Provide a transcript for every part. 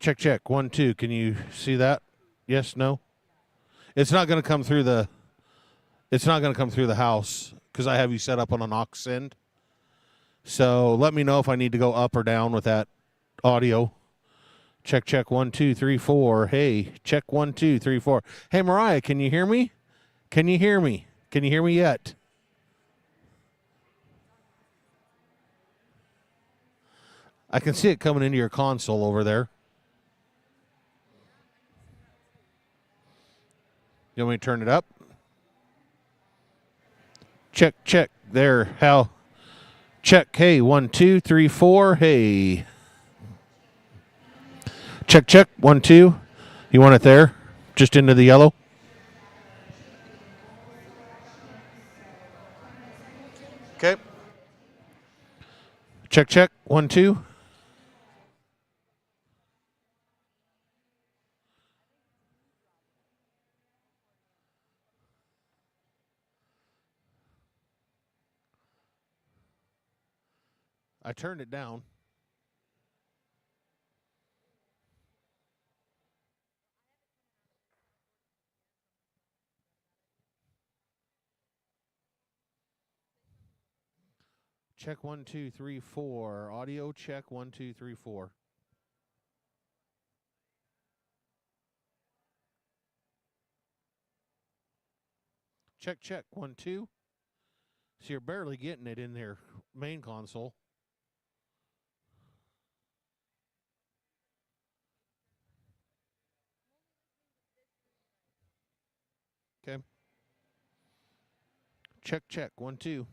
Check, check. 1, 2. Can you see that? Yes, no? It's not going to come through the. It's not going to come through the house because I have you set up on an aux send. So let me know if I need to go up or down with that audio. Check, check. 1, 2, 3, 4. Hey, check. 1, 2, 3, 4. Hey, Mariah, can you hear me? Can you hear me? Can you hear me yet? I can see it coming into your console over there. You want me to turn it up? Check, check. There. How? Check. Hey, 1, 2, 3, 4. Hey. Check, check. 1, 2. You want it there? Just into the yellow? Okay. Check, check. 1, 2. I turned it down. Check 1, 2, 3, 4. Audio check 1, 2, 3, 4. Check, check. 1, 2. So you're barely getting it in their main console. Okay. Check, check. 1, 2.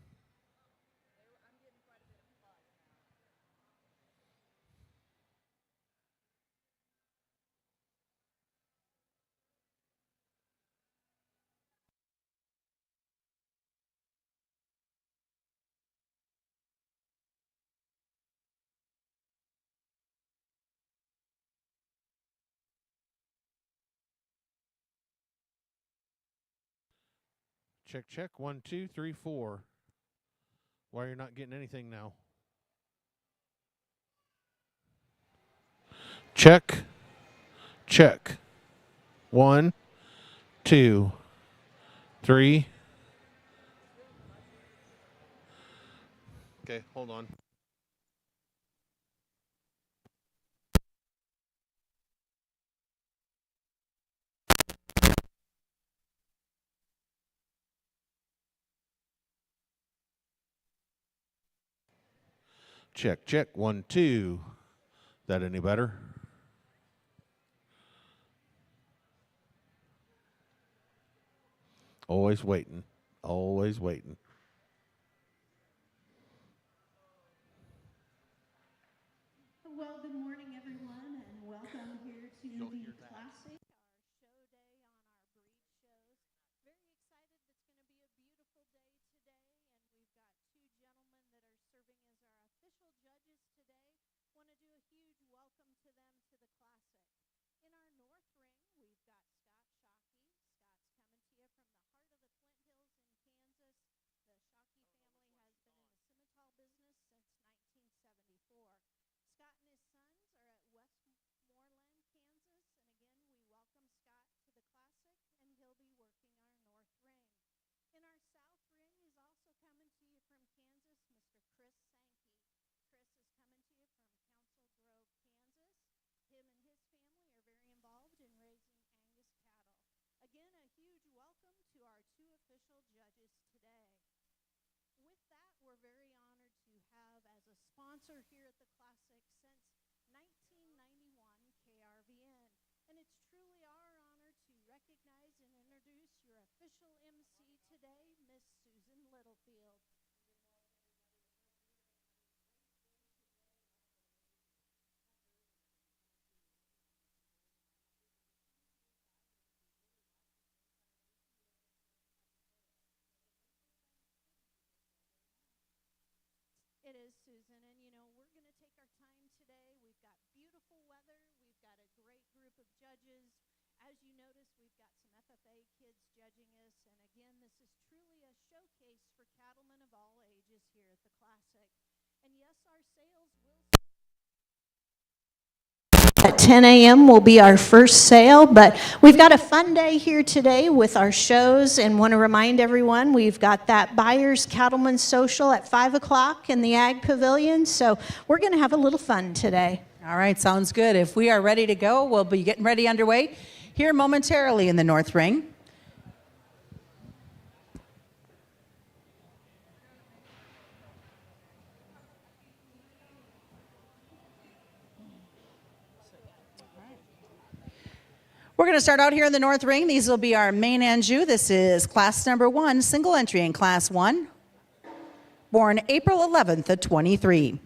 Check, check. 1, 2, 3, 4. Why you're not getting anything now? Check, check. 1, 2, 3. Okay, hold on. Check, check. 1, 2. That any better? Always waiting. Always waiting. Well, good morning, everyone, and welcome here to the Classic, our show day on our breed shows. Very excited. It's going to be a beautiful day today, and we've got two gentlemen that are serving as our official judges today. Want to do a huge welcome to them to the Classic. In our north ring, we've got Scott Shockey. Scott's coming to you from the heart of the Flint Hills in Kansas. The Shockey family has been in the Simmental business since 1974. Scott and his sons are at Westmoreland, Kansas, and again, we welcome Scott to the Classic, and he'll be working our north ring. In our south ring, he's also coming to you from Kansas, Mr. Chris Sankey. Chris is coming to you from Council Grove, Kansas. Him and his family are very involved in raising Angus cattle. Again, a huge welcome to our two official judges today. With that, we're very honored to have as a sponsor here at the Classic since 1991 KRVN. And it's truly our honor to recognize and introduce your official MC today, Miss Susan Littlefield. It is, Susan, and we're going to take our time today. We've got beautiful weather. We've got a great group of judges. As you notice, we've got some FFA kids judging us, and again, this is truly a showcase for cattlemen of all ages here at the Classic. And yes, our sales will At 10 a.m. will be our first sale, but we've got a fun day here today with our shows, and want to remind everyone we've got that Buyers Cattlemen Social at 5 o'clock in the Ag Pavilion, so we're going to have a little fun today. All right, sounds good. If we are ready to go, we'll be getting ready underway here momentarily in the North Ring. We're going to start out here in the North Ring. These will be our main Anjou. This is class number 1, single entry in class 1, born April 11th of 23.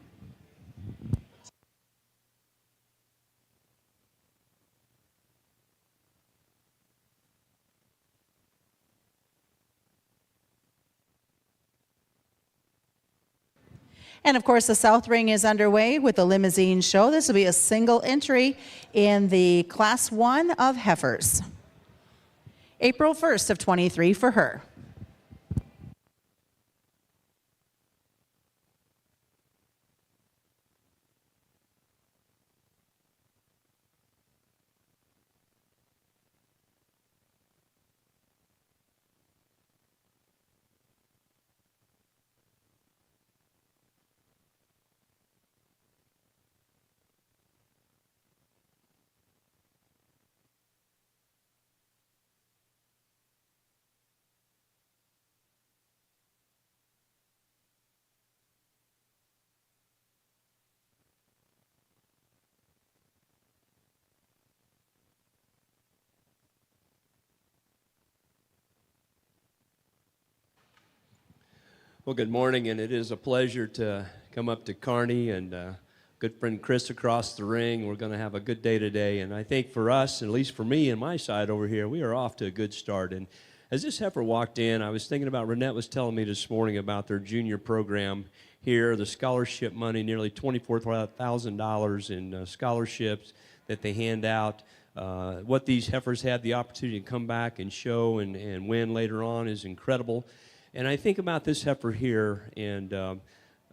And of course, the South Ring is underway with the limousine show. This will be a single entry in the Class 1 of heifers. April 1st of 23 for her. Well, good morning, and it is a pleasure to come up to Kearney and good friend Chris across the ring. We're going to have a good day today, and I think for us, at least for me and my side over here, we are off to a good start. And as this heifer walked in, I was thinking about, Renette was telling me this morning about their junior program here, the scholarship money, nearly $24,000 in scholarships that they hand out. What these heifers had the opportunity to come back and show and win later on is incredible. And I think about this heifer here, and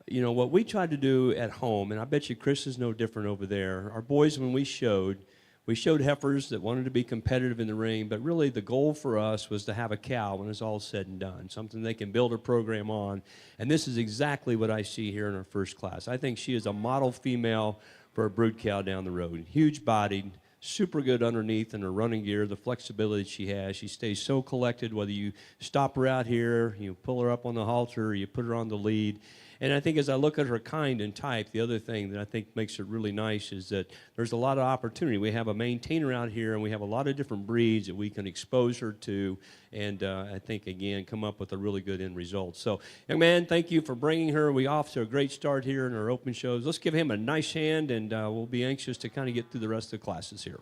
you know, what we tried to do at home, and I bet you Chris is no different over there. Our boys, when we showed heifers that wanted to be competitive in the ring, but really the goal for us was to have a cow when it's all said and done, something they can build a program on. And this is exactly what I see here in our first class. I think she is a model female for a brood cow down the road. Huge-bodied, super good underneath in her running gear, the flexibility she has. She stays so collected, whether you stop her out here, you pull her up on the halter, or you put her on the lead. And I think as I look at her kind and type, the other thing that I think makes it really nice is that there's a lot of opportunity. We have a maintainer out here, and we have a lot of different breeds that we can expose her to, and I think, again, come up with a really good end result. So, young man, thank you for bringing her. We're off to a great start here in our open shows. Let's give him a nice hand, and we'll be anxious to kind of get through the rest of the classes here.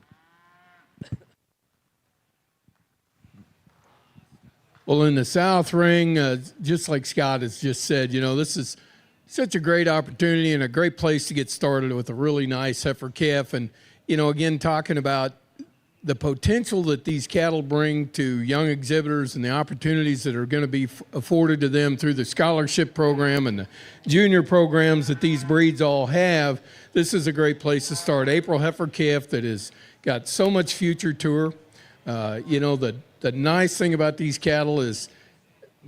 Well, in the South Ring, just like Scott has just said, you know, this is such a great opportunity and a great place to get started with a really nice heifer calf. And, you know, again, talking about the potential that these cattle bring to young exhibitors and the opportunities that are going to be afforded to them through the scholarship program and the junior programs that these breeds all have, this is a great place to start. April heifer calf that has got so much future to her. You know, the nice thing about these cattle is,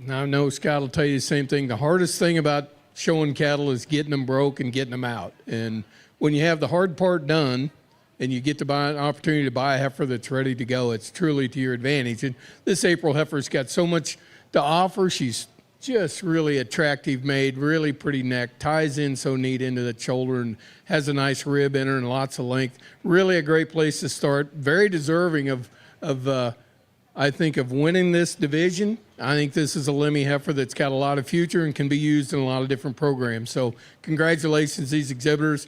I know Scott will tell you the same thing, the hardest thing about showing cattle is getting them broke and getting them out. And when you have the hard part done and you get to buy an opportunity to buy a heifer that's ready to go, it's truly to your advantage. And this April heifer's got so much to offer. She's just really attractive made, really pretty neck, ties in so neat into the shoulder and has a nice rib in her and lots of length. Really a great place to start. Very deserving of I think, of winning this division. I think this is a Lemmy heifer that's got a lot of future and can be used in a lot of different programs. So congratulations, these exhibitors.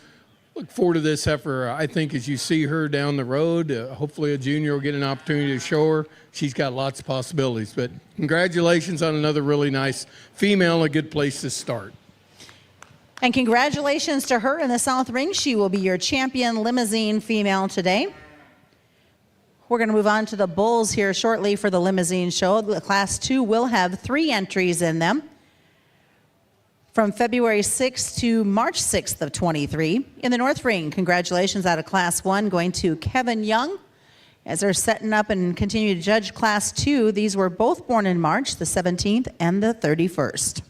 Look forward to this heifer. I think as you see her down the road, hopefully a junior will get an opportunity to show her. She's got lots of possibilities. But congratulations on another really nice female, a good place to start. And congratulations to her in the South Ring. She will be your champion limousine female today. We're going to move on to the bulls here shortly for the limousine show. Class 2 will have 3 entries in them. From February 6th to March 6th of 23. In the North Ring, congratulations out of Class 1 going to Kevin Young. As they're setting up and continue to judge Class 2, these were both born in March, the 17th and the 31st.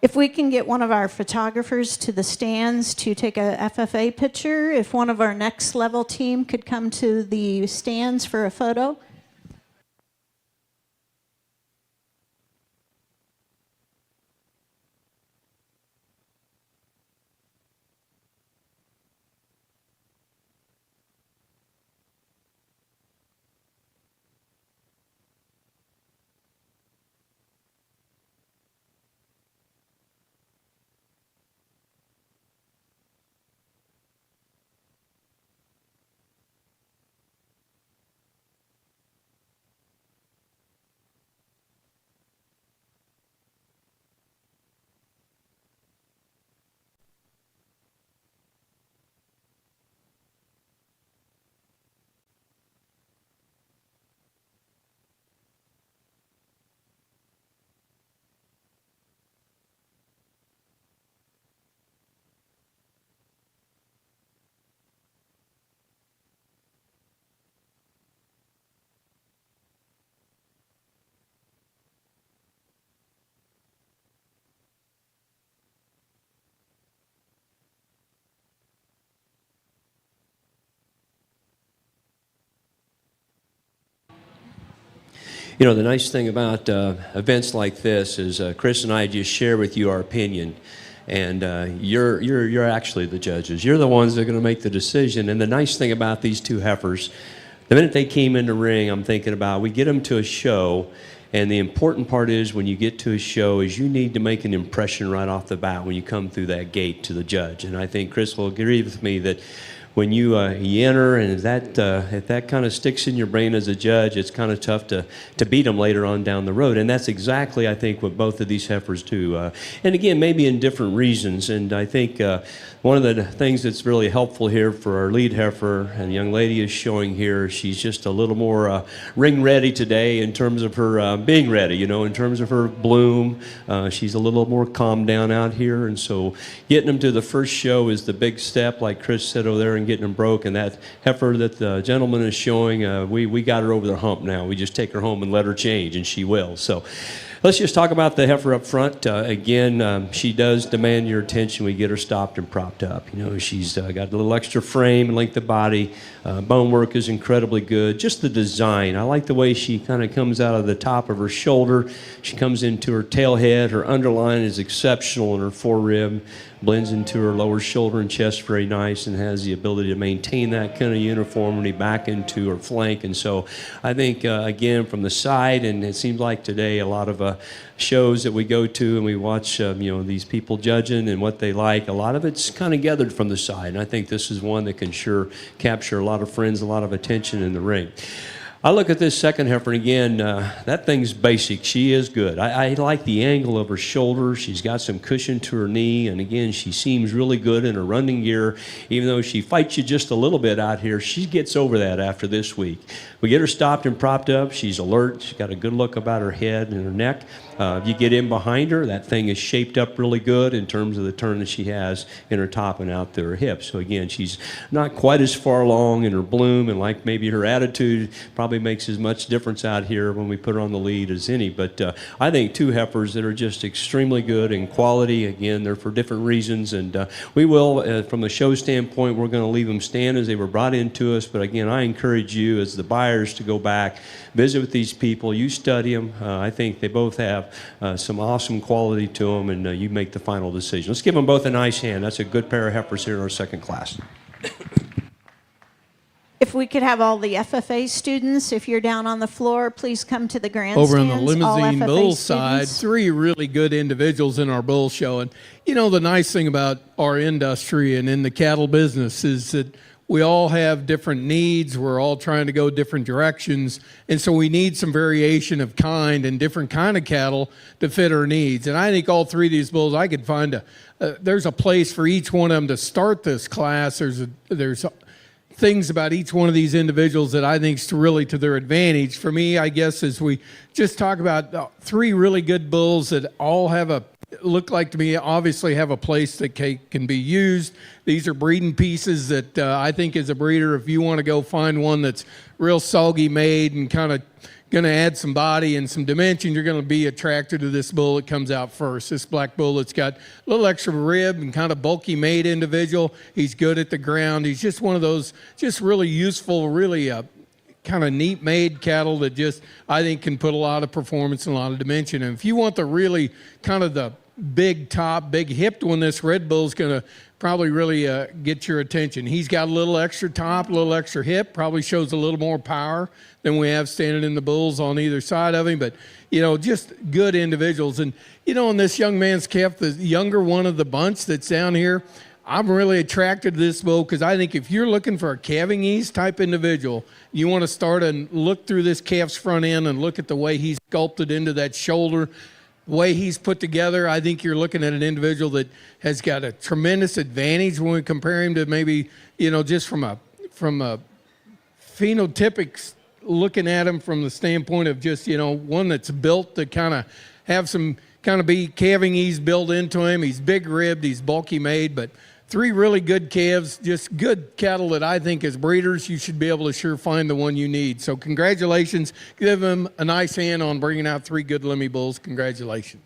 If we can get one of our photographers to the stands to take a FFA picture, if one of our next level team could come to the stands for a photo. You know, the nice thing about events like this is Chris and I just share with you our opinion, and you're actually the judges. You're the ones that are going to make the decision. And the nice thing about these two heifers, the minute they came in the ring, I'm thinking about we get them to a show, and the important part is when you get to a show is you need to make an impression right off the bat when you come through that gate to the judge. And I think Chris will agree with me that when you enter, and if that kind of sticks in your brain as a judge, it's kind of tough to beat them later on down the road. And that's exactly, I think, what both of these heifers do. And again, maybe in different reasons. And I think one of the things that's really helpful here for our lead heifer, and the young lady is showing here, she's just a little more ring ready today in terms of her being ready, you know, in terms of her bloom. She's a little more calmed down out here. And so getting them to the first show is the big step, like Chris said over there, and getting them broke. And that heifer that the gentleman is showing, we got her over the hump now. We just take her home and let her change, and she will. So let's just talk about the heifer up front. Again, she does demand your attention. We get her stopped and propped up. You know, she's got a little extra frame and length of body. Bone work is incredibly good. Just the design. I like the way she kind of comes out of the top of her shoulder. She comes into her tail head. Her underline is exceptional in her forerib. Blends into her lower shoulder and chest very nice, and has the ability to maintain that kind of uniformity back into her flank. And so I think, again, from the side, and it seems like today a lot of shows that we go to and we watch, you know, these people judging and what they like, a lot of it's kind of gathered from the side. And I think this is one that can sure capture a lot of friends, a lot of attention in the ring. I look at this second heifer, and again, that thing's basic. She is good. I like the angle of her shoulder. She's got some cushion to her knee, and again, she seems really good in her running gear. Even though she fights you just a little bit out here, she gets over that after this week. We get her stopped and propped up. She's alert. She's got a good look about her head and her neck. If you get in behind her, that thing is shaped up really good in terms of the turn that she has in her top and out through her hips. So again, she's not quite as far along in her bloom, and like maybe her attitude probably makes as much difference out here when we put her on the lead as any. But I think two heifers that are just extremely good in quality. Again, they're for different reasons, and we will, from a show standpoint, we're going to leave them stand as they were brought into us. But again, I encourage you as the buyers to go back, visit with these people, you study them. I think they both have some awesome quality to them, and you make the final decision. Let's give them both a nice hand. That's a good pair of heifers here in our second class. If we could have all the FFA students, if you're down on the floor, please come to the grandstands. Over on the All limousine FFA bull students. side, three really good individuals in our bull show. And, you know, the nice thing about our industry and in the cattle business is that we all have different needs. We're all trying to go different directions. And so we need some variation of kind and different kind of cattle to fit our needs. And I think all three of these bulls, I could find there's a place for each one of them to start this class. There's things about each one of these individuals that I think is really to their advantage. For me, I guess, as we just talk about 3 really good bulls that all look like to me obviously have a place that can be used. These are breeding pieces that I think as a breeder, if you want to go find one that's real soggy made and kind of going to add some body and some dimension, you're going to be attracted to this bull that comes out first. This black bull that's got a little extra rib and kind of bulky made individual. He's good at the ground. He's just one of those just really useful, really kind of neat made cattle that just I think can put a lot of performance and a lot of dimension. And if you want the really kind of the big top, big hipped one, this red bull's going to probably really get your attention. He's got a little extra top, a little extra hip, probably shows a little more power than we have standing in the bulls on either side of him. But, just good individuals. And, in this young man's calf, the younger one of the bunch that's down here, I'm really attracted to this bull because I think if you're looking for a calving ease type individual, you want to start and look through this calf's front end and look at the way he's sculpted into that shoulder, the way he's put together. I think you're looking at an individual that has got a tremendous advantage when we compare him to maybe, just from a phenotypic looking at him from the standpoint of just, one that's built to kind of have some kind of be calving ease built into him. He's big ribbed, he's bulky made, but 3 really good calves, just good cattle that I think as breeders you should be able to sure find the one you need. So congratulations. Give him a nice hand on bringing out 3 good Lemmy bulls. Congratulations.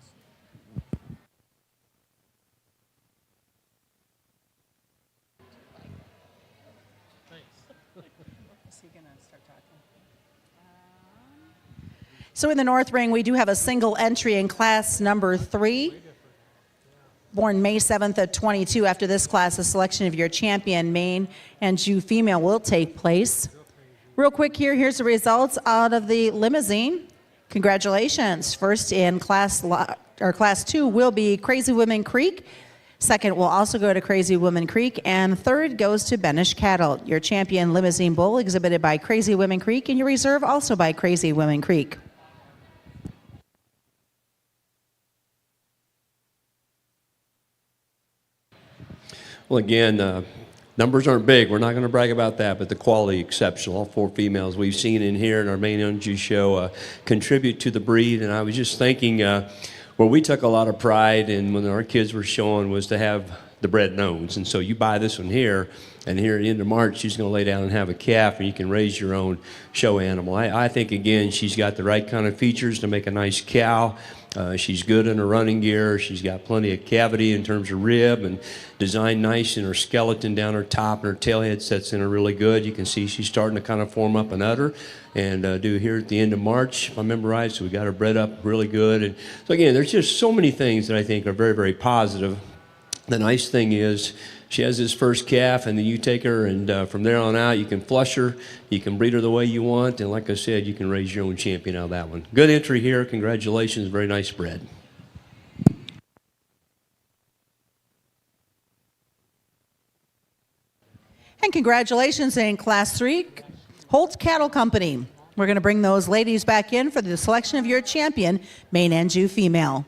So in the North Ring, we do have a single entry in class number 3. Born May 7th at 22. After this class, a selection of your champion, male and Jew female, will take place. Real quick here's the results out of the limousine. Congratulations. First in class 2 will be Crazy Women Creek. Second will also go to Crazy Women Creek. And third goes to Benish Cattle. Your champion limousine bull exhibited by Crazy Women Creek, and your reserve also by Crazy Women Creek. Well, again, numbers aren't big. We're not going to brag about that, but the quality exceptional. All 4 females we've seen in here in our main NG show contribute to the breed. And I was just thinking, where we took a lot of pride in when our kids were showing was to have the bred nones. And so you buy this one here, and here at the end of March, she's going to lay down and have a calf, and you can raise your own show animal. I think, again, she's got the right kind of features to make a nice cow. She's good in her running gear. She's got plenty of cavity in terms of rib and designed nice in her skeleton down her top, and her tail head sets in her really good. You can see she's starting to kind of form up an udder and do here at the end of March, if I remember right. So we got her bred up really good. And so again, there's just so many things that I think are very, very positive. The nice thing is she has this first calf, and then you take her, and from there on out, you can flush her, you can breed her the way you want, and like I said, you can raise your own champion out of that one. Good entry here. Congratulations. Very nice spread. And congratulations in Class 3, Holt Cattle Company. We're going to bring those ladies back in for the selection of your champion, male and Jew female.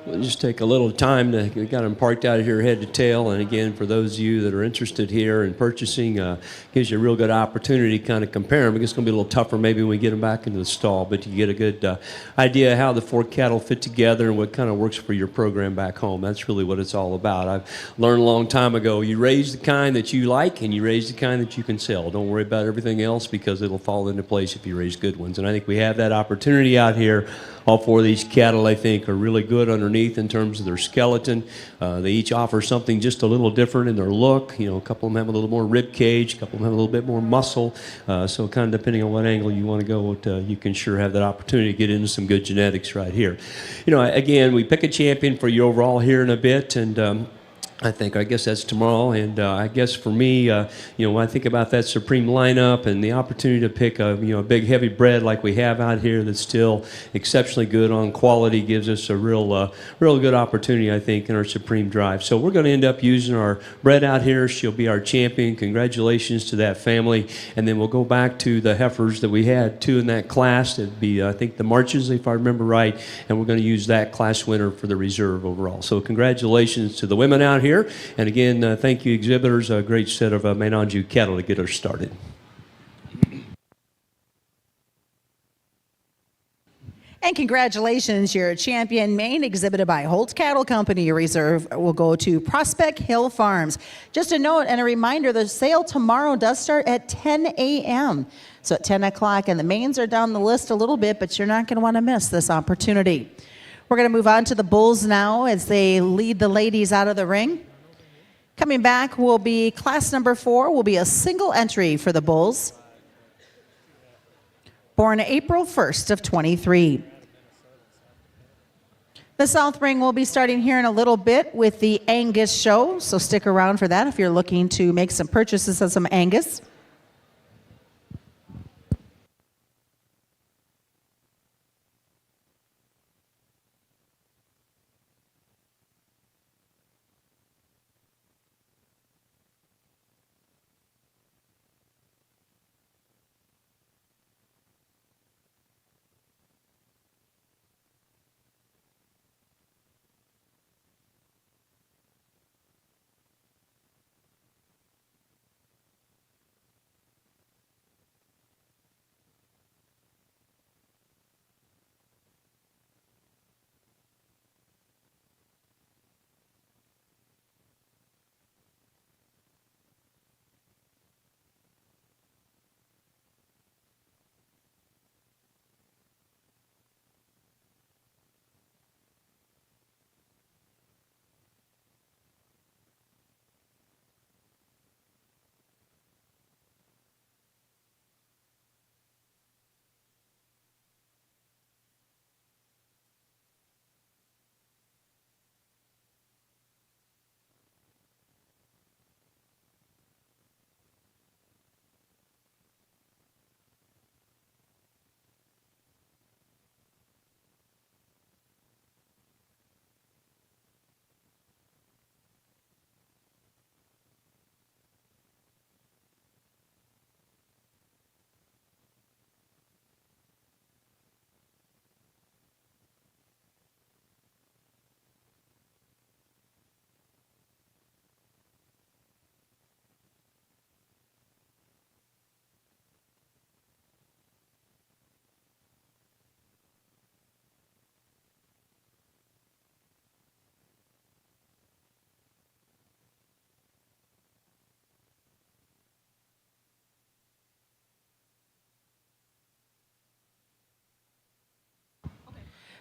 We'll just take a little time to we got them parked out here head to tail. And again, for those of you that are interested here in purchasing, gives you a real good opportunity to kind of compare them. It's going to be a little tougher maybe when we get them back into the stall, but you get a good idea how the 4 cattle fit together and what kind of works for your program back home. That's really what it's all about. I've learned a long time ago, you raise the kind that you like and you raise the kind that you can sell. Don't worry about everything else because it'll fall into place if you raise good ones. And I think we have that opportunity out here. All 4 of these cattle, I think, are really good underneath in terms of their skeleton. They each offer something just a little different in their look. You know, a couple of them have a little more rib cage, a couple of them have a little bit more muscle. So kind of depending on what angle you want to go, you can sure have that opportunity to get into some good genetics right here. You know, again, we pick a champion for you overall here in a bit, and I guess that's tomorrow, and I guess for me, you know, when I think about that Supreme lineup and the opportunity to pick a big heavy bred like we have out here that's still exceptionally good on quality gives us a real good opportunity, I think, in our Supreme drive. So we're going to end up using our bred out here. She'll be our champion. Congratulations to that family, and then we'll go back to the heifers that we had 2 in that class. It'd be, I think, the Marches, if I remember right, and we're going to use that class winner for the reserve overall. So congratulations to the women out here. And again, thank you, exhibitors. A great set of Maine-Anjou cattle to get us started. And congratulations, your champion Maine, exhibited by Holt Cattle Company. Your reserve will go to Prospect Hill Farms. Just a note and a reminder, the sale tomorrow does start at 10 a.m. So at 10 o'clock, and the Maines are down the list a little bit, but you're not going to want to miss this opportunity. We're going to move on to the bulls now as they lead the ladies out of the ring. Coming back will be class number 4, will be a single entry for the bulls. Born April 1st of 23. The South Ring will be starting here in a little bit with the Angus show, so stick around for that if you're looking to make some purchases of some Angus.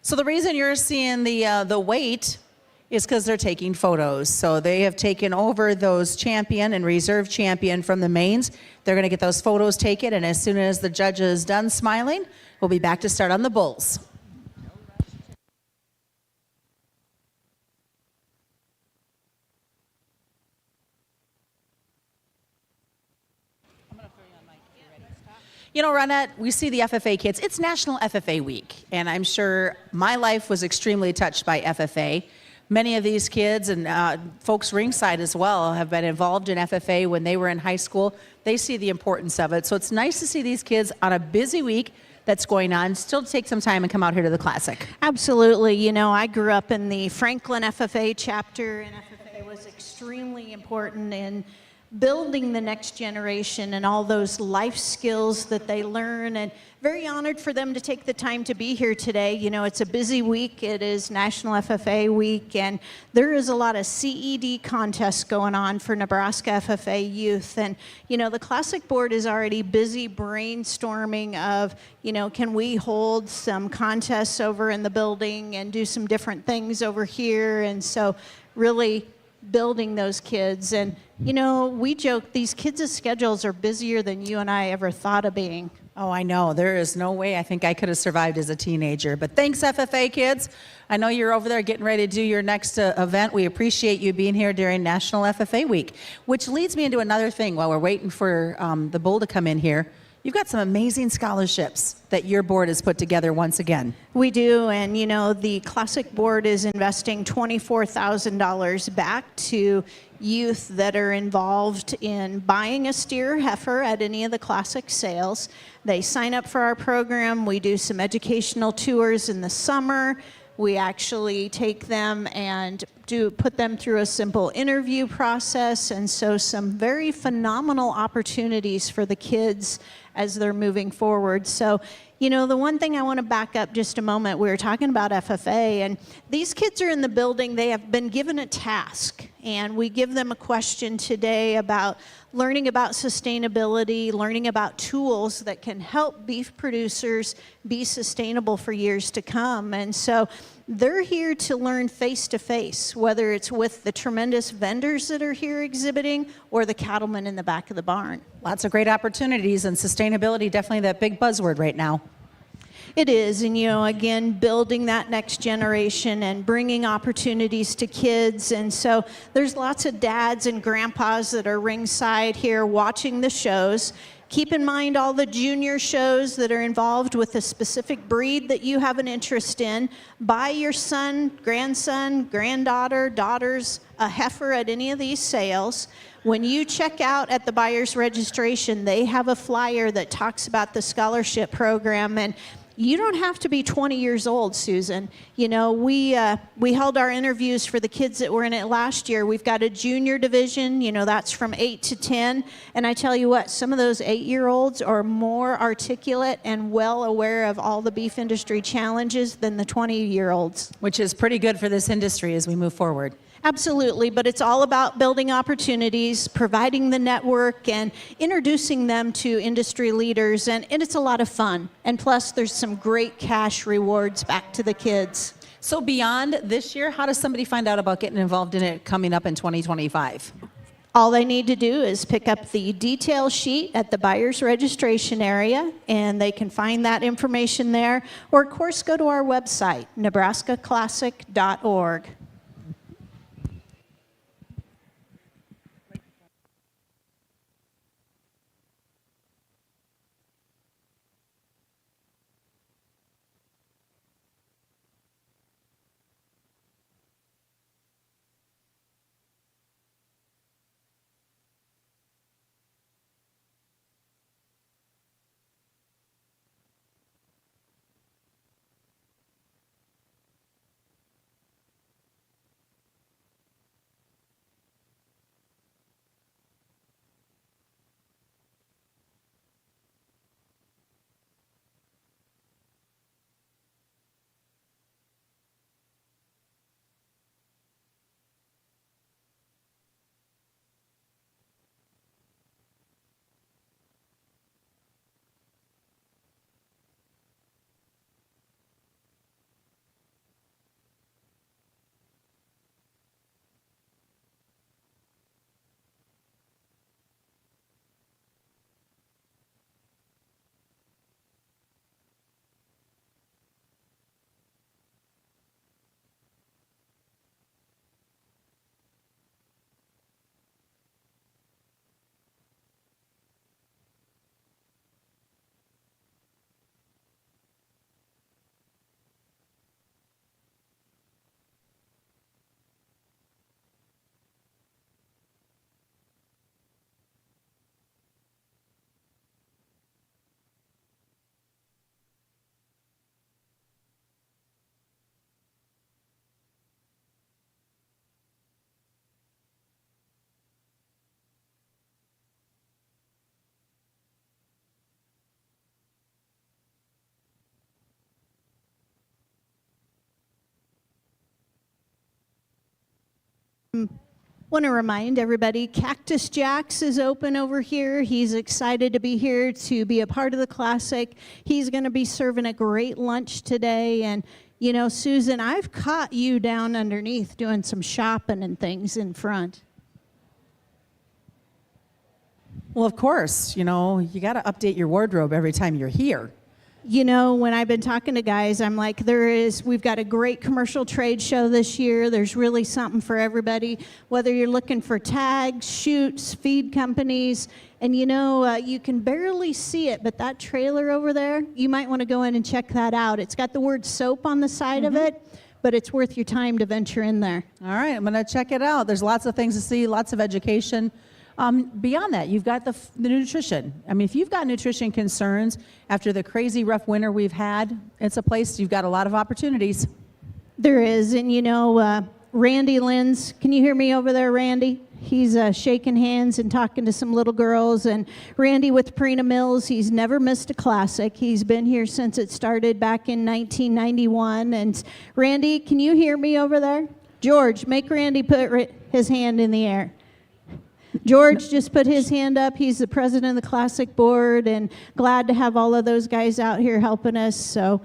So the reason you're seeing the weight is because they're taking photos. So they have taken over those champion and reserve champion from the mains. They're going to get those photos taken, and as soon as the judge is done smiling, we'll be back to start on the bulls. You know, Ronette, we see the FFA kids. It's National FFA Week, and I'm sure my life was extremely touched by FFA. Many of these kids and folks ringside as well have been involved in FFA when they were in high school. They see the importance of it. So it's nice to see these kids on a busy week that that's going on, still take some time and come out here to the Classic. Absolutely. You know, I grew up in the Franklin FFA chapter, and FFA was extremely important in building the next generation and all those life skills that they learn, and very honored for them to take the time to be here today. You know, it's a busy week. It is National FFA Week, and there is a lot of CED contests going on for Nebraska FFA youth. And, you know, the Classic Board is already busy brainstorming of, you know, can we hold some contests over in the building and do some different things over here? And so really building those kids. And, you know, we joke these kids' schedules are busier than you and I ever thought of being. Oh, I know. There is no way I think I could have survived as a teenager. But thanks, FFA kids. I know you're over there getting ready to do your next event. We appreciate you being here during National FFA Week, which leads me into another thing while we're waiting for the bull to come in here. You've got some amazing scholarships that your board has put together once again. We do, and you know, the Classic Board is investing $24,000 back to youth that are involved in buying a steer heifer at any of the Classic sales. They sign up for our program. We do some educational tours in the summer. We actually take them and put them through a simple interview process, and so some very phenomenal opportunities for the kids as they're moving forward. So, you know, the one thing I want to back up just a moment, we were talking about FFA, and these kids are in the building. They have been given a task, and we give them a question today about learning about sustainability, learning about tools that can help beef producers be sustainable for years to come. And so they're here to learn face-to-face, whether it's with the tremendous vendors that are here exhibiting or the cattlemen in the back of the barn. Lots of great opportunities, and sustainability, definitely that big buzzword right now. It is, and you know, again, building that next generation and bringing opportunities to kids. And so there's lots of dads and grandpas that are ringside here watching the shows. Keep in mind all the junior shows that are involved with a specific breed that you have an interest in. Buy your son, grandson, granddaughter, daughters a heifer at any of these sales. When you check out at the buyer's registration, they have a flyer that talks about the scholarship program, and you don't have to be 20 years old, Susan. You know, we held our interviews for the kids that were in it last year. We've got a junior division, you know, that's from 8 to 10. And I tell you what, some of those 8-year-olds are more articulate and well aware of all the beef industry challenges than the 20-year-olds. Which is pretty good for this industry as we move forward. Absolutely, but it's all about building opportunities, providing the network, and introducing them to industry leaders, and it's a lot of fun. And plus, there's some great cash rewards back to the kids. So beyond this year, how does somebody find out about getting involved in it coming up in 2025? All they need to do is pick up the detail sheet at the buyer's registration area, and they can find that information there, or of course go to our website, nebraskaclassic.org. Want to remind everybody, Cactus Jack's is open over here. He's excited to be here to be a part of the Classic. He's going to be serving a great lunch today. And, you know, Susan, I've caught you down underneath doing some shopping and things in front. Well, of course, you know, you got to update your wardrobe every time you're here. You know, when I've been talking to guys, I'm like, we've got a great commercial trade show this year. There's really something for everybody, whether you're looking for tags, shoots, feed companies. And you know, you can barely see it, but that trailer over there, you might want to go in and check that out. It's got the word soap on the side of it, but it's worth your time to venture in there. All right, I'm going to check it out. There's lots of things to see, lots of education. Beyond that, you've got the nutrition. I mean, if you've got nutrition concerns after the crazy rough winter we've had, it's a place you've got a lot of opportunities. There is, and you know, Randy Lenz, can you hear me over there, Randy? He's shaking hands and talking to some little girls. And Randy with Prina Mills, he's never missed a Classic. He's been here since it started back in 1991. And Randy, can you hear me over there? George, make Randy put his hand in the air. George just put his hand up. He's the president of the Classic Board, and glad to have all of those guys out here helping us. So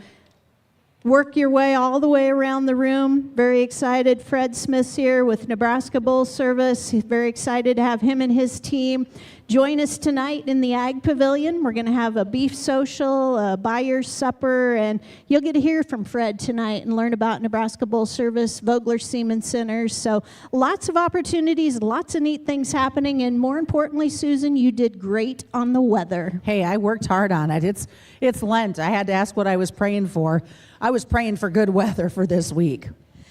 work your way all the way around the room. Very excited. Fred Smith's here with Nebraska Bull Service. He's very excited to have him and his team join us tonight in the Ag Pavilion. We're going to have a beef social, a buyer's supper, and you'll get to hear from Fred tonight and learn about Nebraska Bull Service, Vogler Seaman Centers. So lots of opportunities, lots of neat things happening, and more importantly, Susan, you did great on the weather. Hey, I worked hard on it. It's Lent. I had to ask what I was praying for. I was praying for good weather for this week.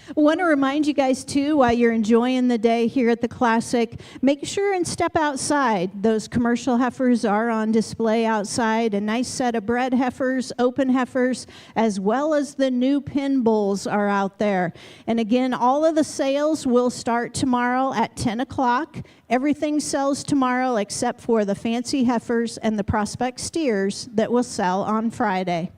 I want to remind you guys, too, while you're enjoying the day here at the Classic, make sure and step outside. Those commercial heifers are on display outside. A nice set of bred heifers, open heifers, as well as the new pin bulls are out there. And again, all of the sales will start tomorrow at 10 o'clock. Everything sells tomorrow except for the fancy heifers and the prospect steers that will sell on Friday.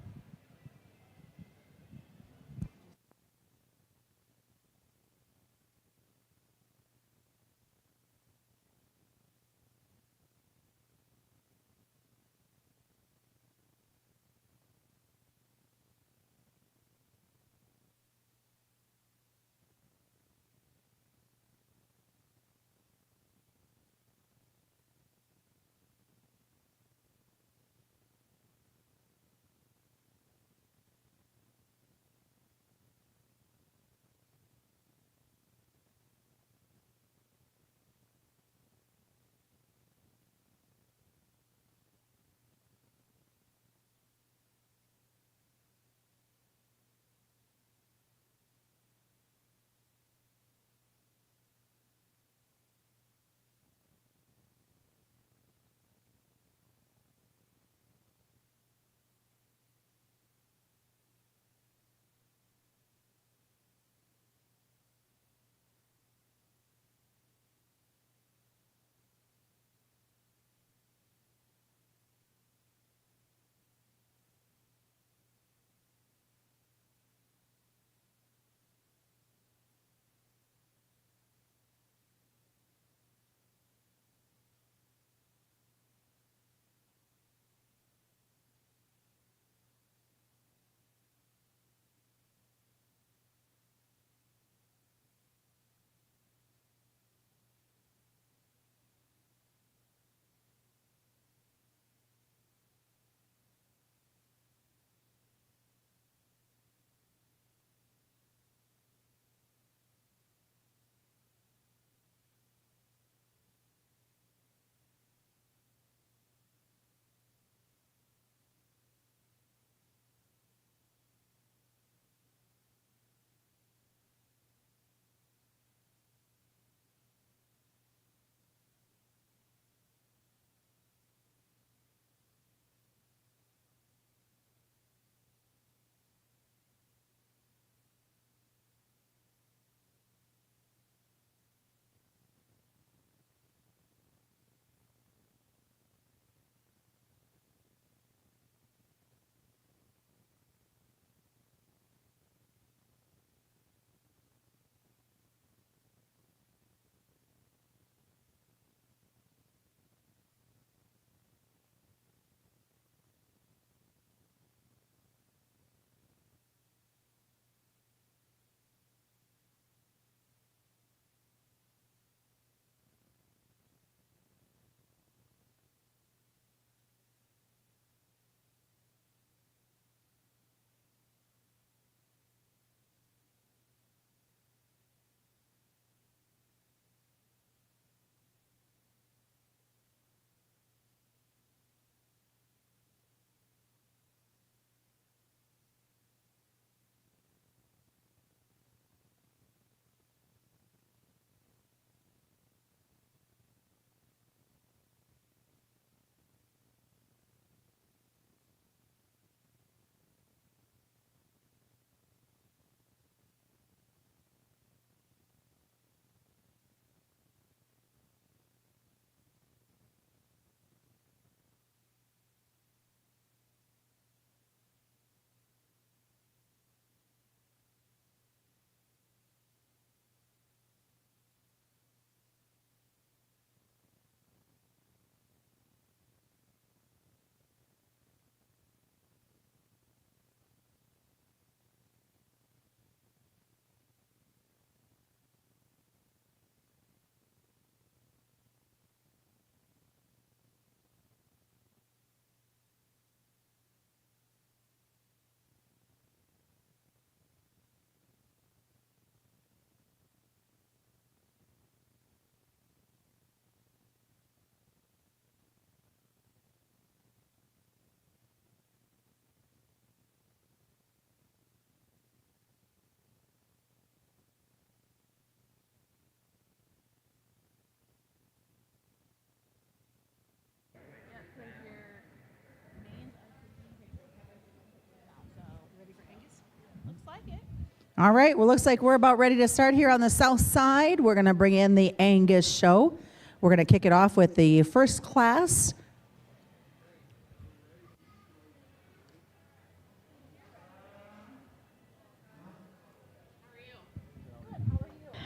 All right, well, looks like we're about ready to start here on the south side. We're going to bring in the Angus show. We're going to kick it off with the first class.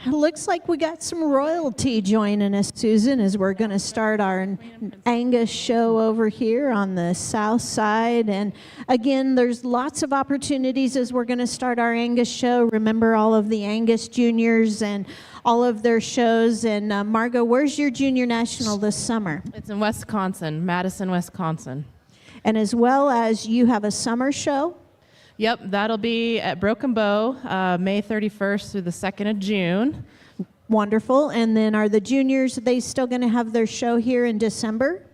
Looks like we got some royalty joining us, Susan, as we're going to start our Angus show over here on the south side. And again, there's lots of opportunities as we're going to start our Angus show. Remember all of the Angus juniors and all of their shows. And Margot, where's your junior national this summer? It's in Wisconsin, Madison, Wisconsin. And as well as you have a summer show. Yep, that'll be at Broken Bow, May 31st through the 2nd of June. Wonderful. And then are the juniors, are they still going to have their show here in December?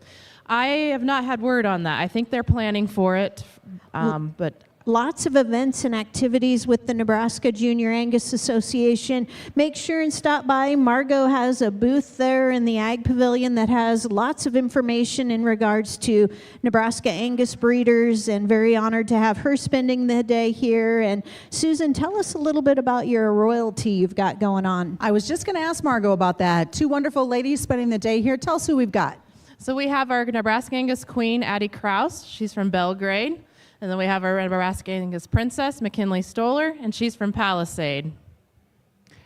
I have not had word on that. I think they're planning for it, but Lots of events and activities with the Nebraska Junior Angus Association. Make sure and stop by. Margot has a booth there in the Ag Pavilion that has lots of information in regards to Nebraska Angus breeders, and very honored to have her spending the day here. And Susan, tell us a little bit about your royalty you've got going on. I was just going to ask Margot about that. Two wonderful ladies spending the day here. Tell us who we've got. so we have our Nebraska Angus Queen, Addie Kraus. She's from Belgrade. And then we have our Nebraska Angus Princess, McKinley Stoller, and she's from Palisade.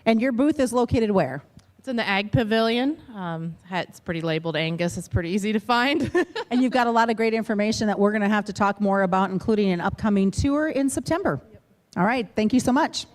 And your booth is located where? It's in the Ag Pavilion. It's pretty labeled Angus. It's pretty easy to find. And you've got a lot of great information that we're going to have to talk more about, including an upcoming tour in September. Yep. All right. Thank you so much.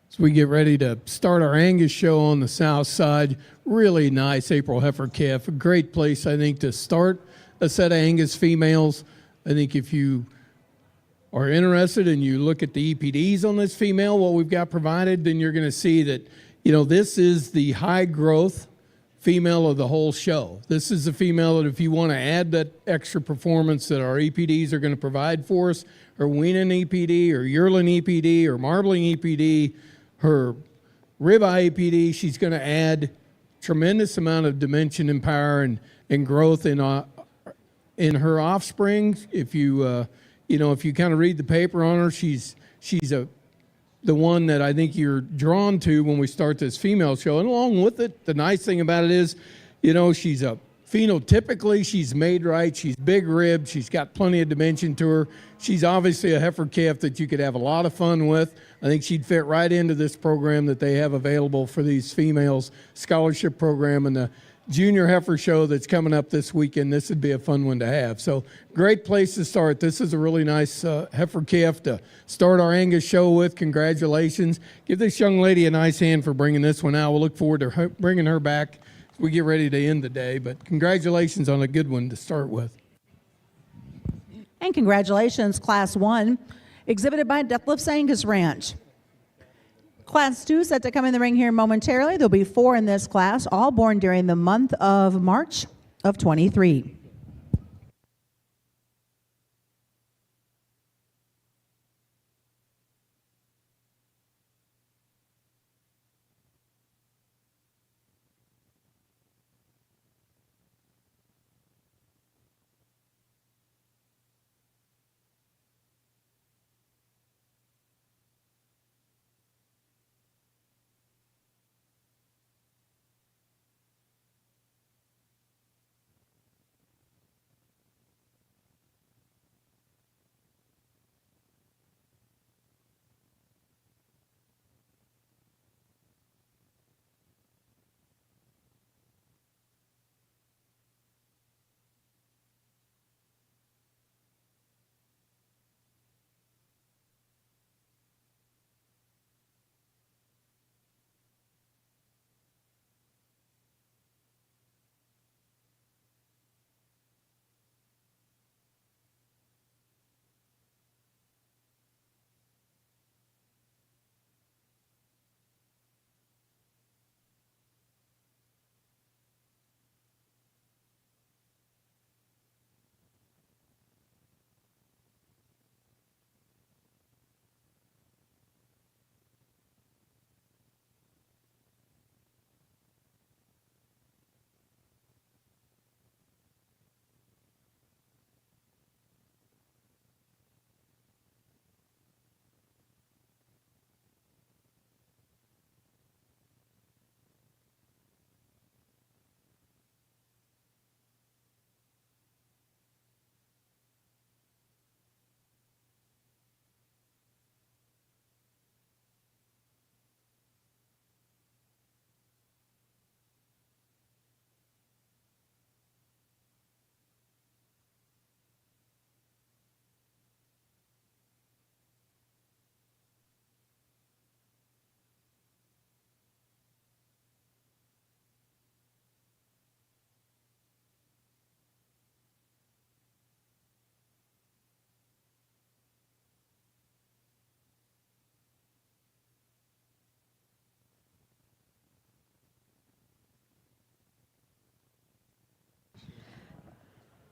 So we get ready to start our Angus show on the south side. Really nice April heifer calf. A great place, I think, to start a set of Angus females. I think if you are interested and you look at the EPDs on this female, what we've got provided, then you're going to see that, you know, this is the high growth female of the whole show. This is the female that if you want to add that extra performance that our EPDs are going to provide for us, her weaning EPD or yearling EPD or marbling EPD, her ribeye EPD, she's going to add tremendous amount of dimension and power and growth in her offspring. If you if you kind of read the paper on her, she's the one that I think you're drawn to when we start this female show. And along with it, the nice thing about it is, you know, she's a phenotypically, she's made right. She's big ribbed. She's got plenty of dimension to her. She's obviously a heifer calf that you could have a lot of fun with. I think she'd fit right into this program that they have available for these females, scholarship program, and the junior heifer show that's coming up this weekend. This would be a fun one to have. So great place to start. This is a really nice heifer calf to start our Angus show with. Congratulations. Give this young lady a nice hand for bringing this one out. We'll look forward to bringing her back as we get ready to end the day. But congratulations on a good one to start with. And congratulations, Class 1, exhibited by Deathlifts Angus Ranch. Class 2 set to come in the ring here momentarily. There'll be 4 in this class, all born during the month of March of 23.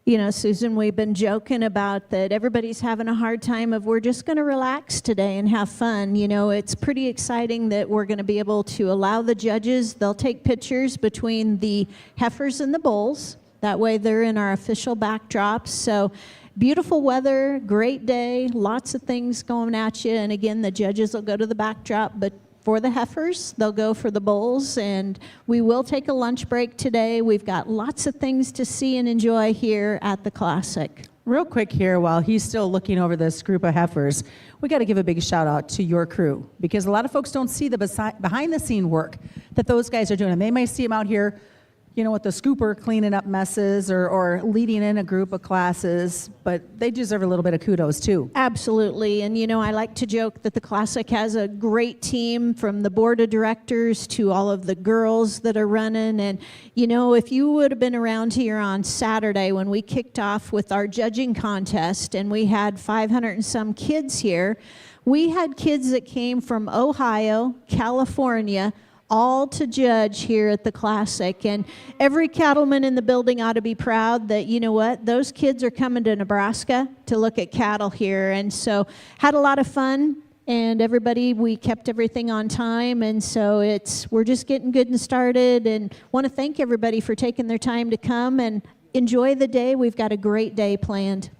You know, Susan, we've been joking about that everybody's having a hard time of we're just going to relax today and have fun. You know, it's pretty exciting that we're going to be able to allow the judges, they'll take pictures between the heifers and the bulls. That way they're in our official backdrops. So beautiful weather, great day, lots of things going at you. And again, the judges will go to the backdrop, but for the heifers, they'll go for the bulls, and we will take a lunch break today. We've got lots of things to see and enjoy here at the Classic. Real quick here, while he's still looking over this group of heifers, we got to give a big shout out to your crew, because a lot of folks don't see the behind the scene work that those guys are doing. And they may see them out here, you know, with the scooper cleaning up messes or leading in a group of classes, but they deserve a little bit of kudos too. Absolutely. And, you know, I like to joke that the Classic has a great team from the board of directors to all of the girls that are running. And, you know, if you would have been around here on Saturday when we kicked off with our judging contest and we had 500 and some kids here, we had kids that came from Ohio, California, all to judge here at the Classic. And every cattleman in the building ought to be proud that, you know what, those kids are coming to Nebraska to look at cattle here. And so had a lot of fun, and everybody, we kept everything on time. And so we're just getting good and started, and want to thank everybody for taking their time to come and enjoy the day. We've got a great day planned.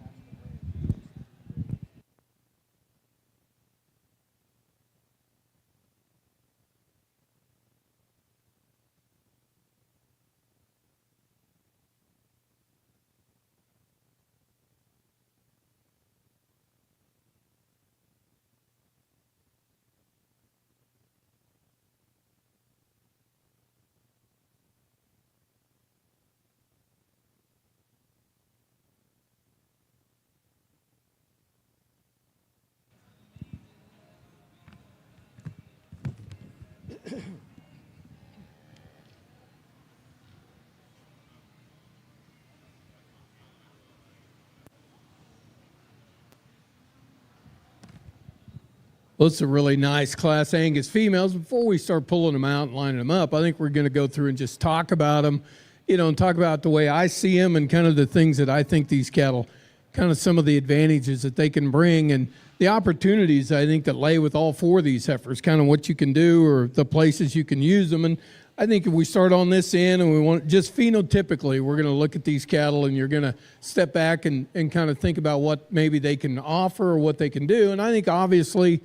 Well, it's a really nice Class Angus females. Before we start pulling them out and lining them up, I think we're going to go through and just talk about them, you know, and talk about the way I see them and kind of the things that I think these cattle, kind of some of the advantages that they can bring and the opportunities I think that lay with all four of these heifers, kind of what you can do or the places you can use them. And I think if we start on this end and we want just phenotypically, we're going to look at these cattle and you're going to step back and kind of think about what maybe they can offer or what they can do. And I think obviously,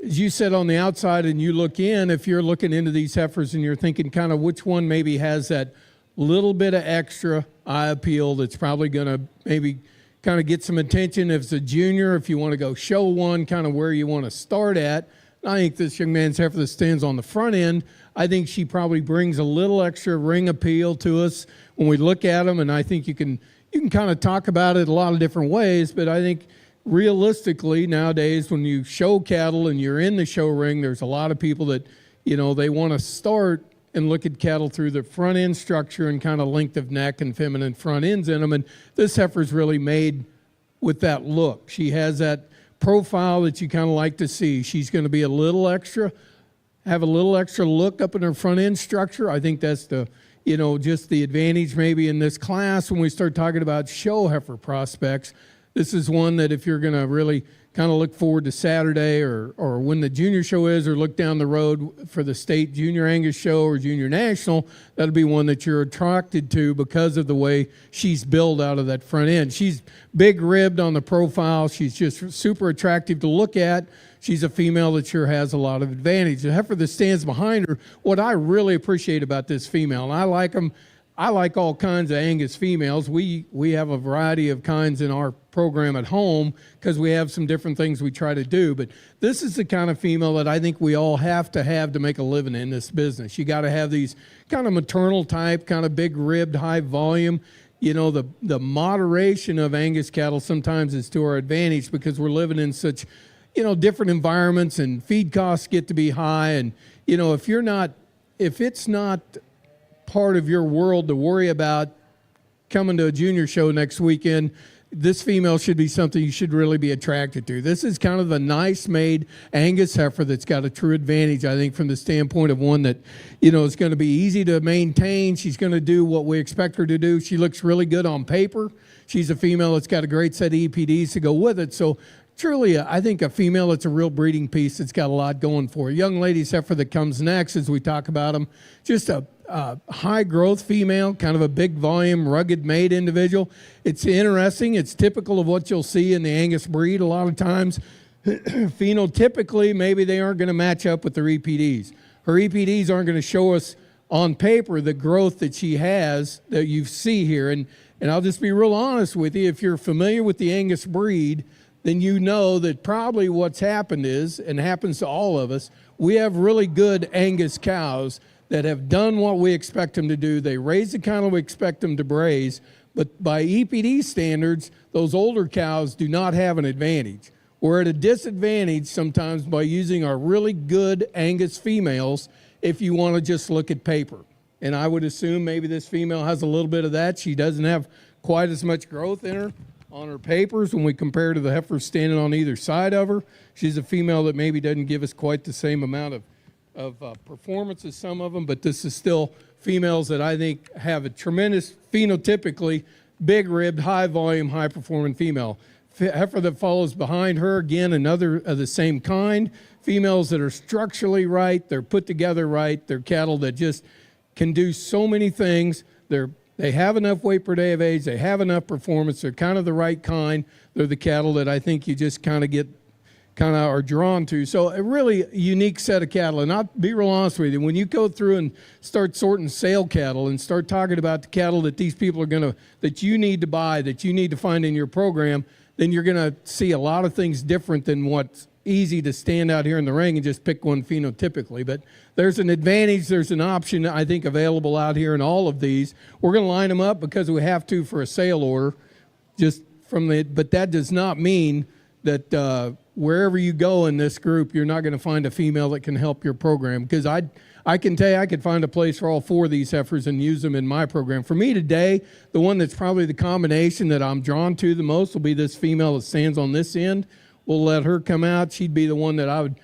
as you said on the outside and you look in, if you're looking into these heifers and you're thinking kind of which one maybe has that little bit of extra eye appeal that's probably going to maybe kind of get some attention. If it's a junior, if you want to go show one, kind of where you want to start at. I think this young man's heifer that stands on the front end, I think she probably brings a little extra ring appeal to us when we look at them, and I think you can kind of talk about it a lot of different ways, but I think realistically nowadays when you show cattle and you're in the show ring, there's a lot of people that, you know, they want to start and look at cattle through the front end structure and kind of length of neck and feminine front ends in them, and this heifer's really made with that look. She has that profile that you kind of like to see. She's going to be a little extra, have a little extra look up in her front end structure. I think that's the, you know, just the advantage maybe in this class when we start talking about show heifer prospects. This is one that if you're going to really kind of look forward to Saturday or when the junior show is, or look down the road for the state junior Angus show or junior national, that'll be one that you're attracted to because of the way she's built out of that front end. She's big ribbed on the profile. She's just super attractive to look at. She's a female that sure has a lot of advantage. The heifer that stands behind her, what I really appreciate about this female, and I like them, I like all kinds of Angus females. We have a variety of kinds in our program at home because we have some different things we try to do. But this is the kind of female that I think we all have to make a living in this business. You got to have these kind of maternal type, kind of big ribbed, high volume. You know, the moderation of Angus cattle sometimes is to our advantage because we're living in such, you know, different environments and feed costs get to be high. And, you know, if it's not part of your world to worry about coming to a junior show next weekend, this female should be something you should really be attracted to. This is kind of a nice made Angus heifer that's got a true advantage, I think, from the standpoint of one that, is going to be easy to maintain. She's going to do what we expect her to do. She looks really good on paper. She's a female that's got a great set of EPDs to go with it. So truly, I think a female that's a real breeding piece that's got a lot going for her. Young lady's heifer that comes next as we talk about them, just a high growth female, kind of a big volume, rugged made individual. It's interesting. It's typical of what you'll see in the Angus breed a lot of times. Phenotypically, maybe they aren't going to match up with their EPDs. Her EPDs aren't going to show us on paper the growth that she has that you see here. And I'll just be real honest with you. If you're familiar with the Angus breed, then you know that probably what's happened is, and happens to all of us, we have really good Angus cows that have done what we expect them to do. They raise the cattle we expect them to raise, but by EPD standards, those older cows do not have an advantage. We're at a disadvantage sometimes by using our really good Angus females if you want to just look at paper. And I would assume maybe this female has a little bit of that. She doesn't have quite as much growth in her on her papers when we compare to the heifers standing on either side of her. She's a female that maybe doesn't give us quite the same amount of performance as some of them, but this is still females that I think have a tremendous phenotypically big ribbed, high volume, high performing female. Heifer that follows behind her, again, another of the same kind. Females that are structurally right, they're put together right, they're cattle that just can do so many things. They have enough weight per day of age, they have enough performance, they're kind of the right kind. They're the cattle that I think you just kind of are drawn to. So a really unique set of cattle. And I'll be real honest with you, when you go through and start sorting sale cattle and start talking about the cattle that these people are that you need to buy, that you need to find in your program, then you're going to see a lot of things different than what's easy to stand out here in the ring and just pick one phenotypically. But there's an advantage, there's an option, I think, available out here in all of these. We're going to line them up because we have to for a sale order, but that does not mean that wherever you go in this group, you're not going to find a female that can help your program. Because I can tell you, I could find a place for all four of these heifers and use them in my program. For me today, the one that's probably the combination that I'm drawn to the most will be this female that stands on this end. We'll let her come out. She'd be the one that I would,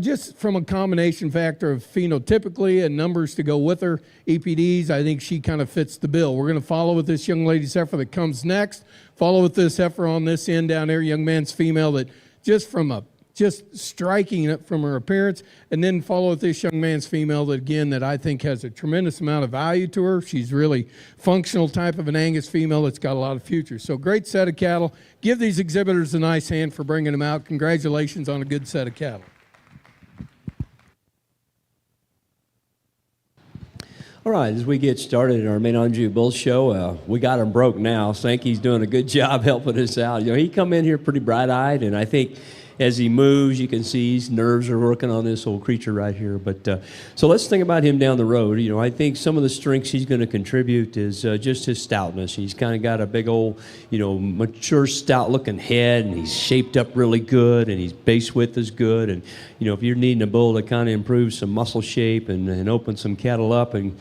just from a combination factor of phenotypically and numbers to go with her, EPDs, I think she kind of fits the bill. We're going to follow with this young lady's heifer that comes next. Follow with this heifer on this end down there, young man's female that just striking it from her appearance, and then follow with this young man's female that I think has a tremendous amount of value to her. She's really functional type of an Angus female that's got a lot of future. So great set of cattle. Give these exhibitors a nice hand for bringing them out. Congratulations on a good set of cattle. All right, as we get started in our Main Anjou Bull Show, we got him broke now. Sankey's doing a good job helping us out. He come in here pretty bright-eyed, and I think as he moves, you can see his nerves are working on this old creature right here. But so let's think about him down the road. I think some of the strengths he's going to contribute is just his stoutness. He's kind of got a big old, mature, stout-looking head, and he's shaped up really good, and his base width is good. And if you're needing a bull to kind of improve some muscle shape and open some cattle up, and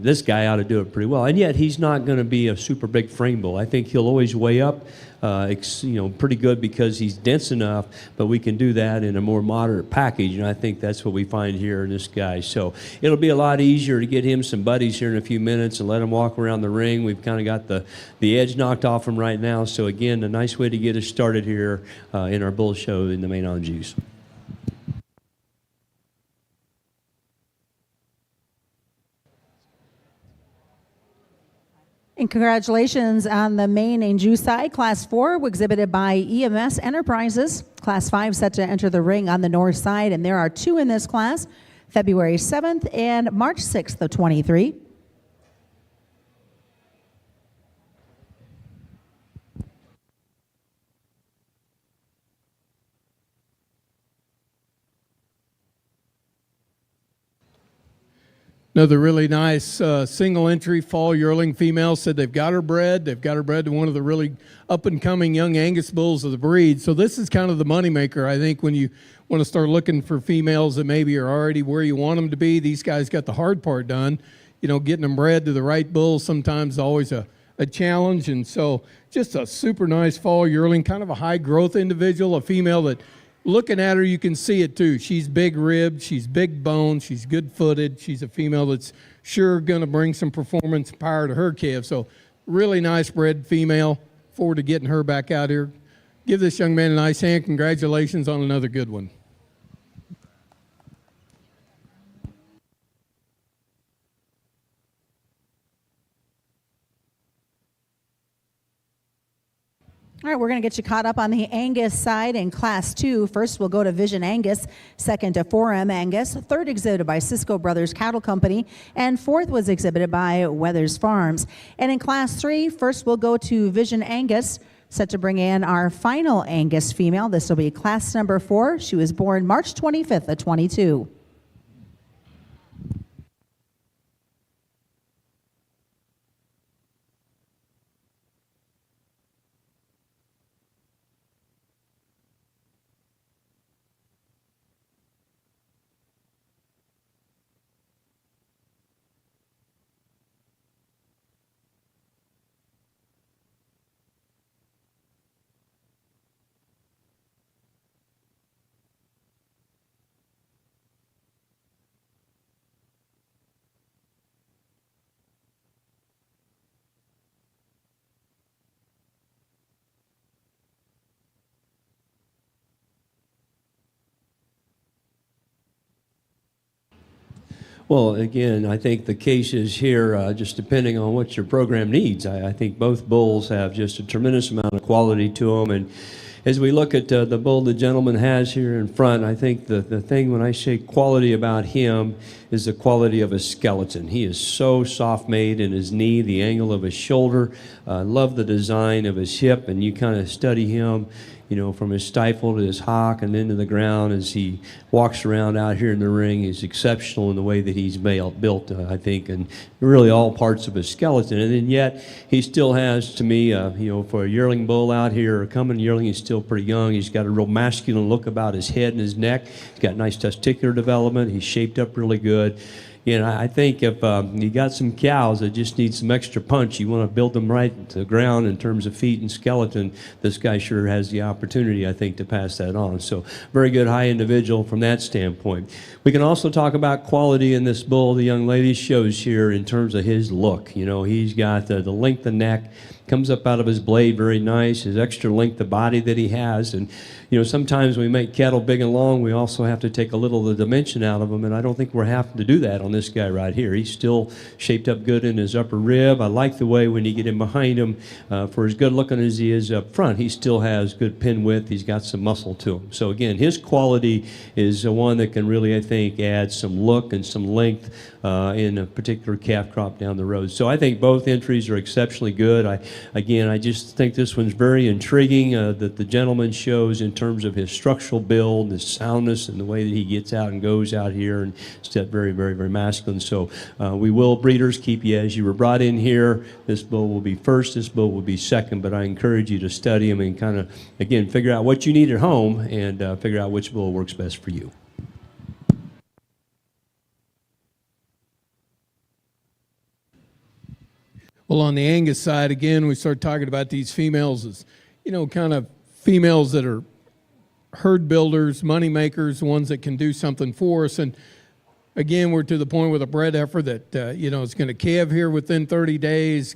this guy ought to do it pretty well. And yet he's not going to be a super big frame bull. I think he'll always weigh up pretty good because he's dense enough, but we can do that in a more moderate package, and I think that's what we find here in this guy. So it'll be a lot easier to get him some buddies here in a few minutes and let him walk around the ring. We've kind of got the edge knocked off him right now, so again, a nice way to get us started here in our bull show in the Main Anjous. And congratulations on the Main Anjou side. Class 4 exhibited by EMS Enterprises. Class 5 set to enter the ring on the north side, and there are 2 in this class, February 7th and March 6th of 23. Another really nice single entry fall yearling female. Said they've got her bred. They've got her bred to one of the really up-and-coming young Angus bulls of the breed. So this is kind of the moneymaker, I think, when you want to start looking for females that maybe are already where you want them to be. These guys got the hard part done. Getting them bred to the right bull sometimes is always a a challenge. And so just a super nice fall yearling, kind of a high growth individual, a female that looking at her, you can see it too. She's big ribbed, she's big boned, she's good footed. She's a female that's sure going to bring some performance power to her calf. So really nice bred female. Forward to getting her back out here. Give this young man a nice hand. Congratulations on another good one. All right, we're going to get you caught up on the Angus side in Class 2. First, we'll go to Vision Angus. Second to 4M Angus. Third exhibited by Cisco Brothers Cattle Company. And fourth was exhibited by Weathers Farms. And in Class 3, first we'll go to Vision Angus. Set to bring in our final Angus female. This will be class number 4. She was born March 25th of 22. Well, again, I think the case is here, just depending on what your program needs. I think both bulls have just a tremendous amount of quality to them. And as we look at the bull the gentleman has here in front, I think the thing when I say quality about him is the quality of his skeleton. He is so soft-made in his knee, the angle of his shoulder. Love the design of his hip, and you kind of study him, you know, from his stifle to his hock and into the ground as he walks around out here in the ring. He's exceptional in the way that he's built, I think, and really all parts of his skeleton. And then yet he still has, to me, you know, for a yearling bull out here, a coming yearling, he's still pretty young. He's got a real masculine look about his head and his neck. He's got nice testicular development. He's shaped up really good. You know, I think if you got some cows that just need some extra punch, you want to build them right to the ground in terms of feet and skeleton, this guy sure has the opportunity, I think, to pass that on. So very good high individual from that standpoint. We can also talk about quality in this bull the young lady shows here in terms of his look. You know, he's got the length of neck, comes up out of his blade very nice, his extra length of body that he has. And, you know, sometimes we make cattle big and long, we also have to take a little of the dimension out of them, and I don't think we're having to do that on this guy right here. He's still shaped up good in his upper rib. I like the way when you get in behind him, for as good looking as he is up front, he still has good pin width. He's got some muscle to him. So again, his quality is one that can really, I think, add some look and some length in a particular calf crop down the road. So I think both entries are exceptionally good. I just think this one's very intriguing that the gentleman shows in terms of his structural build, his soundness, and the way that he gets out and goes out here, and step very, very, very masculine. So we will, breeders, keep you as you were brought in here. This bull will be first, this bull will be second, but I encourage you to study him and kind of, again, figure out what you need at home and figure out which bull works best for you. Well, on the Angus side, again, we start talking about these females as, you know, kind of females that are herd builders, money makers, ones that can do something for us. And again, we're to the point with a bred heifer that, you know, is going to calve here within 30 days,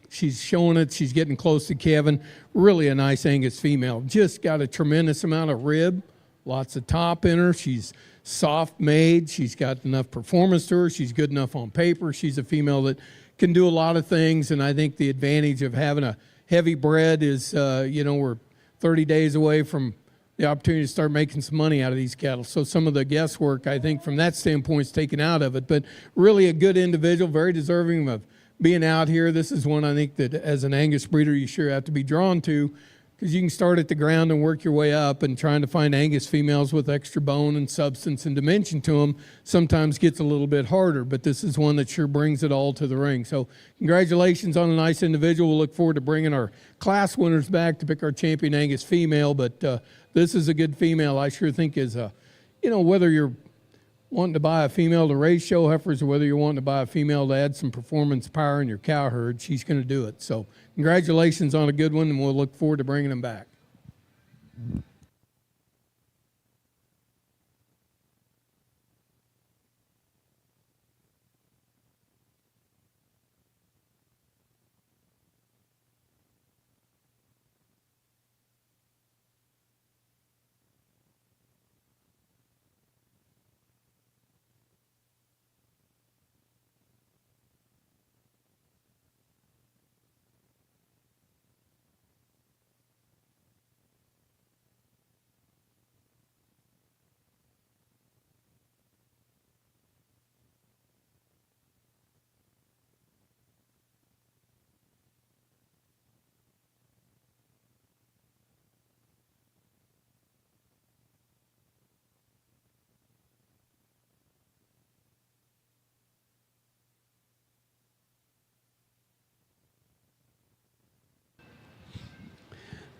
she's showing it, she's getting close to calving. Really a nice Angus female. Just got a tremendous amount of rib, lots of top in her. She's soft made. She's got enough performance to her. She's good enough on paper. She's a female that can do a lot of things, and I think the advantage of having a heavy bred is, you know, we're 30 days away from the opportunity to start making some money out of these cattle. So some of the guesswork, I think, from that standpoint is taken out of it. But really a good individual, very deserving of being out here. This is one I think that as an Angus breeder you sure have to be drawn to, because you can start at the ground and work your way up, and trying to find Angus females with extra bone and substance and dimension to them sometimes gets a little bit harder, but this is one that sure brings it all to the ring. So congratulations on a nice individual. We'll look forward to bringing our class winners back to pick our champion Angus female, but this is a good female. I sure think is, you know, whether you're wanting to buy a female to raise show heifers or whether you're wanting to buy a female to add some performance power in your cow herd, she's going to do it. So congratulations on a good one, and we'll look forward to bringing them back.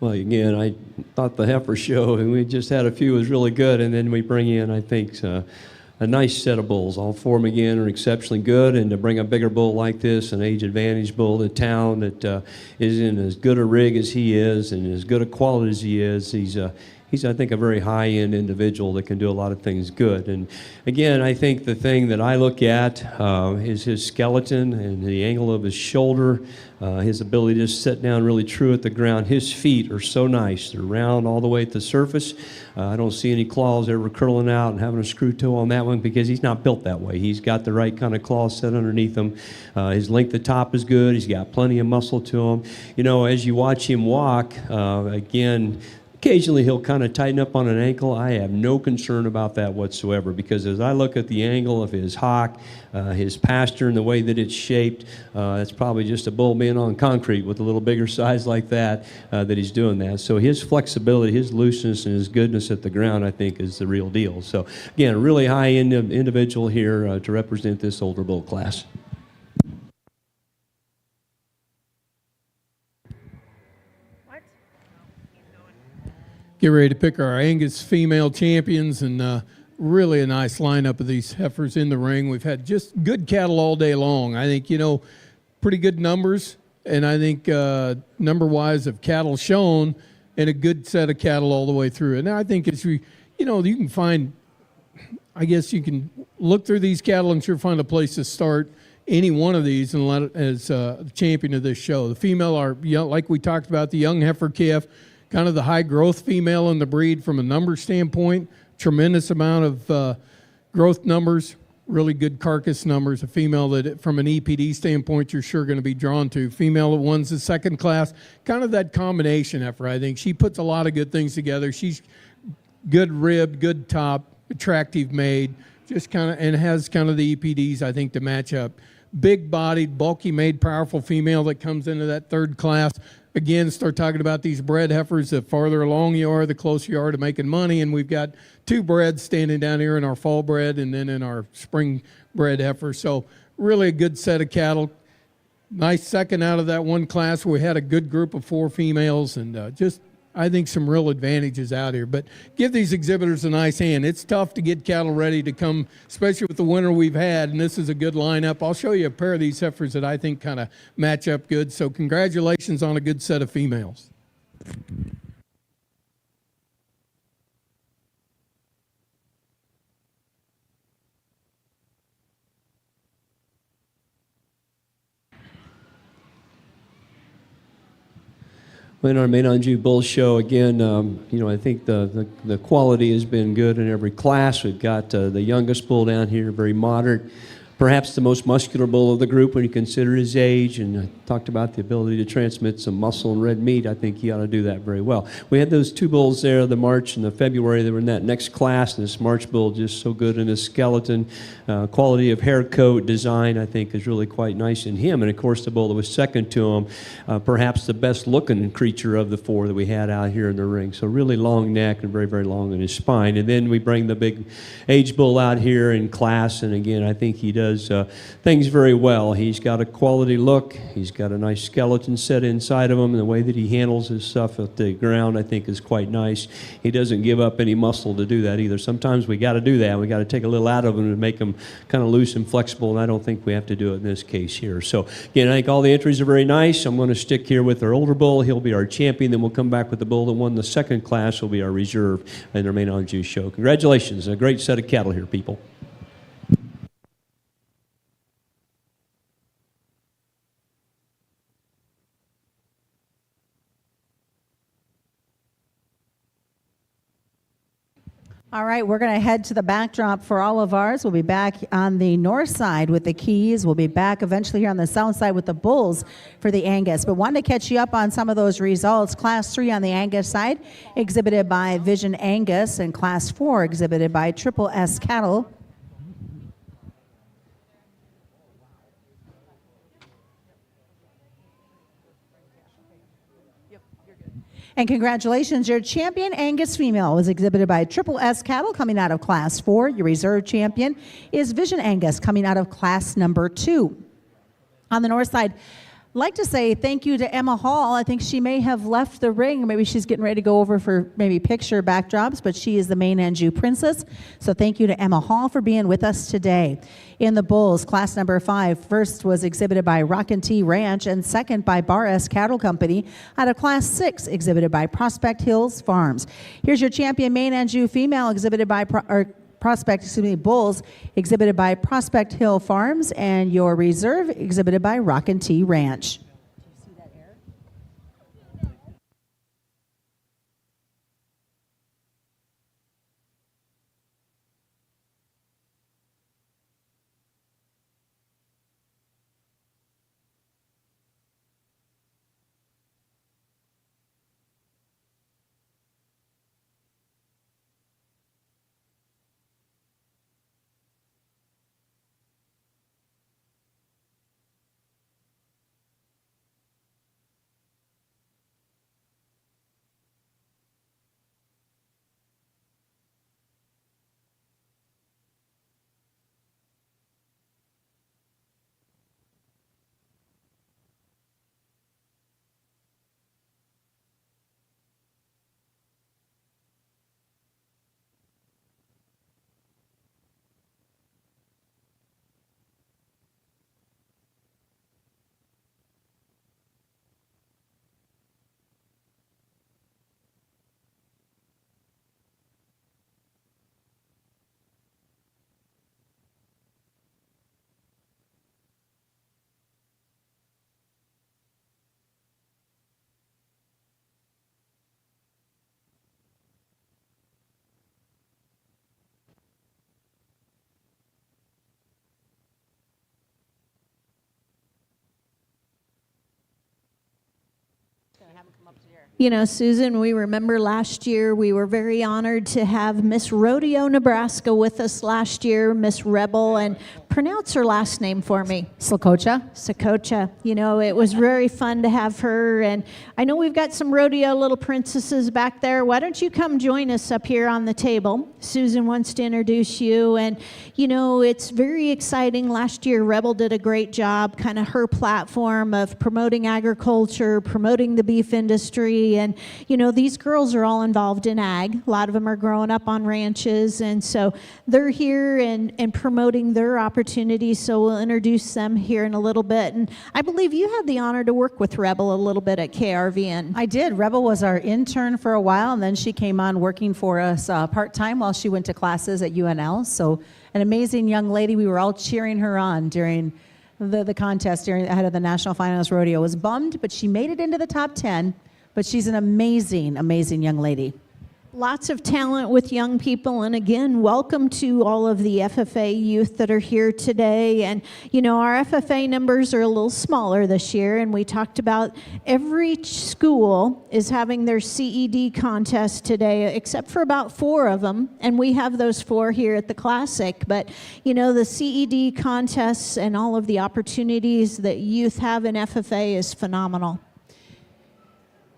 Well, again, I thought the heifer show, and we just had a few, was really good. And then we bring in, I think, a nice set of bulls. All four of them, again, are exceptionally good. And to bring a bigger bull like this, an age advantage bull to town that is in as good a rig as he is and as good a quality as he is, he's, I think, a very high-end individual that can do a lot of things good. And again, I think the thing that I look at is his skeleton and the angle of his shoulder, his ability to sit down really true at the ground. His feet are so nice. They're round all the way at the surface. I don't see any claws ever curling out and having a screw toe on that one because he's not built that way. He's got the right kind of claws set underneath him. His length of top is good. He's got plenty of muscle to him. You know, as you watch him walk, again, occasionally he'll kind of tighten up on an ankle. I have no concern about that whatsoever because as I look at the angle of his hock, his pasture and the way that it's shaped, it's probably just a bull being on concrete with a little bigger size like that, that he's doing that. So his flexibility, his looseness, and his goodness at the ground, I think, is the real deal. So again, a really high-end individual here to represent this older bull class. Get ready to pick our Angus female champions, and really a nice lineup of these heifers in the ring. We've had just good cattle all day long. I think, you know, pretty good numbers, and I think number-wise of cattle shown, and a good set of cattle all the way through. And I think as we, you know, you can find, I guess you can look through these cattle and sure find a place to start any one of these and let it as the champion of this show. The female are, you know, like we talked about, the young heifer calf, kind of the high growth female in the breed from a number standpoint, tremendous amount of growth numbers, really good carcass numbers. A female that from an EPD standpoint you're sure going to be drawn to. Female that wins the second class, kind of that combination heifer. I think she puts a lot of good things together. She's good ribbed, good top, attractive made, just kind of, and has kind of the EPDs I think to match up. Big bodied, bulky made, powerful female that comes into that third class. Again, start talking about these bred heifers. The farther along you are, the closer you are to making money. And we've got two breds standing down here in our fall bred and then in our spring bred heifer. So really a good set of cattle. Nice second out of that one class. We had a good group of four females and just, I think, some real advantages out here. But give these exhibitors a nice hand. It's tough to get cattle ready to come, especially with the winter we've had, and this is a good lineup. I'll show you a pair of these heifers that I think kind of match up good. So congratulations on a good set of females. In our Main Anjou Bull Show, again, you know, I think the quality has been good in every class. We've got the youngest bull down here, very moderate, perhaps the most muscular bull of the group when you consider his age, and I talked about the ability to transmit some muscle and red meat. I think he ought to do that very well. We had those two bulls there, the March and the February. They were in that next class, and this March bull just so good in his skeleton. Quality of hair coat design, I think, is really quite nice in him. And, of course, the bull that was second to him, perhaps the best-looking creature of the four that we had out here in the ring. So really long neck and very, very long in his spine. And then we bring the big age bull out here in class, and, again, I think he does does things very well. He's got a quality look. He's got a nice skeleton set inside of him, and the way that he handles his stuff at the ground, I think, is quite nice. He doesn't give up any muscle to do that either. Sometimes we got to do that. We got to take a little out of him to make him kind of loose and flexible, and I don't think we have to do it in this case here. So again, I think all the entries are very nice. I'm going to stick here with our older bull. He'll be our champion. Then we'll come back with the bull that won the second class. Will be our reserve in the Main on Juice show. Congratulations. A great set of cattle here, people. All right, we're going to head to the backdrop for all of ours. We'll be back on the north side with the Keys. We'll be back eventually here on the south side with the Bulls for the Angus. But wanted to catch you up on some of those results. Class 3 on the Angus side, exhibited by Vision Angus, and Class 4 exhibited by Triple S Cattle. And congratulations, your champion Angus female was exhibited by Triple S Cattle coming out of Class 4. Your reserve champion is Vision Angus coming out of Class number 2. On the north side, I'd like to say thank you to Emma Hall. I think she may have left the ring. Maybe she's getting ready to go over for maybe picture backdrops, but she is the main Anjou princess. So thank you to Emma Hall for being with us today. In the bulls, class number 5, first was exhibited by Rockin' T Ranch and second by Bar S Cattle Company. Out of class 6, exhibited by Prospect Hills Farms. Here's your champion main Anjou female exhibited by bulls exhibited by Prospect Hill Farms, and your reserve exhibited by Rockin' T Ranch. You know, Susan, we remember last year we were very honored to have Miss Rodeo, Nebraska with us last year, Miss Rebel, and pronounce her last name for me. Sokocha. You know, it was very fun to have her, and I know we've got some rodeo little princesses back there. Why don't you come join us up here on the table? Susan wants to introduce you, and you know, it's very exciting. Last year, Rebel did a great job, kind of her platform of promoting agriculture, promoting the beef industry, and you know, these girls are all involved in ag. A lot of them are growing up on ranches, and so they're here and promoting their opportunities, so we'll introduce them here in a little bit. And I believe you had the honor to work with Rebel a little bit at KRVN. I did. Rebel was our intern for a while, and then she came on working for us part-time while she went to classes at UNL. So an amazing young lady. We were all cheering her on during the contest ahead of the National Finals Rodeo. Was bummed, but she made it into the top 10. But she's an amazing, amazing young lady. Lots of talent with young people, and again, welcome to all of the FFA youth that are here today. And you know, our FFA numbers are a little smaller this year, and we talked about every school is having their CED contest today, except for about 4 of them, and we have those 4 here at the Classic. But you know, the CED contests and all of the opportunities that youth have in FFA is phenomenal.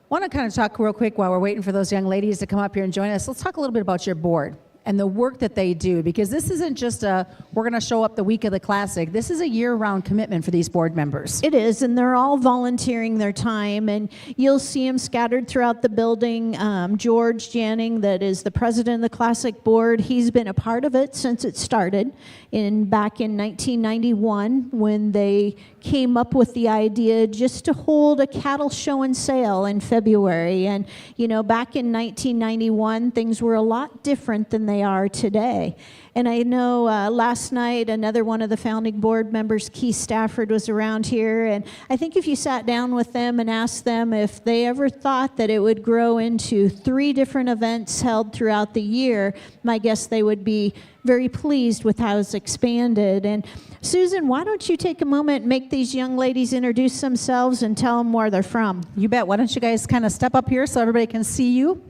I want to kind of talk real quick while we're waiting for those young ladies to come up here and join us. Let's talk a little bit about your board. and the work that they do, because this isn't just we're going to show up the week of the Classic. This is a year-round commitment for these board members. It is, and they're all volunteering their time, and you'll see them scattered throughout the building. George Janning, that is the president of the Classic Board, he's been a part of it since it started back in 1991 when they came up with the idea just to hold a cattle show and sale in February. And, you know, back in 1991, things were a lot different than they are today. And I know last night, another one of the founding board members, Keith Stafford, was around here. And I think if you sat down with them and asked them if they ever thought that it would grow into 3 different events held throughout the year, my guess they would be very pleased with how it's expanded. And Susan, why don't you take a moment and make these young ladies introduce themselves and tell them where they're from? You bet. Why don't you guys kind of step up here so everybody can see you?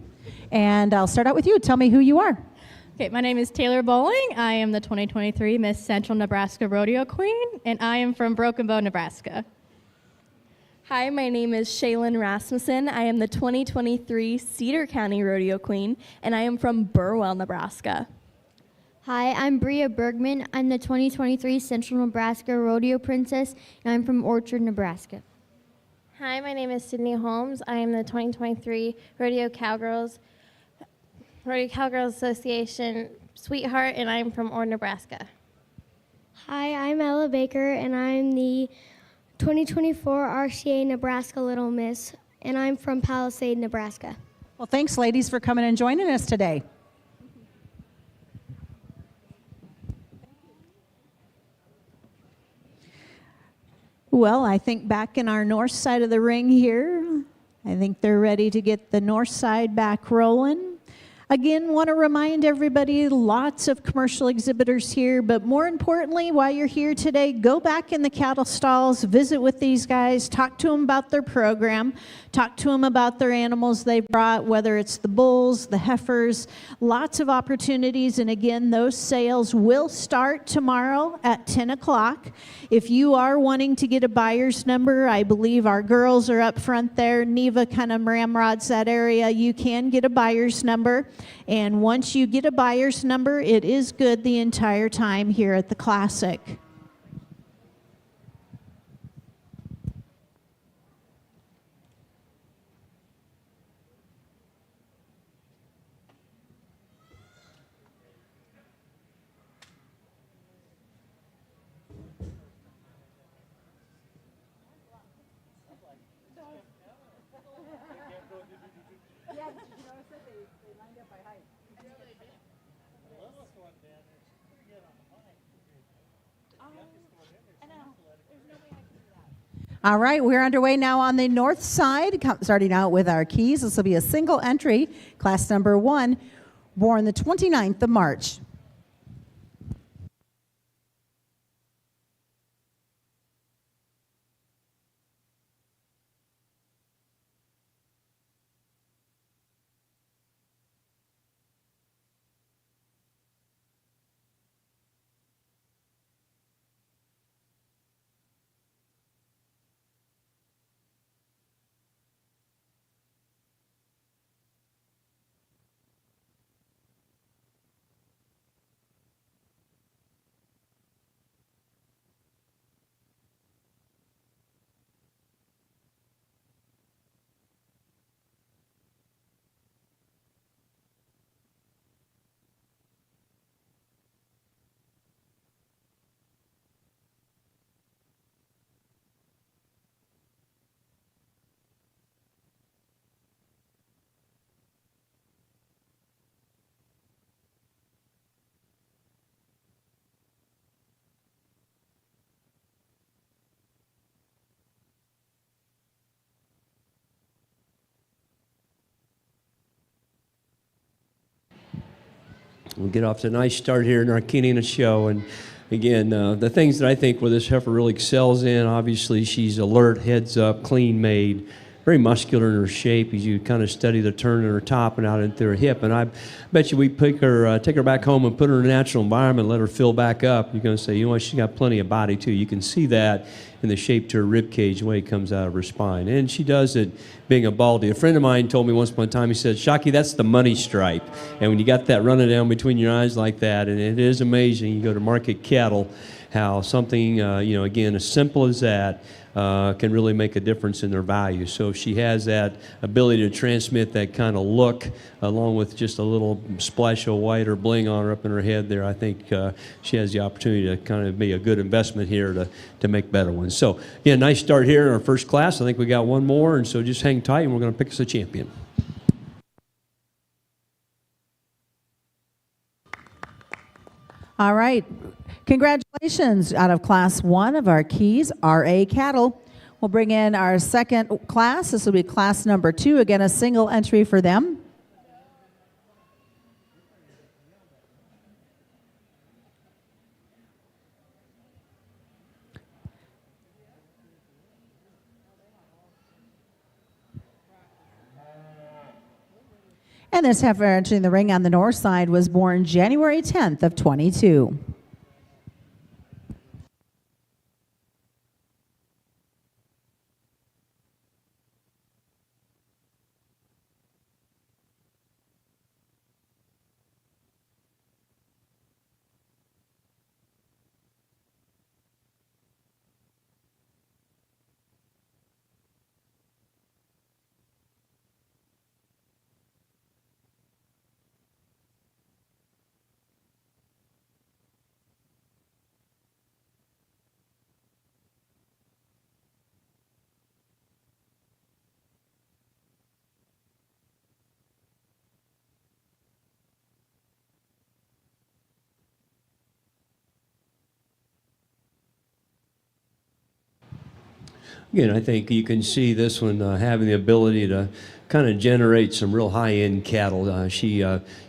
And I'll start out with you. Tell me who you are. Okay, my name is Taylor Bowling. I am the 2023 Miss Central Nebraska Rodeo Queen, and I am from Broken Bow, Nebraska. Hi, my name is Shaylin Rasmussen. I am the 2023 Cedar County Rodeo Queen, and I am from Burwell, Nebraska. Hi, I'm Bria Bergman. I'm the 2023 Central Nebraska Rodeo Princess, and I'm from Orchard, Nebraska. Hi, my name is Sydney Holmes. I am the 2023 Rodeo Cowgirls Association Sweetheart, and I'm from Ord, Nebraska. Hi, I'm Ella Baker, and I'm the 2024 RCA Nebraska Little Miss, and I'm from Palisade, Nebraska. Well, thanks, ladies, for coming and joining us today. Well, I think back in our north side of the ring here, I think they're ready to get the north side back rolling. Again, want to remind everybody, lots of commercial exhibitors here, but more importantly, while you're here today, go back in the cattle stalls, visit with these guys, talk to them about their program, talk to them about their animals they brought, whether it's the bulls, the heifers, lots of opportunities. And again, those sales will start tomorrow at 10 o'clock. If you are wanting to get a buyer's number, I believe our girls are up front there. Neva kind of ramrods that area. You can get a buyer's number. And once you get a buyer's number, it is good the entire time here at the Classic. All right, we're underway now on the north side, starting out with our keys. This will be a single entry, class number 1, born the 29th of March. We'll get off to a nice start here in our Kenina show. And again, the things that I think where this heifer really excels in, obviously she's alert, heads up, clean made. very muscular in her shape as you kind of study the turn in her top and out into her hip. And I bet you we take her back home and put her in a natural environment, let her fill back up. You're going to say, you know what, she's got plenty of body too. You can see that in the shape to her rib cage, the way it comes out of her spine. And she does it being a Baldy. A friend of mine told me once upon a time, he said, Shockey, that's the money stripe. And when you got that running down between your eyes like that, and it is amazing, you go to market cattle, how something, again, as simple as that, can really make a difference in their value. So if she has that ability to transmit that kind of look, along with just a little splash of white or bling on her up in her head there, I think she has the opportunity to kind of be a good investment here to make better ones. So, yeah, nice start here in our first class. I think we got one more, and so just hang tight, and we're going to pick us a champion. All right. Congratulations out of Class 1 of our Keys RA Cattle. We'll bring in our second class. This will be class number 2. Again, a single entry for them. And this heifer entering the ring on the north side was born January 10th of 22. Again, I think you can see this one having the ability to kind of generate some real high-end cattle. She,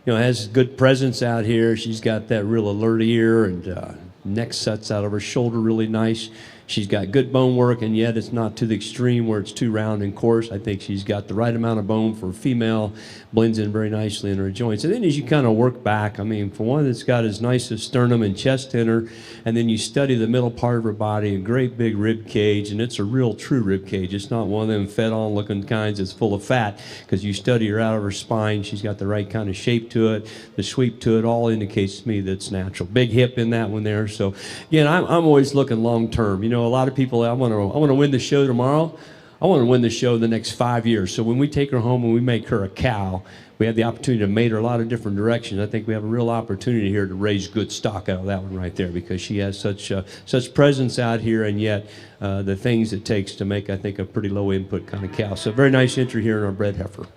has good presence out here. She's got that real alert ear, and neck sets out of her shoulder really nice. She's got good bone work, and yet it's not to the extreme where it's too round and coarse. I think she's got the right amount of bone for a female, blends in very nicely in her joints. And then as you kind of work back, I mean, for one that's got as nice as sternum and chest in her, and then you study the middle part of her body, a great big rib cage, and it's a real true rib cage. It's not one of them fed-on looking kinds that's full of fat, because you study her out of her spine. She's got the right kind of shape to it, the sweep to it, all indicates to me that it's natural. Big hip in that one there. So, again, I'm always looking long-term. A lot of people, I want to win the show tomorrow. I want to win the show the next 5 years. So when we take her home and we make her a cow, we have the opportunity to mate her a lot of different directions. I think we have a real opportunity here to raise good stock out of that one right there, because she has such presence out here, and yet the things it takes to make, I think, a pretty low input kind of cow. So very nice entry here in our bred heifer.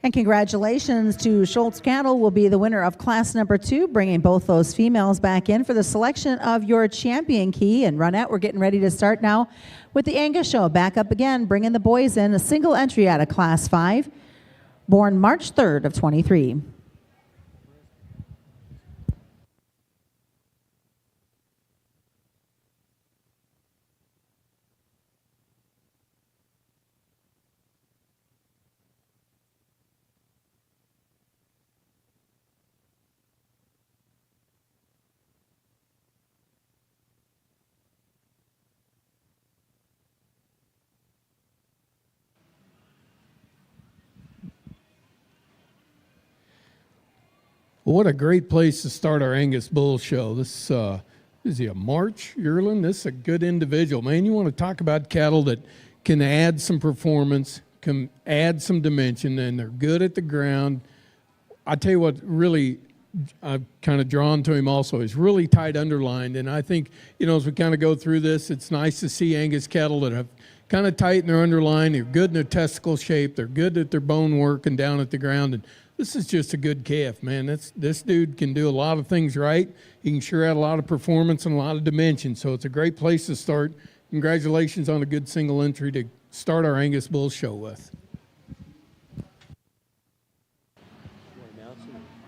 And congratulations to Schultz Cattle will be the winner of class number 2, bringing both those females back in for the selection of your champion key. And Ronette, we're getting ready to start now with the Angus Show. Back up again, bringing the boys in, a single entry out of class 5, born March 3rd of 23. Well, what a great place to start our Angus Bull show. This is he a March yearling? This is a good individual. Man, you want to talk about cattle that can add some performance, can add some dimension, and they're good at the ground. I tell you what, really, I've kind of drawn to him also. He's really tight underlined, and I think, as we kind of go through this, it's nice to see Angus cattle that have kind of tight in their underline. They're good in their testicle shape. They're good at their bone work and down at the ground. And this is just a good calf, man. This dude can do a lot of things right. He can sure add a lot of performance and a lot of dimension. So it's a great place to start. Congratulations on a good single entry to start our Angus Bull show with.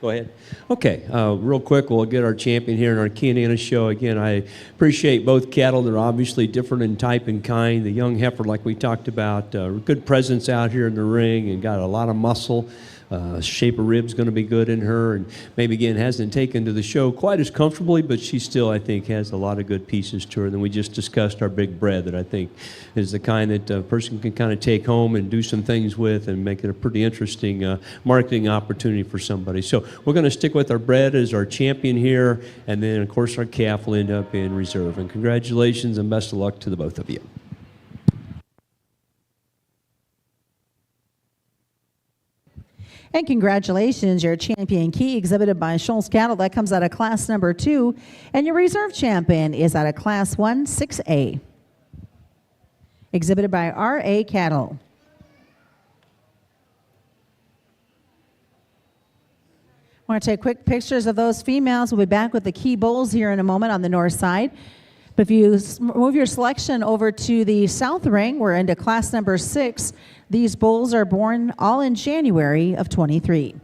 Go ahead. Okay, real quick, we'll get our champion here in our Key show. Again, I appreciate both cattle. They're obviously different in type and kind. The young heifer, like we talked about, good presence out here in the ring and got a lot of muscle. Shape of rib's going to be good in her, and maybe again hasn't taken to the show quite as comfortably, but she still, I think, has a lot of good pieces to her. And then we just discussed our big bred that I think is the kind that a person can kind of take home and do some things with and make it a pretty interesting marketing opportunity for somebody. So we're going to stick with our bred as our champion here, and then of course our calf will end up in reserve. And congratulations and best of luck to the both of you. And congratulations, your champion key exhibited by Schultz Cattle. That comes out of class number 2. And your reserve champion is out of class 1, 6A. Exhibited by RA Cattle. I want to take quick pictures of those females. We'll be back with the key bulls here in a moment on the north side. But if you move your selection over to the south ring, we're into class number 6. These bulls are born all in January of 23.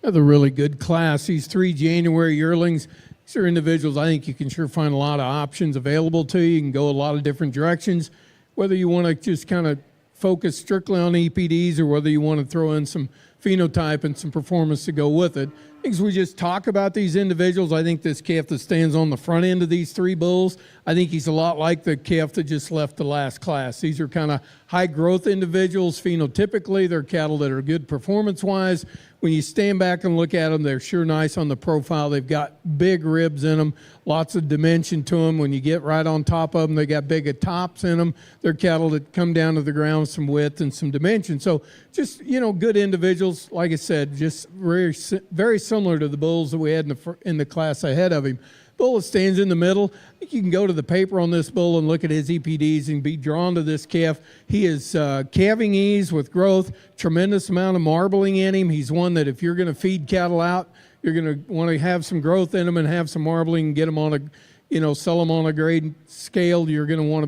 Another really good class. These 3 January yearlings, these are individuals I think you can sure find a lot of options available to you. You can go a lot of different directions, whether you want to just kind of focus strictly on EPDs or whether you want to throw in some phenotype and some performance to go with it. I think as we just talk about these individuals, I think this calf that stands on the front end of these 3 bulls, I think he's a lot like the calf that just left the last class. These are kind of high growth individuals. Phenotypically, they're cattle that are good performance-wise. When you stand back and look at them, they're sure nice on the profile. They've got big ribs in them, lots of dimension to them. When you get right on top of them, they got big tops in them. They're cattle that come down to the ground with some width and some dimension. So just, good individuals. Like I said, just very, very similar to the bulls that we had in the class ahead of him. Bull that stands in the middle, I think you can go to the paper on this bull and look at his EPDs and be drawn to this calf. He is calving ease with growth, tremendous amount of marbling in him. He's one that if you're going to feed cattle out, you're going to want to have some growth in them and have some marbling and get them on a, sell them on a grade scale. You're going to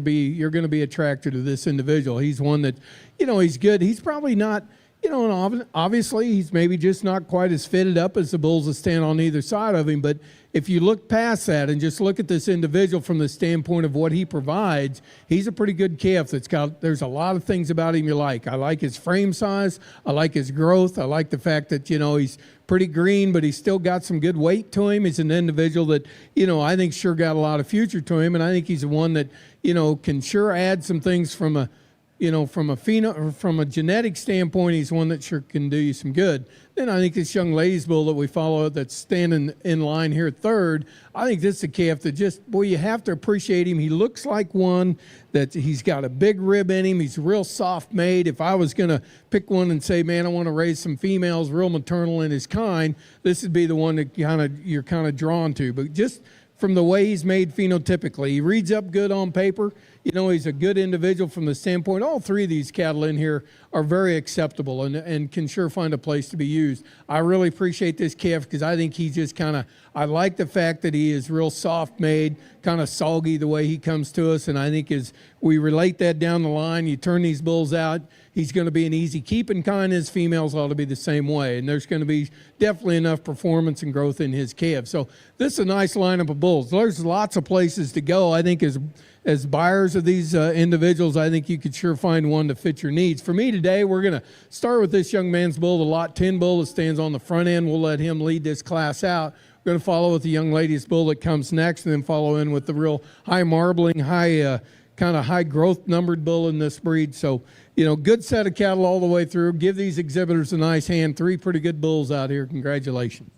be attracted to this individual. He's one that, he's good. He's probably not, You know, and obviously he's maybe just not quite as fitted up as the bulls that stand on either side of him. But if you look past that and just look at this individual from the standpoint of what he provides, he's a pretty good calf there's a lot of things about him you like. I like his frame size. I like his growth. I like the fact that, he's pretty green, but he's still got some good weight to him. He's an individual that, I think sure got a lot of future to him. And I think he's the one that, can sure add some things from a genetic standpoint. He's one that sure can do you some good. Then I think this young lady's bull that we follow that's standing in line here third, I think this is a calf that you have to appreciate him. He looks like one that he's got a big rib in him. He's real soft made. If I was going to pick one and say, man, I want to raise some females, real maternal in his kind, this would be the one that you're kind of drawn to. But just from the way he's made phenotypically, he reads up good on paper. He's a good individual from the standpoint. All three of these cattle in here are very acceptable and can sure find a place to be used. I really appreciate this calf because I think he's just I like the fact that he is real soft made, kind of soggy the way he comes to us. And I think as we relate that down the line, you turn these bulls out, he's going to be an easy keeping kind. His females ought to be the same way. And there's going to be definitely enough performance and growth in his calf. So this is a nice lineup of bulls. There's lots of places to go. I think as buyers of these individuals, I think you could sure find one to fit your needs. For me today, we're going to start with this young man's bull, the Lot 10 bull that stands on the front end. We'll let him lead this class out. We're going to follow with the young lady's bull that comes next, and then follow in with the real high marbling, high growth numbered bull in this breed. So, good set of cattle all the way through. Give these exhibitors a nice hand. 3 pretty good bulls out here. Congratulations.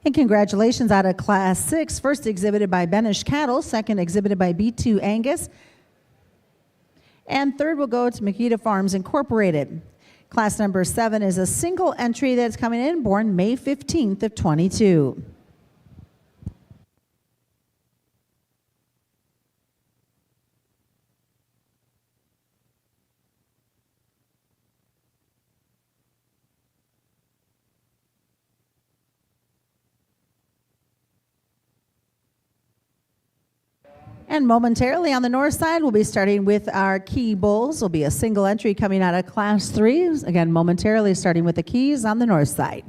And congratulations out of Class 6, first exhibited by Benish Cattle, second exhibited by B2 Angus, and third will go to Makita Farms Incorporated. Class number 7 is a single entry that's coming in, born May 15th of 22. And momentarily on the north side, we'll be starting with our key bulls. Will be a single entry coming out of Class 3. Again, momentarily starting with the keys on the north side.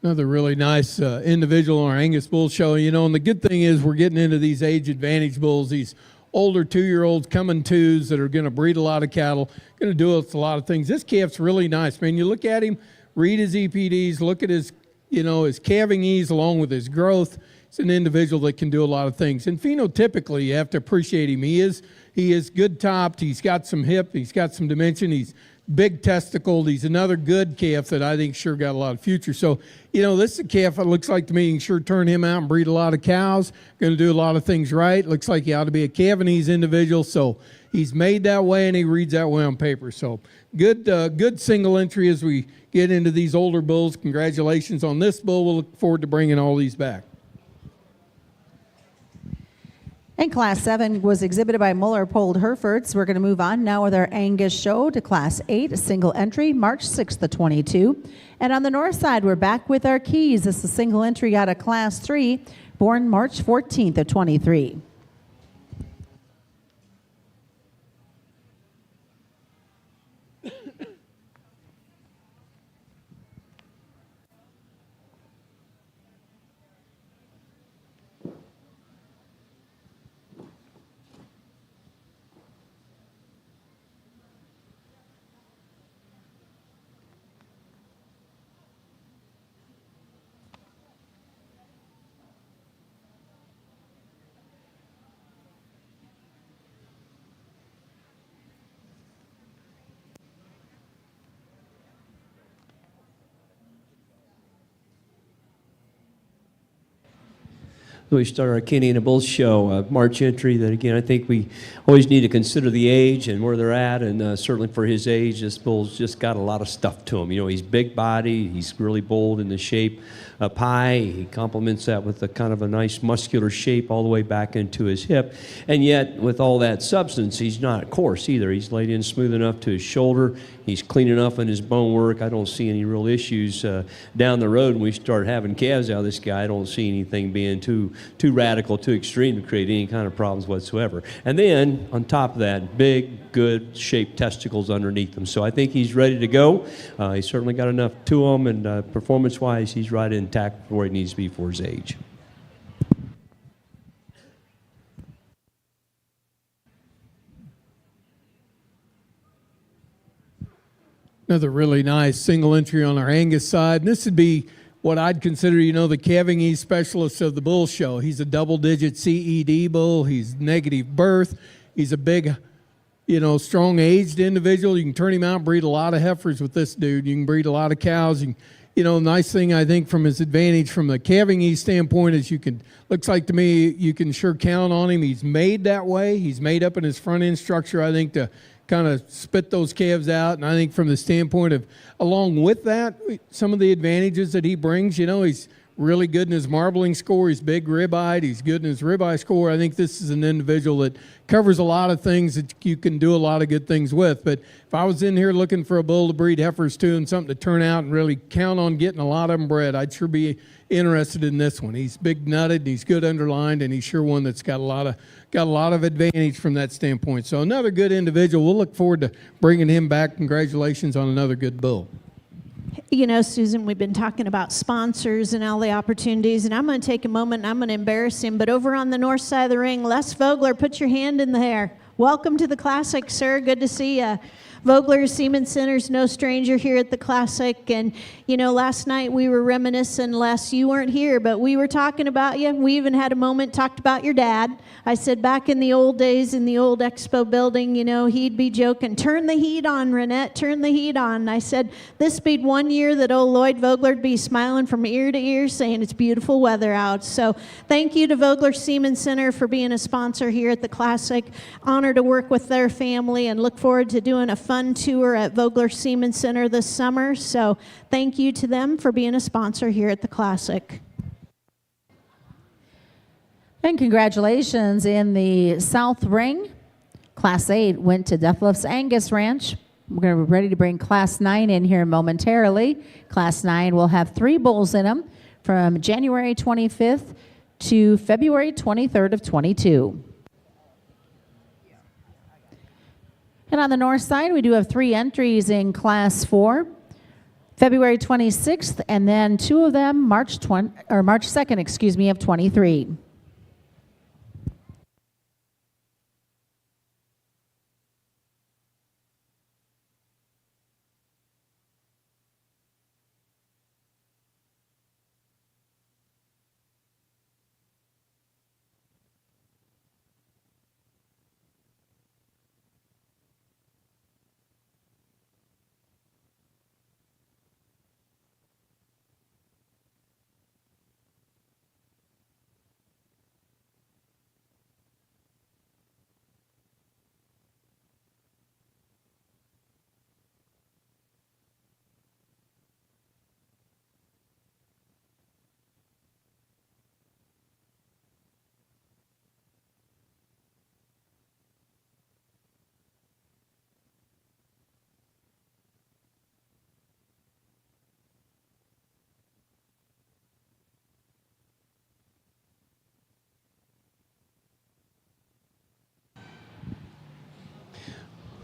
Another really nice individual on our Angus Bull show, and the good thing is we're getting into these age advantage bulls, these older 2-year-olds coming twos that are going to breed a lot of cattle, going to do us a lot of things. This calf's really nice, man. You look at him, read his EPDs, look at his, his calving ease along with his growth. It's an individual that can do a lot of things. And phenotypically, you have to appreciate him. He is good topped. He's got some hip. He's got some dimension. He's big testicled. He's another good calf that I think sure got a lot of future. So, this is a calf that looks like to me you can sure turn him out and breed a lot of cows. Going to do a lot of things right. Looks like he ought to be a Cavanese individual. So he's made that way and he reads that way on paper. So good single entry as we get into these older bulls. Congratulations on this bull. We'll look forward to bringing all these back. And Class 7 was exhibited by Muller-Pold Herefords. We're going to move on now with our Angus show to Class 8, a single entry, March 6th of 22. And on the north side, we're back with our keys. This is a single entry out of Class 3, born March 14th of 23. we start our Kenny and the Bulls show, March entry that, again, I think we always need to consider the age and where they're at, and certainly for his age, this bull's just got a lot of stuff to him. You know, he's big body, he's really bold in the shape up high. He complements that with a kind of a nice muscular shape all the way back into his hip, and yet with all that substance, he's not coarse either. He's laid in smooth enough to his shoulder. He's clean enough in his bone work. I don't see any real issues down the road when we start having calves out of this guy. I don't see anything being too radical, too extreme to create any kind of problems whatsoever. And then, on top of that, big, good shaped testicles underneath him. So I think he's ready to go. He's certainly got enough to him, and performance-wise, he's right intact where he needs to be for his age. Another really nice single entry on our Angus side. And this would be what I'd consider, you know, the calving ease specialist of the bull show. He's a double-digit CED bull. He's negative birth. He's a big, you know, strong aged individual. You can turn him out, breed a lot of heifers with this dude. You can breed a lot of cows. You know, nice thing I think from his advantage from the calving ease standpoint is looks like to me you can sure count on him. He's made that way. He's made up in his front end structure, I think, to kind of spit those calves out. And I think from the standpoint of, along with that, some of the advantages that he brings, you know, he's really good in his marbling score. He's big rib-eyed. He's good in his rib-eye score. I think this is an individual that covers a lot of things that you can do a lot of good things with. But if I was in here looking for a bull to breed heifers to and something to turn out and really count on getting a lot of them bred, I'd sure be interested in this one. He's big nutted, and he's good underlined, and he's sure one that's got a lot of advantage from that standpoint. So another good individual. We'll look forward to bringing him back. Congratulations on another good bull. You know, Susan, we've been talking about sponsors and all the opportunities, and I'm going to take a moment and I'm going to embarrass him. But over on the north side of the ring, Les Vogler, put your hand in the air. Welcome to the Classic, sir. Good to see you. Vogler Seaman Center's no stranger here at the Classic. And, you know, last night we were reminiscing. Les, you weren't here, but we were talking about you. We even had a moment, talked about your dad. I said back in the old days in the old expo building, you know, he'd be joking, turn the heat on, Renette, turn the heat on. And I said, this be 1 year that old Lloyd Vogler'd be smiling from ear to ear saying it's beautiful weather out. So thank you to Vogler Seaman Center for being a sponsor here at the Classic. Honor to work with their family and look forward to doing a fun tour at Vogler Seaman Center this summer. So thank you to them for being a sponsor here at the Classic. And congratulations in the South Ring. Class 8 went to Deathlifts Angus Ranch. We're going to be ready to bring Class 9 in here momentarily. Class 9 will have 3 bulls in them from January 25th to February 23rd of 22. And on the north side, we do have 3 entries in Class 4, February 26th, and then 2 of them March 2nd, of 23.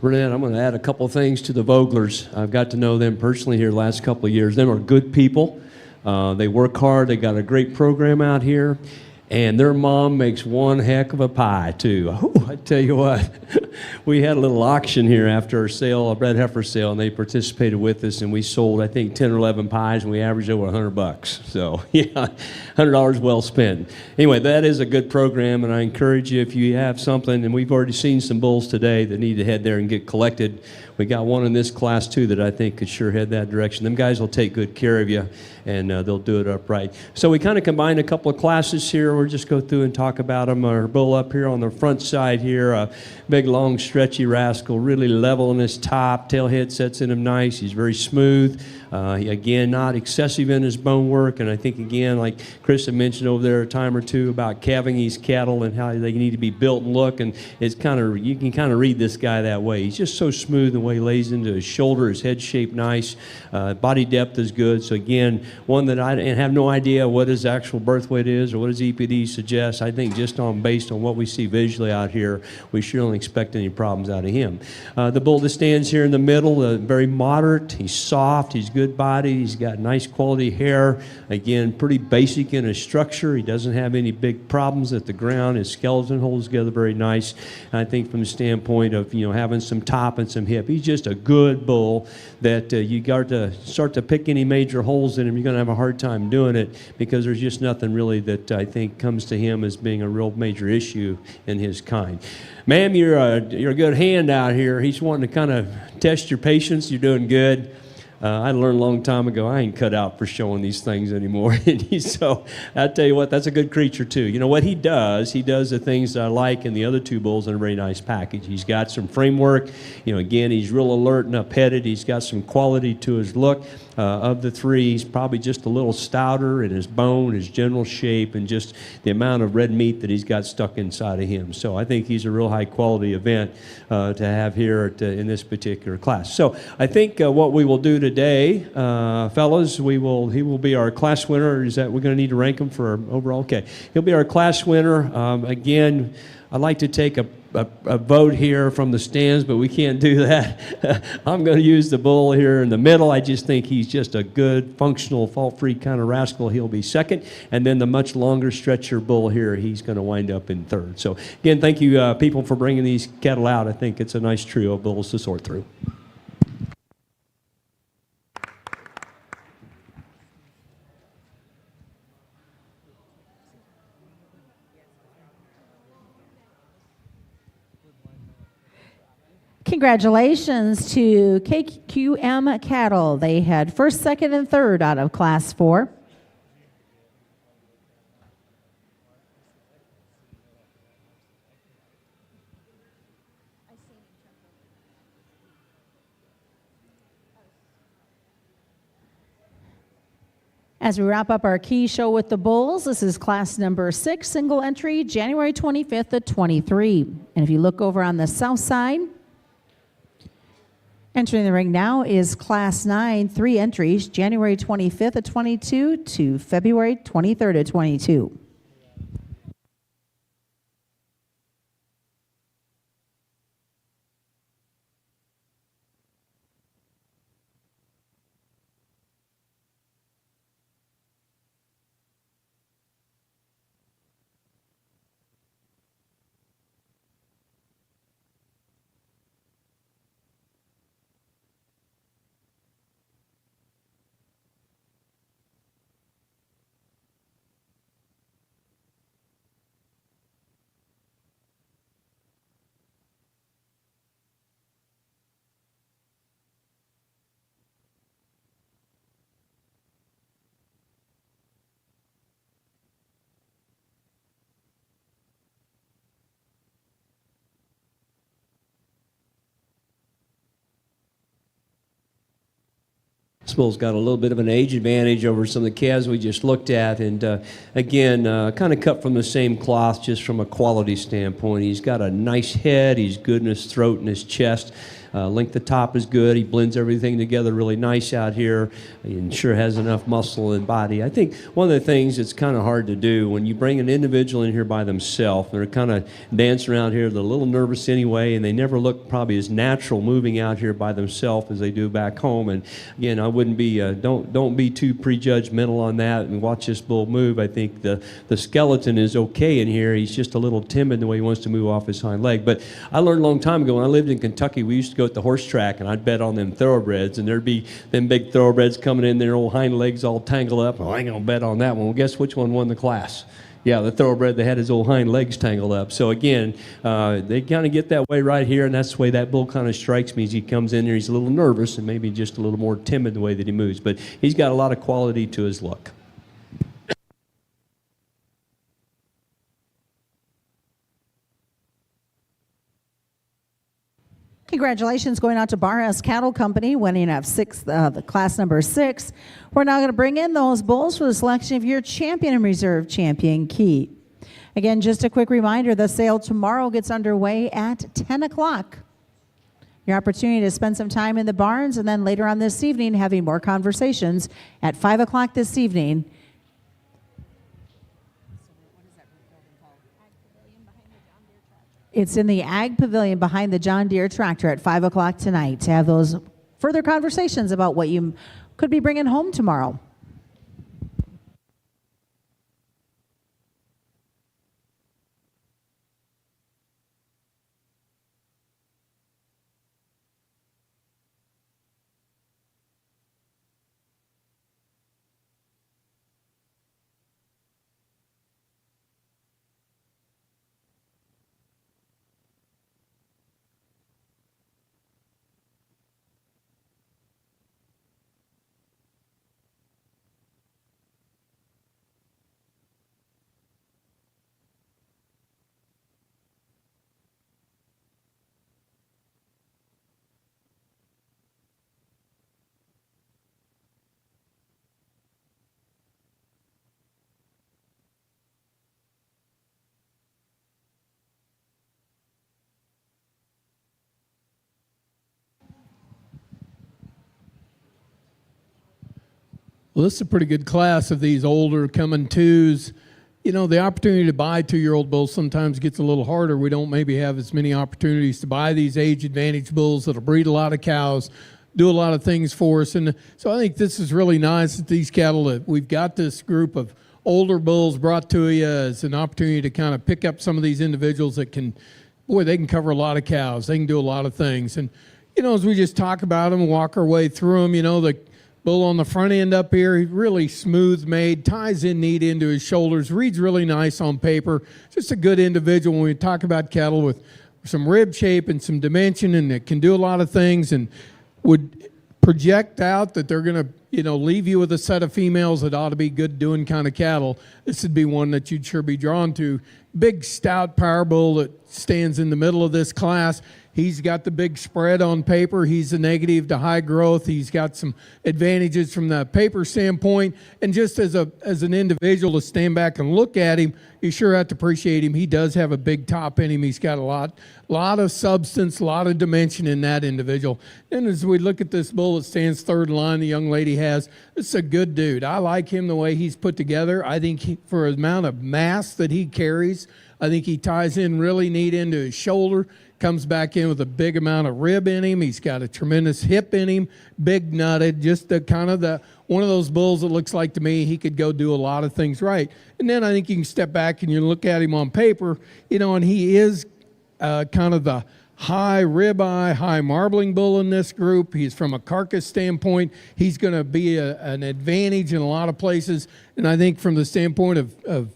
Renette, I'm going to add a couple of things to the Voglers. I've got to know them personally here the last couple of years. They are good people. They work hard. They got a great program out here. And their mom makes one heck of a pie, too. Oh, I tell you what. we had a little auction here after our sale, a red heifer sale, and they participated with us, and we sold, I think, 10 or 11 pies, and we averaged over $100. So, yeah, $100 well spent. Anyway, that is a good program, and I encourage you, if you have something, and we've already seen some bulls today that need to head there and get collected. We got one in this class, too, that I think could sure head that direction. Them guys will take good care of you, and they'll do it upright. So we kind of combined a couple of classes here. We'll just go through and talk about them. Our bull up here on the front side here, a big, long, stretchy rascal, really level in his top. Tailhead sets in him nice. He's very smooth. Again, not excessive in his bone work. And I think, again, like Chris had mentioned over there a time or two about calving these cattle and how they need to be built and look. And it's kind of, you can kind of read this guy that way. He's just so smooth the way he lays into his shoulder, his head shape nice. Body depth is good. So, again, one that I have no idea what his actual birth weight is or what his EPD suggests. I think just based on what we see visually out here, we sure don't expect any problems out of him. The bull that stands here in the middle, very moderate. He's soft. He's good body. He's got nice quality hair. Again, pretty basic in his structure. He doesn't have any big problems at the ground. His skeleton holds together very nice. And I think from the standpoint of, having some top and some hip, he's just a good bull that you got to start to pick any major holes in him. You're going to have a hard time doing it because there's just nothing really that I think comes to him as being a real major issue in his kind. Ma'am, you're a good hand out here. He's wanting to kind of test your patience. You're doing good. I learned a long time ago, I ain't cut out for showing these things anymore. So I tell you what, that's a good creature too. You know what he does the things that I like in the other two bulls in a very nice package. He's got some framework. Again, he's real alert and up-headed. He's got some quality to his look. Of the three, he's probably just a little stouter in his bone, his general shape, and just the amount of red meat that he's got stuck inside of him. So I think he's a real high-quality event to have here in this particular class. So I think what we will do today, fellas, he will be our class winner. Is that we're going to need to rank him for our overall? Okay. He'll be our class winner. Again, I'd like to take a vote here from the stands, but we can't do that. I'm going to use the bull here in the middle. I just think he's just a good, functional, fault-free kind of rascal. He'll be second. And then the much longer stretcher bull here, he's going to wind up in third. So, again, thank you, people, for bringing these cattle out. I think it's a nice trio of bulls to sort through. Congratulations to KQM Cattle. They had first, second, and third out of Class 4. As we wrap up our key show with the bulls, this is class number 6, single entry, January 25th of 23. And if you look over on the south side, entering the ring now is Class 9, 3 entries, January 25th of 22 to February 23rd of 22. This bull's got a little bit of an age advantage over some of the calves we just looked at, and again, kind of cut from the same cloth just from a quality standpoint. He's got a nice head. He's good in his throat and his chest. Length of top is good. He blends everything together really nice out here, and sure has enough muscle and body. I think one of the things that's kind of hard to do when you bring an individual in here by themselves, they're kind of dancing around here, they're a little nervous anyway, and they never look probably as natural moving out here by themselves as they do back home. And again, I wouldn't be, don't be too prejudgmental on that and watch this bull move. I think the skeleton is okay in here. He's just a little timid the way he wants to move off his hind leg. But I learned a long time ago when I lived in Kentucky, we used to go at the horse track and I'd bet on them thoroughbreds, and there'd be them big thoroughbreds coming in, their old hind legs all tangled up. Oh, I ain't gonna bet on that one. Well, guess which one won the class? Yeah, the thoroughbred that had his old hind legs tangled up. So again, they kind of get that way right here, and that's the way that bull kind of strikes me as he comes in there. He's a little nervous and maybe just a little more timid the way that he moves, but he's got a lot of quality to his look. Congratulations going out to Barras Cattle Company, winning of the class number 6. We're now going to bring in those bulls for the selection of your champion and reserve champion key. Again, just a quick reminder, the sale tomorrow gets underway at 10 o'clock. Your opportunity to spend some time in the barns, and then later on this evening, having more conversations at 5 o'clock this evening. It's in the Ag Pavilion behind the John Deere tractor at 5 o'clock tonight to have those further conversations about what you could be bringing home tomorrow. Well, this is a pretty good class of these older coming twos. You know, the opportunity to buy 2-year-old bulls sometimes gets a little harder. We don't maybe have as many opportunities to buy these age advantage bulls that'll breed a lot of cows, do a lot of things for us. And so I think this is really nice that these cattle, that we've got this group of older bulls brought to you as an opportunity to kind of pick up some of these individuals that can, boy, they can cover a lot of cows. They can do a lot of things. And, you know, as we just talk about them and walk our way through them, you know, the bull on the front end up here, he's really smooth made, ties in neat into his shoulders, reads really nice on paper. Just a good individual when we talk about cattle with some rib shape and some dimension, and that can do a lot of things and would project out that they're going to, you know, leave you with a set of females that ought to be good doing kind of cattle. This would be one that you'd sure be drawn to. Big, stout power bull that stands in the middle of this class. He's got the big spread on paper. He's a negative to high growth. He's got some advantages from the paper standpoint. And just as an individual to stand back and look at him, you sure have to appreciate him. He does have a big top in him. He's got a lot of substance, a lot of dimension in that individual. And as we look at this bull that stands third in line, the young lady has, this is a good dude. I like him the way he's put together. I think for the amount of mass that he carries, I think he ties in really neat into his shoulder. Comes back in with a big amount of rib in him. He's got a tremendous hip in him, big nutted, just the kind of one of those bulls that looks like to me he could go do a lot of things right. And then I think you can step back and you look at him on paper, you know, and he is kind of the high ribeye, high marbling bull in this group. He's from a carcass standpoint, he's going to be an advantage in a lot of places. And I think from the standpoint of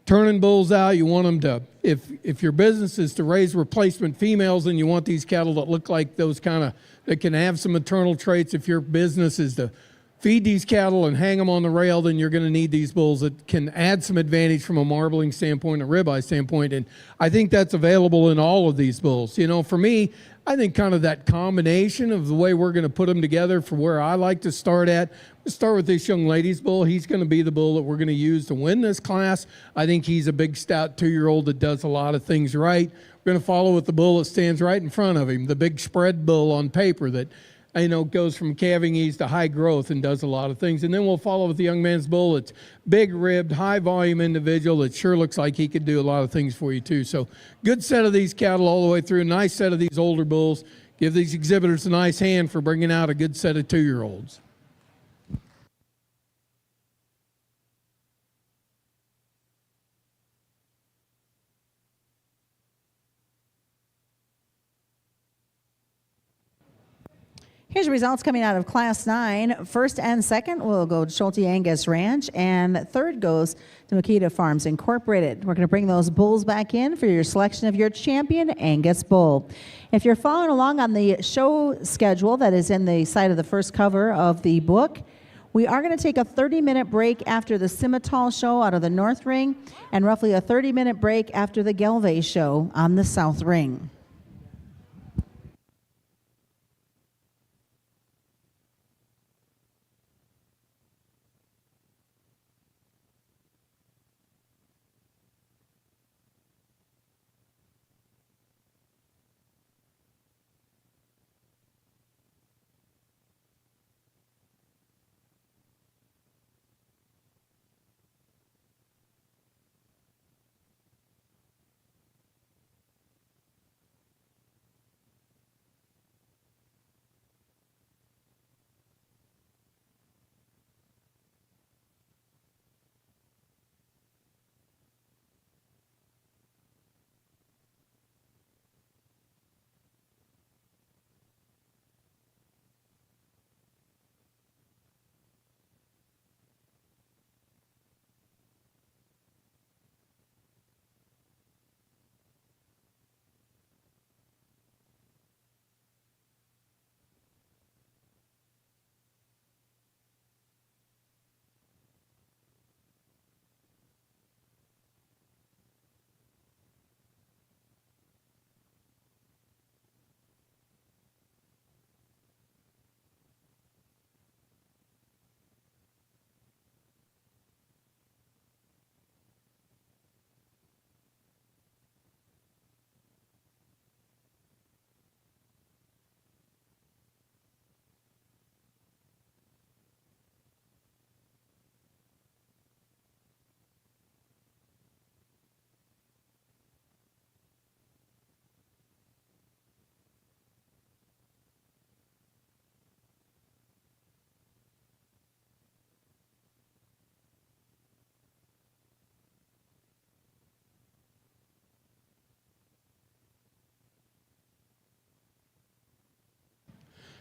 turning bulls out, you want them to, if your business is to raise replacement females and you want these cattle that look like those kind of, that can have some maternal traits, if your business is to feed these cattle and hang them on the rail, then you're going to need these bulls that can add some advantage from a marbling standpoint, a ribeye standpoint. And I think that's available in all of these bulls. You know, for me, I think kind of that combination of the way we're going to put them together for where I like to start at. Let's start with this young lady's bull. He's going to be the bull that we're going to use to win this class. I think he's a big, stout 2-year-old that does a lot of things right. We're going to follow with the bull that stands right in front of him, the big spread bull on paper that, you know, goes from calving ease to high growth and does a lot of things. And then we'll follow with the young man's bull. It's big-ribbed, high-volume individual that sure looks like he could do a lot of things for you, too. So good set of these cattle all the way through. Nice set of these older bulls. Give these exhibitors a nice hand for bringing out a good set of 2-year-olds. Here's the results coming out of Class 9. First and second will go to Schulte Angus Ranch, and third goes to Makita Farms Incorporated. We're going to bring those bulls back in for your selection of your champion, Angus Bull. If you're following along on the show schedule that is in the side of the first cover of the book, we are going to take a 30-minute break after the Simmental show out of the North Ring, and roughly a 30-minute break after the Gelve show on the South Ring.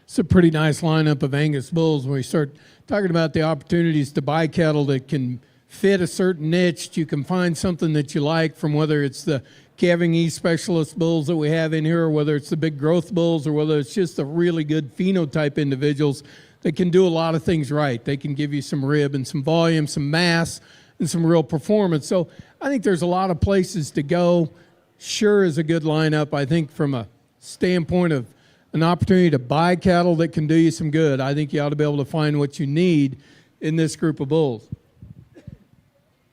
It's a pretty nice lineup of Angus bulls. When we start talking about the opportunities to buy cattle that can fit a certain niche, you can find something that you like, from whether it's the calving ease specialist bulls that we have in here, or whether it's the big growth bulls, or whether it's just the really good phenotype individuals that can do a lot of things right. They can give you some rib and some volume, some mass, and some real performance. So I think there's a lot of places to go. Sure is a good lineup. I think from a standpoint of an opportunity to buy cattle that can do you some good, I think you ought to be able to find what you need in this group of bulls.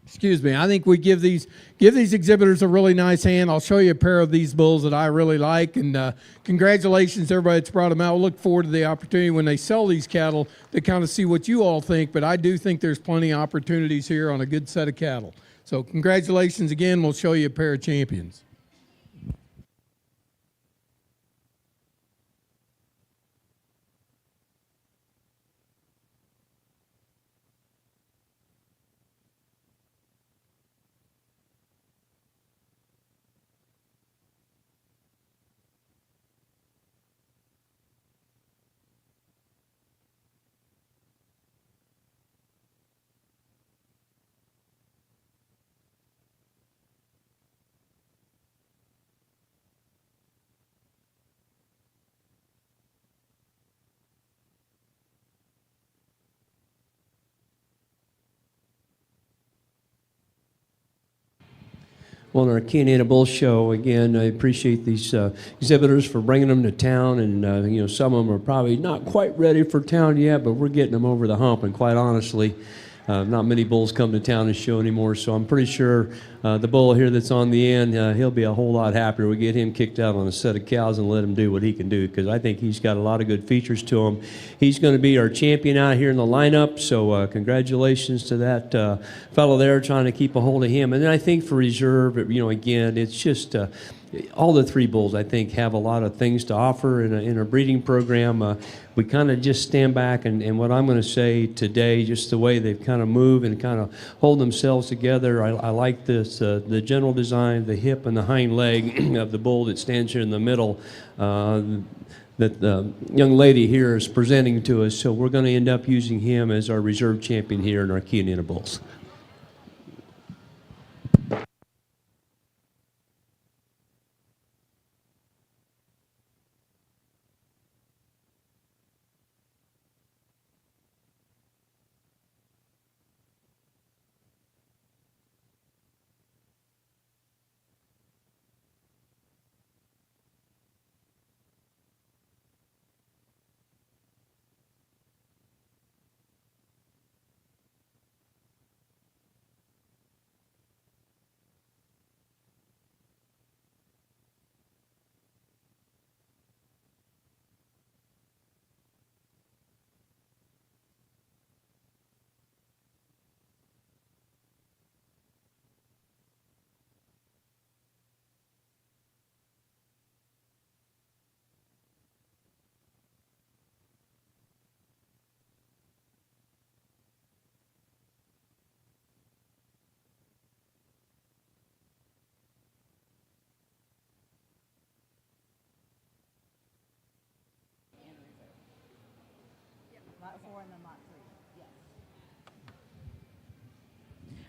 Excuse me. I think we give these exhibitors a really nice hand. I'll show you a pair of these bulls that I really like, and congratulations to everybody that's brought them out. We'll look forward to the opportunity when they sell these cattle to kind of see what you all think, but I do think there's plenty of opportunities here on a good set of cattle. So congratulations again. We'll show you a pair of champions. Well, our Canada Bull Show, again, I appreciate these exhibitors for bringing them to town, and you know, some of them are probably not quite ready for town yet, but we're getting them over the hump, and quite honestly, not many bulls come to town and show anymore, so I'm pretty sure the bull here that's on the end, he'll be a whole lot happier we get him kicked out on a set of cows and let him do what he can do, because I think he's got a lot of good features to him. He's going to be our champion out here in the lineup, so congratulations to that fellow there trying to keep a hold of him. And then I think for reserve, you know, again, it's just all the three bulls, I think, have a lot of things to offer in a breeding program. We kind of just stand back, and what I'm going to say today, just the way they've kind of move and kind of hold themselves together, I like this, the general design, the hip and the hind leg of the bull that stands here in the middle, that the young lady here is presenting to us. So we're going to end up using him as our reserve champion here in our Canada Bulls.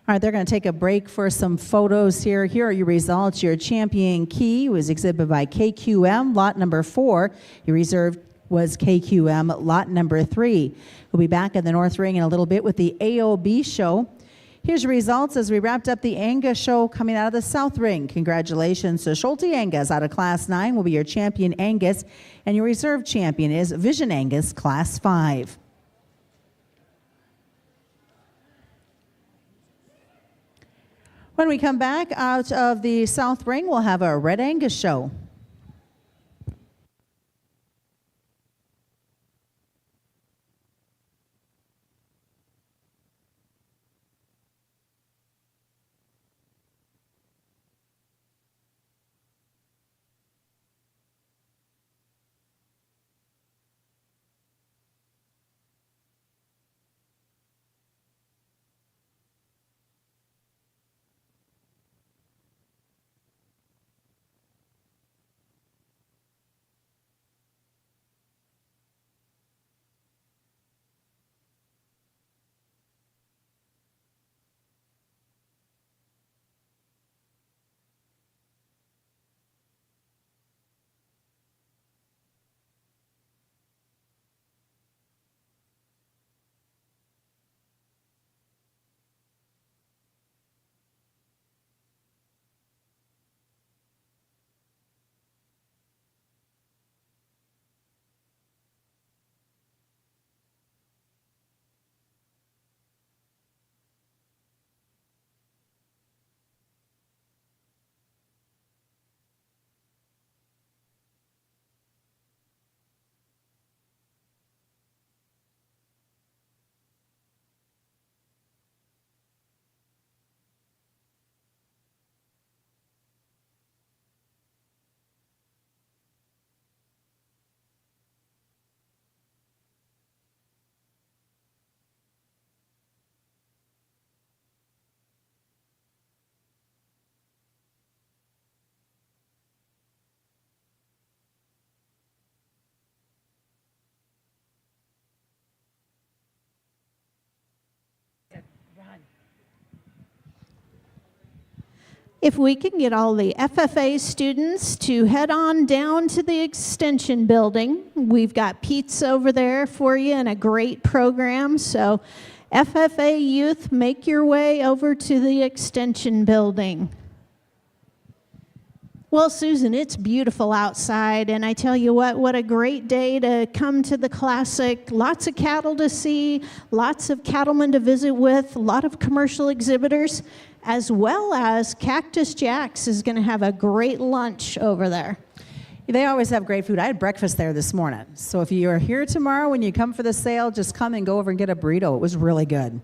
All right, they're going to take a break for some photos here. Here are your results. Your champion key was exhibited by KQM. Lot number 4, your reserve was KQM. Lot number 3. We'll be back in the North Ring in a little bit with the AOB show. Here's your results as we wrapped up the Angus show coming out of the South Ring. Congratulations to Schulte Angus out of Class 9 will be your champion Angus, and your reserve champion is Vision Angus Class 5. When we come back out of the South Ring, we'll have a Red Angus show. If we can get all the FFA students to head on down to the extension building, we've got pizza over there for you and a great program. So FFA youth, make your way over to the extension building. Well, Susan, it's beautiful outside, and I tell you what a great day to come to the Classic. Lots of cattle to see, lots of cattlemen to visit with, a lot of commercial exhibitors, as well as Cactus Jack's is going to have a great lunch over there. They always have great food. I had breakfast there this morning. So if you are here tomorrow when you come for the sale, just come and go over and get a burrito. It was really good.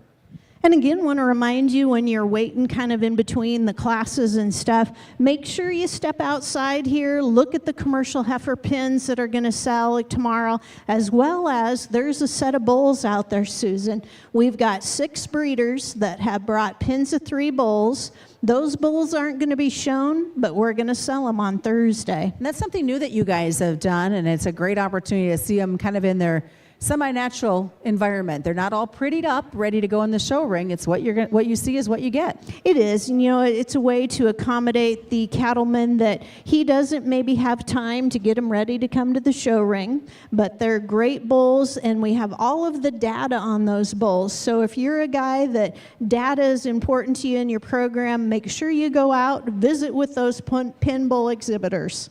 And again, want to remind you when you're waiting kind of in between the classes and stuff, make sure you step outside here, look at the commercial heifer pins that are going to sell tomorrow, as well as there's a set of bulls out there, Susan. We've got 6 breeders that have brought pins of 3 bulls. Those bulls aren't going to be shown, but we're going to sell them on Thursday. And that's something new that you guys have done, and it's a great opportunity to see them kind of in their semi-natural environment. They're not all prettied up, ready to go in the show ring. It's what you see is what you get. It is, and it's a way to accommodate the cattleman that he doesn't maybe have time to get them ready to come to the show ring, but they're great bulls, and we have all of the data on those bulls. So if you're a guy that data is important to you in your program, make sure you go out, visit with those pin bull exhibitors.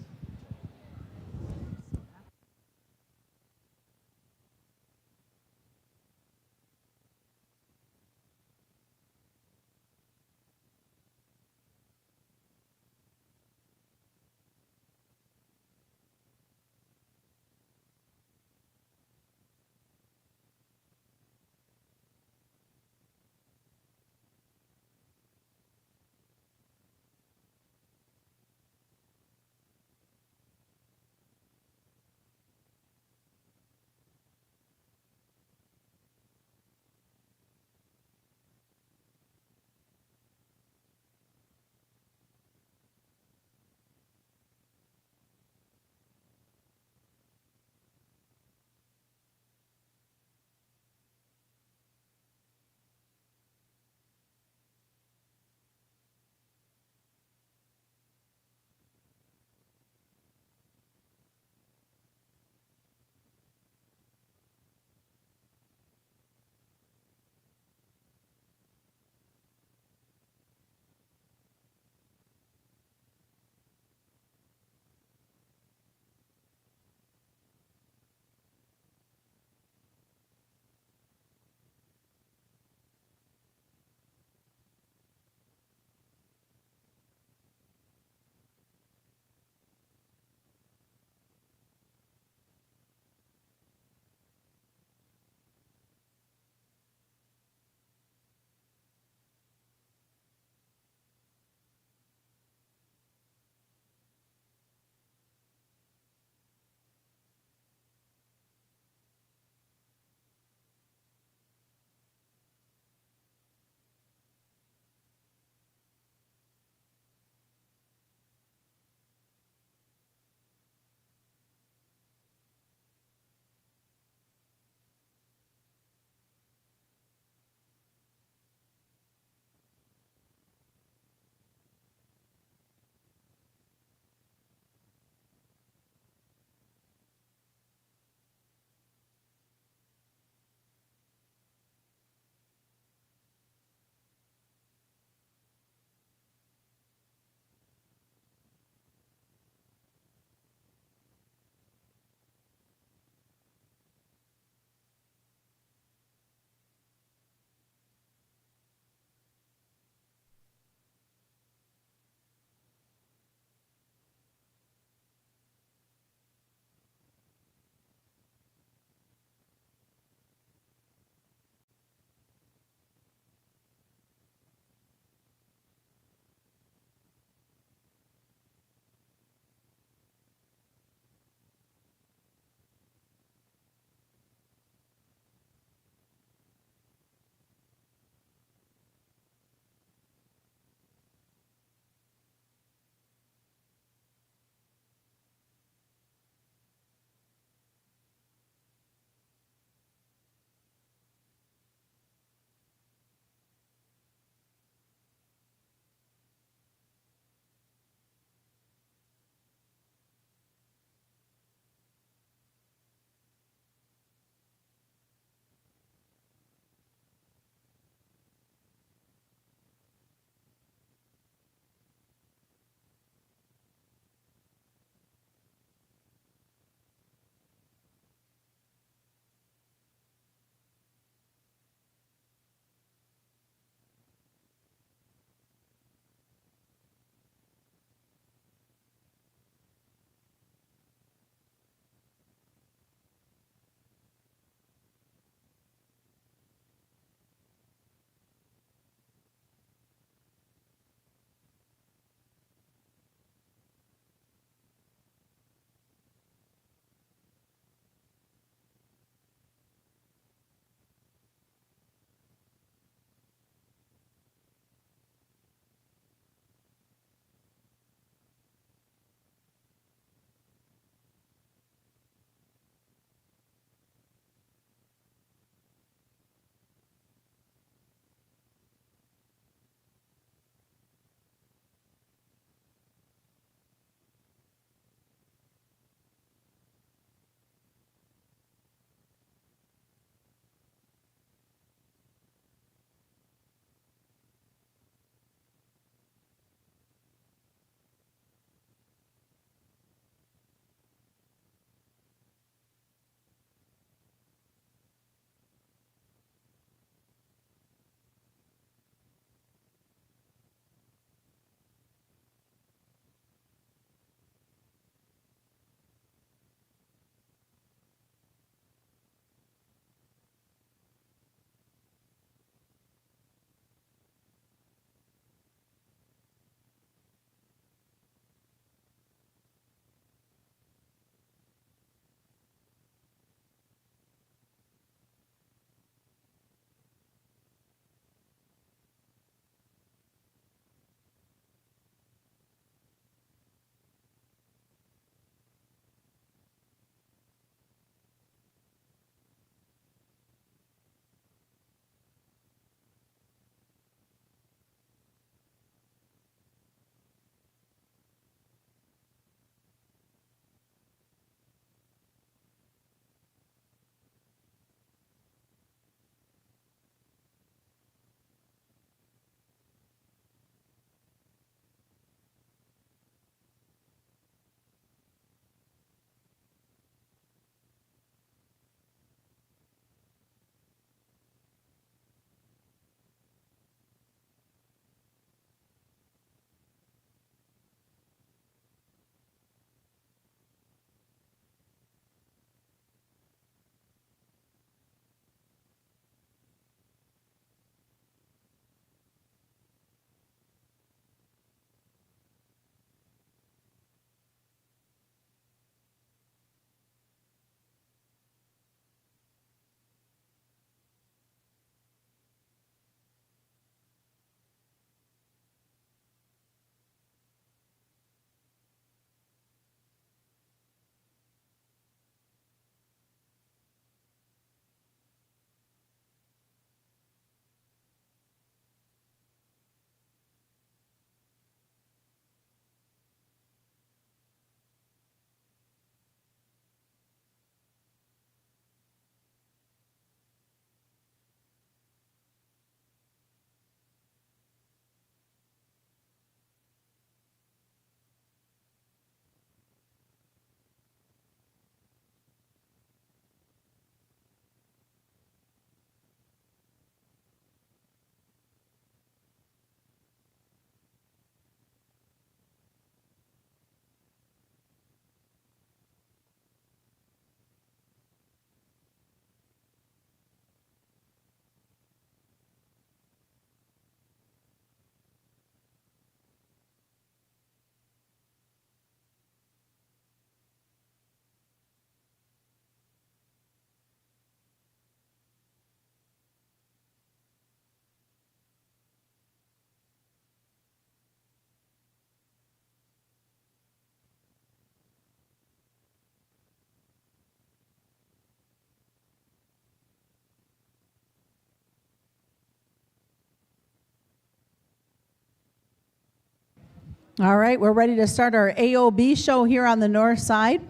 All right, we're ready to start our AOB show here on the north side.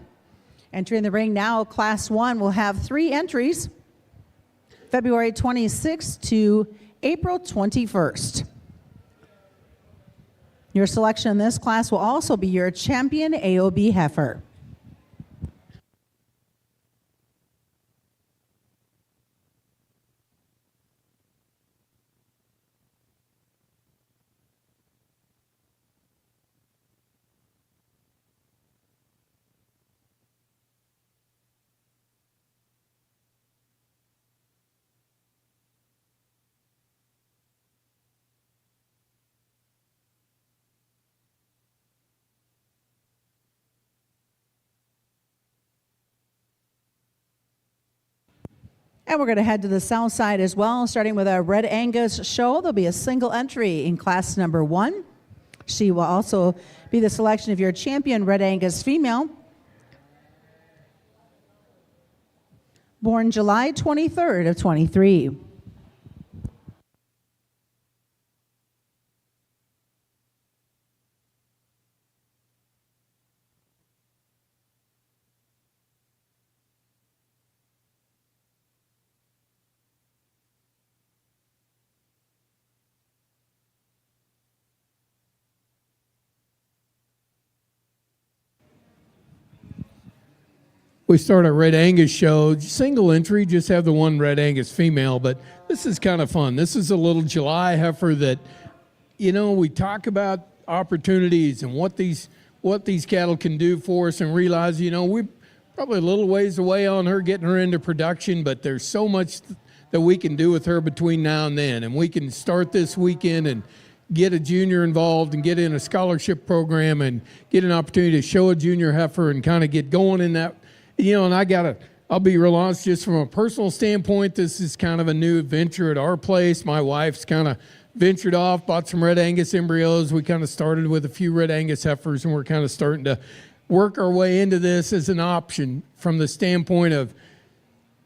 Entering the ring now, Class 1 will have 3 entries, February 26th to April 21st. Your selection in this class will also be your champion AOB heifer. And we're going to head to the south side as well, starting with our Red Angus show. There'll be a single entry in class number 1. She will also be the selection of your champion Red Angus female. Born July 23rd of 23. We start a Red Angus show, single entry, just have the one Red Angus female, but this is kind of fun. This is a little July heifer that, you know, we talk about opportunities and what these cattle can do for us, and realize, you know, we're probably a little ways away on her, getting her into production, but there's so much that we can do with her between now and then, and we can start this weekend and get a junior involved and get in a scholarship program and get an opportunity to show a junior heifer and kind of get going in that. You know, and I'll be real honest, just from a personal standpoint, this is kind of a new venture at our place. My wife's kind of ventured off, bought some Red Angus embryos. We kind of started with a few Red Angus heifers, and we're kind of starting to work our way into this as an option from the standpoint of,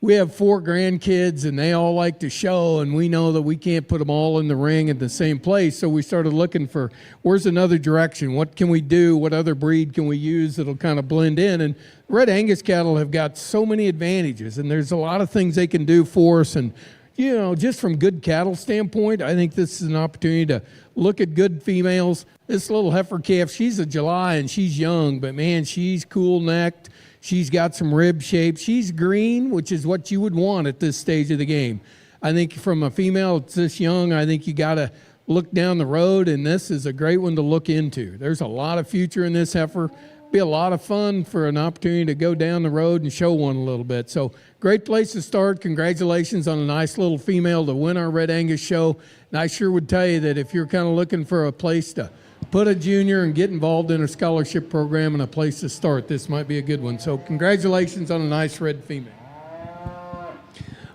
we have 4 grandkids and they all like to show, and we know that we can't put them all in the ring at the same place. So we started looking for, where's another direction? What can we do? What other breed can we use that'll kind of blend in? And Red Angus cattle have got so many advantages, and there's a lot of things they can do for us. And, you know, just from good cattle standpoint, I think this is an opportunity to look at good females. This little heifer calf, she's a July and she's young, but man, she's cool-necked. She's got some rib shape. She's green, which is what you would want at this stage of the game. I think from a female that's this young, I think you got to look down the road, and this is a great one to look into. There's a lot of future in this heifer. Be a lot of fun for an opportunity to go down the road and show one a little bit. So great place to start. Congratulations on a nice little female to win our Red Angus show. And I sure would tell you that if you're kind of looking for a place to put a junior and get involved in a scholarship program and a place to start, this might be a good one. So congratulations on a nice red female.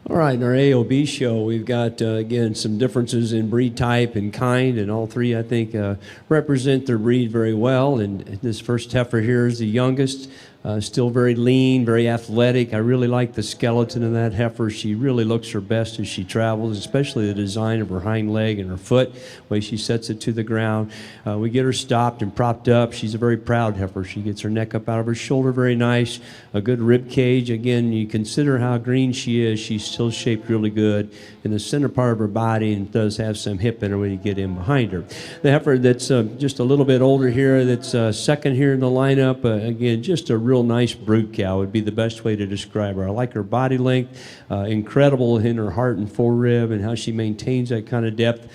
All right, in our AOB show, we've got, again, some differences in breed type and kind, and all 3, I think, represent their breed very well. And this first heifer here is the youngest, still very lean, very athletic. I really like the skeleton of that heifer. She really looks her best as she travels, especially the design of her hind leg and her foot, the way she sets it to the ground. We get her stopped and propped up. She's a very proud heifer. She gets her neck up out of her shoulder very nice, a good rib cage. Again, you consider how green she is. She's still shaped really good in the center part of her body, and does have some hip in her when you get in behind her. The heifer that's just a little bit older here, that's second here in the lineup, again, just a real nice brood cow would be the best way to describe her. I like her body length, incredible in her heart and forerib, and how she maintains that kind of depth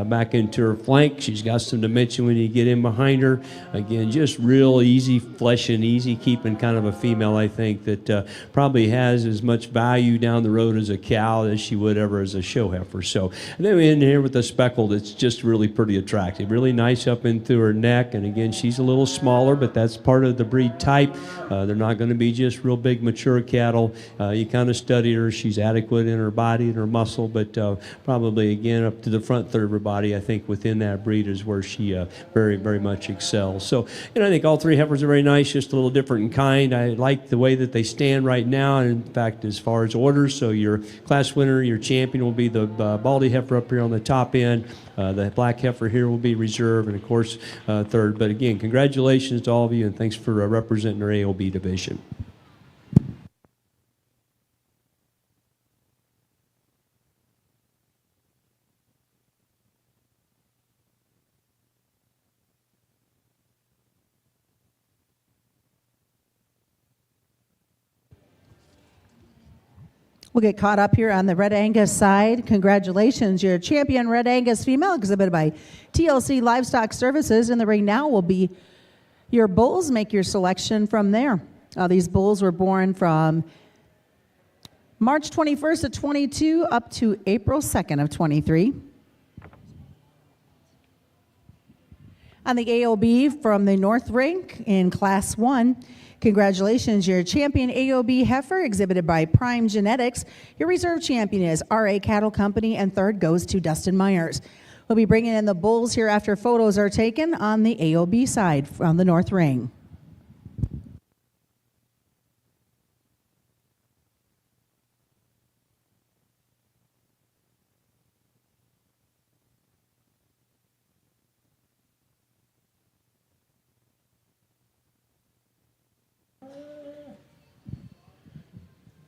back into her flank. She's got some dimension when you get in behind her. Again, just real easy flesh and easy keeping kind of a female, I think, that probably has as much value down the road as a cow as she would ever as a show heifer. So, and then we end here with the speckled. It's just really pretty attractive, really nice up into her neck. And again, she's a little smaller, but that's part of the breed type. They're not going to be just real big mature cattle. You kind of study her. She's adequate in her body and her muscle, but probably, again, up to the front third of her body, I think within that breed is where she very, very much excels. So, I think all three heifers are very nice, just a little different in kind. I like the way that they stand right now. And in fact, as far as orders, so your class winner, your champion will be the Baldy heifer up here on the top end. The black heifer here will be reserve, and of course, third. But again, congratulations to all of you, and thanks for representing our AOB division. We'll get caught up here on the Red Angus side. Congratulations, your champion Red Angus female, exhibited by TLC Livestock Services. In the ring now will be your bulls. Make your selection from there. These bulls were born from March 21st of 22 up to April 2nd of 23. On the AOB from the North Ring in Class 1, congratulations, your champion AOB heifer, exhibited by Prime Genetics. Your reserve champion is RA Cattle Company, and third goes to Dustin Myers. We'll be bringing in the bulls here after photos are taken on the AOB side from the North Ring.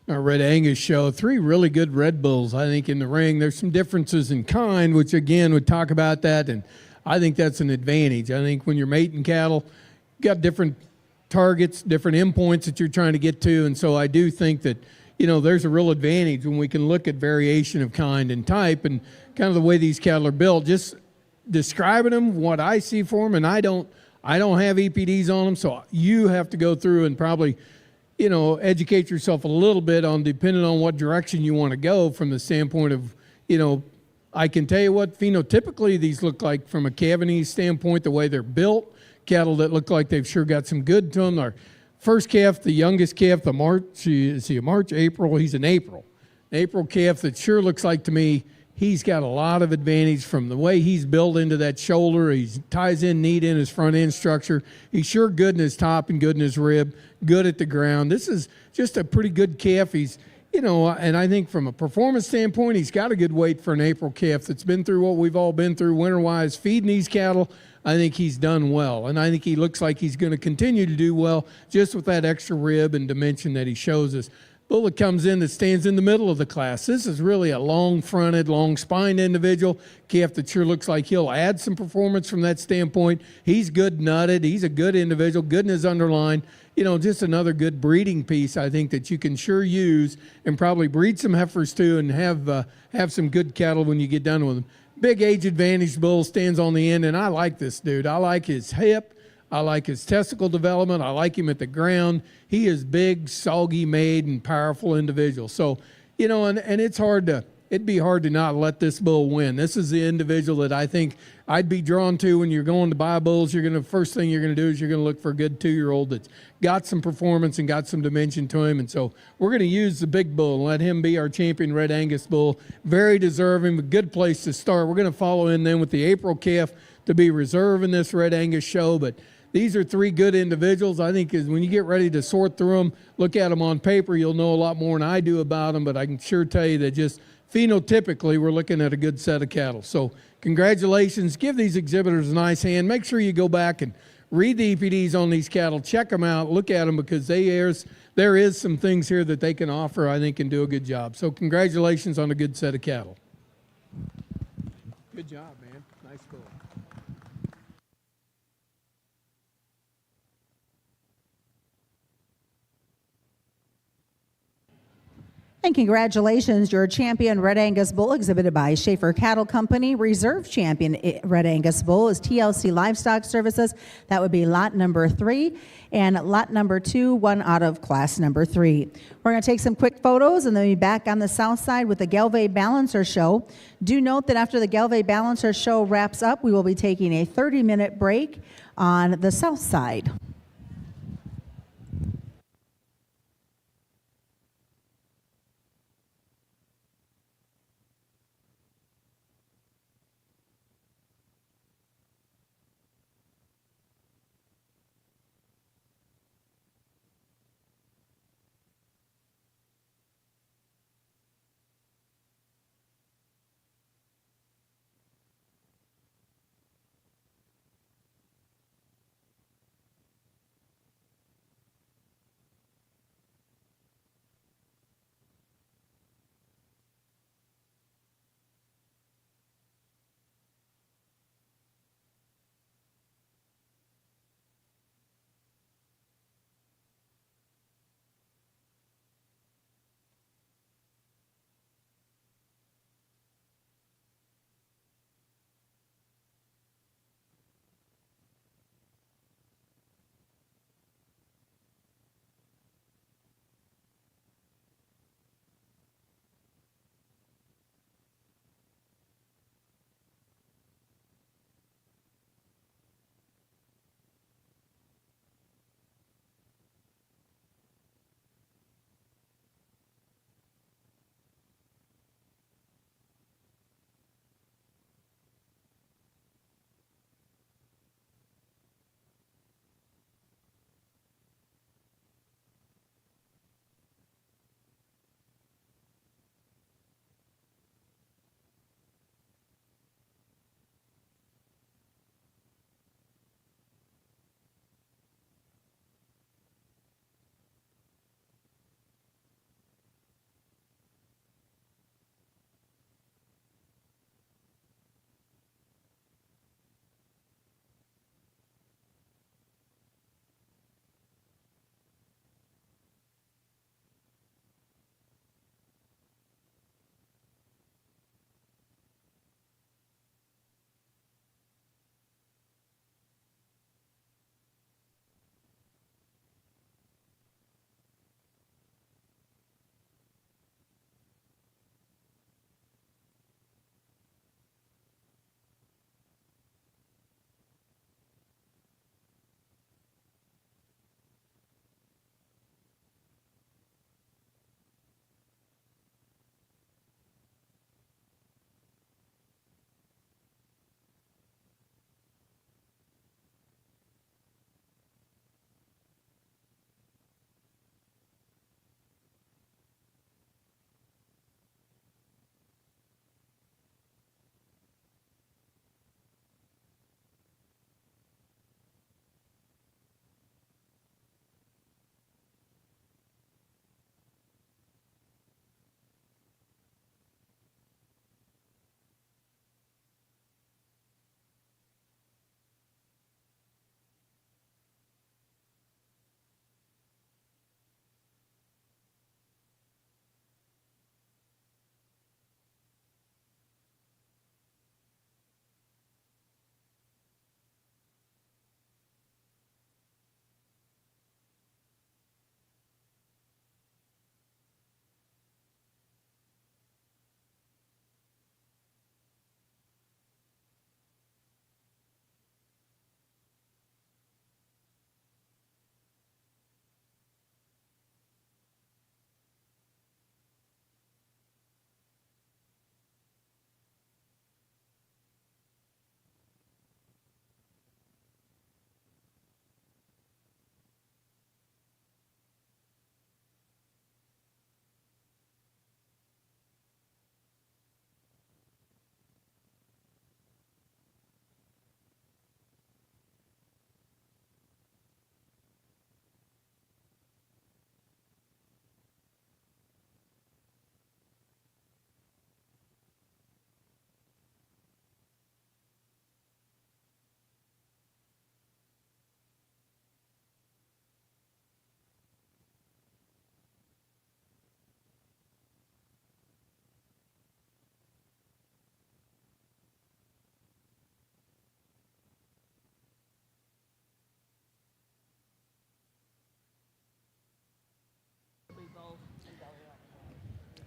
Our Red Angus show, three really good Red Bulls, I think, in the ring. There's some differences in kind, which, again, would talk about that, and I think that's an advantage. I think when you're mating cattle, you've got different targets, different endpoints that you're trying to get to, and so I do think that, there's a real advantage when we can look at variation of kind and type and kind of the way these cattle are built. Just describing them, what I see for them, and I don't have EPDs on them, so you have to go through and probably educate yourself a little bit on depending on what direction you want to go from the standpoint of, I can tell you what phenotypically these look like from a Cavanese standpoint, the way they're built, cattle that look like they've sure got some good to them. Our first calf, the youngest calf, April, he's an April calf that sure looks like to me he's got a lot of advantage from the way he's built into that shoulder. He ties in neat in his front end structure. He's sure good in his top and good in his rib, good at the ground. This is just a pretty good calf. He's, and I think from a performance standpoint, he's got a good weight for an April calf that's been through what we've all been through winter-wise, feeding these cattle. I think he's done well, and I think he looks like he's going to continue to do well just with that extra rib and dimension that he shows us. Bull that comes in that stands in the middle of the class. This is really a long-fronted, long-spined individual. Calf that sure looks like he'll add some performance from that standpoint. He's good nutted. He's a good individual, good in his underline. Just another good breeding piece, I think, that you can sure use and probably breed some heifers too and have some good cattle when you get done with them. Big age advantage bull, stands on the end, and I like this dude. I like his hip. I like his testicle development. I like him at the ground. He is big, soggy made, and powerful individual. So, and it'd be hard to not let this bull win. This is the individual that I think I'd be drawn to when you're going to buy bulls. First thing you're going to do is you're going to look for a good 2-year-old that's got some performance and got some dimension to him. And so we're going to use the big bull and let him be our champion Red Angus bull. Very deserving, a good place to start. We're going to follow in then with the April calf to be reserve in this Red Angus show, but these are three good individuals. I think when you get ready to sort through them, look at them on paper, you'll know a lot more than I do about them, but I can sure tell you that just phenotypically, we're looking at a good set of cattle. So congratulations. Give these exhibitors a nice hand. Make sure you go back and read the EPDs on these cattle. Check them out. Look at them because there is some things here that they can offer, I think, and do a good job. So congratulations on a good set of cattle. Good job, man. Nice bull. And congratulations, your champion Red Angus bull, exhibited by Schaefer Cattle Company. Reserve champion Red Angus bull is TLC Livestock Services. That would be lot number 3. And lot number 2, one out of class number 3. We're going to take some quick photos and then be back on the south side with the Galvay Balancer Show. Do note that after the Galvay Balancer Show wraps up, we will be taking a 30-minute break on the south side.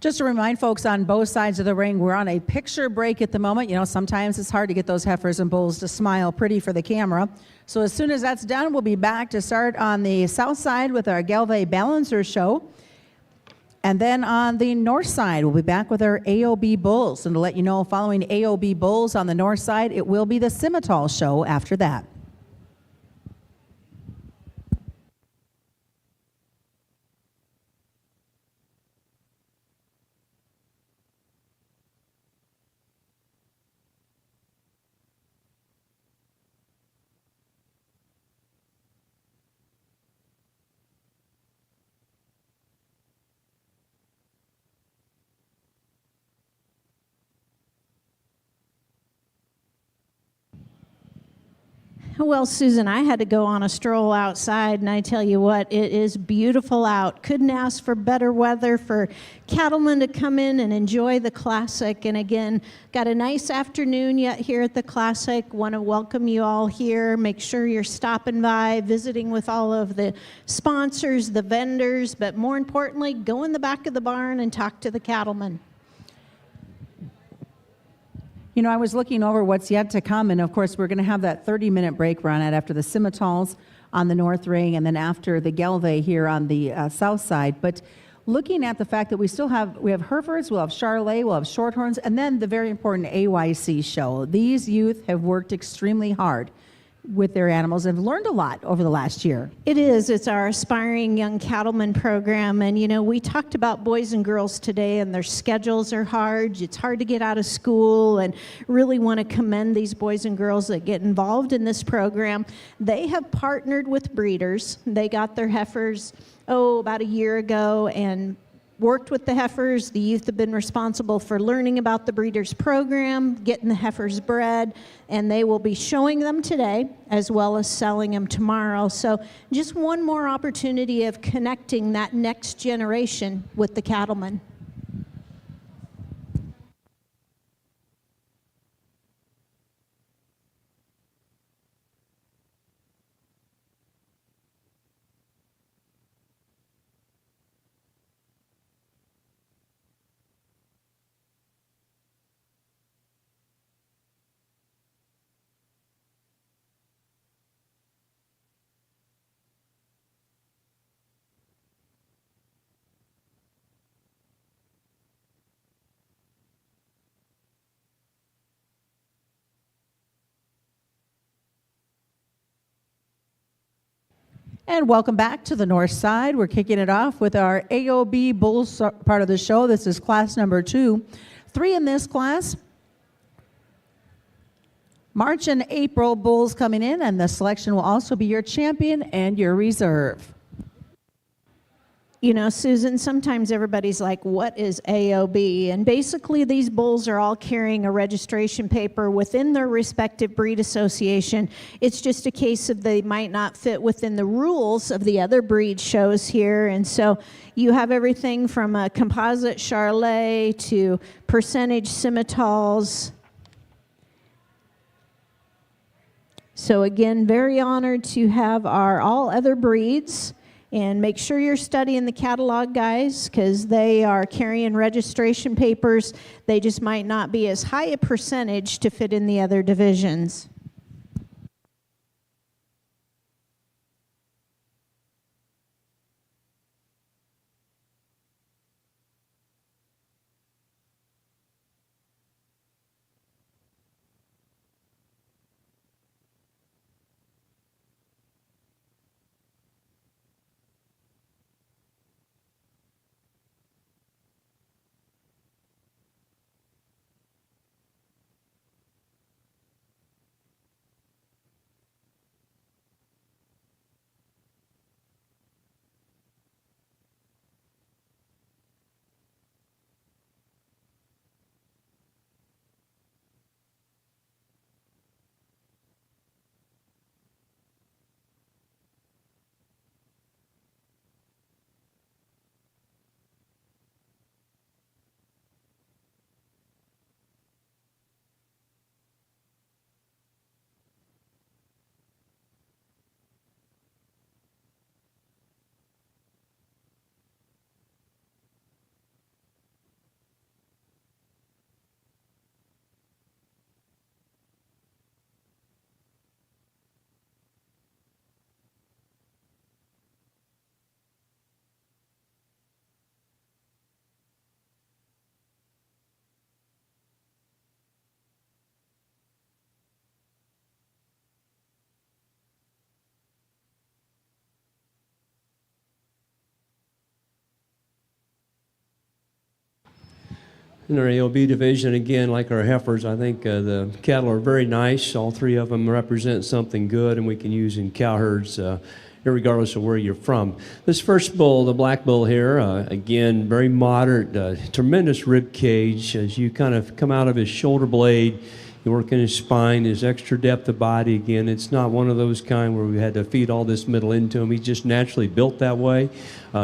Just to remind folks on both sides of the ring, we're on a picture break at the moment. You know, sometimes it's hard to get those heifers and bulls to smile pretty for the camera. So as soon as that's done, we'll be back to start on the south side with our Galway Balancer show. And then on the north side, we'll be back with our AOB Bulls. And to let you know, following AOB Bulls on the north side, it will be the Simmental show after that. Well, Susan, I had to go on a stroll outside, and I tell you what, it is beautiful out. Couldn't ask for better weather for cattlemen to come in and enjoy the Classic. And again, got a nice afternoon yet here at the Classic. Want to welcome you all here. Make sure you're stopping by, visiting with all of the sponsors, the vendors, but more importantly, go in the back of the barn and talk to the cattlemen. You know, I was looking over what's yet to come, and of course, we're going to have that 30-minute break run at after the Simmentals on the north ring, and then after the Galway here on the south side. But looking at the fact that we have Herefords, we'll have Charolais, we'll have Shorthorns, and then the very important AYC show. These youth have worked extremely hard with their animals and learned a lot over the last year. It is. It's our Aspiring Young Cattleman program. And, you know, we talked about boys and girls today, and their schedules are hard. It's hard to get out of school, and really want to commend these boys and girls that get involved in this program. They have partnered with breeders. They got their heifers, about a year ago, and worked with the heifers. The youth have been responsible for learning about the breeders program, getting the heifers bred, and they will be showing them today as well as selling them tomorrow. So just one more opportunity of connecting that next generation with the cattlemen. And welcome back to the north side. We're kicking it off with our AOB Bulls part of the show. This is class number 2. 3 in this class. March and April Bulls coming in, and the selection will also be your champion and your reserve. You know, Susan, sometimes everybody's like, what is AOB? And basically, these bulls are all carrying a registration paper within their respective breed association. It's just a case of they might not fit within the rules of the other breed shows here. And so you have everything from a composite Charolais to percentage Simmentals. So again, very honored to have our all other breeds. And make sure you're studying the catalog, guys, because they are carrying registration papers. They just might not be as high a percentage to fit in the other divisions. In our AOB division, again, like our heifers, I think the cattle are very nice. All three of them represent something good, and we can use in cow herds, regardless of where you're from. This first bull, the black bull here, again, very moderate, tremendous rib cage. As you kind of come out of his shoulder blade, you work in his spine, his extra depth of body. Again, it's not one of those kind where we had to feed all this middle into him. He's just naturally built that way.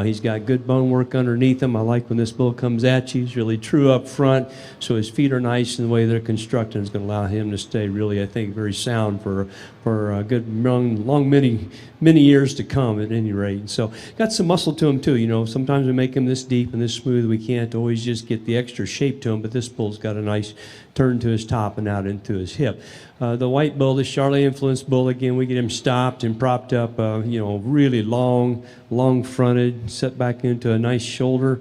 He's got good bone work underneath him. I like when this bull comes at you. He's really true up front, so his feet are nice, and the way they're constructed is going to allow him to stay really, I think, very sound for a good long many years to come at any rate. So got some muscle to him too. You know, sometimes we make him this deep and this smooth. We can't always just get the extra shape to him, but this bull's got a nice turn to his top and out into his hip. The white bull, the Charlotte Influence bull, again, we get him stopped and propped up, really long fronted, set back into a nice shoulder.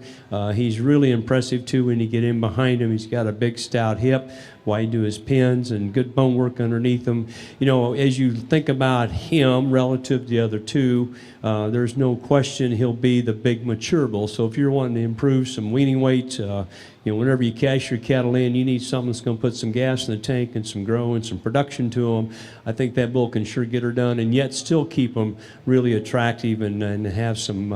He's really impressive too when you get in behind him. He's got a big stout hip, wide to his pins, and good bone work underneath him. You know, as you think about him relative to the other two, there's no question he'll be the big mature bull. So if you're wanting to improve some weaning weight, whenever you cash your cattle in, you need something that's going to put some gas in the tank and some grow and some production to them. I think that bull can sure get her done, and yet still keep them really attractive and have some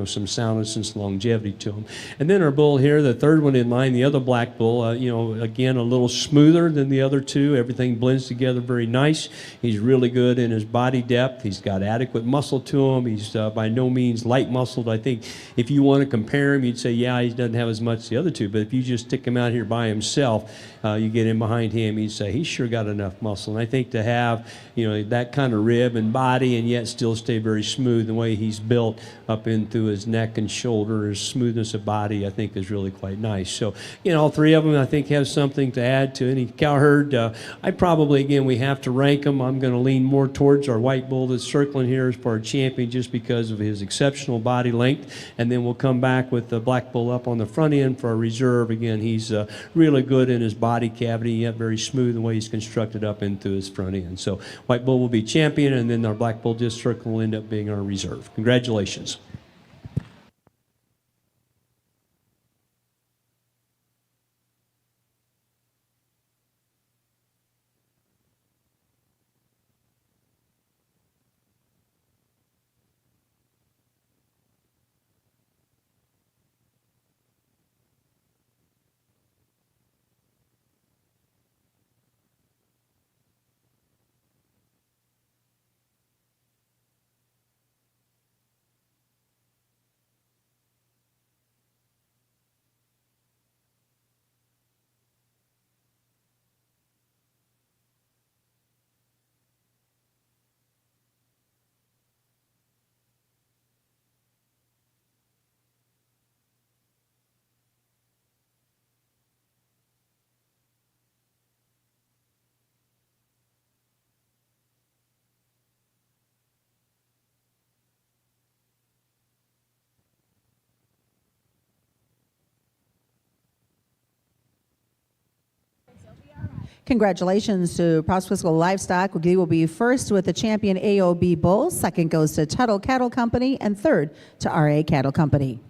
some soundness and some longevity to them. And then our bull here, the third one in line, the other black bull, again a little smoother than the other two. Everything blends together very nice. He's really good in his body depth. He's got adequate muscle to him. He's by no means light muscled. I think if you want to compare him, you'd say, yeah, he doesn't have as much as the other two. But if you just stick him out here by himself, you get in behind him, you'd say he's sure got enough muscle. And I think to have that kind of rib and body and yet still stay very smooth, the way he's built up into his neck and shoulder, his smoothness of body, I think is really quite nice. So all three of them I think have something to add to any cow herd. I probably, again, we have to rank them. I'm going to lean more towards our white bull that's circling here as for our champion just because of his exceptional body length, and then we'll come back with the black bull up on the front end for our reserve. Again, he's really good in his body cavity, yet very smooth the way he's constructed up into his front end. So white bull will be champion, and then our black bull just circle will end up being our reserve. Congratulations. Congratulations to Prosperous Livestock. We will be first with the champion AOB Bull, second goes to Tuttle Cattle Company, and third to RA Cattle Company.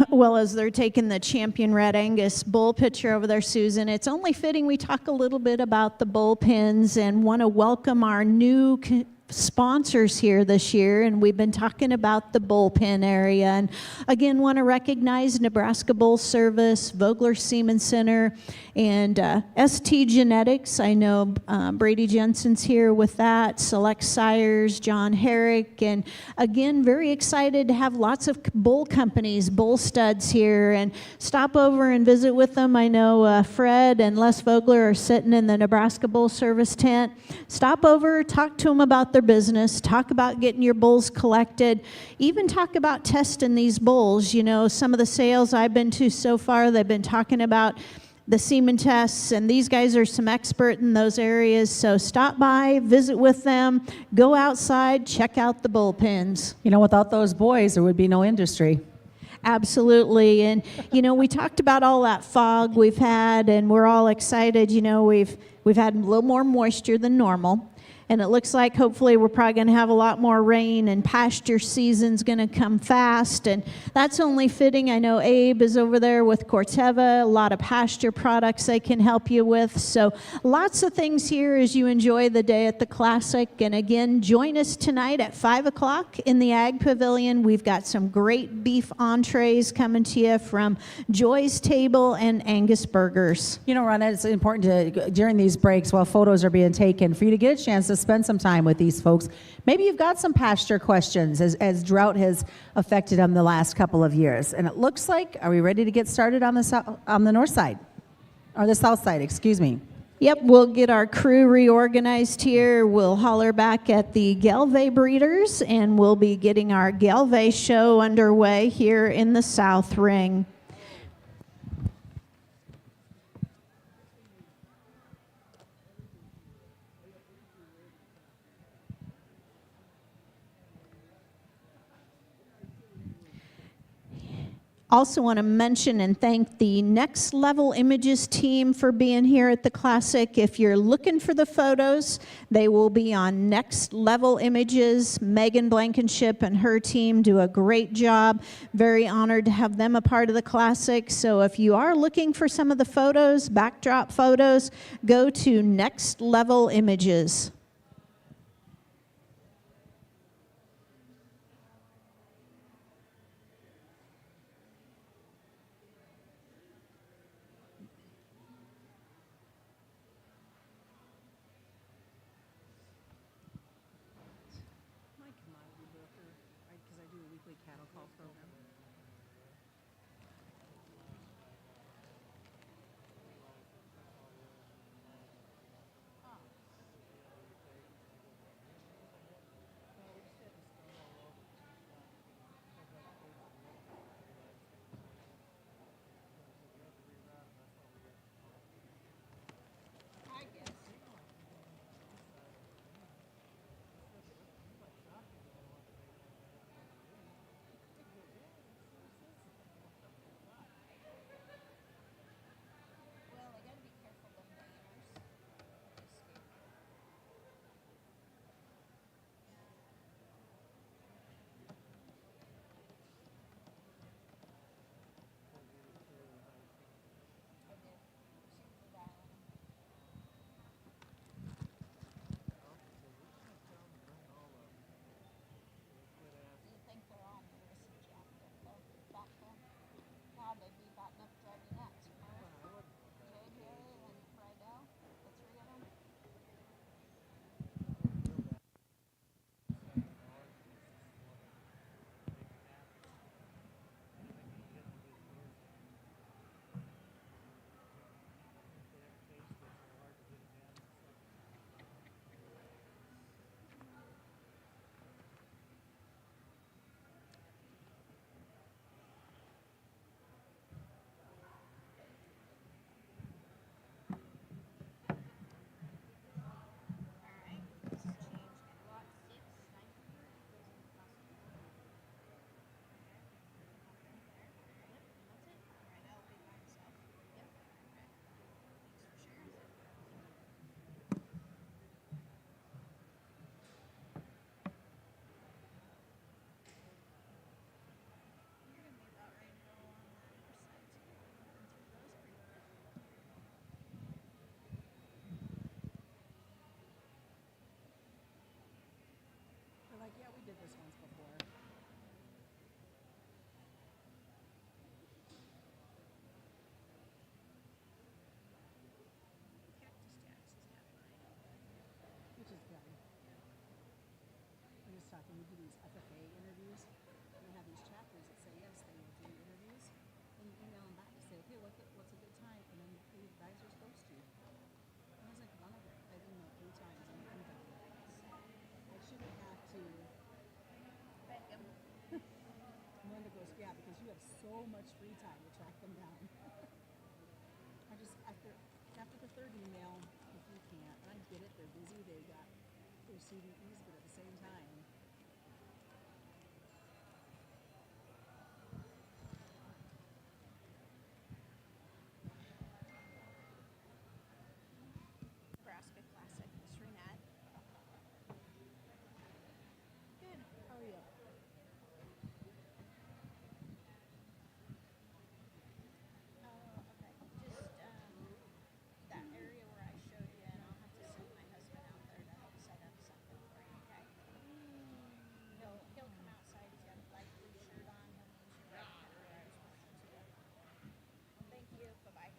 Well, as they're taking the champion Red Angus bull picture over there, Susan, it's only fitting we talk a little bit about the bullpens and want to welcome our new sponsors here this year. And we've been talking about the bullpen area. And again, want to recognize Nebraska Bull Service, Vogler Semen Center, and ST Genetics. I know Brady Jensen's here with that, Select Sires, John Herrick, and again, very excited to have lots of bull companies, bull studs here, and stop over and visit with them. I know Fred and Les Vogler are sitting in the Nebraska Bull Service tent. Stop over, talk to them about their business, talk about getting your bulls collected, even talk about testing these bulls. You know, some of the sales I've been to so far, they've been talking about the semen tests, and these guys are some expert in those areas. So stop by, visit with them, go outside, check out the bullpens. You know, without those boys, there would be no industry. Absolutely. And, you know, we talked about all that fog we've had, and we're all excited. You know, we've had a little more moisture than normal. And it looks like hopefully we're probably going to have a lot more rain, and pasture season's going to come fast. And that's only fitting. I know Abe is over there with Corteva, a lot of pasture products they can help you with. So lots of things here as you enjoy the day at the Classic. And again, join us tonight at 5 o'clock in the Ag Pavilion. We've got some great beef entrees coming to you from Joy's Table and Angus Burgers. You know, Rhonda, it's important to, during these breaks while photos are being taken, for you to get a chance to spend some time with these folks. Maybe you've got some pasture questions as drought has affected them the last couple of years. And it looks like, are we ready to get started on the north side? Or the south side, excuse me. Yep, we'll get our crew reorganized here. We'll holler back at the Gelve breeders, and we'll be getting our Gelve show underway here in the South Ring. Also want to mention and thank the Next Level Images team for being here at the Classic. If you're looking for the photos, they will be on Next Level Images. Megan Blankenship and her team do a great job. Very honored to have them a part of the Classic. So if you are looking for some of the photos, backdrop photos, go to Next Level Images. female if you can't. I get it, they're busy, they've got their CDEs, but at the same time. Nebraska Classic, Miss Renette. Good. How are you? Oh, okay. Just that area where I showed you, and I'll have to send my husband out there to help set up something for you. Okay. He'll come outside. He's got a light blue shirt on. He'll meet you right where I was pointing to. Thank you. Bye bye.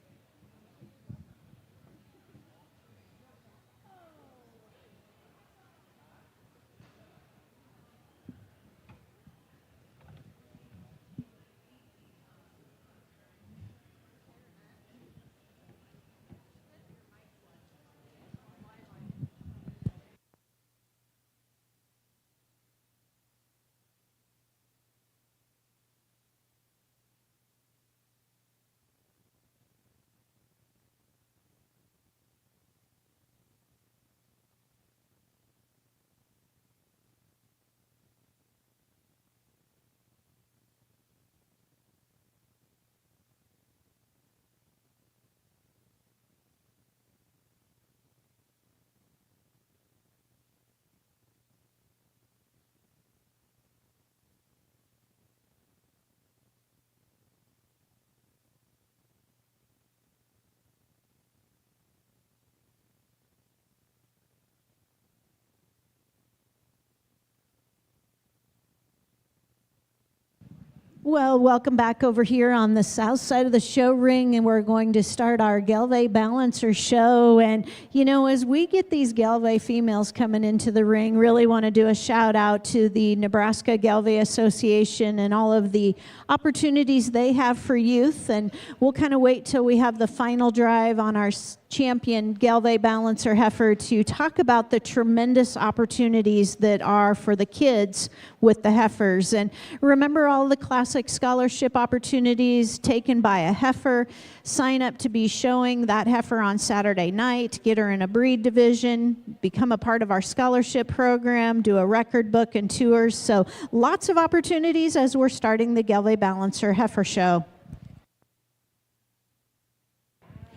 Well, welcome back over here on the south side of the show ring, and we're going to start our Gelve Balancer show. And, you know, as we get these Gelve females coming into the ring, really want to do a shout out to the Nebraska Gelve Association and all of the opportunities they have for youth. And we'll kind of wait till we have the final drive on our champion Gelve Balancer heifer to talk about the tremendous opportunities that are for the kids with the heifers. And remember all the classic scholarship opportunities taken by a heifer. Sign up to be showing that heifer on Saturday night, get her in a breed division, become a part of our scholarship program, do a record book and tours. So lots of opportunities as we're starting the Gelve Balancer heifer show.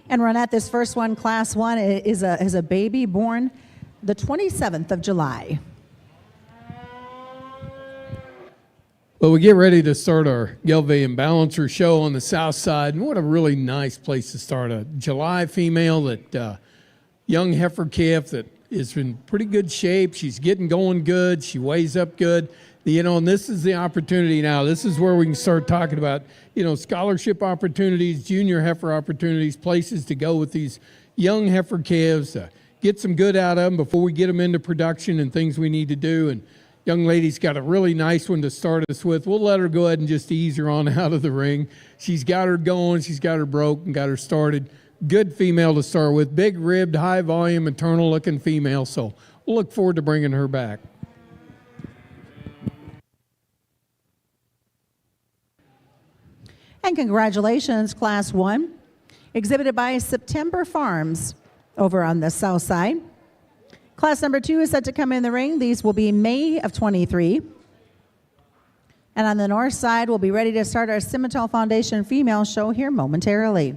And Ronette, this first one, Class 1, is a baby born the 27th of July. Well, we get ready to start our Gelve and Balancer show on the south side, and what a really nice place to start. A July female, that young heifer calf that is in pretty good shape. She's getting going good. She weighs up good. You know, and this is the opportunity now. This is where we can start talking about, you know, scholarship opportunities, junior heifer opportunities, places to go with these young heifer calves, get some good out of them before we get them into production and things we need to do. And young lady's got a really nice one to start us with. We'll let her go ahead and just ease her on out of the ring. She's got her going. She's got her broke and got her started. Good female to start with. Big ribbed, high volume, maternal looking female. So we'll look forward to bringing her back. And congratulations, Class 1, exhibited by September Farms over on the south side. Class number 2 is set to come in the ring. These will be May of 23. And on the north side, we'll be ready to start our Simmental Foundation female show here momentarily.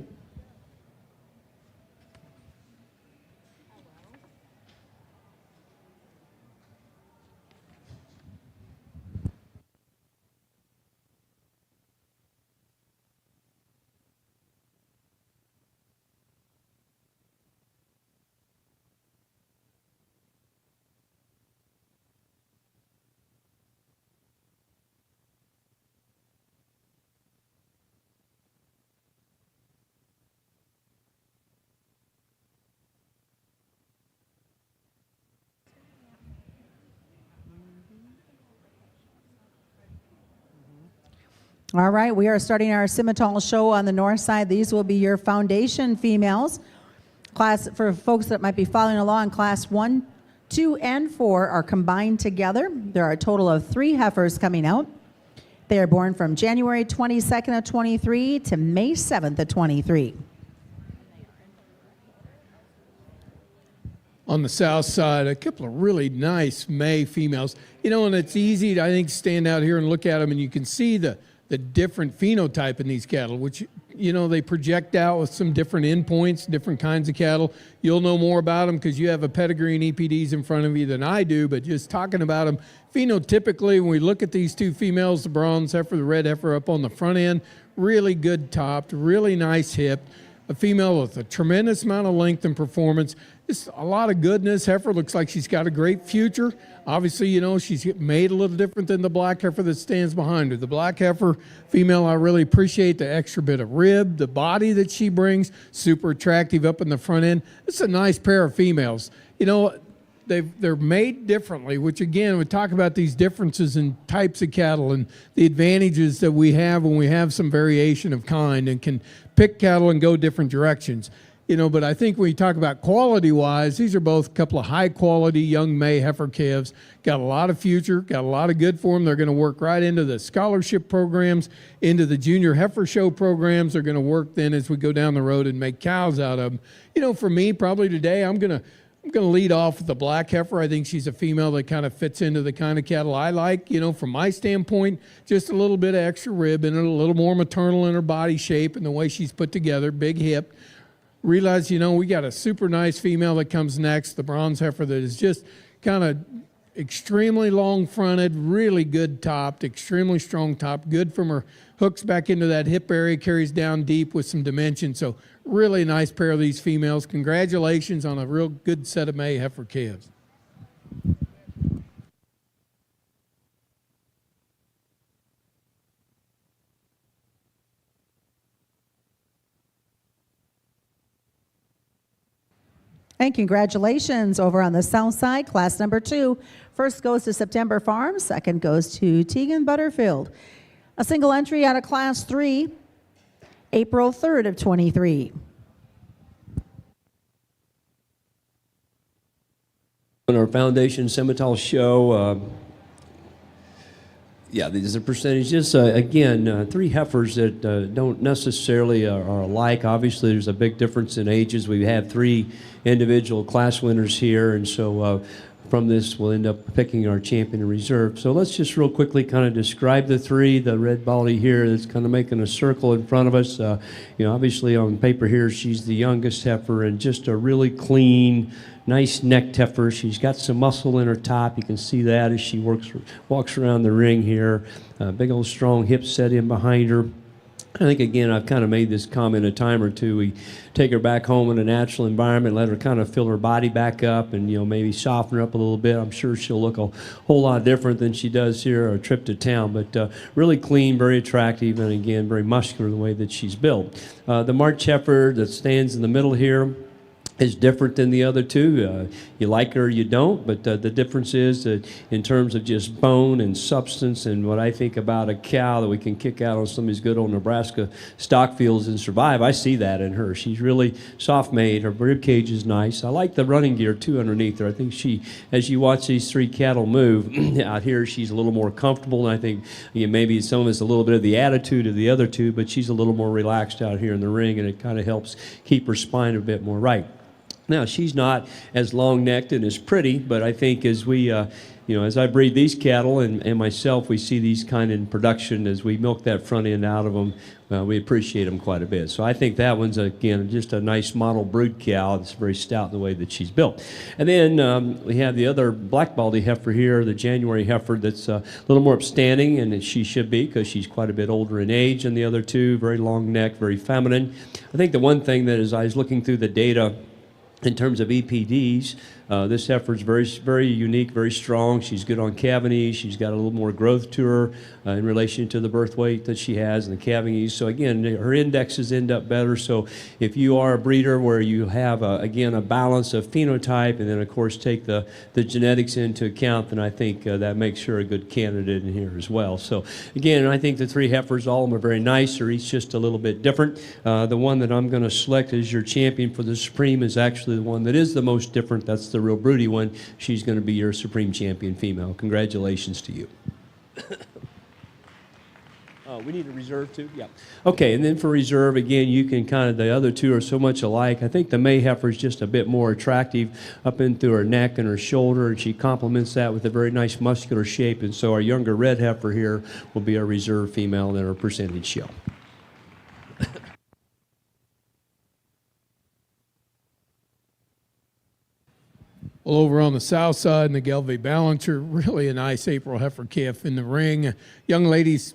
All right, we are starting our Simmental show on the north side. These will be your foundation females. Class, for folks that might be following along, Class 1, 2, and 4 are combined together. There are a total of 3 heifers coming out. They are born from January 22nd of 23 to May 7th of 23. on the south side, a couple of really nice May females. You know, and it's easy to, I think, stand out here and look at them, and you can see the different phenotype in these cattle, which, you know, they project out with some different endpoints, different kinds of cattle. You'll know more about them because you have a pedigree and EPDs in front of you than I do, but just talking about them, phenotypically, when we look at these two females, the bronze heifer, the red heifer up on the front end, really good topped, really nice hip, a female with a tremendous amount of length and performance. Just a lot of goodness. Heifer looks like she's got a great future. Obviously, you know, she's made a little different than the black heifer that stands behind her. The black heifer female, I really appreciate the extra bit of rib, the body that she brings, super attractive up in the front end. It's a nice pair of females. You know, they're made differently, which again, we talk about these differences in types of cattle and the advantages that we have when we have some variation of kind and can pick cattle and go different directions. You know, but I think when you talk about quality-wise, these are both a couple of high-quality young May heifer calves. Got a lot of future, got a lot of good for them. They're going to work right into the scholarship programs, into the junior heifer show programs. They're going to work then as we go down the road and make cows out of them. You know, for me, probably today, I'm going to lead off with the black heifer. I think she's a female that kind of fits into the kind of cattle I like. You know, from my standpoint, just a little bit of extra rib and a little more maternal in her body shape and the way she's put together, big hip. Realize, you know, we got a super nice female that comes next, the bronze heifer, that is just kind of extremely long fronted, really good topped, extremely strong top, good from her hooks back into that hip area, carries down deep with some dimension. So really nice pair of these females. Congratulations on a real good set of May heifer calves. And congratulations over on the south side, class number 2. First goes to September Farms, second goes to Tegan Butterfield. A single entry out of class 3, April 3rd of 23. On our Foundation Simmental show, yeah, these are percentages. Again, 3 heifers that don't necessarily are alike. Obviously, there's a big difference in ages. We have 3 individual class winners here, and so from this, we'll end up picking our champion in reserve. So let's just real quickly kind of describe the 3. The red body here that's kind of making a circle in front of us. You know, obviously on paper here, she's the youngest heifer and just a really clean, nice necked heifer. She's got some muscle in her top. You can see that as she walks around the ring here. Big old strong hips set in behind her. I think, again, I've kind of made this comment a time or two. We take her back home in a natural environment, let her kind of fill her body back up and, you know, maybe soften her up a little bit. I'm sure she'll look a whole lot different than she does here, or a trip to town. But really clean, very attractive, and, again, very muscular the way that she's built. The March heifer that stands in the middle here is different than the other 2. You like her or you don't, but the difference is that in terms of just bone and substance and what I think about a cow that we can kick out on some of these good old Nebraska stock fields and survive, I see that in her. She's really soft-made. Her rib cage is nice. I like the running gear, too, underneath her. I think she, as you watch these 3 cattle move, out here she's a little more comfortable, and I think, you know, maybe some of it's a little bit of the attitude of the other 2, but she's a little more relaxed out here in the ring, and it kind of helps keep her spine a bit more right. Now, she's not as long-necked and as pretty, but I think as we, you know, as I breed these cattle and myself, we see these kind in production as we milk that front end out of them. We appreciate them quite a bit. So I think that one's, again, just a nice model brood cow. It's very stout in the way that she's built. And then we have the other black baldy heifer here, the January heifer, that's a little more upstanding, and she should be because she's quite a bit older in age than the other 2. Very long neck, very feminine. I think the one thing that as I was looking through the data, in terms of EPDs, this heifer is very, very unique, very strong. She's good on calving. She's got a little more growth to her in relation to the birth weight that she has and the calving. So again, her indexes end up better. So if you are a breeder where you have, again, a balance of phenotype and then, of course, take the genetics into account, then I think that makes her a good candidate in here as well. So again, I think the 3 heifers, all of them are very nice. They're each just a little bit different. The one that I'm going to select as your champion for the Supreme is actually the one that is the most different. That's the real broody one. She's going to be your Supreme Champion female. Congratulations to you. We need a reserve too? Yeah. Okay, and then for reserve, again, you can kind of, the other two are so much alike. I think the May heifer is just a bit more attractive up into her neck and her shoulder, and she complements that with a very nice muscular shape. And so our younger red heifer here will be our reserve female in our percentage show. Well, over on the south side in the Gelve Balancer, really a nice April heifer calf in the ring. Young lady's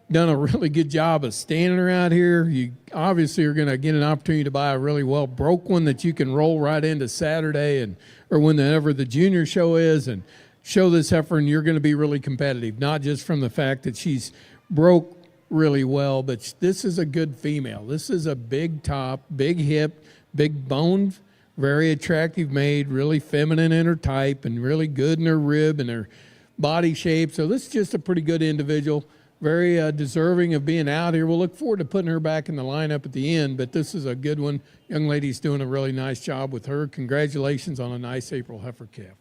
done a really good job of standing her out here. You obviously are going to get an opportunity to buy a really well broke one that you can roll right into Saturday and or whenever the junior show is and show this heifer, and you're going to be really competitive, not just from the fact that she's broke really well, but this is a good female. This is a big top, big hip, big boned, very attractive maid, really feminine in her type and really good in her rib and her body shape. So this is just a pretty good individual, very deserving of being out here. We'll look forward to putting her back in the lineup at the end, but this is a good one. Young lady's doing a really nice job with her. Congratulations on a nice April heifer calf.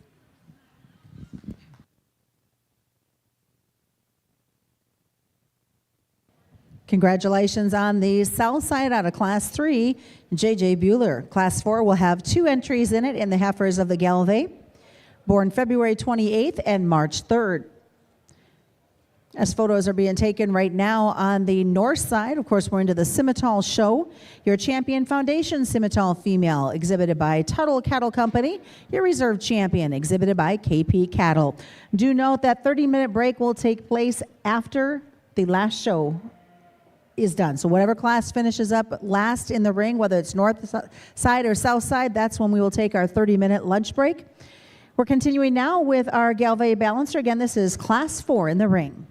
Congratulations on the south side out of Class 3, J.J. Bueller. Class 4 will have 2 entries in it in the heifers of the Gelve, born February 28th and March 3rd. As photos are being taken right now on the north side, of course, we're into the Simmental show. Your Champion Foundation Simmental female, exhibited by Tuttle Cattle Company. Your reserve champion, exhibited by KP Cattle. Do note that 30-minute break will take place after the last show is done. So whatever class finishes up last in the ring, whether it's north side or south side, that's when we will take our 30-minute lunch break. We're continuing now with our Gelve Balancer. Again, this is Class 4 in the ring.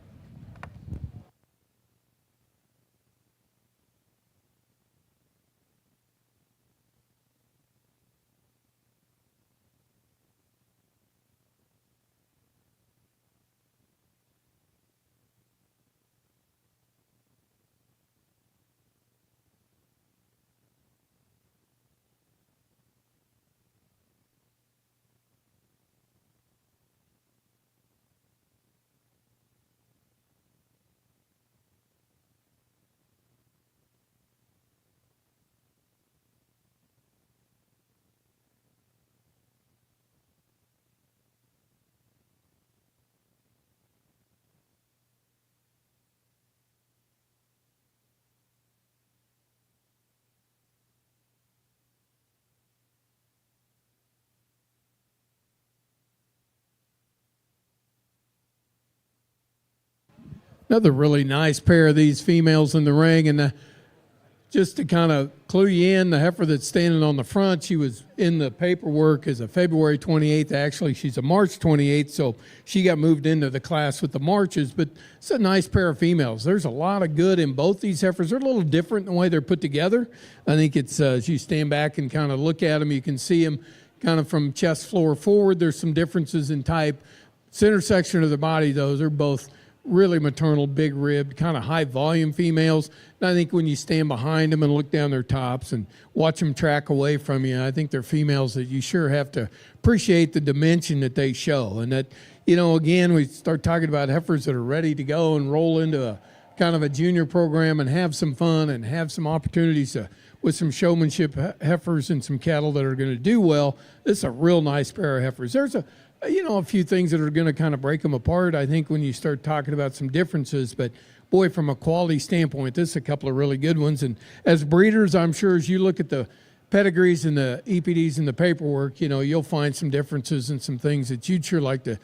Another really nice pair of these females in the ring. And just to kind of clue you in, the heifer that's standing on the front, she was in the paperwork as a February 28th. Actually, she's a March 28th, so she got moved into the class with the Marches. But it's a nice pair of females. There's a lot of good in both these heifers. They're a little different in the way they're put together. I think it's as you stand back and kind of look at them, you can see them kind of from chest floor forward. There's some differences in type. Center section of the body, though, they're both really maternal, big ribbed, kind of high volume females. And I think when you stand behind them and look down their tops and watch them track away from you, I think they're females that you sure have to appreciate the dimension that they show. And that, you know, again, we start talking about heifers that are ready to go and roll into a kind of a junior program and have some fun and have some opportunities to, with some showmanship heifers and some cattle that are going to do well. This is a real nice pair of heifers. There's a few things that are going to kind of break them apart, I think, when you start talking about some differences. But, boy, from a quality standpoint, this is a couple of really good ones. And as breeders, I'm sure as you look at the pedigrees and the EPDs and the paperwork, you know, you'll find some differences and some things that you'd sure like to,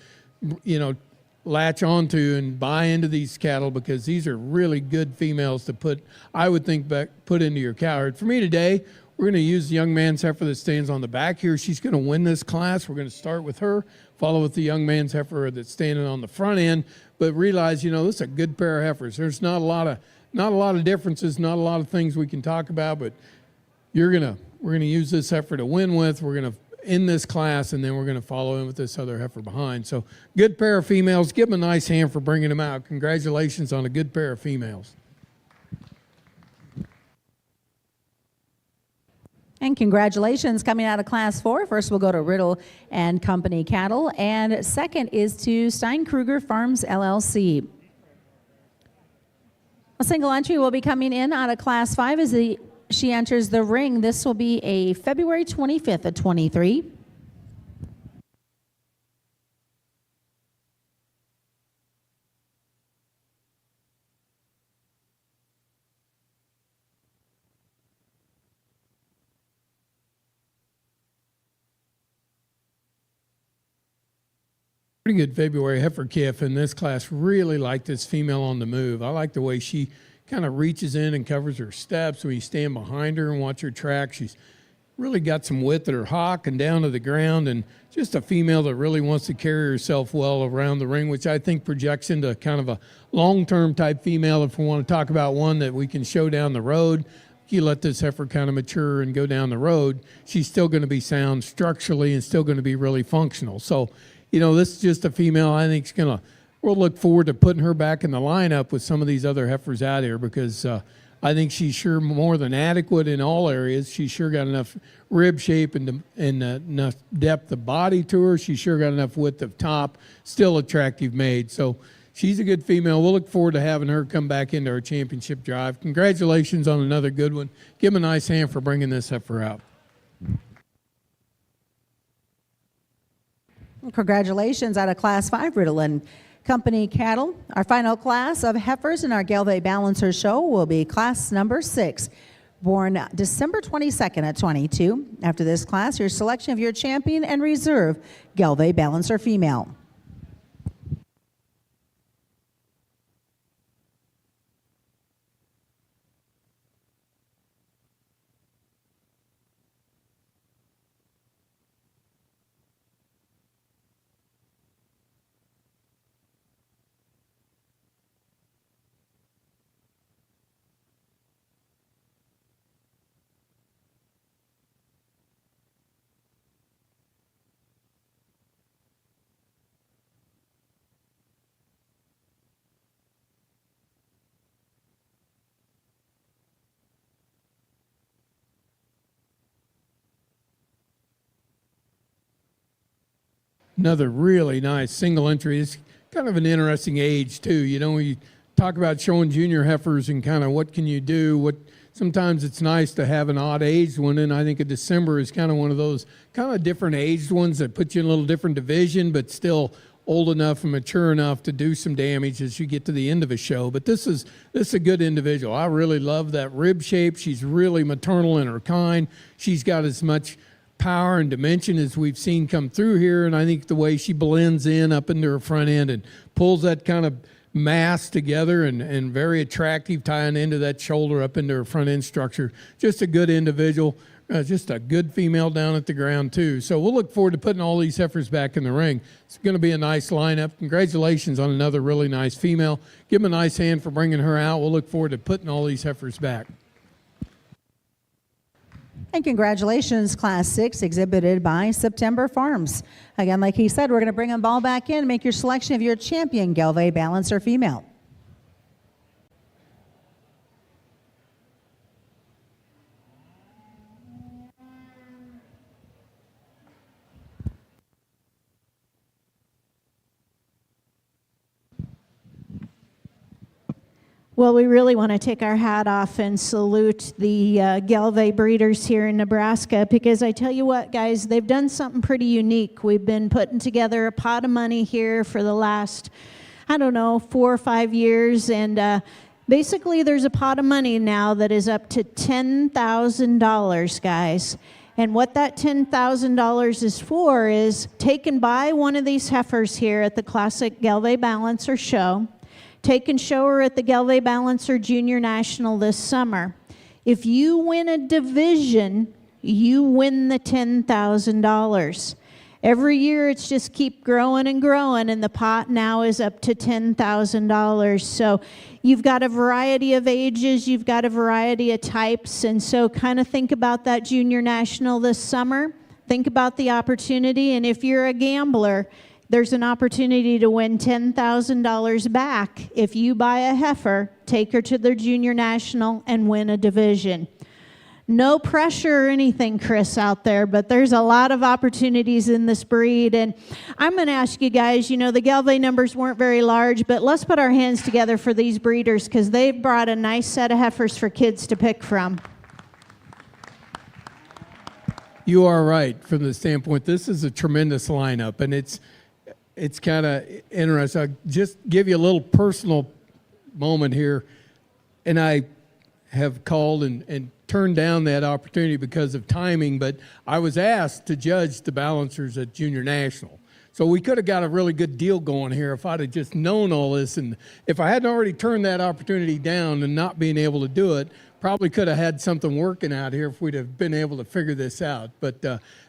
you know, latch onto and buy into these cattle, because these are really good females to put, I would think, put into your cow herd. For me today, we're going to use the young man's heifer that stands on the back here. She's going to win this class. We're going to start with her, follow with the young man's heifer that's standing on the front end. But realize, you know, this is a good pair of heifers. There's not a lot of differences, not a lot of things we can talk about. But we're going to use this heifer to win with. We're going to end this class, and then we're going to follow in with this other heifer behind. So good pair of females. Give them a nice hand for bringing them out. Congratulations on a good pair of females. And congratulations coming out of Class 4. First, we'll go to Riddle and Company Cattle, and second is to Steinkruger Farms, LLC. A single entry will be coming in out of Class 5 as she enters the ring. This will be a February 25th of 23. Pretty good February heifer calf in this class. Really like this female on the move. I like the way she kind of reaches in and covers her steps when you stand behind her and watch her track. She's really got some width at her hock and down to the ground, and just a female that really wants to carry herself well around the ring, which I think projects into kind of a long-term type female. If we want to talk about one that we can show down the road, you let this heifer kind of mature and go down the road, she's still going to be sound structurally and still going to be really functional. So, you know, this is just a female I think is going to, we'll look forward to putting her back in the lineup with some of these other heifers out here, because I think she's sure more than adequate in all areas. She's sure got enough rib shape and enough depth of body to her. She's sure got enough width of top, still attractive made. So she's a good female. We'll look forward to having her come back into our championship drive. Congratulations on another good one. Give them a nice hand for bringing this heifer out. Congratulations out of Class 5, Ritalin Company cattle. Our final class of heifers in our Galway Balancer show will be class number 6, born December 22nd at 22. After this class, your selection of your champion and reserve Galway Balancer female. Another really nice single entry. It's kind of an interesting age too. You know, you talk about showing junior heifers and kind of what can you do. Sometimes it's nice to have an odd aged one, and I think a December is kind of one of those kind of different aged ones that put you in a little different division, but still old enough and mature enough to do some damage as you get to the end of a show. But this is a good individual. I really love that rib shape. She's really maternal in her kind. She's got as much power and dimension as we've seen come through here, and I think the way she blends in up into her front end and pulls that kind of mass together and very attractive, tying into that shoulder up into her front end structure. Just a good individual, just a good female down at the ground too. So we'll look forward to putting all these heifers back in the ring. It's going to be a nice lineup. Congratulations on another really nice female. Give them a nice hand for bringing her out. We'll look forward to putting all these heifers back. And congratulations, Class 6, exhibited by September Farms. Again, like he said, we're going to bring them all back in, make your selection of your champion Galway Balancer female. Well, we really want to take our hat off and salute the Galway breeders here in Nebraska, because I tell you what, guys, they've done something pretty unique. We've been putting together a pot of money here for the last, 4 or 5 years, and basically there's a pot of money now that is up to $10,000, guys. And what that $10,000 is for is take and buy one of these heifers here at the Classic Galway Balancer Show. Take and show her at the Galway Balancer Junior National this summer. If you win a division, you win the $10,000. Every year it's just keep growing and growing, and the pot now is up to $10,000. So you've got a variety of ages, you've got a variety of types, and so kind of think about that Junior National this summer. Think about the opportunity, and if you're a gambler, there's an opportunity to win $10,000 back if you buy a heifer, take her to the Junior National, and win a division. No pressure or anything, Chris, out there, but there's a lot of opportunities in this breed. And I'm going to ask you guys, the Galvay numbers weren't very large, but let's put our hands together for these breeders because they brought a nice set of heifers for kids to pick from. You are right from the standpoint. This is a tremendous lineup, and it's kind of interesting. I'll just give you a little personal moment here, and I have called and turned down that opportunity because of timing, but I was asked to judge the balancers at Junior National. So we could have got a really good deal going here if I'd have just known all this, and if I hadn't already turned that opportunity down and not being able to do it, probably could have had something working out here if we'd have been able to figure this out. But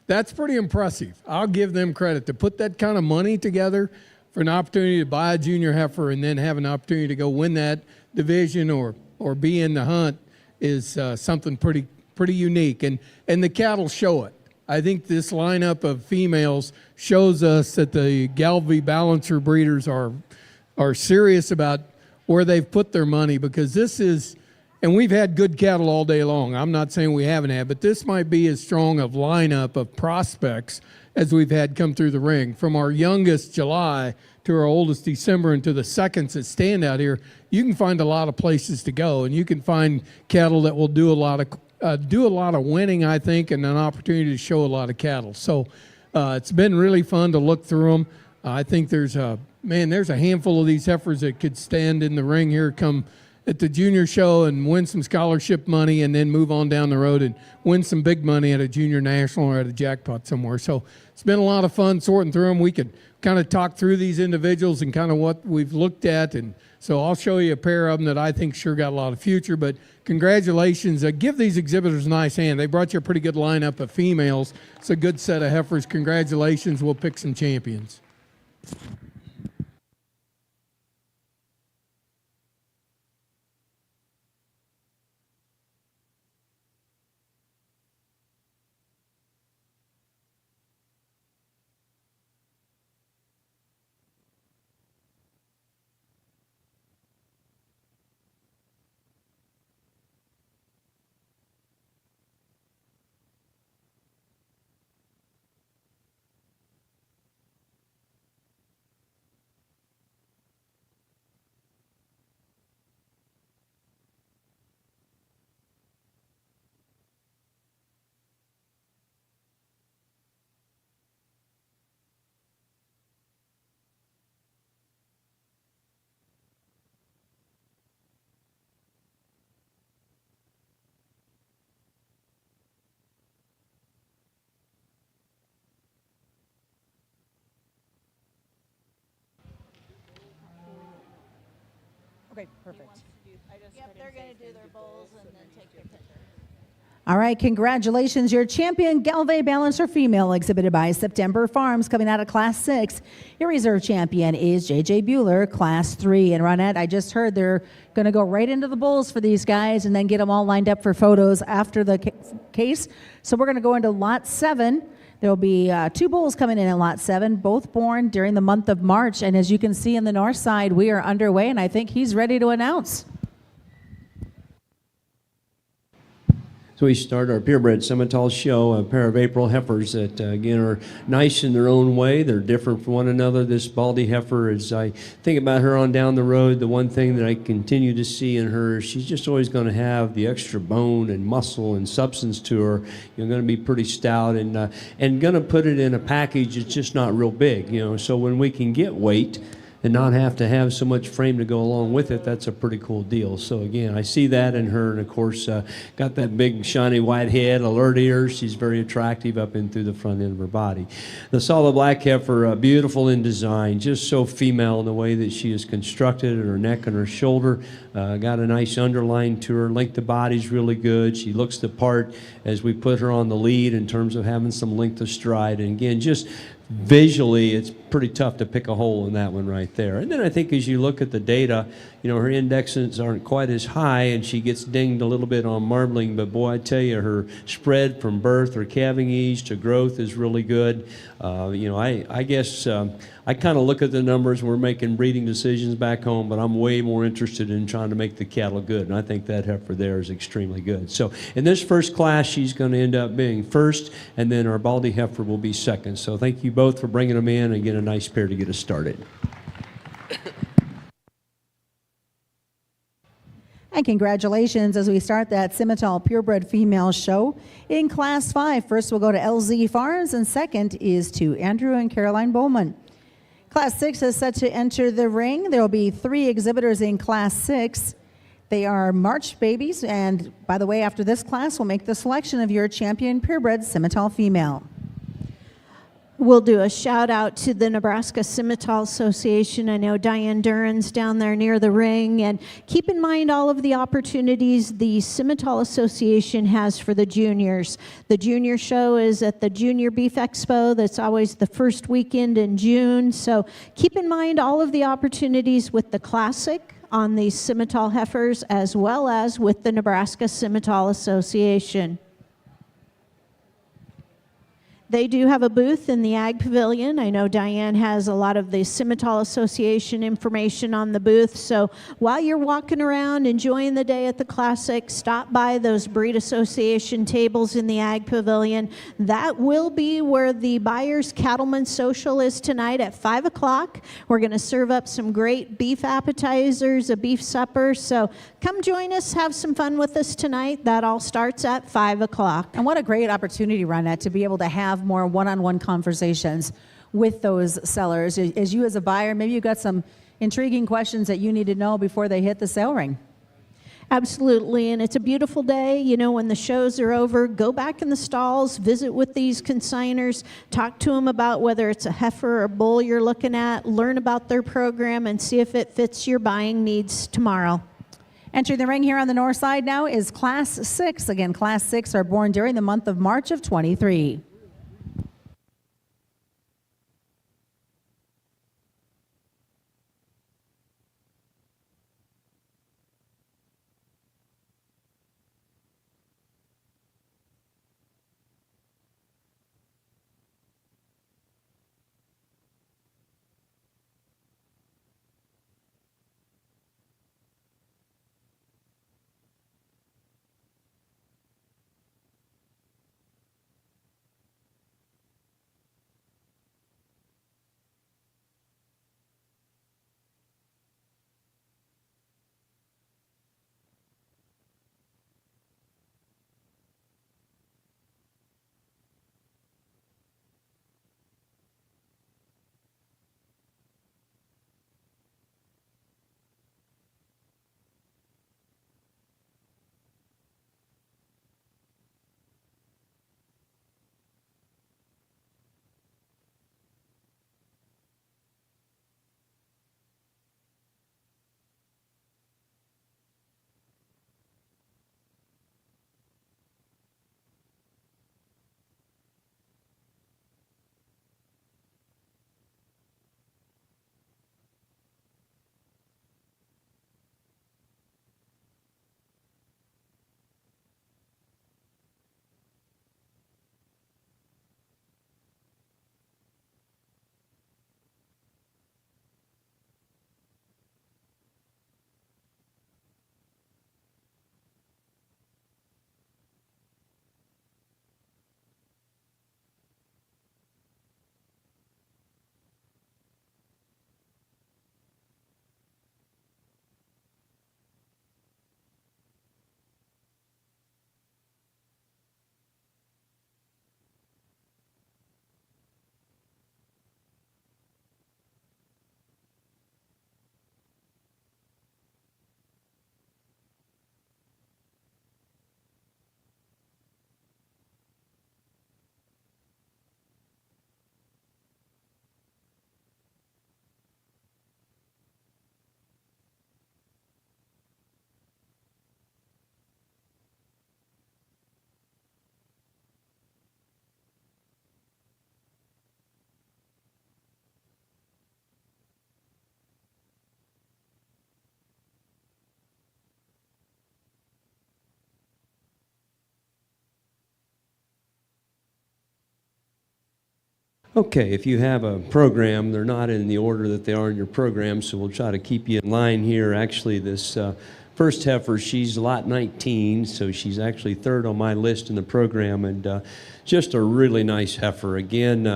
that's pretty impressive. I'll give them credit to put that kind of money together for an opportunity to buy a junior heifer and then have an opportunity to go win that division or be in the hunt is something pretty unique. And the cattle show it. I think this lineup of females shows us that the Galvay balancer breeders are serious about where they've put their money, because this is, and we've had good cattle all day long. I'm not saying we haven't had, but this might be as strong of lineup of prospects as we've had come through the ring. From our youngest July to our oldest December and to the seconds that stand out here, you can find a lot of places to go, and you can find cattle that will do a lot of winning, I think, and an opportunity to show a lot of cattle. So it's been really fun to look through them. I think there's a handful of these heifers that could stand in the ring here come at the junior show and win some scholarship money and then move on down the road and win some big money at a junior national or at a jackpot somewhere. So it's been a lot of fun sorting through them. We could kind of talk through these individuals and kind of what we've looked at. And so I'll show you a pair of them that I think sure got a lot of future. But congratulations. Give these exhibitors a nice hand. They brought you a pretty good lineup of females. It's a good set of heifers. Congratulations. We'll pick some champions. Okay, perfect. Yep, they're going to do their bowls and then take their picture. All right, congratulations. Your champion Galvay Balancer female exhibited by September Farms coming out of Class 6. Your reserve champion is J.J. Bueller, Class 3. And Ronette, I just heard they're going to go right into the bowls for these guys and then get them all lined up for photos after the case. So we're going to go into Lot 7. There will be 2 bulls coming in Lot 7, both born during the month of March. And as you can see on the north side, we are underway, and I think he's ready to announce. So we start our purebred Simmental show, a pair of April heifers that, again, are nice in their own way. They're different from one another. This Baldy heifer, as I think about her on down the road, the one thing that I continue to see in her, she's just always going to have the extra bone and muscle and substance to her. You're going to be pretty stout and going to put it in a package that's just not real big, So when we can get weight and not have to have so much frame to go along with it, that's a pretty cool deal. So again, I see that in her, and of course, got that big shiny white head, alert ears. She's very attractive up in through the front end of her body. The solid black heifer, beautiful in design, just so female in the way that she is constructed, at her neck and her shoulder. Got a nice underline to her. Length of body's really good. She looks the part as we put her on the lead in terms of having some length of stride. And again, just visually, it's pretty tough to pick a hole in that one right there. And then I think as you look at the data, her indexes aren't quite as high, and she gets dinged a little bit on marbling, but boy, I tell you, her spread from birth or calving age to growth is really good. I guess I kind of look at the numbers. We're making breeding decisions back home, but I'm way more interested in trying to make the cattle good, and I think that heifer there is extremely good. So in this first class, she's going to end up being first, and then our Baldy heifer will be second. So thank you both for bringing them in, and get a nice pair to get us started. And congratulations as we start that Simmental Purebred Female Show in Class 5. First we'll go to LZ Farms, and second is to Andrew and Caroline Bowman. Class 6 is set to enter the ring. There will be 3 exhibitors in Class 6. They are March babies, and by the way, after this class, we'll make the selection of your champion purebred Simmental female. We'll do a shout out to the Nebraska Simmental Association. I know Diane Duran's down there near the ring. And keep in mind all of the opportunities the Simmental Association has for the juniors. The junior show is at the Junior Beef Expo. That's always the first weekend in June. So keep in mind all of the opportunities with the Classic on the Simmental heifers, as well as with the Nebraska Simmental Association. They do have a booth in the Ag Pavilion. I know Diane has a lot of the Simmental Association information on the booth. So while you're walking around enjoying the day at the Classic, stop by those Breed Association tables in the Ag Pavilion. That will be where the Buyers Cattlemen Social is tonight at 5 o'clock. We're going to serve up some great beef appetizers, a beef supper. So come join us, have some fun with us tonight. That all starts at 5 o'clock. And what a great opportunity, Ronette, to be able to have more one-on-one conversations with those sellers. As you as a buyer, maybe you've got some intriguing questions that you need to know before they hit the sale ring. Absolutely, and it's a beautiful day. When the shows are over, go back in the stalls, visit with these consigners, talk to them about whether it's a heifer or bull you're looking at, learn about their program, and see if it fits your buying needs tomorrow. Entering the ring here on the north side now is Class 6. Again, Class 6 are born during the month of March of 23. Okay, if you have a program, they're not in the order that they are in your program, so we'll try to keep you in line here. Actually, this first heifer, she's lot 19, so she's actually third on my list in the program, and just a really nice heifer. Again,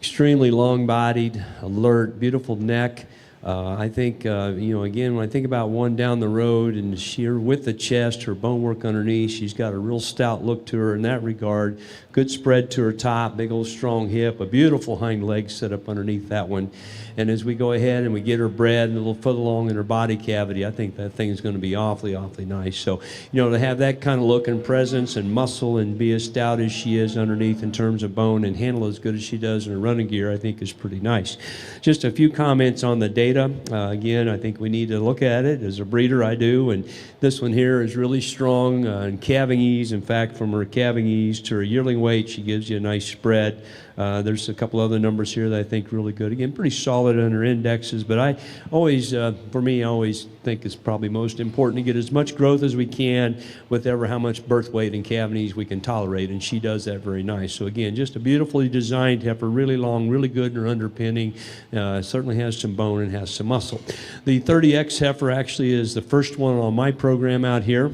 extremely long-bodied, alert, beautiful neck. I think, again, when I think about one down the road and sheer with the chest, her bone work underneath, she's got a real stout look to her in that regard. Good spread to her top, big old strong hip, a beautiful hind leg set up underneath that one. And as we go ahead and we get her bred and a little foot along in her body cavity, I think that thing is going to be awfully, awfully nice. So, to have that kind of look and presence and muscle and be as stout as she is underneath in terms of bone and handle as good as she does in her running gear, I think is pretty nice. Just a few comments on the data. Again, I think we need to look at it. As a breeder, I do. And this one here is really strong in calving ease. In fact, from her calving ease to her yearling weight, she gives you a nice spread. There's a couple other numbers here that I think really good. Again, pretty solid on her indexes, but I always, for me, I always think it's probably most important to get as much growth as we can with ever how much birth weight and calving ease we can tolerate, and she does that very nice. So again, just a beautifully designed heifer, really long, really good in her underpinning, certainly has some bone and has some muscle. The 30X heifer actually is the first one on my program out here.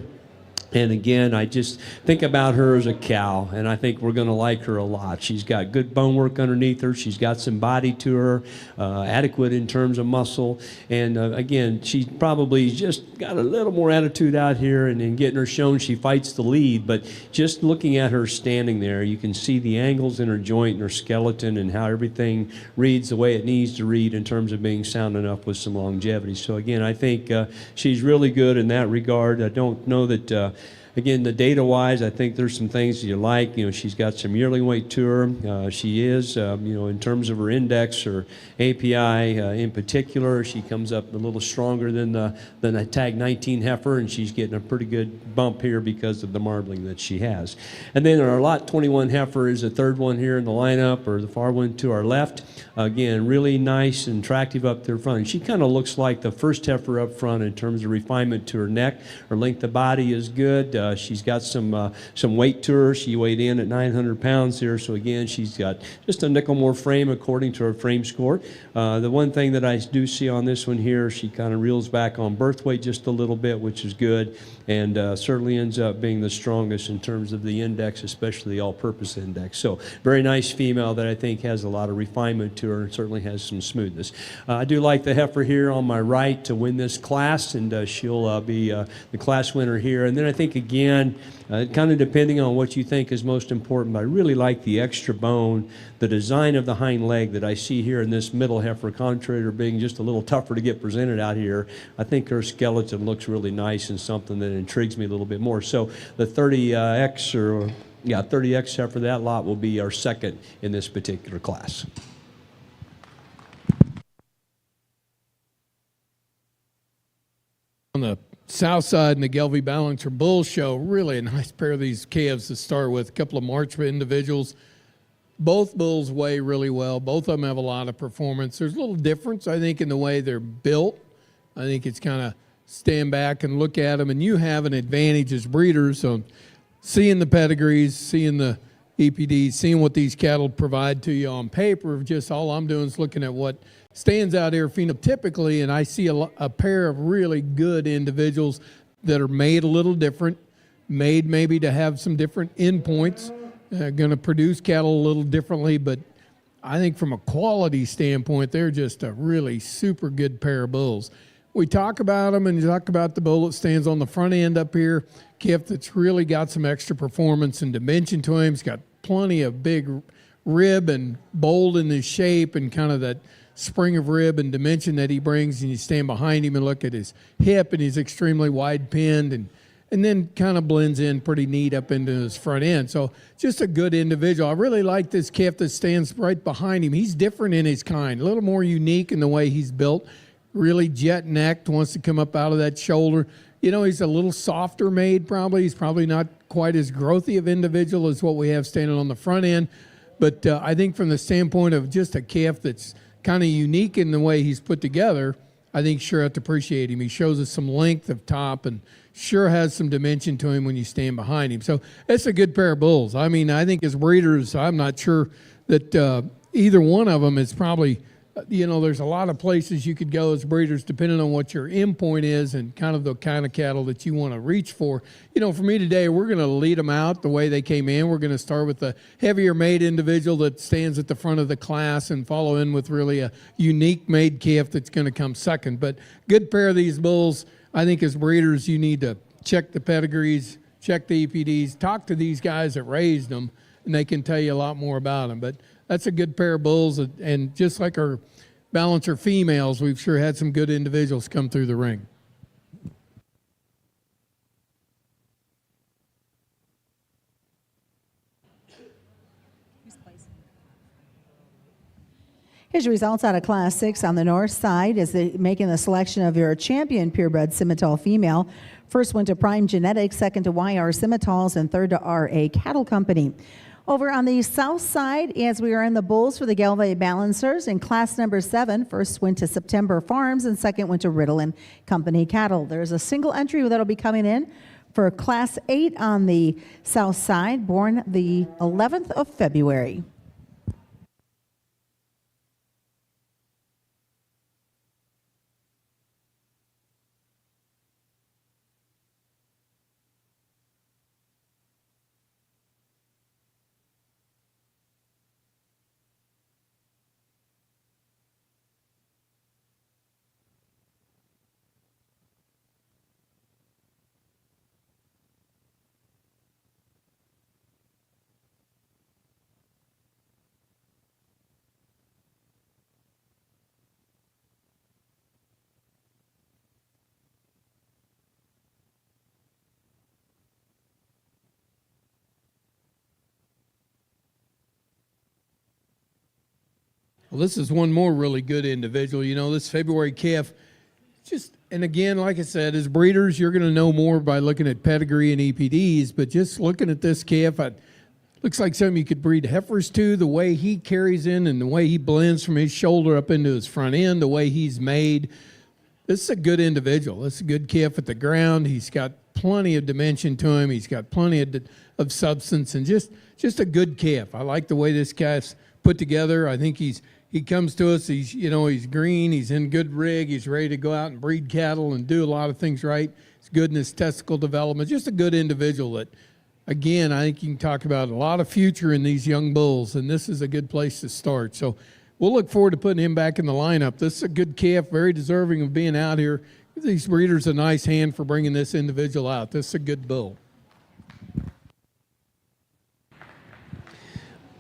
And again, I just think about her as a cow, and I think we're going to like her a lot. She's got good bone work underneath her. She's got some body to her, adequate in terms of muscle. And again, she's probably just got a little more attitude out here, and in getting her shown, she fights the lead. But just looking at her standing there, you can see the angles in her joint and her skeleton and how everything reads the way it needs to read in terms of being sound enough with some longevity. So again, I think she's really good in that regard. I don't know that... Again, the data-wise, I think there's some things you like. She's got some yearling weight to her. She is, in terms of her index or API in particular, she comes up a little stronger than a tag 19 heifer, and she's getting a pretty good bump here because of the marbling that she has. And then our lot 21 heifer is the third one here in the lineup, or the far one to our left. Again, really nice and attractive up there front. And she kind of looks like the first heifer up front in terms of refinement to her neck. Her length of body is good. She's got some weight to her. She weighed in at 900 pounds here. So again, she's got just a nickel more frame according to her frame score. The one thing that I do see on this one here, she kind of reels back on birth weight just a little bit, which is good, and certainly ends up being the strongest in terms of the index, especially the all-purpose index. So very nice female that I think has a lot of refinement to her and certainly has some smoothness. I do like the heifer here on my right to win this class, and she'll be the class winner here. And then I think, again, kind of depending on what you think is most important, but I really like the extra bone, the design of the hind leg that I see here in this middle heifer, contrary to being just a little tougher to get presented out here. I think her skeleton looks really nice and something that intrigues me a little bit more. So the 30X heifer, that lot will be our second in this particular class. On the south side in the Gelby Balancer Bull Show, really a nice pair of these calves to start with. A couple of March individuals. Both bulls weigh really well. Both of them have a lot of performance. There's a little difference, I think, in the way they're built. I think it's kind of stand back and look at them, and you have an advantage as breeders on seeing the pedigrees, seeing the EPDs, seeing what these cattle provide to you on paper. Just all I'm doing is looking at what stands out here phenotypically, and I see a pair of really good individuals that are made a little different, made maybe to have some different endpoints, going to produce cattle a little differently, but I think from a quality standpoint, they're just a really super good pair of bulls. We talk about them and talk about the bull that stands on the front end up here, calf that's really got some extra performance and dimension to him. He's got plenty of big rib and bold in his shape and kind of that spring of rib and dimension that he brings, and you stand behind him and look at his hip, and he's extremely wide pinned and then kind of blends in pretty neat up into his front end. So just a good individual. I really like this calf that stands right behind him. He's different in his kind, a little more unique in the way he's built, really jet-necked, wants to come up out of that shoulder. He's a little softer made probably. He's probably not quite as growthy of individual as what we have standing on the front end. But I think from the standpoint of just a calf that's kind of unique in the way he's put together, I think sure have to appreciate him. He shows us some length of top and sure has some dimension to him when you stand behind him. So it's a good pair of bulls. I mean, I think as breeders, I'm not sure that either one of them is probably, there's a lot of places you could go as breeders depending on what your end point is and kind of the kind of cattle that you want to reach for. For me today, we're going to lead them out the way they came in. We're going to start with the heavier made individual that stands at the front of the class and follow in with really a unique made calf that's going to come second. But good pair of these bulls. I think as breeders, you need to check the pedigrees, check the EPDs, talk to these guys that raised them, and they can tell you a lot more about them. But that's a good pair of bulls, and just like our balancer females, we've sure had some good individuals come through the ring. Here's your results out of Class 6 on the north side as they making the selection of your champion purebred Simmental female. First went to Prime Genetics, second to YR Simmentals, and third to RA Cattle Company. Over on the south side, as we are in the bulls for the Galway Balancers, in class number 7, first went to September Farms and second went to Riddle and Company Cattle. There's a single entry that'll be coming in for class 8 on the south side, born the 11th of February. Well, this is one more really good individual. This February calf, and again, like I said, as breeders, you're going to know more by looking at pedigree and EPDs, but just looking at this calf, looks like something you could breed heifers to, the way he carries in and the way he blends from his shoulder up into his front end, the way he's made. This is a good individual. This is a good calf at the ground. He's got plenty of dimension to him. He's got plenty of substance and just a good calf. I like the way this calf's put together. I think he comes to us, he's green, he's in good rig, he's ready to go out and breed cattle and do a lot of things right. He's good in his testicle development, just a good individual that, again, I think you can talk about a lot of future in these young bulls, and this is a good place to start. So we'll look forward to putting him back in the lineup. This is a good calf, very deserving of being out here. Give these breeders a nice hand for bringing this individual out. This is a good bull.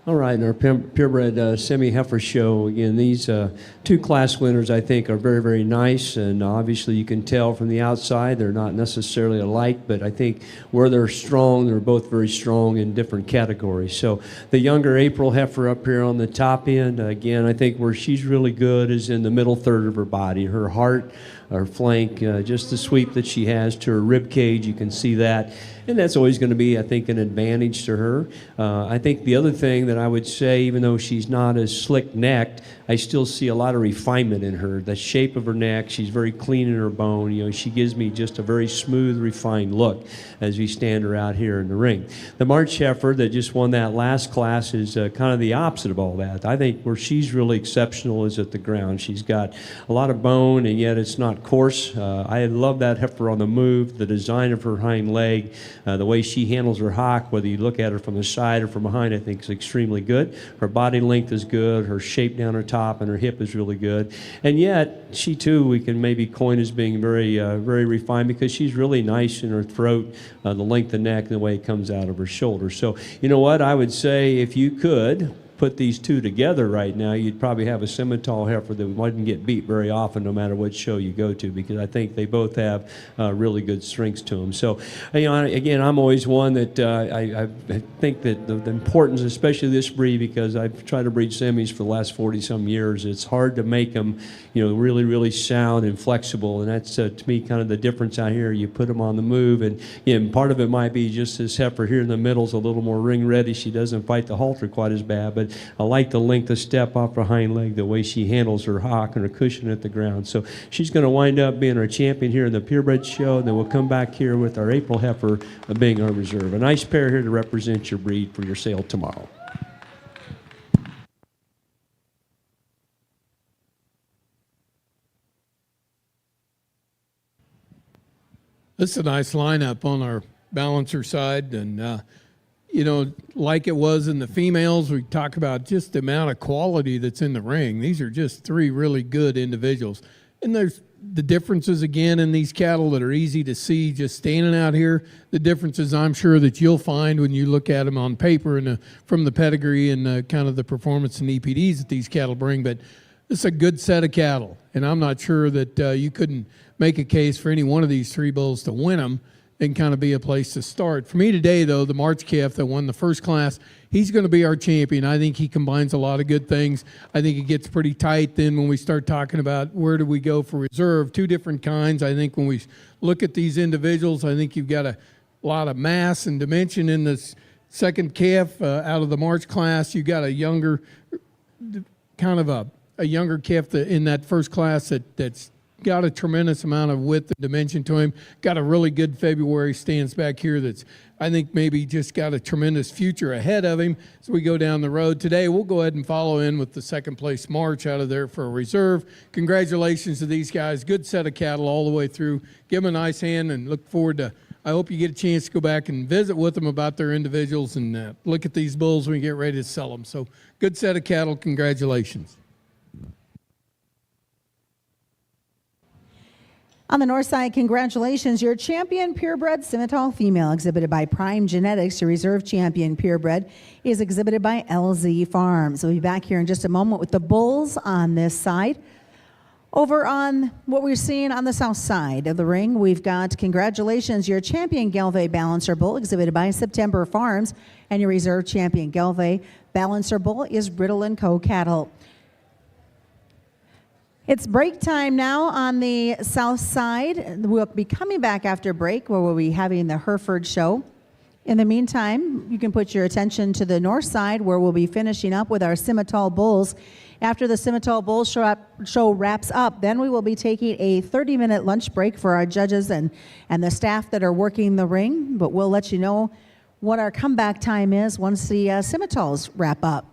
All right, in our purebred semi-heifer show, again, these two class winners, I think, are very, very nice, and obviously you can tell from the outside they're not necessarily alike, but I think where they're strong, they're both very strong in different categories. So the younger April heifer up here on the top end, again, I think where she's really good is in the middle third of her body. Her heart, her flank, just the sweep that she has to her rib cage, you can see that. And that's always going to be, I think, an advantage to her. I think the other thing that I would say, even though she's not as slick-necked, I still see a lot of refinement in her. The shape of her neck, she's very clean in her bone. She gives me just a very smooth, refined look as we stand her out here in the ring. The March heifer that just won that last class is kind of the opposite of all that. I think where she's really exceptional is at the ground. She's got a lot of bone, and yet it's not coarse. I love that heifer on the move, the design of her hind leg. The way she handles her hock, whether you look at her from the side or from behind, I think is extremely good. Her body length is good. Her shape down her top and her hip is really good. And yet, she too, we can maybe coin as being very, very refined because she's really nice in her throat, the length of neck, and the way it comes out of her shoulder. So, you know what? I would say if you could put these two together right now, you'd probably have a Simmental heifer that wouldn't get beat very often no matter what show you go to, because I think they both have really good strengths to them. So, again, I'm always one that I think that the importance, especially this breed, because I've tried to breed semis for the last 40-some years, it's hard to make them, really, really sound and flexible, and that's, to me, kind of the difference out here. You put them on the move, and part of it might be just this heifer here in the middle is a little more ring-ready. She doesn't fight the halter quite as bad, but I like the length of step off her hind leg, the way she handles her hock and her cushion at the ground. So she's going to wind up being our champion here in the purebred show, and then we'll come back here with our April heifer being our reserve. A nice pair here to represent your breed for your sale tomorrow. This is a nice lineup on our balancer side, and you know, like it was in the females, we talk about just the amount of quality that's in the ring. These are just three really good individuals, and there's the differences again in these cattle that are easy to see just standing out here. The differences I'm sure that you'll find when you look at them on paper and from the pedigree and kind of the performance and EPDs that these cattle bring. But this is a good set of cattle, and I'm not sure that you couldn't make a case for any one of these three bulls to win them and kind of be a place to start. For me today, though, the March calf that won the first class, he's going to be our champion. I think he combines a lot of good things. I think it gets pretty tight then when we start talking about where do we go for reserve. Two different kinds. I think when we look at these individuals, I think you've got a lot of mass and dimension in this second calf out of the March class. You got a younger, kind of a younger calf in that first class that's got a tremendous amount of width and dimension to him. Got a really good February stance back here that's, I think, maybe just got a tremendous future ahead of him as we go down the road. Today, we'll go ahead and follow in with the second place March out of there for a reserve. Congratulations to these guys. Good set of cattle all the way through. Give them a nice hand and look forward to, I hope you get a chance to go back and visit with them about their individuals and look at these bulls when we get ready to sell them. So good set of cattle. Congratulations. On the north side, congratulations. Your champion purebred Simmental female, exhibited by Prime Genetics. Your reserve champion purebred is exhibited by LZ Farms. We'll be back here in just a moment with the bulls on this side. Over on what we're seeing on the south side of the ring, we've got, congratulations, your champion Gelve Balancer Bull, exhibited by September Farms, and your reserve champion Gelve Balancer Bull is Riddle & Co. Cattle. It's break time now on the south side. We'll be coming back after break where we'll be having the Hereford show. In the meantime, you can put your attention to the north side where we'll be finishing up with our Simmental bulls. After the Simmental Bull show wraps up, then we will be taking a 30-minute lunch break for our judges and the staff that are working the ring. But we'll let you know what our comeback time is once the Simmentals wrap up.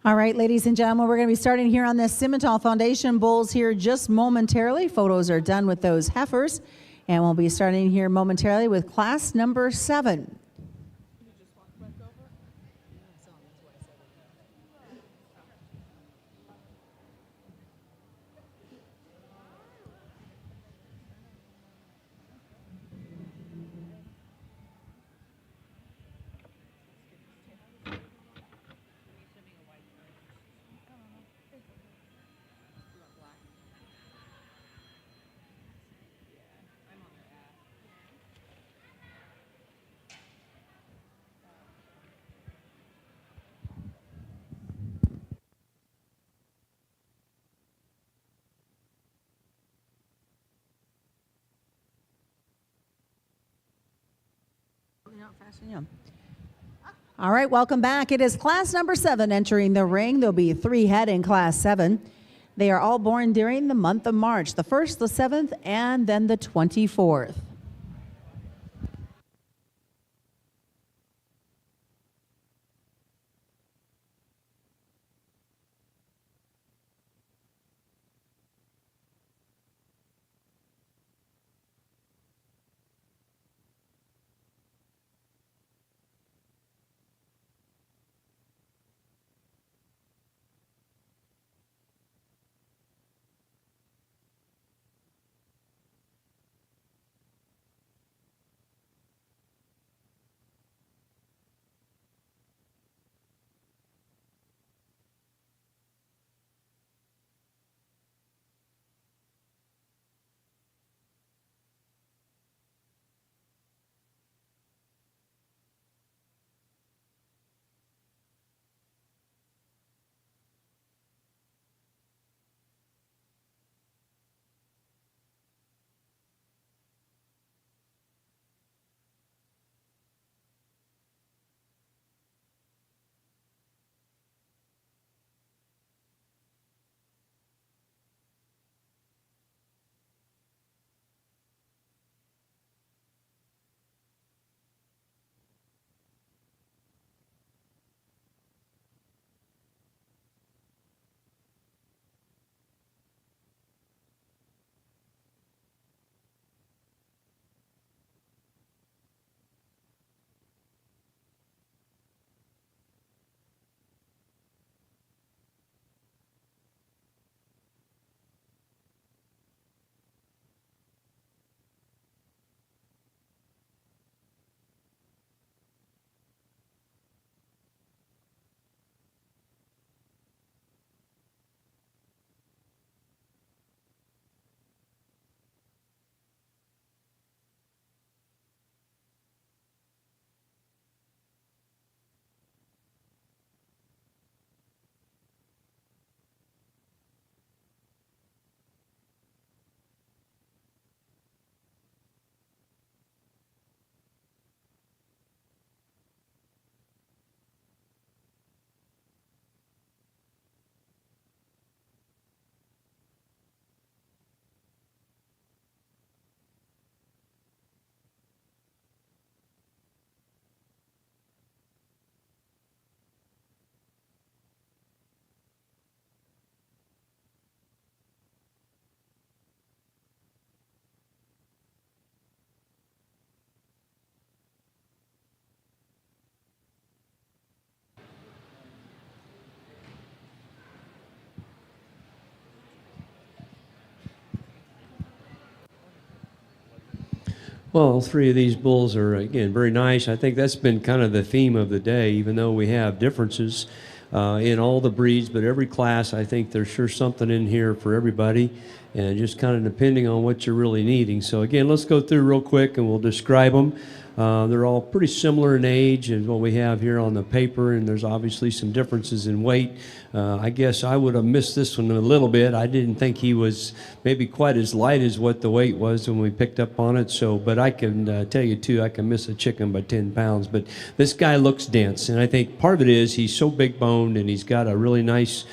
All right, ladies and gentlemen, we're going to be starting here on the Simmental Foundation bulls here just momentarily. Photos are done with those heifers, and we'll be starting here momentarily with class number 7. All right, welcome back. It is class number 7 entering the ring. There'll be 3 head in class 7. They are all born during the month of March, the 1st, the 7th, and then the 24th. Well, 3 of these bulls are, again, very nice. I think that's been kind of the theme of the day, even though we have differences in all the breeds, but every class, I think there's sure something in here for everybody, and just kind of depending on what you're really needing. So again, let's go through real quick and we'll describe them. They're all pretty similar in age as what we have here on the paper, and there's obviously some differences in weight. I guess I would have missed this one a little bit. I didn't think he was maybe quite as light as what the weight was when we picked up on it. So, but I can tell you too, I can miss a chicken by 10 pounds. But this guy looks dense, and I think part of it is he's so big boned and he's got a really nice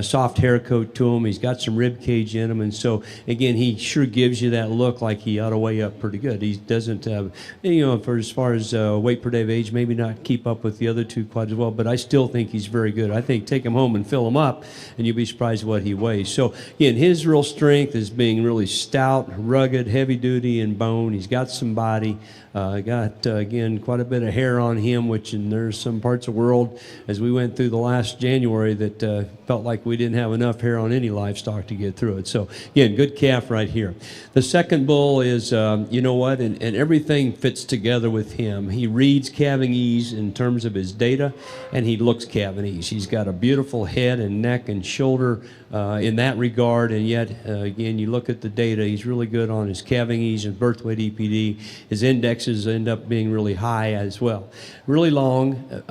soft hair coat to him. He's got some rib cage in him, and so again, he sure gives you that look like he ought to weigh up pretty good. He doesn't, for as far as weight per day of age, maybe not keep up with the other two quite as well, but I still think he's very good. I think take him home and fill him up, and you'll be surprised what he weighs. So again, his real strength is being really stout, rugged, heavy duty in bone. He's got some body. Again, quite a bit of hair on him, which there's some parts of the world, as we went through the last January, that felt like we didn't have enough hair on any livestock to get through it. So, again, good calf right here. The second bull is, you know what, and everything fits together with him. He reads calving ease in terms of his data, and he looks calving ease. He's got a beautiful head and neck and shoulder in that regard, and yet, again, you look at the data, he's really good on his calving ease and birth weight EPD. His indexes end up being really high as well. Really long,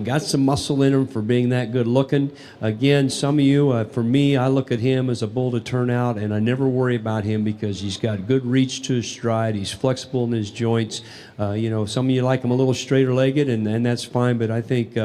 got some muscle in him for being that good looking. Again, some of you, for me, I look at him as a bull to turn out, and I never worry about him because he's got good reach to his stride. He's flexible in his joints. Some of you like him a little straighter legged, and that's fine, but I think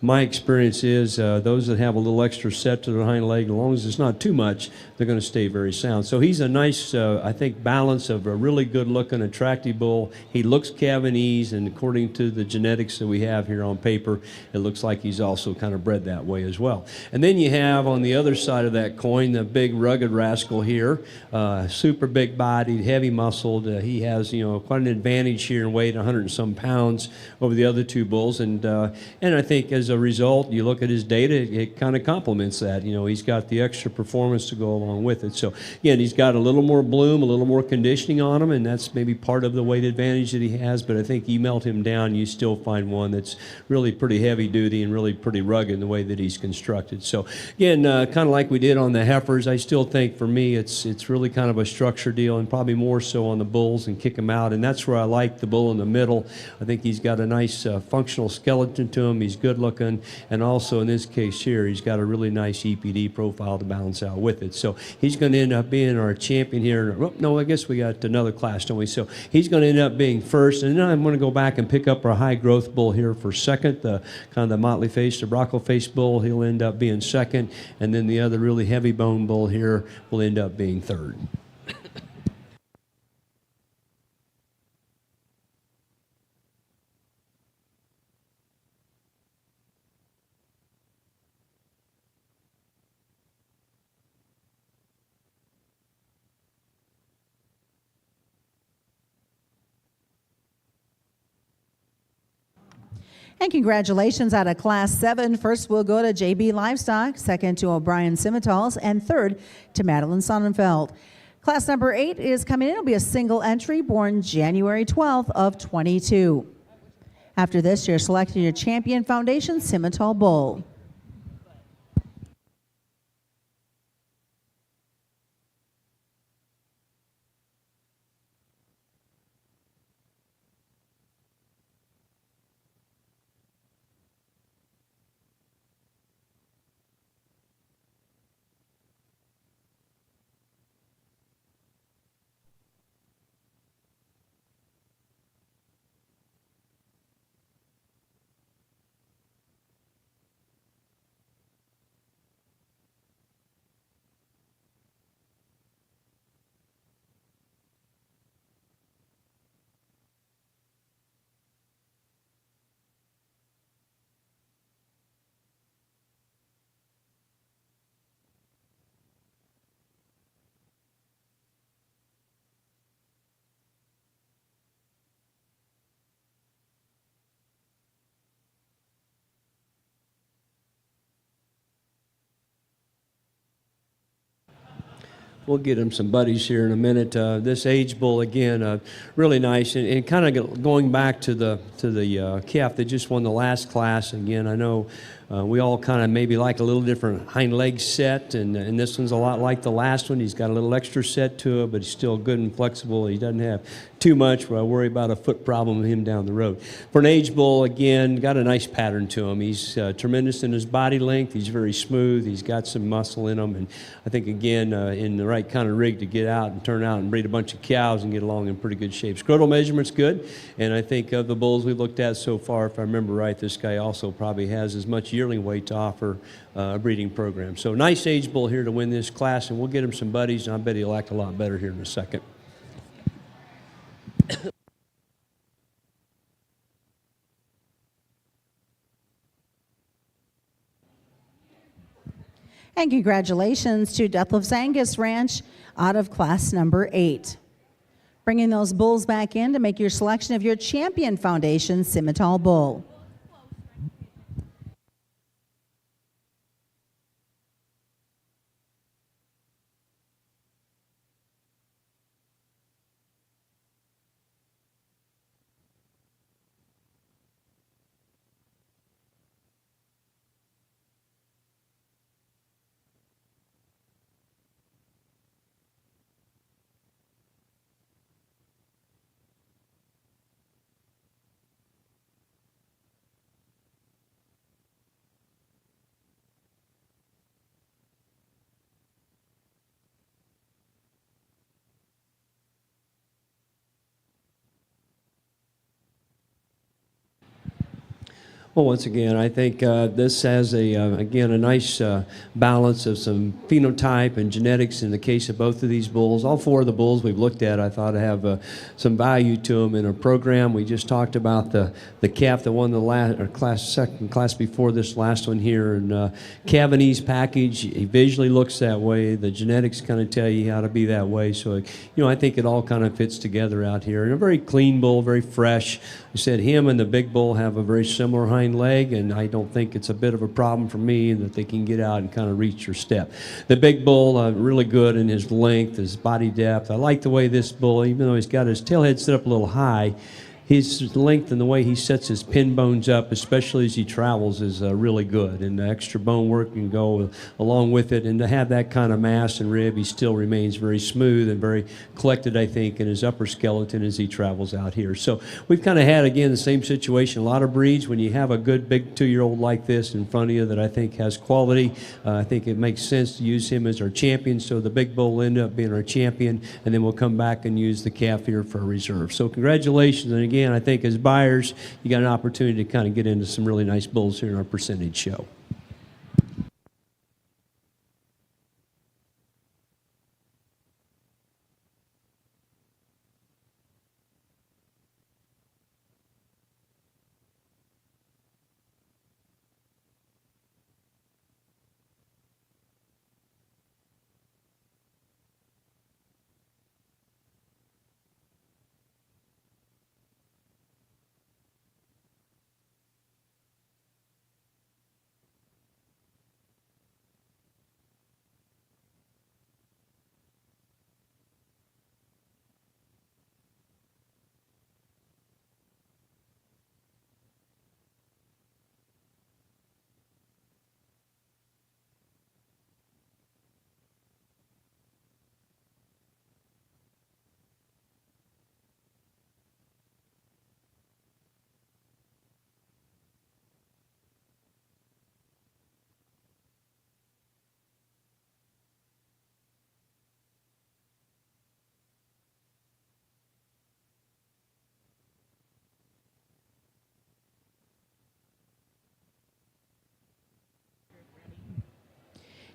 my experience is those that have a little extra set to their hind leg, as long as it's not too much, they're going to stay very sound. So he's a nice, I think, balance of a really good-looking, attractive bull. He looks calving ease, and according to the genetics that we have here on paper, it looks like he's also kind of bred that way as well. And then you have on the other side of that coin the big rugged rascal here, super big-bodied, heavy-muscled. He has, quite an advantage here in weight, 100 and some pounds over the other two bulls, and I think as a result, you look at his data, it kind of complements that. He's got the extra performance to go along with it. So again, he's got a little more bloom, a little more conditioning on him, and that's maybe part of the weight advantage that he has, but I think you melt him down, you still find one that's really pretty heavy duty and really pretty rugged in the way that he's constructed. So again, kind of like we did on the heifers, I still think for me it's really kind of a structure deal, and probably more so on the bulls and kick him out, and that's where I like the bull in the middle. I think he's got a nice functional skeleton to him. He's good looking, and also in this case here, he's got a really nice EPD profile to balance out with it. So he's going to end up being our champion here. Oh, no, I guess we got another class, don't we? So he's going to end up being first, and then I'm going to go back and pick up our high growth bull here for second, the kind of the motley face, the Bronco face bull. He'll end up being second, and then the other really heavy bone bull here will end up being third. And congratulations out of Class 7. First will go to JB Livestock, second to O'Brien Scimitals, and third to Madeline Sonnenfeld. Class number 8 is coming in. It'll be a single entry born January 12th of 22. After this, you're selecting your champion foundation Scimital Bull. We'll get him some buddies here in a minute. This age bull again, really nice, and kind of going back to the calf that just won the last class. Again, I know we all kind of maybe like a little different hind leg set, and this one's a lot like the last one. He's got a little extra set to it, but he's still good and flexible. He doesn't have too much where I worry about a foot problem with him down the road. For an age bull, again, got a nice pattern to him. He's tremendous in his body length. He's very smooth. He's got some muscle in him, and I think, again, in the right kind of rig to get out and turn out and breed a bunch of cows and get along in pretty good shape. Scrotal measurement's good, and I think of the bulls we've looked at so far, if I remember right, this guy also probably has as much yearling weight to offer a breeding program. So nice age bull here to win this class, and we'll get him some buddies, and I bet he'll act a lot better here in a second. And congratulations to Deathlef's Angus Ranch out of class number 8. Bringing those bulls back in to make your selection of your Champion Foundation Simmental Bull. Well, once again, I think this has again a nice balance of some phenotype and genetics in the case of both of these bulls. All 4 of the bulls we've looked at, I thought have some value to them in a program. We just talked about the calf that won the second class before this last one here, and Cavaney's package. He visually looks that way. The genetics kind of tell you how to be that way. So, I think it all kind of fits together out here. And a very clean bull, very fresh. We said him and the big bull have a very similar hind leg, and I don't think it's a bit of a problem for me, and that they can get out and kind of reach your step. The big bull, really good in his length, his body depth. I like the way this bull, even though he's got his tail head set up a little high, his length and the way he sets his pin bones up, especially as he travels, is really good. And the extra bone work can go along with it. And to have that kind of mass and rib, he still remains very smooth and very collected, I think, in his upper skeleton as he travels out here. So we've kind of had, again, the same situation. A lot of breeds, when you have a good big 2-year-old like this in front of you that I think has quality, I think it makes sense to use him as our champion. So the big bull will end up being our champion, and then we'll come back and use the calf here for a reserve. So congratulations. And again, I think as buyers, you got an opportunity to kind of get into some really nice bulls here in our percentage show.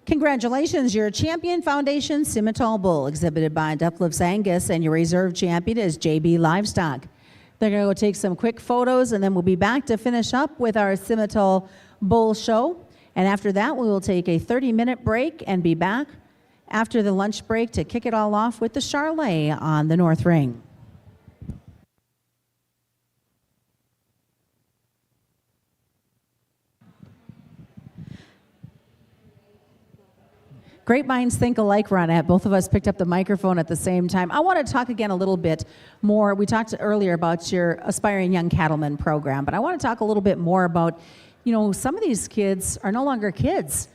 Congratulations, your Champion Foundation Simmental Bull, exhibited by Deathlef's Angus, and your reserve champion is JB Livestock. They're going to go take some quick photos, and then we'll be back to finish up with our Simmental Bull show. And after that, we will take a 30-minute break and be back after the lunch break to kick it all off with the Charlet on the North Ring. Great minds think alike, Ronette. Both of us picked up the microphone at the same time. I want to talk again a little bit more. We talked earlier about your Aspiring Young Cattlemen program, but I want to talk a little bit more about, some of these kids are no longer kids.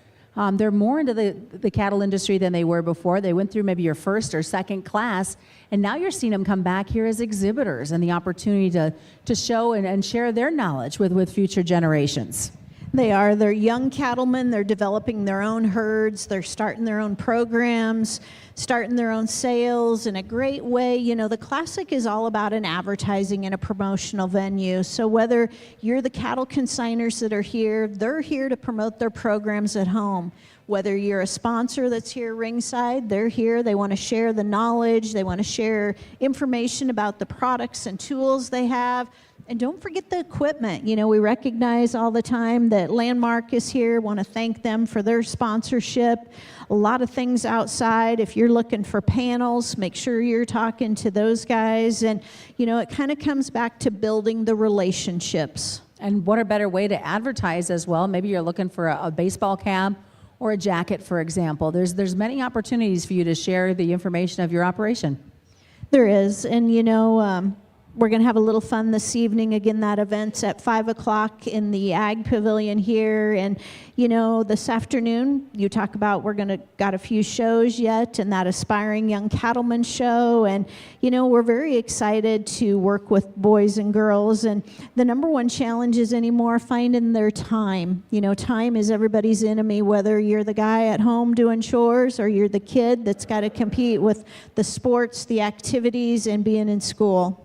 They're more into the cattle industry than they were before. They went through maybe your first or second class, and now you're seeing them come back here as exhibitors and the opportunity to show and share their knowledge with future generations. They are. They're young cattlemen. They're developing their own herds. They're starting their own programs, starting their own sales in a great way. You know, the Classic is all about an advertising and a promotional venue. So whether you're the cattle consigners that are here, they're here to promote their programs at home. Whether you're a sponsor that's here ringside, they're here. They want to share the knowledge. They want to share information about the products and tools they have. And don't forget the equipment. You know, we recognize all the time that Landmark is here. Want to thank them for their sponsorship. A lot of things outside. If you're looking for panels, make sure you're talking to those guys. And, you know, it kind of comes back to building the relationships. And what a better way to advertise as well. Maybe you're looking for a baseball cap or a jacket, for example. There's many opportunities for you to share the information of your operation. There is. And, you know, we're going to have a little fun this evening. Again, that event's at 5 o'clock in the Ag Pavilion here. And, you know, this afternoon, you talk about got a few shows yet, and that Aspiring Young Cattleman show. And, you know, we're very excited to work with boys and girls. And the number one challenge is anymore finding their time. You know, time is everybody's enemy, whether you're the guy at home doing chores or you're the kid that's got to compete with the sports, the activities, and being in school.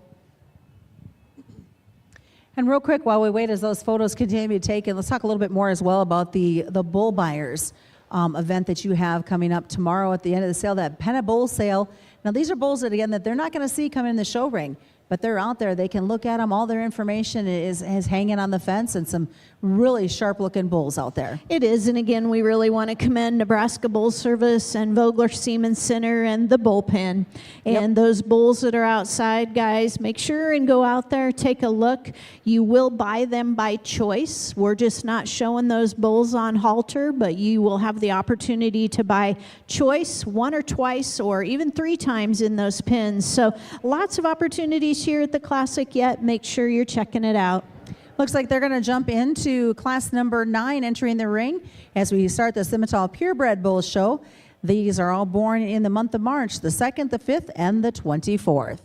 And real quick, while we wait as those photos continue to be taken, let's talk a little bit more as well about the bull buyers event that you have coming up tomorrow at the end of the sale, that Penna Bull Sale. Now, these are bulls that, again, that they're not going to see come in the show ring, but they're out there. They can look at them. All their information is hanging on the fence, and some really sharp-looking bulls out there. It is, and again, we really want to commend Nebraska Bull Service and Vogler Semen Center and the bullpen. And those bulls that are outside, guys, make sure and go out there, take a look. You will buy them by choice. We're just not showing those bulls on halter, but you will have the opportunity to buy choice one or twice or even 3 times in those pens. So lots of opportunities here at the Classic yet. Make sure you're checking it out. Looks like they're going to jump into class number 9 entering the ring as we start the Simmental Purebred Bull Show. These are all born in the month of March, the 2nd, the 5th, and the 24th.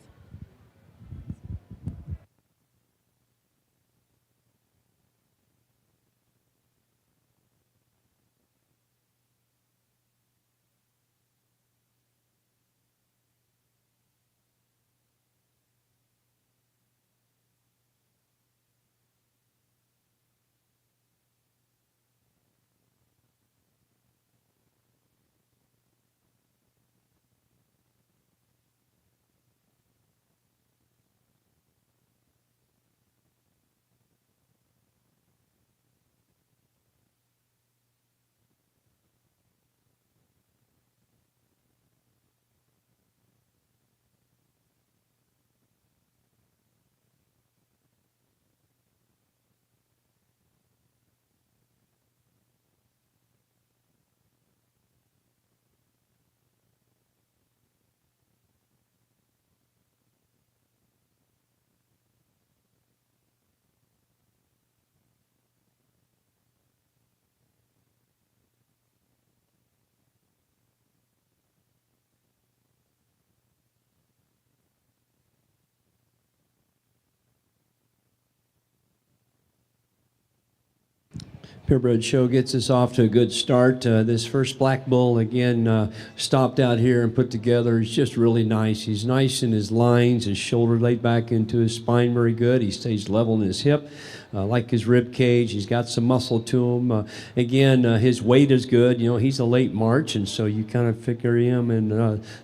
Purebred Show gets us off to a good start. This first black bull, again, stopped out here and put together. He's just really nice. He's nice in his lines, his shoulder laid back into his spine very good. He stays level in his hip. Like his rib cage, he's got some muscle to him. Again, his weight is good. You know, he's a late March, and so you kind of figure him in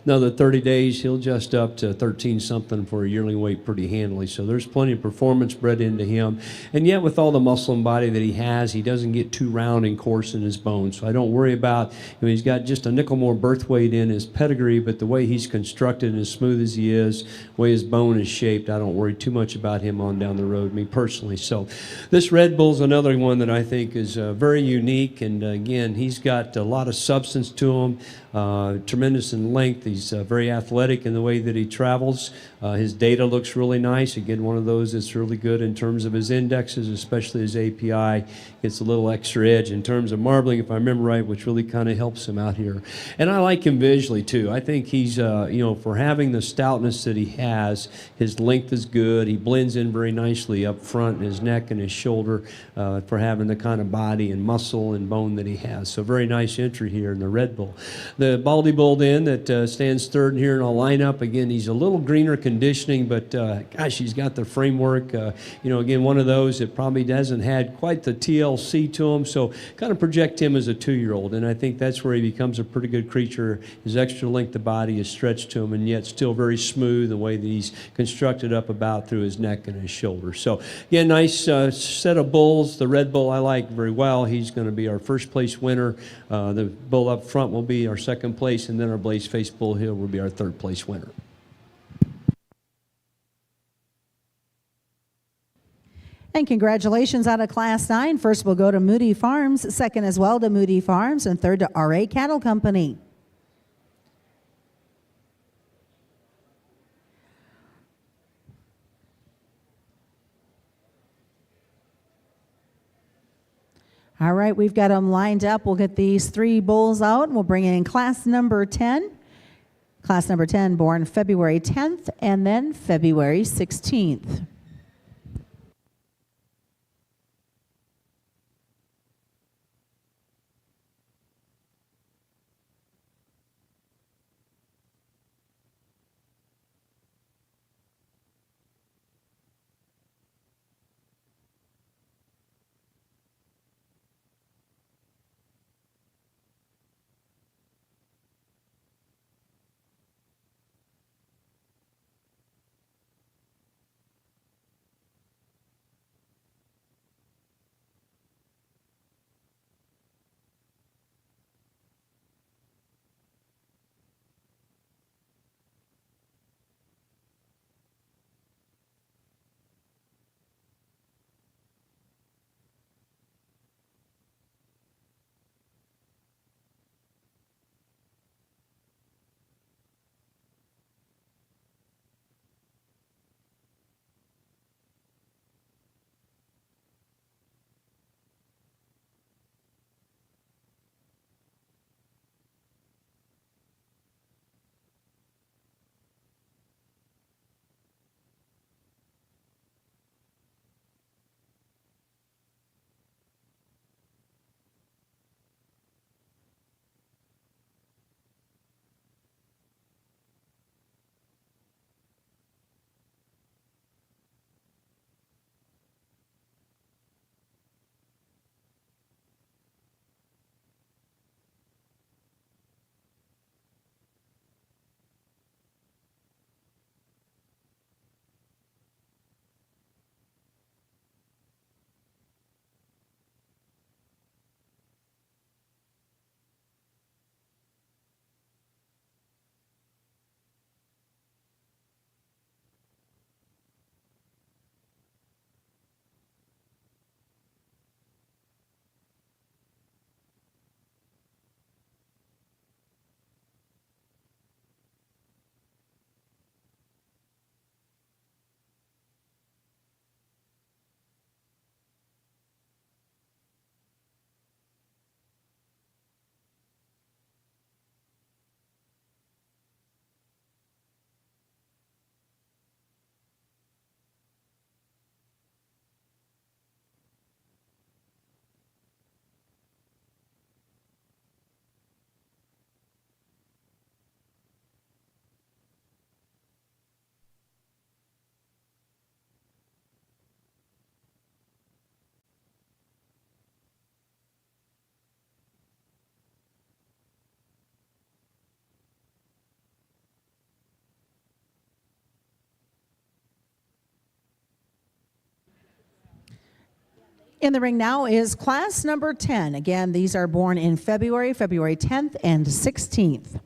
another 30 days, he'll just up to 13-something for a yearling weight pretty handily. So there's plenty of performance bred into him. And yet, with all the muscle and body that he has, he doesn't get too round and coarse in his bones. So I don't worry about, he's got just a nickel more birth weight in his pedigree, but the way he's constructed and as smooth as he is, the way his bone is shaped, I don't worry too much about him on down the road, me personally. So this Red Bull's another one that I think is very unique, and again, he's got a lot of substance to him, tremendous in length. He's very athletic in the way that he travels. His data looks really nice. Again, one of those that's really good in terms of his indexes, especially his API. Gets a little little extra edge in terms of marbling, if I remember right, which really kind of helps him out here. And I like him visually too. I think he's, for having the stoutness that he has, his length is good. He blends in very nicely up front in his neck and his shoulder for having the kind of body and muscle and bone that he has. So very nice entry here in the Red Bull. The Baldy Bull then that stands third here in our lineup. Again, he's a little greener conditioning, but gosh, he's got the framework. Again, one of those that probably hasn't had quite the TLC to him, so kind of project him as a 2-year-old. And I think that's where he becomes a pretty good creature. His extra length of body is stretched to him, and yet still very smooth the way that he's constructed up about through his neck and his shoulder. So again, nice set of bulls. The Red Bull I like very well. He's going to be our first place winner. The bull up front will be our second place, and then our Blaze Face Bull Hill will be our third place winner. And congratulations out of Class 9. First will go to Moody Farms, second as well to Moody Farms, and third to RA Cattle Company. All right, we've got them lined up. We'll get these 3 bulls out, and we'll bring in class number 10. Class number 10 born February 10th and then February 16th. In the ring now is class number 10. Again, these are born in February 10th and 16th.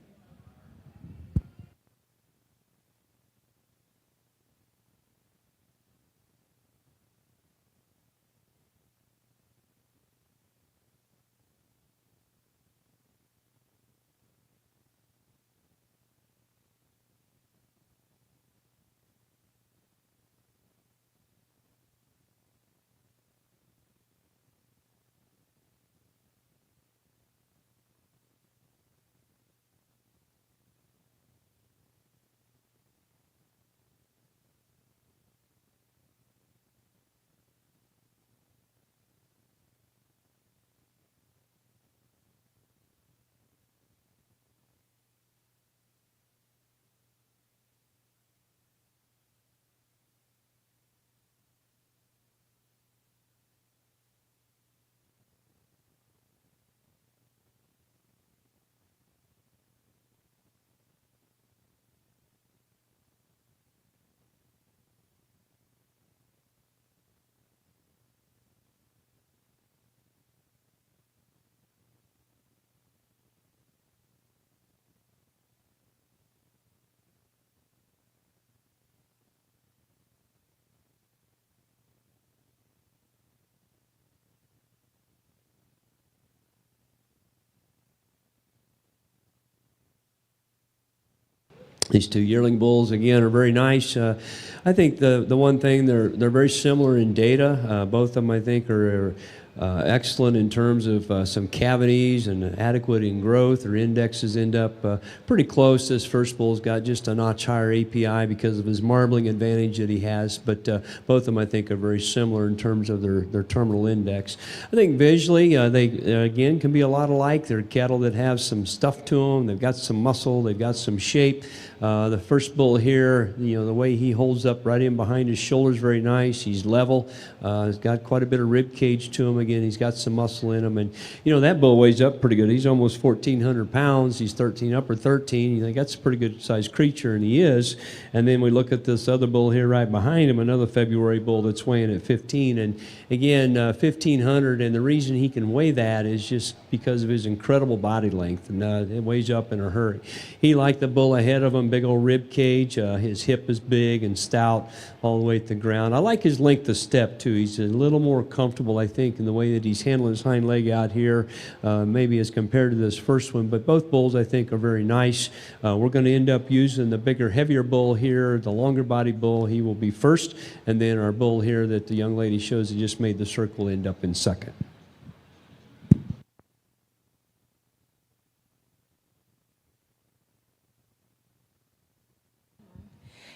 These two yearling bulls, again, are very nice. I think the one thing, they're very similar in data. Both of them, I think, are excellent in terms of some cavities and adequate in growth. Their indexes end up pretty close. This first bull's got just a notch higher API because of his marbling advantage that he has, but both of them, I think, are very similar in terms of their terminal index. I think visually, they, again, can be a lot alike. They're cattle that have some stuff to them. They've got some muscle. They've got some shape. The first bull here, the way he holds up right in behind his shoulders, very nice. He's level. He's got quite a bit of rib cage to him. Again, he's got some muscle in him, and that bull weighs up pretty good. He's almost 1,400 pounds. He's upper 13. You think that's a pretty good sized creature, and he is. And then we look at this other bull here right behind him, another February bull that's weighing at 15, and again, 1,500. And the reason he can weigh that is just because of his incredible body length, and it weighs up in a hurry. He, like the bull ahead of him, big old rib cage. His hip is big and stout all the way to the ground. I like his length of step too. He's a little more comfortable, I think, in the way that he's handling his hind leg out here, maybe as compared to this first one. But both bulls, I think, are very nice. We're going to end up using the bigger, heavier bull here, the longer body bull. He will be first, and then our bull here that the young lady shows that just made the circle end up in second.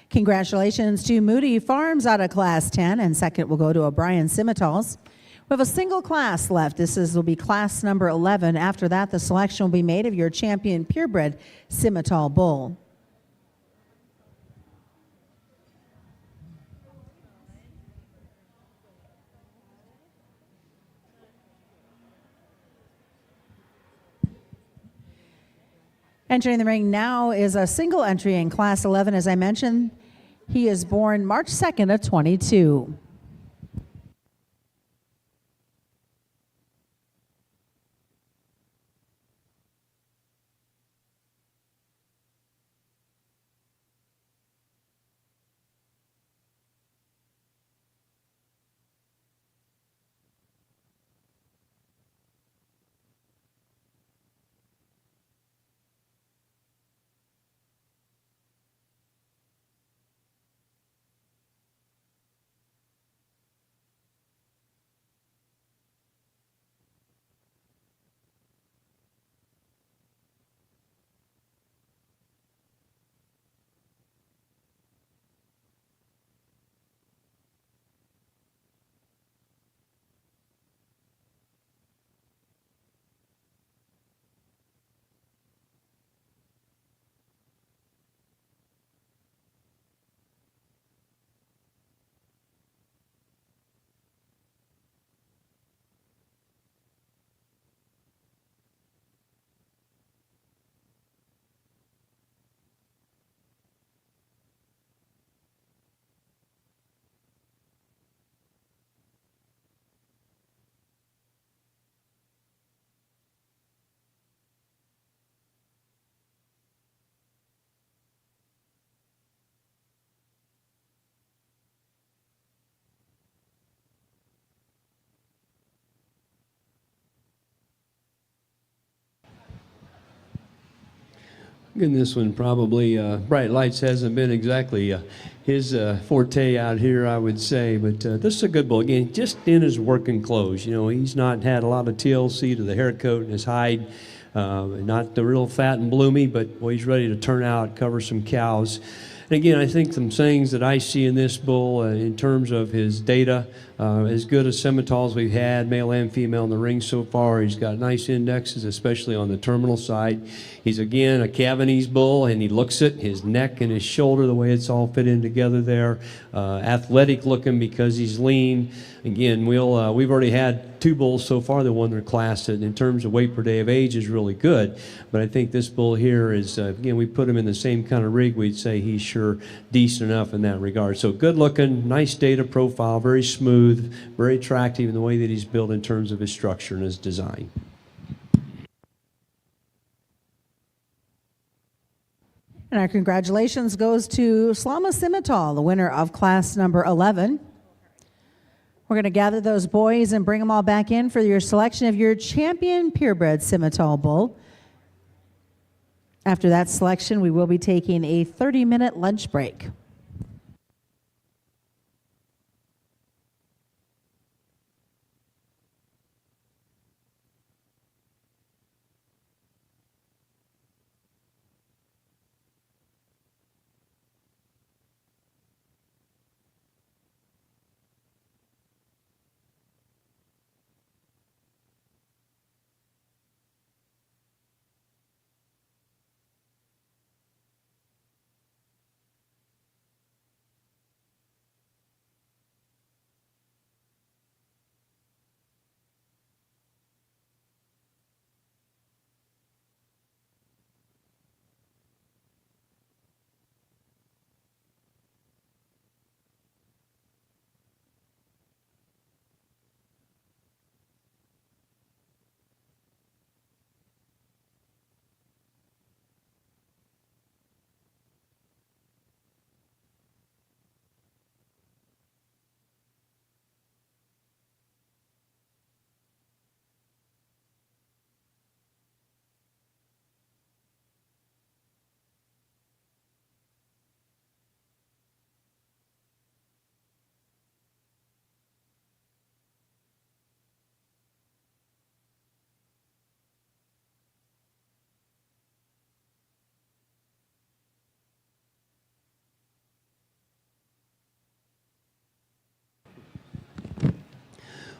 Congratulations to Moody Farms out of Class 10, and second will go to O'Brien Scimitals. We have a single class left. This will be class number 11. After that, the selection will be made of your champion purebred Scimital bull. Entering the ring now is a single entry in Class 11. As I mentioned, he is born March 2nd of 22. In this one, probably bright lights hasn't been exactly his forte out here, I would say. But this is a good bull. Again, just in his working clothes. He's not had a lot of TLC to the hair coat and his hide. Not the real fat and bloomy, but boy, he's ready to turn out, cover some cows. And again, I think some things that I see in this bull in terms of his data, as good as Scimitals we've had, male and female in the ring so far. He's got nice indexes, especially on the terminal side. He's, again, a Cavanese bull, and he looks it, his neck and his shoulder, the way it's all fit in together there. Athletic looking because he's lean. Again, we've already had 2 bulls so far that won their class that in terms of weight per day of age is really good. But I think this bull here is, again, we put him in the same kind of rig, we'd say he's sure decent enough in that regard. So good looking, nice data profile, very smooth, very attractive in the way that he's built in terms of his structure and his design. And our congratulations goes to Slama Scimital, the winner of class number 11. We're going to gather those boys and bring them all back in for your selection of your champion purebred Scimital bull. After that selection, we will be taking a 30-minute lunch break.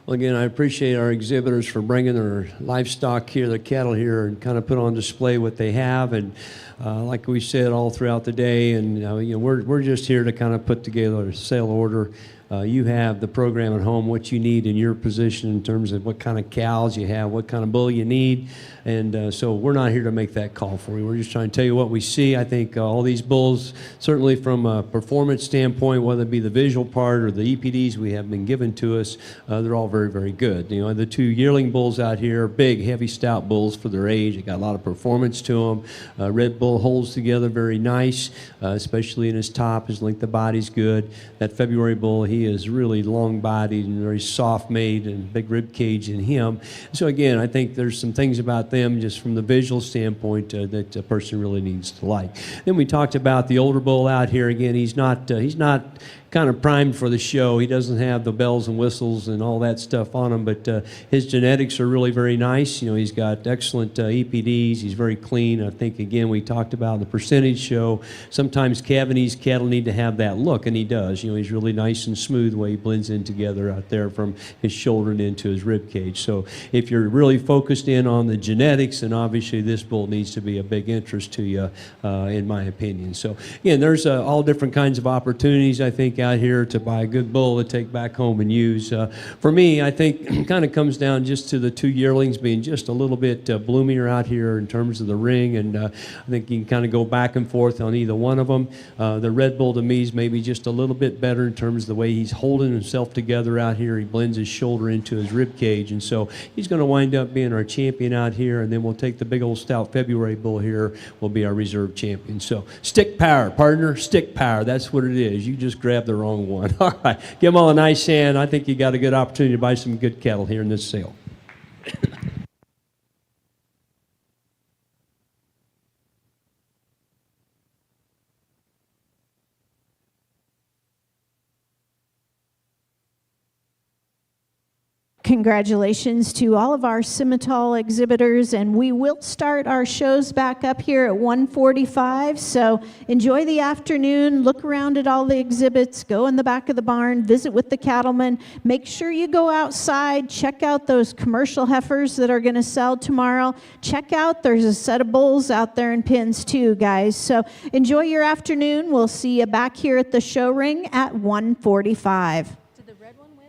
Well, again, I appreciate our exhibitors for bringing their livestock here, their cattle here, and kind of put on display what they have. And like we said all throughout the day, and we're just here to kind of put together a sale order. You have the program at home, what you need in your position in terms of what kind of cows you have, what kind of bull you need. And so we're not here to make that call for you. We're just trying to tell you what we see. I think all these bulls, certainly from a performance standpoint, whether it be the visual part or the EPDs we have been given to us, they're all very, very good. The two yearling bulls out here are big, heavy, stout bulls for their age. They got a lot of performance to them. Red Bull holds together very nice, especially in his top. His length of body's good. That February bull, he is really long-bodied and very soft-made and big rib cage in him. So again, I think there's some things about them just from the visual standpoint that a person really needs to like. Then we talked about the older bull out here. Again, he's not kind of primed for the show. He doesn't have the bells and whistles and all that stuff on him, but his genetics are really very nice. He's got excellent EPDs. He's very clean. I think, again, we talked about the percentage show. Sometimes Cavanese cattle need to have that look, and he does. He's really nice and smooth the way he blends in together out there from his shoulder and into his rib cage. So if you're really focused in on the genetics, then obviously this bull needs to be a big interest to you, in my opinion. So, again, there's all different kinds of opportunities, I think, out here to buy a good bull to take back home and use. For me, I think it kind of comes down just to the two yearlings being just a little bit bloomier out here in terms of the ring, and I think you can kind of go back and forth on either one of them. The Red Bull to me is maybe just a little bit better in terms of the way he's holding himself together out here. He blends his shoulder into his rib cage, and so he's going to wind up being our champion out here, and then we'll take the big old stout February bull here, will be our reserve champion. So stick power, partner, stick power. That's what it is. You just grabbed the wrong one. All right, give them all a nice hand. I think you got a good opportunity to buy some good cattle here in this sale. Congratulations to all of our Simmental exhibitors, and we will start our shows back up here at 1:45. So enjoy the afternoon, look around at all the exhibits, go in the back of the barn, visit with the cattlemen. Make sure you go outside, check out those commercial heifers that are going to sell tomorrow. Check out, there's a set of bulls out there in pins too, guys. So enjoy your afternoon. We'll see you back here at the show ring at 1:45. Did the red one win?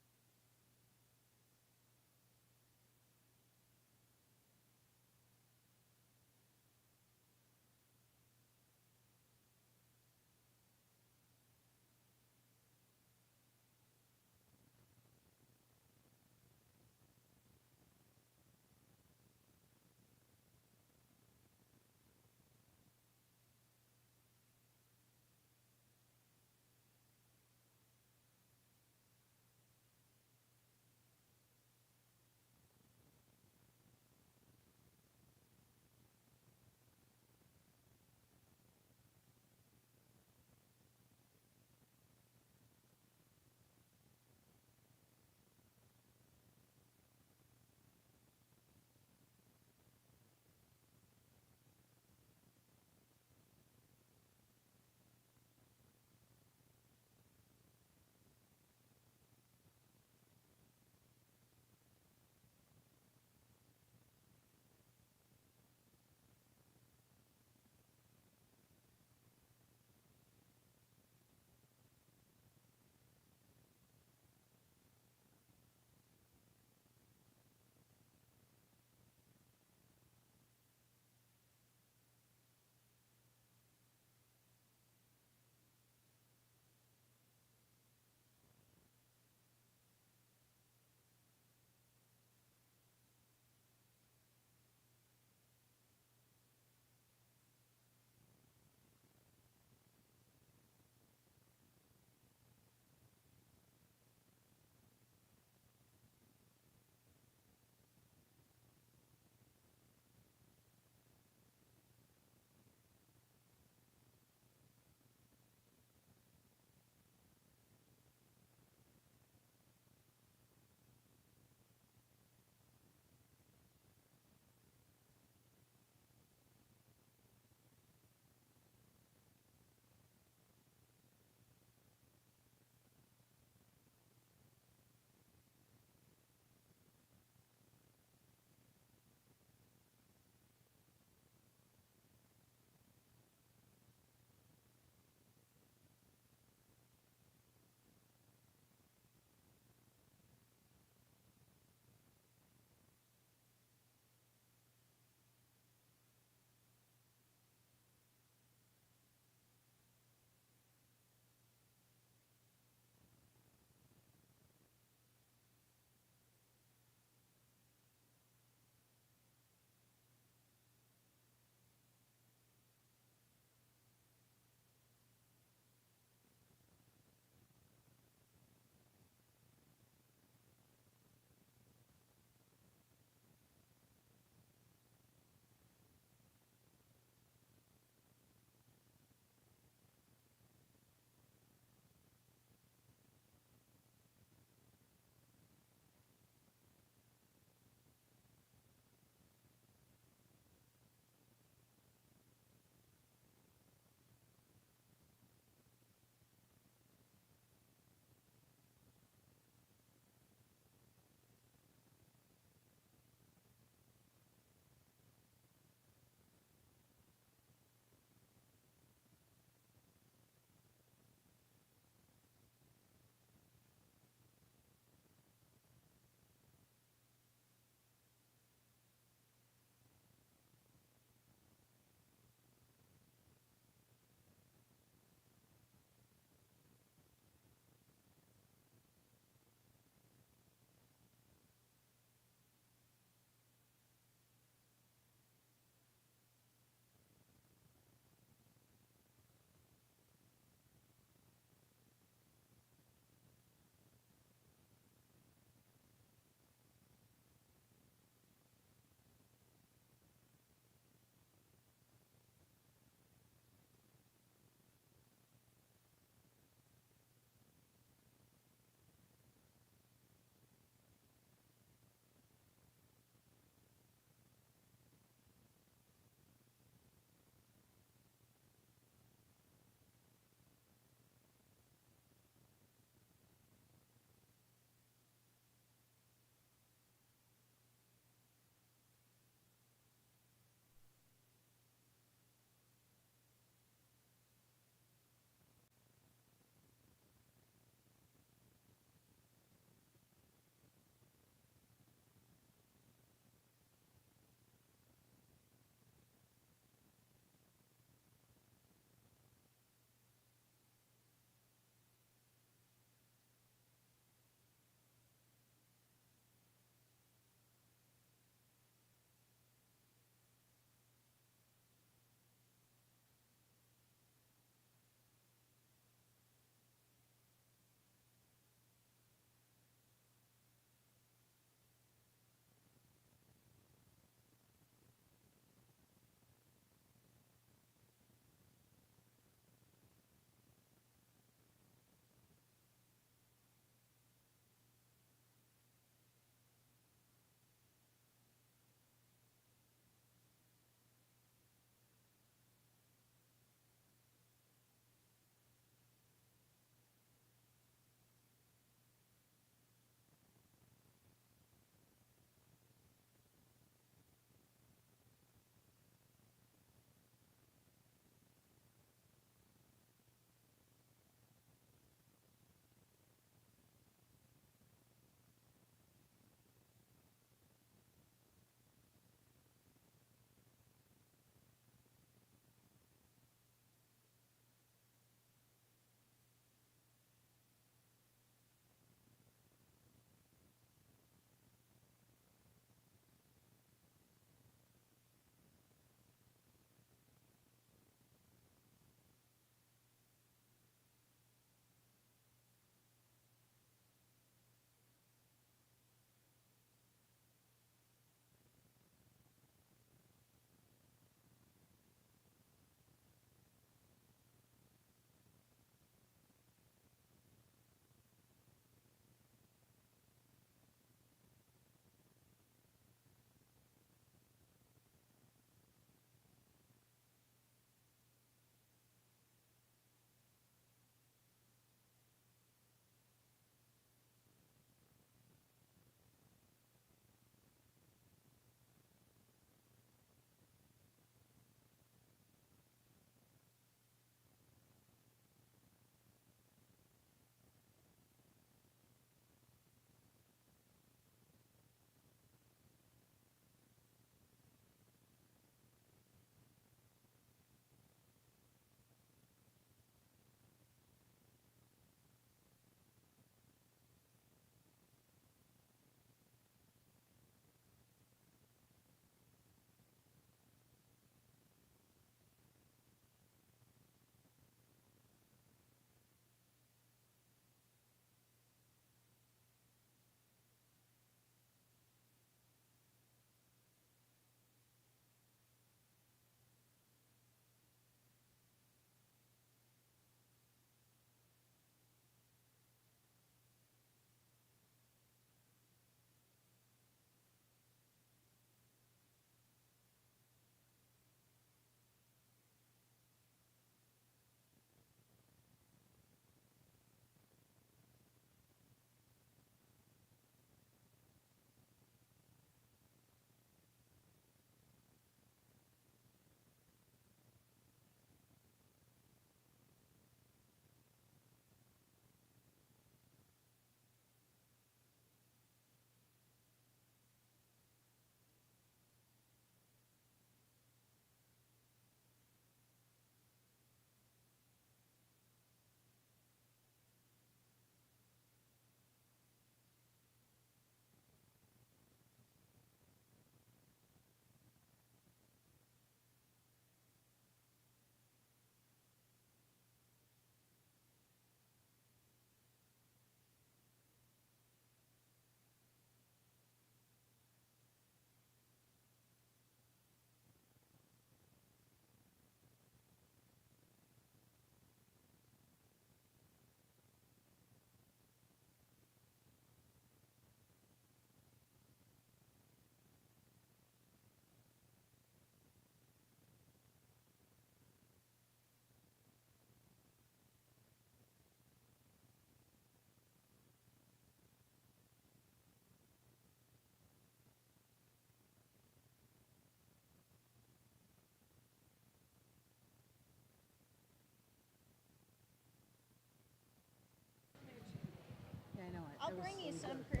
I'll bring you some, Chris.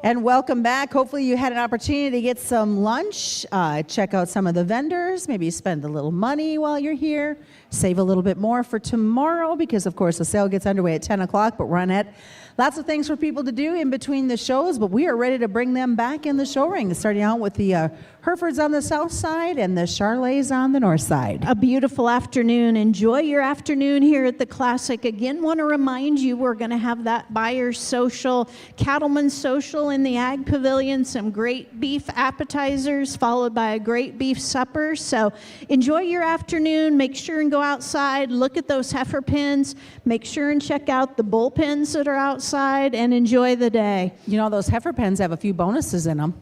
And welcome back. Hopefully you had an opportunity to get some lunch, check out some of the vendors, maybe spend a little money while you're here, save a little bit more for tomorrow because, of course, the sale gets underway at 10 o'clock, but run at lots of things for people to do in between the shows, but we are ready to bring them back in the show ring, starting out with the Herefords on the south side and the Charleys on the north side. A beautiful afternoon. Enjoy your afternoon here at the Classic. Again, want to remind you we're going to have that Buyer's Social, Cattleman's Social in the Ag Pavilion, some great beef appetizers followed by a great beef supper. So enjoy your afternoon. Make sure and go outside, look at those heifer pens, make sure and check out the bull pens that are outside, and enjoy the day. You know, those heifer pens have a few bonuses in them.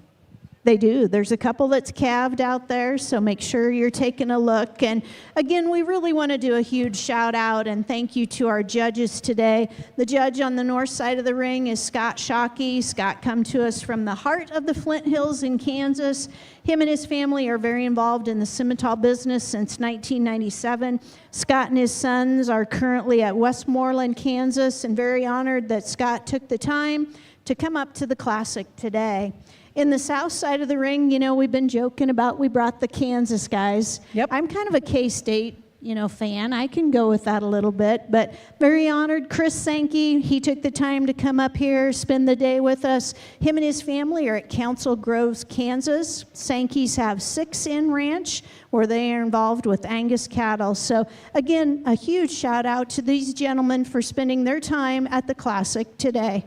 They do. There's a couple that's calved out there, so make sure you're taking a look. And again, we really want to do a huge shout out and thank you to our judges today. The judge on the north side of the ring is Scott Shockey. Scott come to us from the heart of the Flint Hills in Kansas. Him and his family are very involved in the Simmental business since 1997. Scott and his sons are currently at Westmoreland, Kansas, and very honored that Scott took the time to come up to the Classic today. In the south side of the ring, you know, we've been joking about we brought the Kansas guys. Yep. I'm kind of a K-State, fan. I can go with that a little bit, but very honored. Chris Sankey, he took the time to come up here, spend the day with us. Him and his family are at Council Groves, Kansas. Sankeys have 6 in ranch where they are involved with Angus cattle. So again, a huge shout out to these gentlemen for spending their time at the Classic today.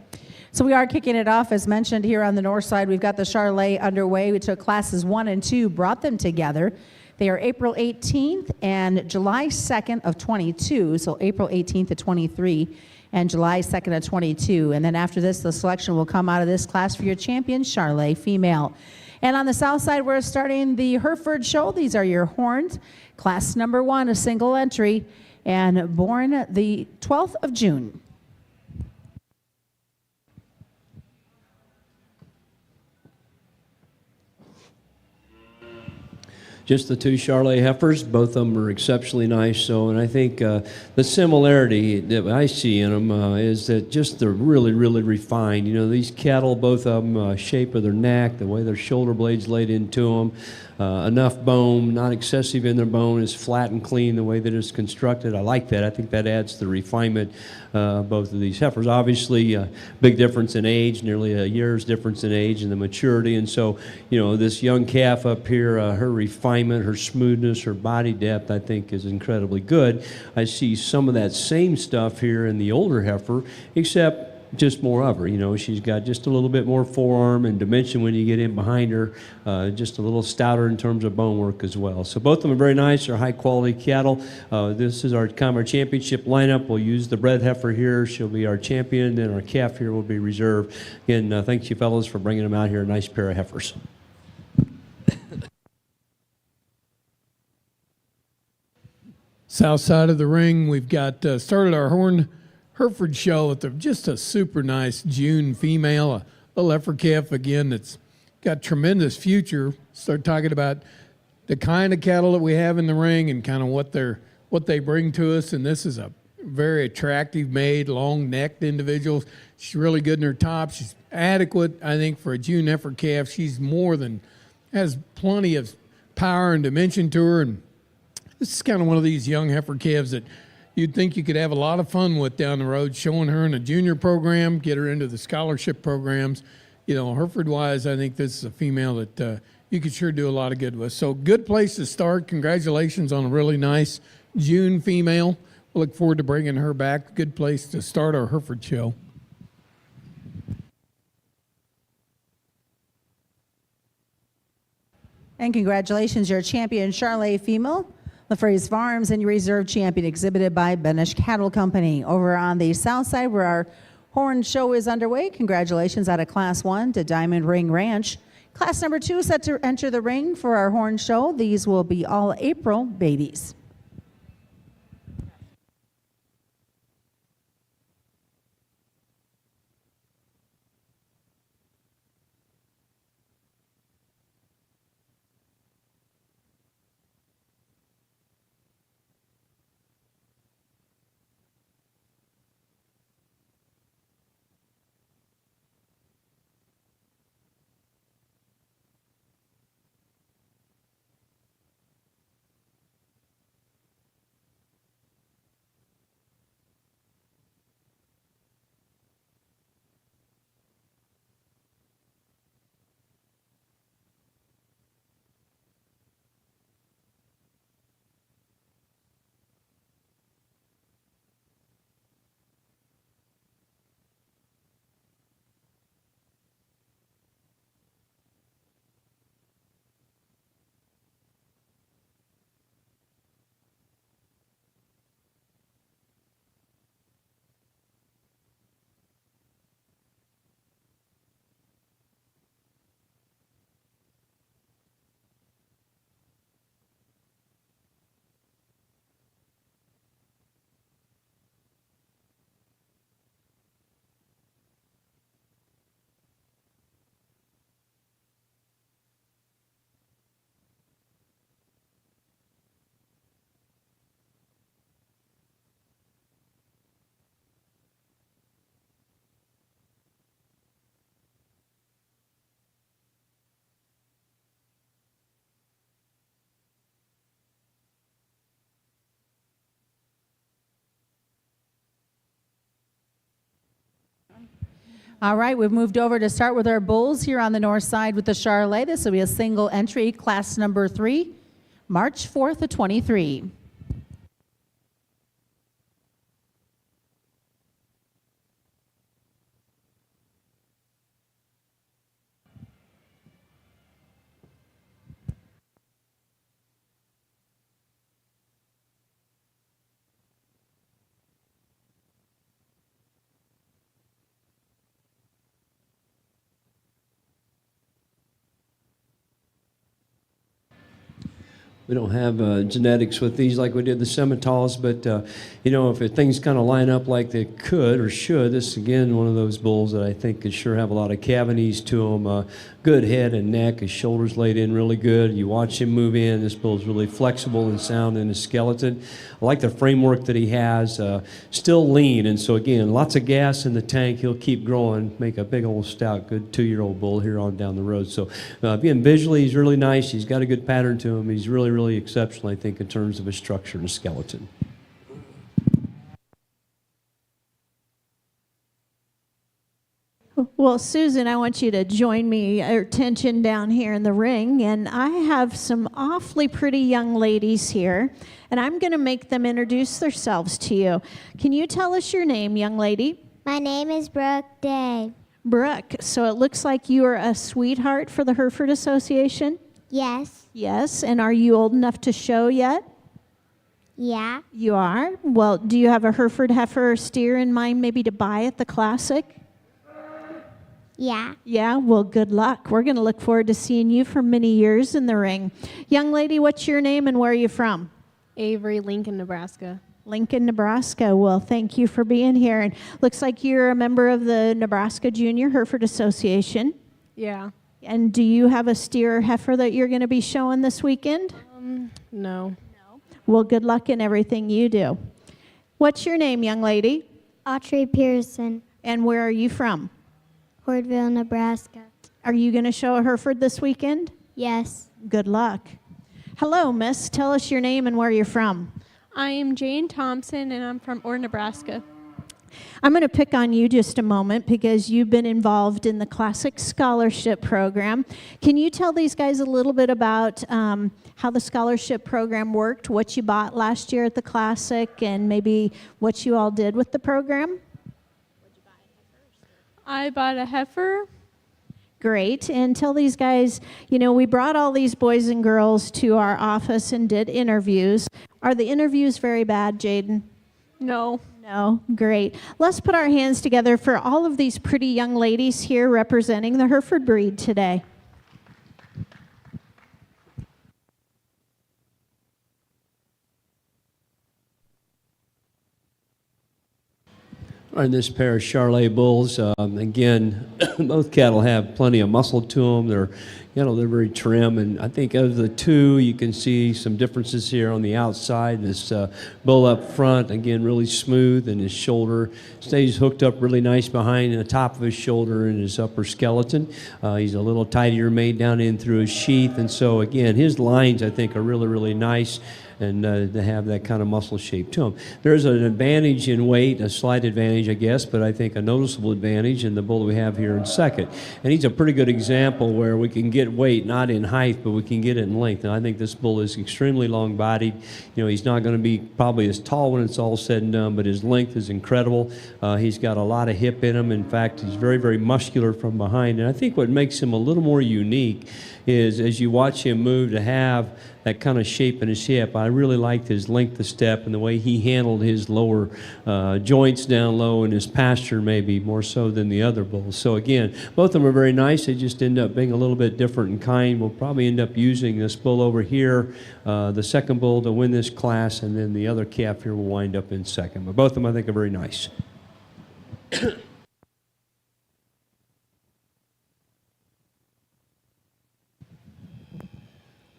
So we are kicking it off, as mentioned, here on the north side. We've got the Charlet underway. We took classes 1 and 2, brought them together. They are April 18th and July 2nd of 22, so April 18th of 23 and July 2nd of 22. And then after this, the selection will come out of this class for your champion, Charlet female. And on the south side, we're starting the Hereford show. These are your horns. Class number 1, a single entry, and born the 12th of June. Just the 2 Charlet heifers, both of them are exceptionally nice. So, and I think the similarity that I see in them is that just they're really, really refined. You know, these cattle, both of them, shape of their neck, the way their shoulder blades laid into them, enough bone, not excessive in their bone, is flat and clean the way that it's constructed. I like that. I think that adds to the refinement both of these heifers. Obviously, big difference in age, nearly a year's difference in age and the maturity. And so, this young calf up here, her refinement, her smoothness, her body depth, I think is incredibly good. I see some of that same stuff here in the older heifer, except just more of her. She's got just a little bit more forearm and dimension when you get in behind her, just a little stouter in terms of bone work as well. So both of them are very nice. They're high quality cattle. This is our championship lineup. We'll use the bred heifer here. She'll be our champion, and our calf here will be reserved. Again, thanks you fellows for bringing them out here. A nice pair of heifers. South side of the ring, we've got started our Hereford show with just a super nice June female, a little heifer calf again that's got tremendous future. Start talking about the kind of cattle that we have in the ring and kind of what they bring to us. And this is a very attractive made, long-necked individual. She's really good in her top. She's adequate, I think, for a June heifer calf. She's has plenty of power and dimension to her. And this is kind of one of these young heifer calves that you'd think you could have a lot of fun with down the road, showing her in a junior program, get her into the scholarship programs. Hereford-wise, I think this is a female that you could sure do a lot of good with. So good place to start. Congratulations on a really nice June female. We'll look forward to bringing her back. Good place to start our Hereford show. And congratulations, your champion, Charlet female. LaFrey's Farms and your reserve champion, exhibited by Benish Cattle Company. Over on the south side, where our horn show is underway, congratulations out of Class 1 to Diamond Ring Ranch. Class number 2 set to enter the ring for our horn show. These will be all April babies. All right, we've moved over to start with our bulls here on the north side with the Charlet. This will be a single entry, class number 3, March 4th of 23. We don't have genetics with these like we did the Semitals, but if things kind of line up like they could or should, this is again one of those bulls that I think could sure have a lot of cavities to them. Good head and neck, his shoulders laid in really good. You watch him move in, this bull's really flexible and sound in his skeleton. I like the framework that he has, still lean, and so again, lots of gas in the tank. He'll keep growing, make a big old stout, good 2-year-old bull here on down the road. So again, visually, he's really nice. He's got a good pattern to him. He's really exceptional, I think, in terms of his structure and his skeleton. Well, Susan, I want you to join me, attention down here in the ring, and I have some awfully pretty young ladies here, and I'm going to make them introduce themselves to you. Can you tell us your name, young lady? My name is Brooke Day. Brooke, so it looks like you are a sweetheart for the Hereford Association? Yes. Yes, and are you old enough to show yet? Yeah. You are? Well, do you have a Hereford heifer or steer in mind maybe to buy at the Classic? Yeah. Yeah, well, good luck. We're going to look forward to seeing you for many years in the ring. Young lady, what's your name and where are you from? Avery, Lincoln, Nebraska. Lincoln, Nebraska. Well, thank you for being here. And looks like you're a member of the Nebraska Junior Hereford Association. Yeah. And do you have a steer or heifer that you're going to be showing this weekend? No. Well, good luck in everything you do. What's your name, young lady? Autrey Pearson, And where are you from? Hoardville, Nebraska. Are you going to show a Hereford this weekend? Yes. Good luck. Hello, miss. Tell us your name and where you're from. I am Jane Thompson, and I'm from Ord, Nebraska. I'm going to pick on you just a moment because you've been involved in the Classic Scholarship Program. Can you tell these guys a little bit about how the scholarship program worked, what you bought last year at the Classic, and maybe what you all did with the program? I bought a heifer. Great. And tell these guys, we brought all these boys and girls to our office and did interviews. Are the interviews very bad, Jaden? No. No, great. Let's put our hands together for all of these pretty young ladies here representing the Hereford breed today. All right, this pair of Charlet bulls, again, both cattle have plenty of muscle to them. They're very trim, and I think of the two, you can see some differences here on the outside. This bull up front, again, really smooth, and his shoulder stays hooked up really nice behind the top of his shoulder and his upper skeleton. He's a little tidier made down in through his sheath, and so again, his lines I think are really nice. And to have that kind of muscle shape to him. There's an advantage in weight, a slight advantage, I guess, but I think a noticeable advantage in the bull we have here in second. And he's a pretty good example where we can get weight, not in height, but we can get it in length. And I think this bull is extremely long-bodied. He's not going to be probably as tall when it's all said and done, but his length is incredible. He's got a lot of hip in him. In fact, he's very muscular from behind. And I think what makes him a little more unique is as you watch him move to have that kind of shape in his hip. I really liked his length of step and the way he handled his lower joints down low and his posture maybe more so than the other bulls. So again, both of them are very nice. They just end up being a little bit different in kind. We'll probably end up using this bull over here, the second bull to win this class, and then the other calf here will wind up in second. But both of them I think are very nice.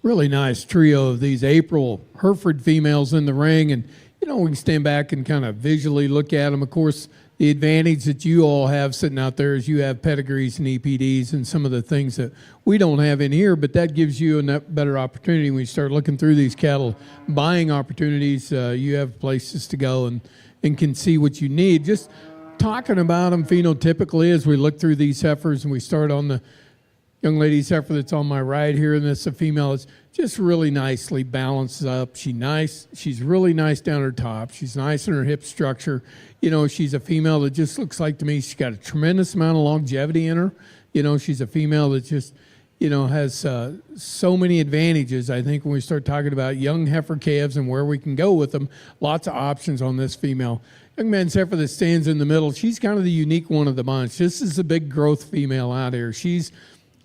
Really nice trio of these April Hereford females in the ring. And, we can stand back and kind of visually look at them. Of course, the advantage that you all have sitting out there is you have pedigrees and EPDs and some of the things that we don't have in here, but that gives you a better opportunity when you start looking through these cattle buying opportunities. You have places to go and can see what you need. Just talking about them phenotypically as we look through these heifers, and we start on the young lady's heifer that's on my right here, and this a female. It's just really nicely balanced up. She's really nice down her top. She's nice in her hip structure. She's a female that just looks like, to me, she's got a tremendous amount of longevity in her. She's a female that just, has so many advantages. I think when we start talking about young heifer calves and where we can go with them, lots of options on this female. Young man's heifer that stands in the middle, she's kind of the unique one of the bunch. This is a big growth female out here. She's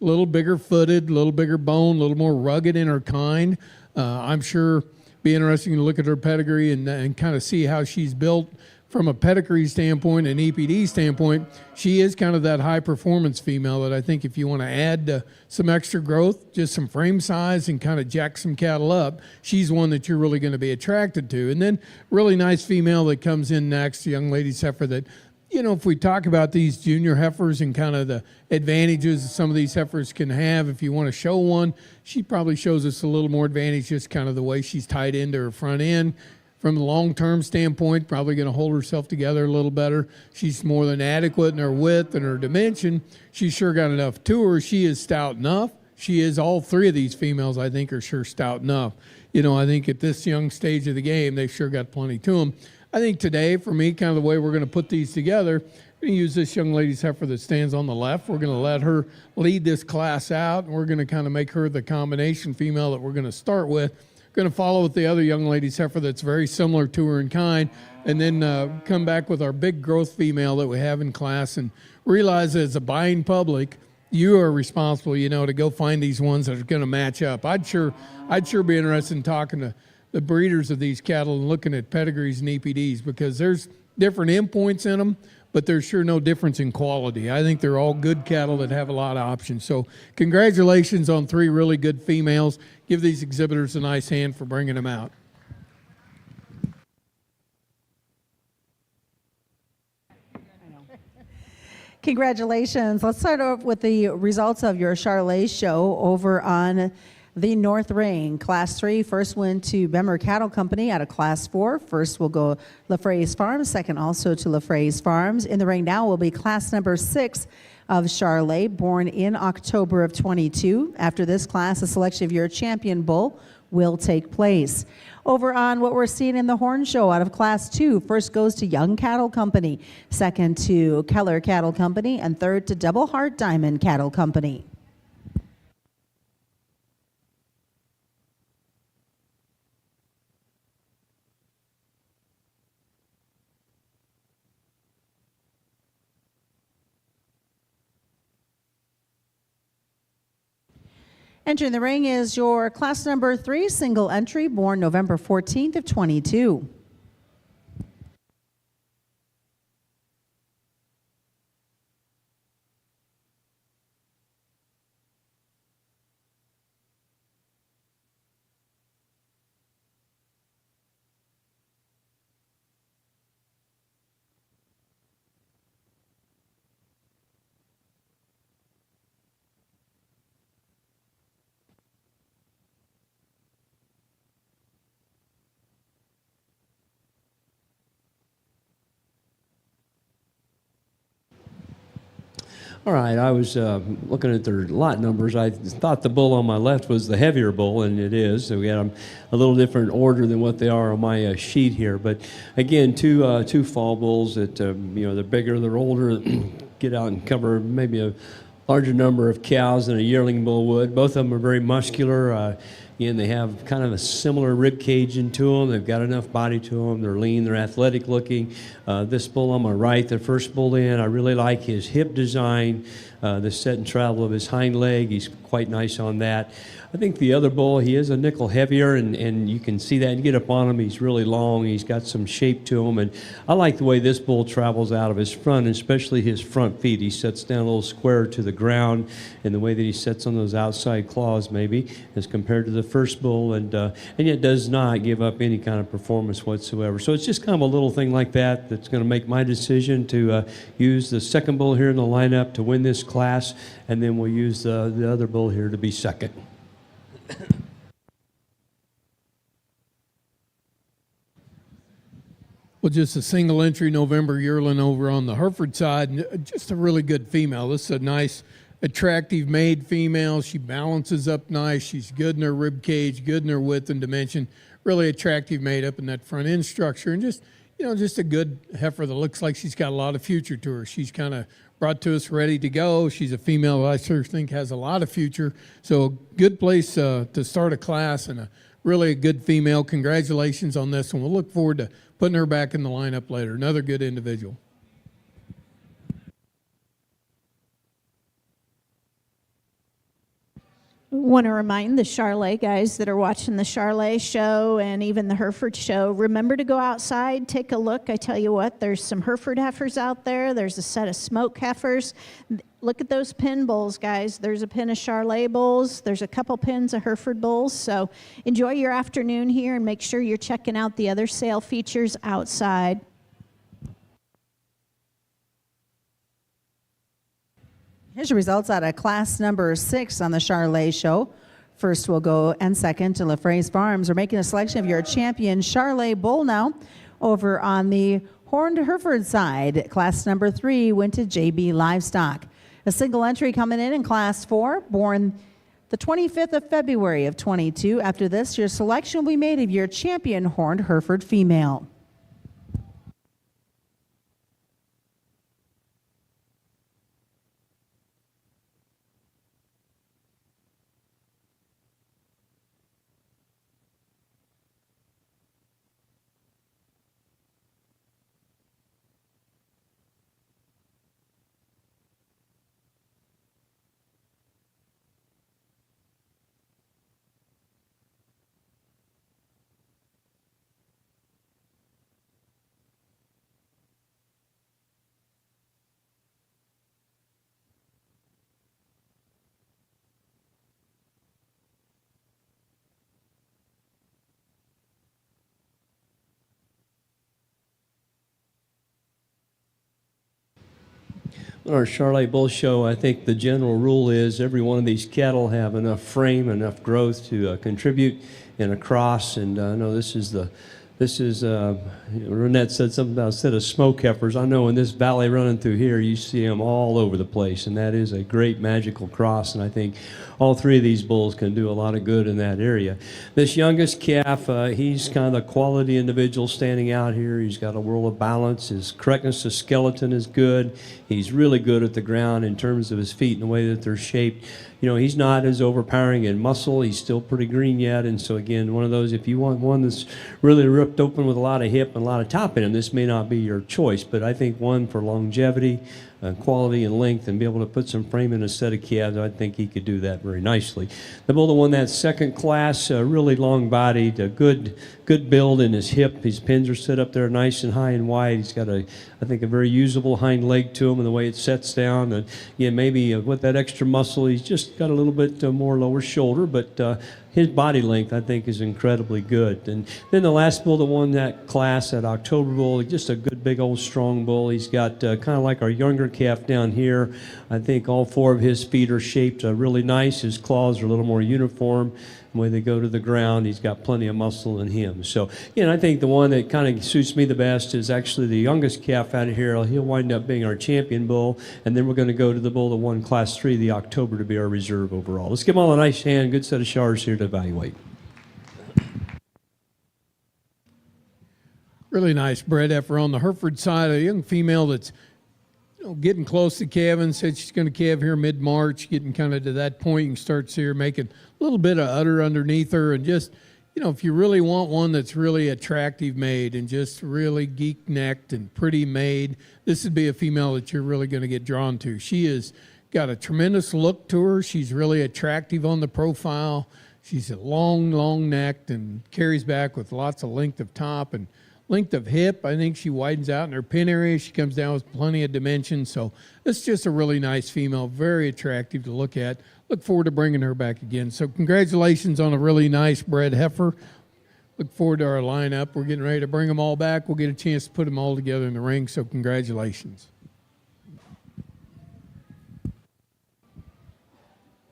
a little bigger footed, a little bigger bone, a little more rugged in her kind. I'm sure be interesting to look at her pedigree and kind of see how she's built from a pedigree standpoint and EPD standpoint. She is kind of that high performance female that I think if you want to add some extra growth, just some frame size and kind of jack some cattle up, she's one that you're really going to be attracted to. And then really nice female that comes in next, young lady's heifer that, if we talk about these junior heifers and kind of the advantages that some of these heifers can have, if you want to show one, she probably shows us a little more advantage, just kind of the way she's tied into her front end. From a long-term standpoint, probably going to hold herself together a little better. She's more than adequate in her width and her dimension. She's sure got enough to her. She is stout enough. She is, all three of these females, I think, are sure stout enough. I think at this young stage of the game, they've sure got plenty to them. I think today, for me, kind of the way we're going to put these together, we're going to use this young lady's heifer that stands on the left. We're going to let her lead this class out, and we're going to kind of make her the combination female that we're going to start with. Going to follow with the other young lady's heifer that's very similar to her in kind, and then come back with our big growth female that we have in class, and realize that as a buying public, you are responsible, to go find these ones that are going to match up. I'd sure be interested in talking to the breeders of these cattle and looking at pedigrees and EPDs, because there's different endpoints in them, but there's sure no difference in quality. I think they're all good cattle that have a lot of options. So congratulations on 3 really good females. Give these exhibitors a nice hand for bringing them out. Congratulations. Let's start off with the results of your Charolais show over on the North Ring. Class 3, first went to Bemmer Cattle Company out of Class 4. First will go LaFraise Farms, second also to LaFraise Farms. In the ring now will be class number 6 of Charolais, born in October of 22. After this class, a selection of your champion bull will take place. Over on what we're seeing in the Horn Show out of Class 2, first goes to Young Cattle Company, second to Keller Cattle Company, and third to Double Heart Diamond Cattle Company. Entering the ring is your class number 3 single entry, born November 14th of 22. All right, I was looking at their lot numbers. I thought the bull on my left was the heavier bull, and it is. So we got them a little different order than what they are on my sheet here. But again, two fall bulls that they're bigger, they're older, get out and cover maybe a larger number of cows than a yearling bull would. Both of them are very muscular. Again, they have kind of a similar rib cage into them. They've got enough body to them. They're lean. They're athletic looking. This bull on my right, the first bull in, I really like his hip design, the set and travel of his hind leg. He's quite nice on that. I think the other bull, he is a nickel heavier, and you can see that. You get up on him, he's really long. He's got some shape to him, and I like the way this bull travels out of his front, especially his front feet. He sets down a little square to the ground, and the way that he sets on those outside claws, maybe, as compared to the first bull, and yet does not give up any kind of performance whatsoever. So it's just kind of a little thing like that that's going to make my decision to use the second bull here in the lineup to win this class, and then we'll use the other bull here to be second. Well, just a single entry November yearling over on the Hereford side, and just a really good female. This is a nice, attractive made female. She balances up nice. She's good in her rib cage, good in her width and dimension. Really attractive made up in that front end structure, and just, just a good heifer that looks like she's got a lot of future to her. She's kind of brought to us ready to go. She's a female that I sure think has a lot of future. So a good place to start a class, and a really good female. Congratulations on this one. We'll look forward to putting her back in the lineup later. Another good individual. Want to remind the Charlet guys that are watching the Charlet show and even the Hereford show, remember to go outside, take a look. I tell you what, there's some Hereford heifers out there. There's a set of smoke heifers. Look at those pin bulls, guys. There's a pin of Charlet bulls. There's a couple pins of Hereford bulls. So enjoy your afternoon here and make sure you're checking out the other sale features outside. Here's your results out of class number 6 on the Charlet show. First we'll go and second to LaFraise Farms. We're making a selection of your champion Charlet bull now. Over on the Horned Hereford side, class number 3 went to JB Livestock. A single entry coming in class 4, born the 25th of February of 22. After this, your selection will be made of your champion Horned Hereford female. On our Charlet Bull Show, I think the general rule is every one of these cattle have enough frame, enough growth to contribute in a cross. And I know this is Renette said something about a set of smoke heifers. I know in this valley running through here, you see them all over the place, and that is a great magical cross. And I think all 3 of these bulls can do a lot of good in that area. This youngest calf, he's kind of the quality individual standing out here. He's got a world of balance. His correctness of skeleton is good. He's really good at the ground in terms of his feet and the way that they're shaped. He's not as overpowering in muscle. He's still pretty green yet. And so, again, one of those, if you want one that's really ripped open with a lot of hip and a lot of top in him, this may not be your choice. But I think one for longevity, quality and length, and be able to put some frame in a set of calves, I think he could do that very nicely. The bull that won that second class, really long-bodied, a good build in his hip. His pins are set up there nice and high and wide. He's got, I think, a very usable hind leg to him and the way it sets down. And, maybe with that extra muscle, he's just got a little bit more lower shoulder, but his body length, I think, is incredibly good. And then the last bull that won that class, that October bull, just a good, big, old, strong bull. He's got kind of like our younger calf down here. I think all 4 of his feet are shaped really nice. His claws are a little more uniform. The way they go to the ground, he's got plenty of muscle in him. So, I think the one that kind of suits me the best is actually the youngest calf out of here. He'll wind up being our champion bull, and then we're going to go to the bull that won Class 3, the October, to be our reserve overall. Let's give them all a nice hand. Good set of showers here to evaluate. Really nice bred heifer on the Hereford side. A young female that's getting close to calving. Said she's going to calve here mid-March, getting kind of to that point. You can start to see her making a little bit of udder underneath her. And just, if you really want one that's really attractive made and just really geek-necked and pretty made, this would be a female that you're really going to get drawn to. She has got a tremendous look to her. She's really attractive on the profile. She's long-necked and carries back with lots of length of top and length of hip. I think she widens out in her pin area. She comes down with plenty of dimension. So it's just a really nice female, very attractive to look at. Look forward to bringing her back again. So congratulations on a really nice bred heifer. Look forward to our lineup. We're getting ready to bring them all back. We'll get a chance to put them all together in the ring. So congratulations.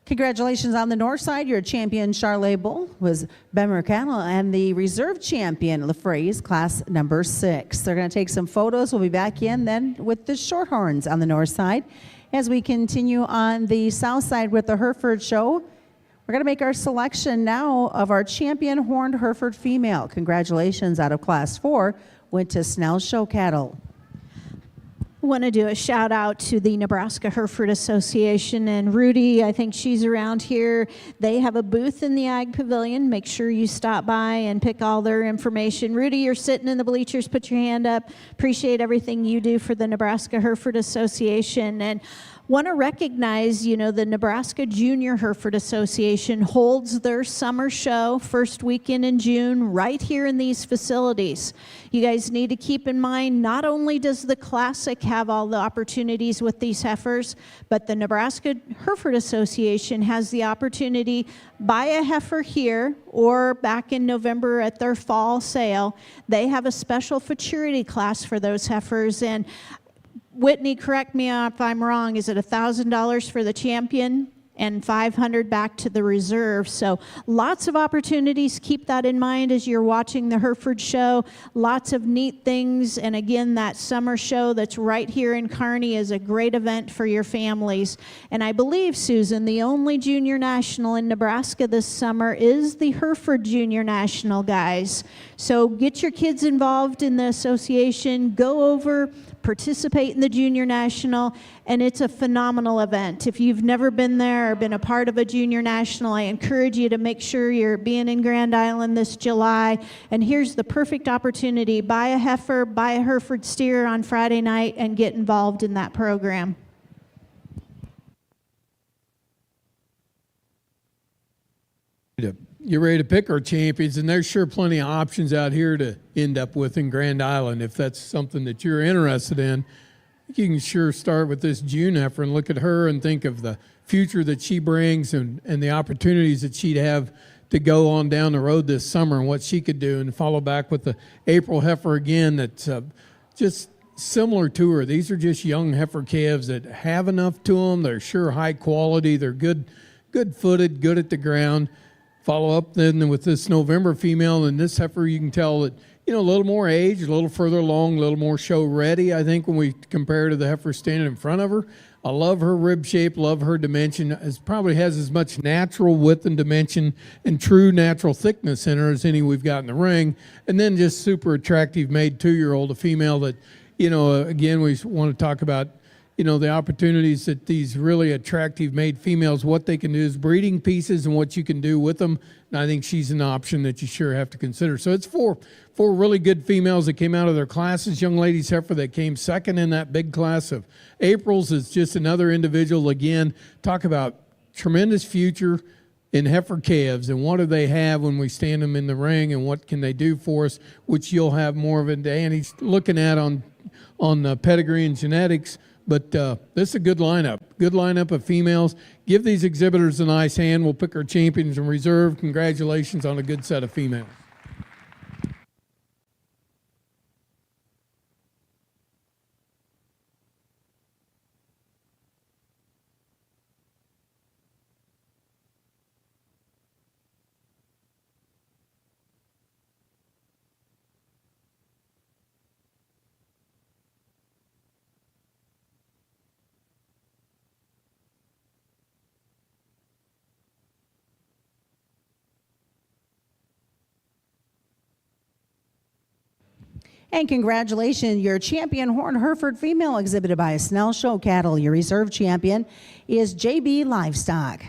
Congratulations on the north side. Your champion, Charlet Bull, was Ben Mercano, and the reserve champion, LaFraise, class number 6. They're going to take some photos. We'll be back in then with the Shorthorns on the north side. As we continue on the south side with the Hereford show, we're going to make our selection now of our champion horned Hereford female. Congratulations out of class 4 went to Snell Show Cattle. Want to do a shout out to the Nebraska Hereford Association and Rudy. I think she's around here. They have a booth in the Ag Pavilion. Make sure you stop by and pick all their information. Rudy, you're sitting in the bleachers. Put your hand up. Appreciate everything you do for the Nebraska Hereford Association. And want to recognize, the Nebraska Junior Hereford Association holds their summer show first weekend in June right here in these facilities. You guys need to keep in mind, not only does the Classic have all the opportunities with these heifers, but the Nebraska Hereford Association has the opportunity, buy a heifer here or back in November at their fall sale. They have a special futurity class for those heifers. And Whitney, correct me if I'm wrong, is it $1,000 for the champion and $500 back to the reserve? So lots of opportunities. Keep that in mind as you're watching the Hereford show. Lots of neat things. And again, that summer show that's right here in Kearney is a great event for your families. And I believe, Susan, the only junior national in Nebraska this summer is the Hereford Junior National, guys. So get your kids involved in the association. Go over, participate in the Junior National, and it's a phenomenal event. If you've never been there or been a part of a Junior National, I encourage you to make sure you're being in Grand Island this July. And here's the perfect opportunity. Buy a heifer, buy a Hereford steer on Friday night, and get involved in that program. You're ready to pick our champions, and there's sure plenty of options out here to end up with in Grand Island. If that's something that you're interested in, you can sure start with this June heifer and look at her and think of the future that she brings and the opportunities that she'd have to go on down the road this summer and what she could do, and follow back with the April heifer again that's just similar to her. These are just young heifer calves that have enough to them. They're sure high quality. They're good-footed, good at the ground. Follow up then with this November female, and this heifer, you can tell that, a little more age, a little further along, a little more show ready, I think, when we compare to the heifer standing in front of her. I love her rib shape, love her dimension. It probably has as much natural width and dimension and true natural thickness in her as any we've got in the ring. And then just super attractive made 2-year-old, a female that, again, we want to talk about, the opportunities that these really attractive made females, what they can do is breeding pieces and what you can do with them. And I think she's an option that you sure have to consider. So it's four really good females that came out of their classes. Young ladies heifer that came second in that big class of April's is just another individual. Again, talk about tremendous future in heifer calves and what do they have when we stand them in the ring and what can they do for us, which you'll have more of a day. And he's looking at on pedigree and genetics. But this is a good lineup of females. Give these exhibitors a nice hand. We'll pick our champions in reserve. Congratulations on a good set of females. And congratulations, your champion horned Hereford female exhibited by Snell Show Cattle. Your reserve champion is JB Livestock.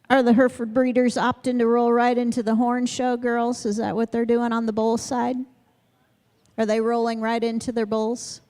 Are the Hereford breeders opting to roll right into the horn show, girls? Is that what they're doing on the bull side? Are they rolling right into their bulls?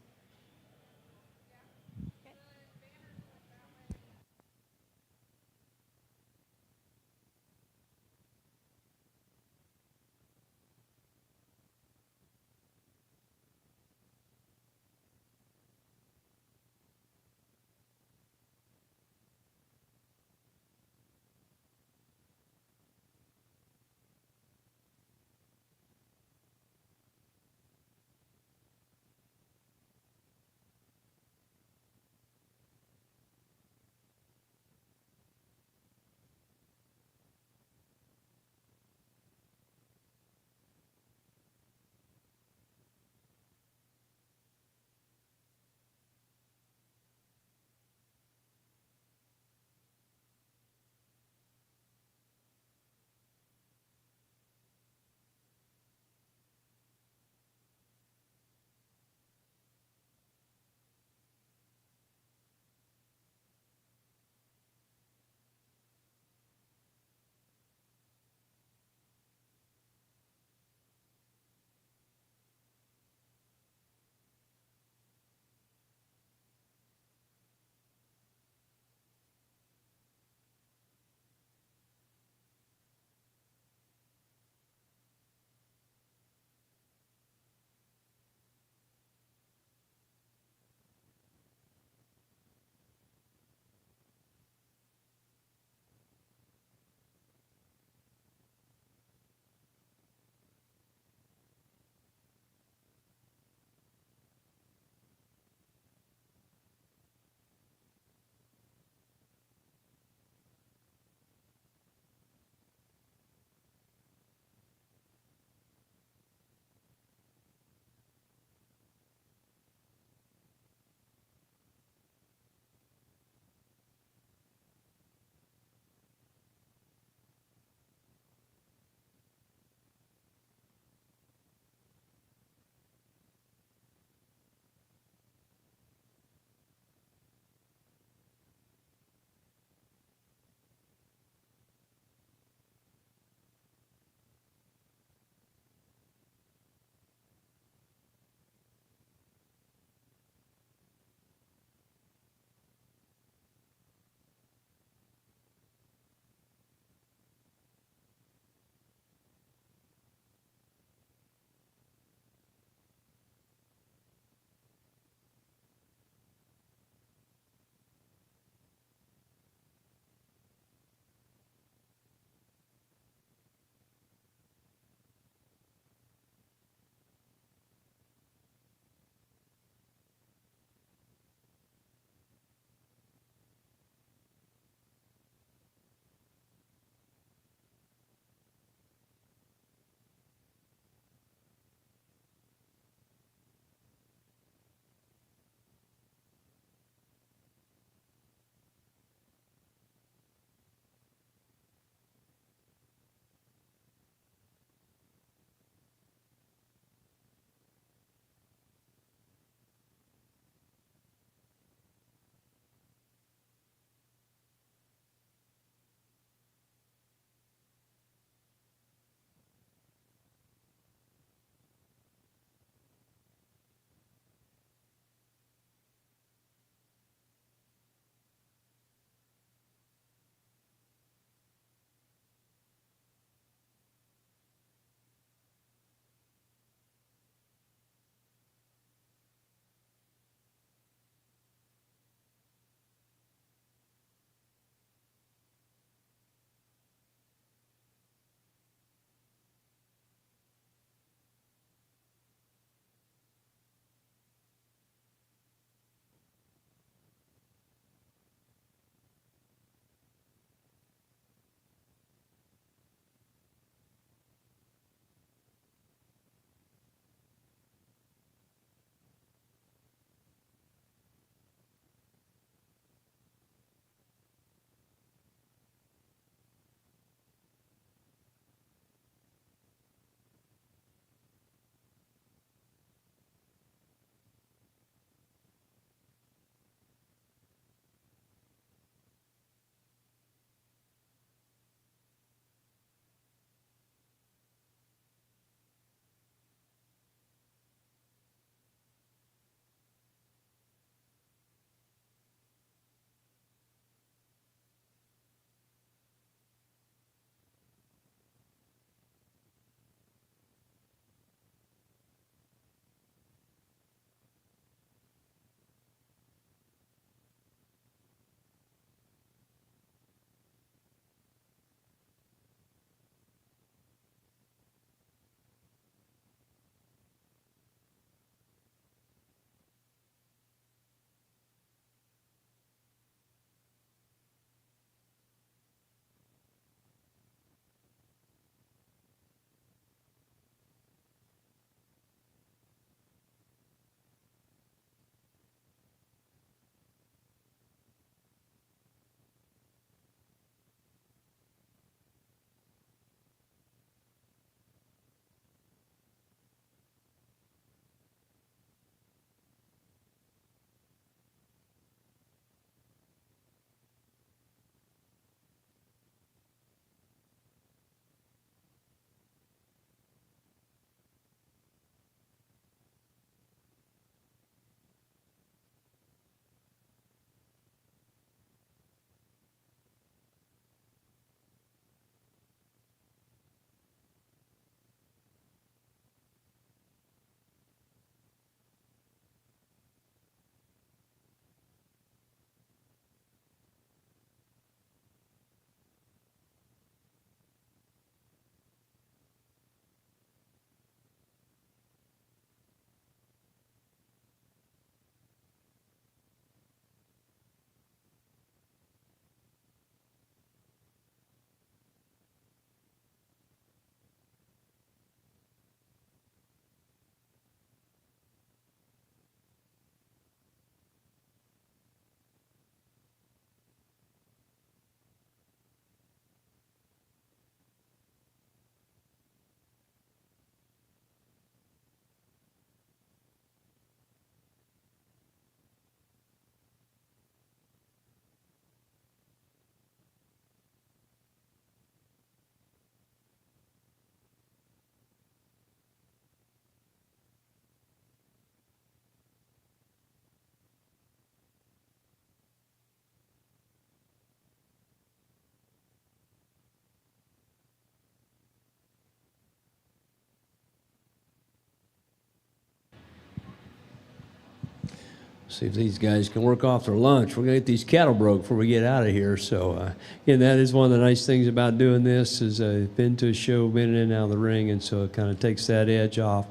See if these guys can work off their lunch. We're going to get these cattle broke before we get out of here. So, again, that is one of the nice things about doing this is I've been to a show, been in and out of the ring, and so it kind of takes that edge off.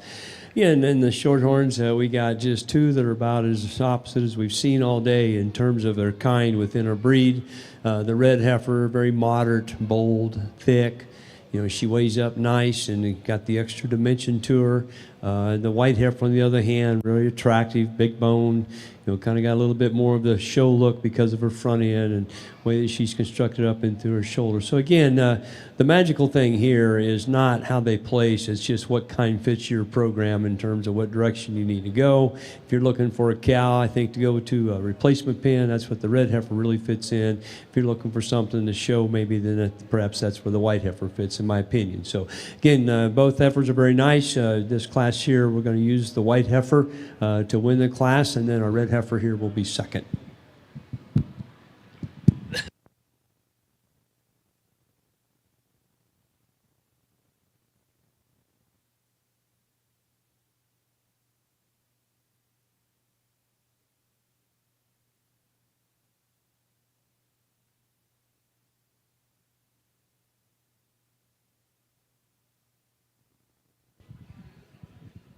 Yeah, and then the Shorthorns, we got just two that are about as opposite as we've seen all day in terms of their kind within our breed. The red heifer, very moderate, bold, thick. You know, she weighs up nice and got the extra dimension to her. The white heifer, on the other hand, really attractive, big bone. You know, kind of got a little bit more of the show look because of her front end and the way that she's constructed up into her shoulder. So again, the magical thing here is not how they place, it's just what kind fits your program in terms of what direction you need to go. If you're looking for a cow, I think to go to a replacement pen, that's what the red heifer really fits in. If you're looking for something to show, maybe then perhaps that's where the white heifer fits, in my opinion. So again, both heifers are very nice. This class here, we're going to use the white heifer to win the class, and then our red heifer here will be second.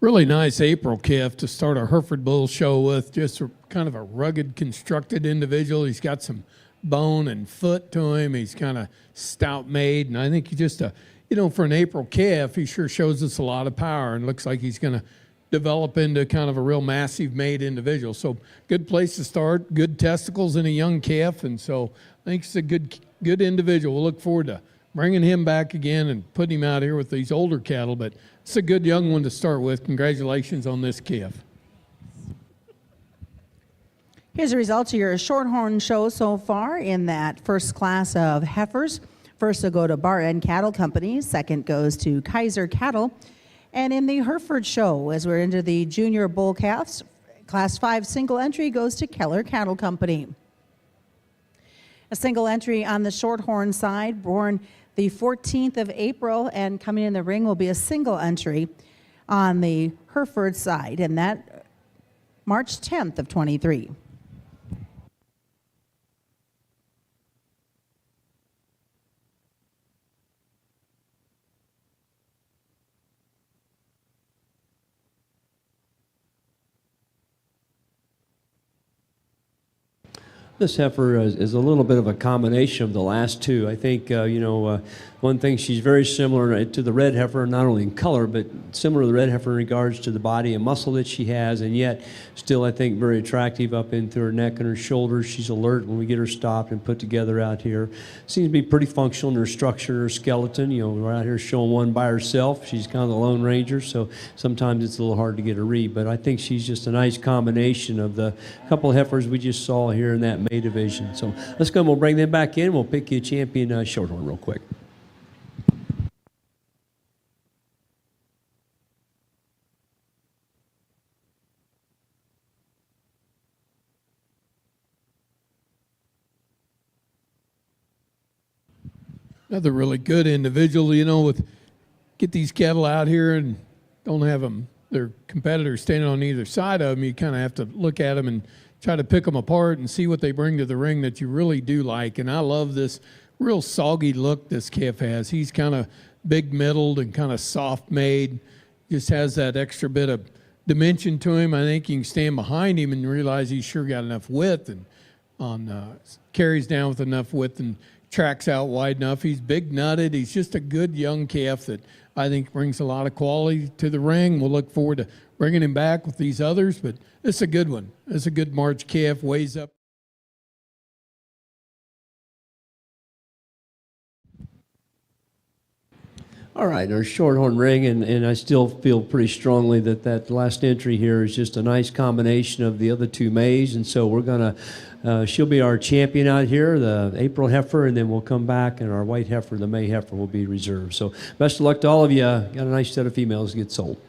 Really nice April calf to start a Hereford Bull show with. Just kind of a rugged, constructed individual. He's got some bone and foot to him. He's kind of stout made, and I think he just, for an April calf, he sure shows us a lot of power and looks like he's going to develop into kind of a real massive made individual. So good place to start. Good testicles in a young calf, and so I think it's a good individual. We'll look forward to bringing him back again and putting him out here with these older cattle, but it's a good young one to start with. Congratulations on this calf. Here's the results of your Shorthorn show so far in that first class of heifers. First will go to Bar End Cattle Company. Second goes to Kaiser Cattle. And in the Hereford show, as we're into the junior bull calves, Class 5 single entry goes to Keller Cattle Company. A single entry on the Shorthorn side, born the 14th of April, and coming in the ring will be a single entry on the Hereford side, and that March 10th of 23. This heifer is a little bit of a combination of the last two. I think, one thing, she's very similar to the red heifer, not only in color, but similar to the red heifer in regards to the body and muscle that she has, and yet still, I think, very attractive up into her neck and her shoulders. She's alert when we get her stopped and put together out here. Seems to be pretty functional in her structure and her skeleton. We're out here showing one by herself. She's kind of the Lone Ranger, so sometimes it's a little hard to get a read, but I think she's just a nice combination of the couple of heifers we just saw here in that May division. So let's go and we'll bring them back in. We'll pick you a champion Shorthorn real quick. Another really good individual, get these cattle out here and don't have them, their competitors standing on either side of them. You kind of have to look at them and try to pick them apart and see what they bring to the ring that you really do like. And I love this real soggy look this calf has. He's kind of big middled and kind of soft made, just has that extra bit of dimension to him. I think you can stand behind him and realize he's sure got enough width and carries down with enough width and tracks out wide enough. He's big nutted. He's just a good young calf that I think brings a lot of quality to the ring. We'll look forward to bringing him back with these others, but it's a good one. It's a good March calf, weighs up. All right, our Shorthorn ring, and I still feel pretty strongly that last entry here is just a nice combination of the other two Mays, and so we're going to, she'll be our champion out here, the April heifer, and then we'll come back, and our white heifer, the May heifer, will be reserved. So best of luck to all of you. Got a nice set of females to get sold.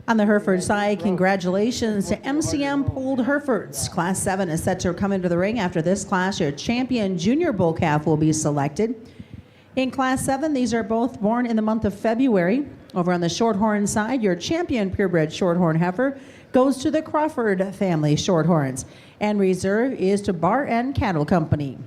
On the Hereford side, congratulations to MCM Polled Herefords. Class 7 is set to come into the ring. After this class, your champion junior bull calf will be selected. In Class 7, these are both born in the month of February. Over on the Shorthorn side, your champion purebred Shorthorn heifer goes to the Crawford family Shorthorns, and reserve is to Bar N Cattle Company.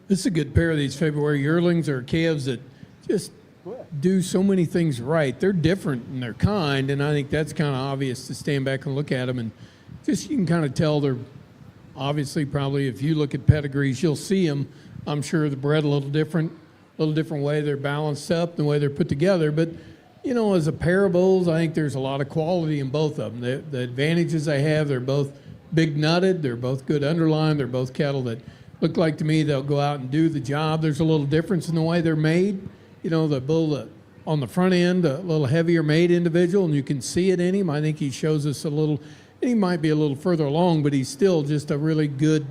This is a good pair of these February yearlings or calves that just do so many things right. They're different in their kind, and I think that's kind of obvious to stand back and look at them. And just you can kind of tell they're obviously probably if you look at pedigrees, you'll see them. I'm sure they're bred a little different way. They're balanced up, the way they're put together. But, you know, as a pair of bulls, I think there's a lot of quality in both of them. The advantages they have, they're both big nutted. They're both good underline. They're both cattle that look like to me they'll go out and do the job. There's a little difference in the way they're made. You know, the bull on the front end, a little heavier made individual, and you can see it in him. I think he shows us a little, and he might be a little further along, but he's still just a really good,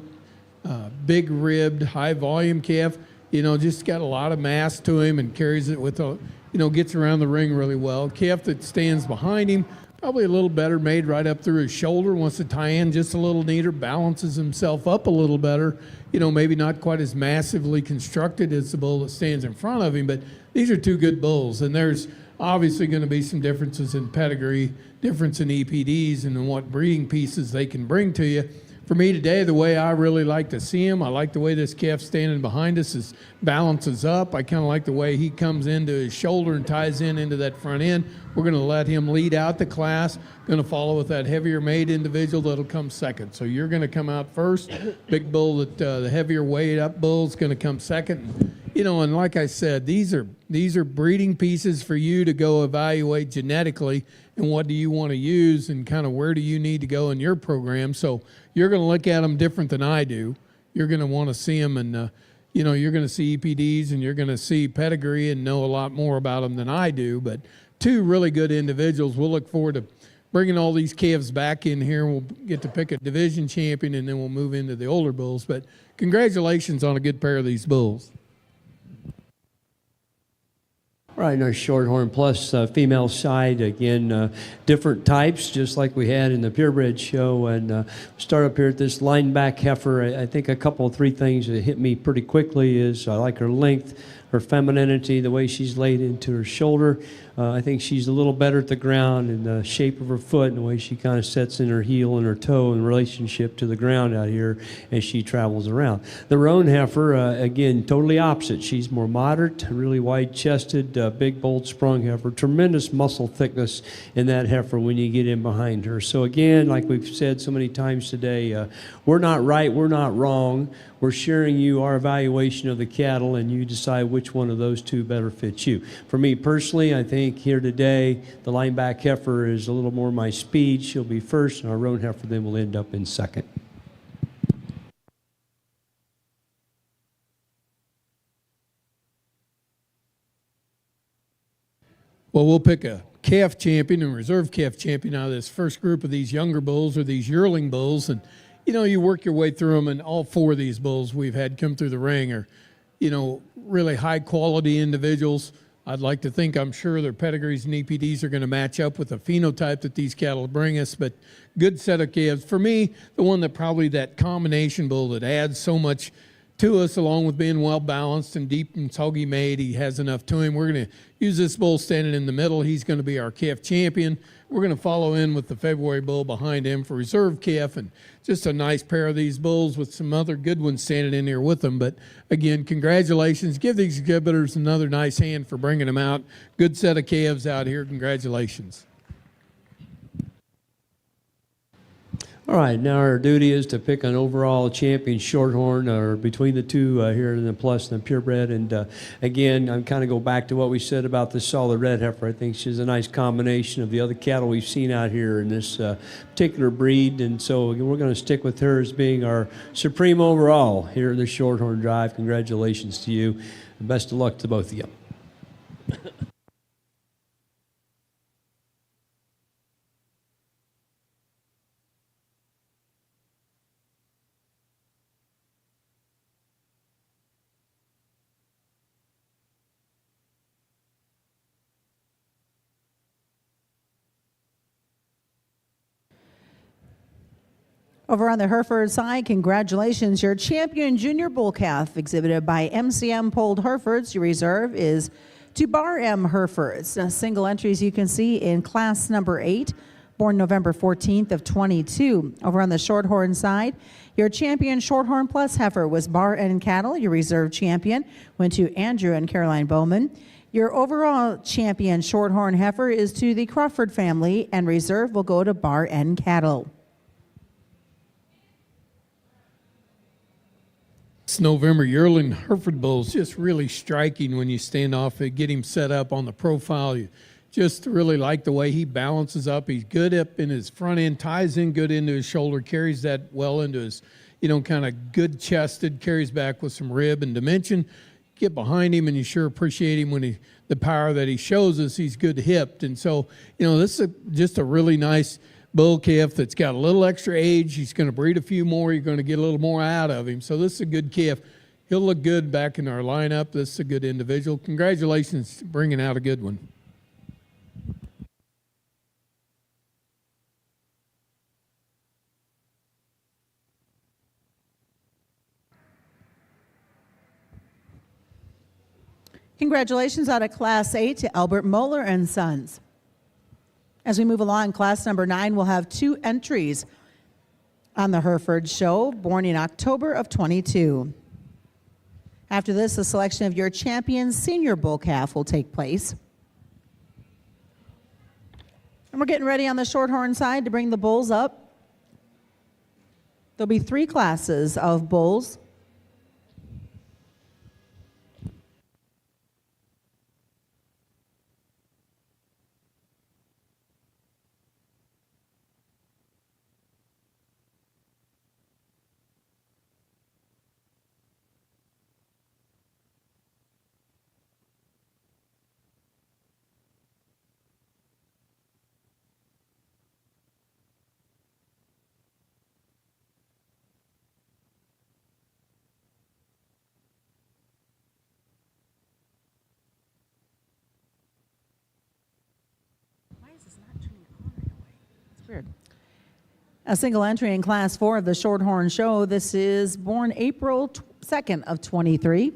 big ribbed, high volume calf. You know, just got a lot of mass to him and carries it with a, you know, gets around the ring really well. Calf that stands behind him, probably a little better made right up through his shoulder, wants to tie in just a little neater, balances himself up a little better. You know, maybe not quite as massively constructed as the bull that stands in front of him, but these are two good bulls, and there's obviously going to be some differences in pedigree, difference in EPDs, and in what breeding pieces they can bring to you. For me today, the way I really like to see him, I like the way this calf standing behind us is balances up. I kind of like the way he comes into his shoulder and ties into that front end. We're going to let him lead out the class. Going to follow with that heavier made individual that'll come second. So you're going to come out first. Big bull, that the heavier weight up bull is going to come second. You know, and like I said, these are breeding pieces for you to go evaluate genetically and what do you want to use and kind of where do you need to go in your program. So you're going to look at them different than I do. You're going to want to see them and, you know, you're going to see EPDs and you're going to see pedigree and know a lot more about them than I do. But two really good individuals. We'll look forward to bringing all these calves back in here. We'll get to pick a division champion and then we'll move into the older bulls. But congratulations on a good pair of these bulls. Right, our Shorthorn Plus female side, again, different types, just like we had in the purebred show. And start up here at this lineback heifer. I think a couple of three things that hit me pretty quickly is I like her length, her femininity, the way she's laid into her shoulder. I think she's a little better at the ground and the shape of her foot and the way she kind of sets in her heel and her toe in relationship to the ground out here as she travels around. The roan heifer, again, totally opposite. She's more moderate, really wide-chested, big, bold-sprung heifer, tremendous muscle thickness in that heifer when you get in behind her. So again, like we've said so many times today, we're not right, we're not wrong. We're sharing you our evaluation of the cattle, and you decide which one of those two better fits you. For me personally, I think here today, the lineback heifer is a little more my speed. She'll be first, and our roan heifer then will end up in second. Well, we'll pick a calf champion and reserve calf champion out of this first group of these younger bulls or these yearling bulls. And, you know, you work your way through them, and all four of these bulls we've had come through the ring are, you know, really high-quality individuals. I'd like to think, I'm sure their pedigrees and EPDs are going to match up with the phenotype that these cattle bring us, but good set of calves. For me, the one that probably that combination bull that adds so much to us, along with being well-balanced and deep and soggy made, he has enough to him. We're going to use this bull standing in the middle. He's going to be our calf champion. We're going to follow in with the February bull behind him for reserve calf, and just a nice pair of these bulls with some other good ones standing in here with them. But again, congratulations. Give these exhibitors another nice hand for bringing them out. Good set of calves out here. Congratulations. All right, now our duty is to pick an overall champion shorthorn, or between the two here in the plus and the purebred. And again, I'm kind of go back to what we said about the solid red heifer. I think she's a nice combination of the other cattle we've seen out here in this particular breed. And so we're going to stick with her as being our supreme overall here in the shorthorn drive. Congratulations to you. And best of luck to both of you. Over on the Hereford side, congratulations. Your champion junior bull calf exhibited by MCM Polled Herefords. Your reserve is to Bar M Herefords. Single entries you can see in class number 8, born November 14th of 22. Over on the Shorthorn side, your champion Shorthorn Plus heifer was Bar N Cattle. Your reserve champion went to Andrew and Caroline Bowman. Your overall champion Shorthorn heifer is to the Crawford family, and reserve will go to Bar N Cattle. This November yearling Hereford bull is just really striking when you stand off and get him set up on the profile. You just really like the way he balances up. He's good up in his front end, ties in good into his shoulder, carries that well into his, you know, kind of good chested, carries back with some rib and dimension. Get behind him and you sure appreciate him when the power that he shows us. He's good hipped. And so, you know, this is just a really nice bull calf that's got a little extra age. He's going to breed a few more. You're going to get a little more out of him. So this is a good calf. He'll look good back in our lineup. This is a good individual. Congratulations to bringing out a good one. Congratulations out of Class 8 to Albert Moeller and Sons. As we move along, class number 9 will have 2 entries on the Hereford show, born in October of 22. After this, the selection of your champion senior bull calf will take place. And we're getting ready on the Shorthorn side to bring the bulls up. There'll be 3 classes of bulls. Weird. A single entry in Class 4 of the Shorthorn Show. This is born April 2nd of 23.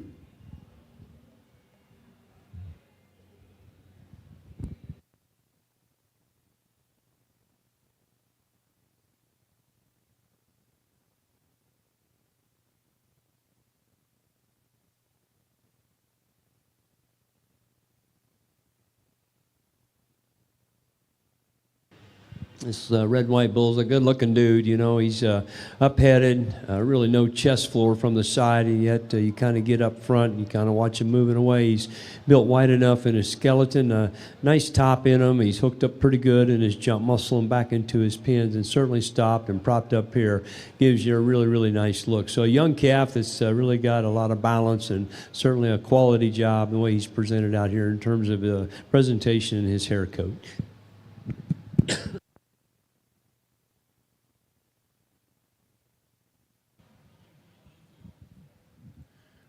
This red and white bull's a good-looking dude. You know, he's up-headed, really no chest floor from the side, and yet you kind of get up front and you kind of watch him moving away. He's built wide enough in his skeleton, nice top in him. He's hooked up pretty good in his jump muscle and back into his pins, and certainly stopped and propped up here. Gives you a really, really nice look. So a young calf that's really got a lot of balance and certainly a quality job the way he's presented out here in terms of the presentation and his hair coat.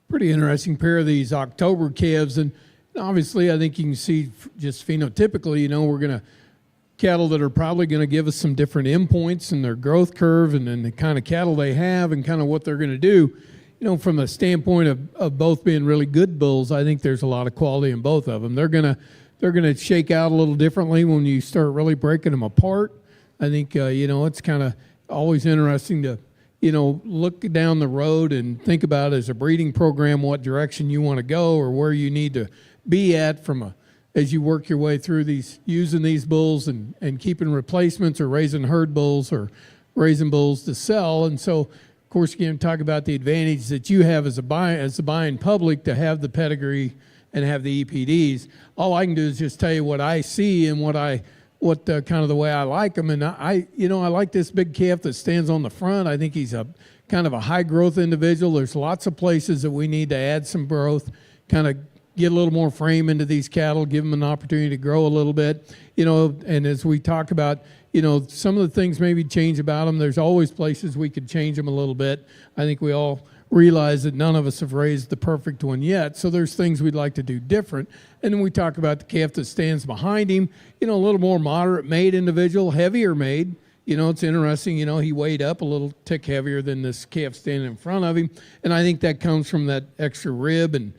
Pretty interesting pair of these October calves, and obviously I think you can see just phenotypically, you know, we're going to cattle that are probably going to give us some different endpoints in their growth curve and then the kind of cattle they have and kind of what they're going to do. You know, from a standpoint of both being really good bulls, I think there's a lot of quality in both of them. They're going to shake out a little differently when you start really breaking them apart. I think, you know, it's kind of always interesting to, you know, look down the road and think about as a breeding program what direction you want to go or where you need to be at as you work your way through using these bulls and keeping replacements or raising herd bulls or raising bulls to sell. And so, of course, again, talk about the advantage that you have as the buying public to have the pedigree and have the EPDs. All I can do is just tell you what I see and what kind of the way I like them. And I like this big calf that stands on the front. I think he's a kind of a high growth individual. There's lots of places that we need to add some growth, kind of get a little more frame into these cattle, give them an opportunity to grow a little bit, you know, and as we talk about, you know, some of the things maybe change about them. There's always places we could change them a little bit. I think we all realize that none of us have raised the perfect one yet, so there's things we'd like to do different. And then we talk about the calf that stands behind him, you know, a little more moderate made individual, heavier made. You know, it's interesting, you know, he weighed up a little tick heavier than this calf standing in front of him, and I think that comes from that extra rib and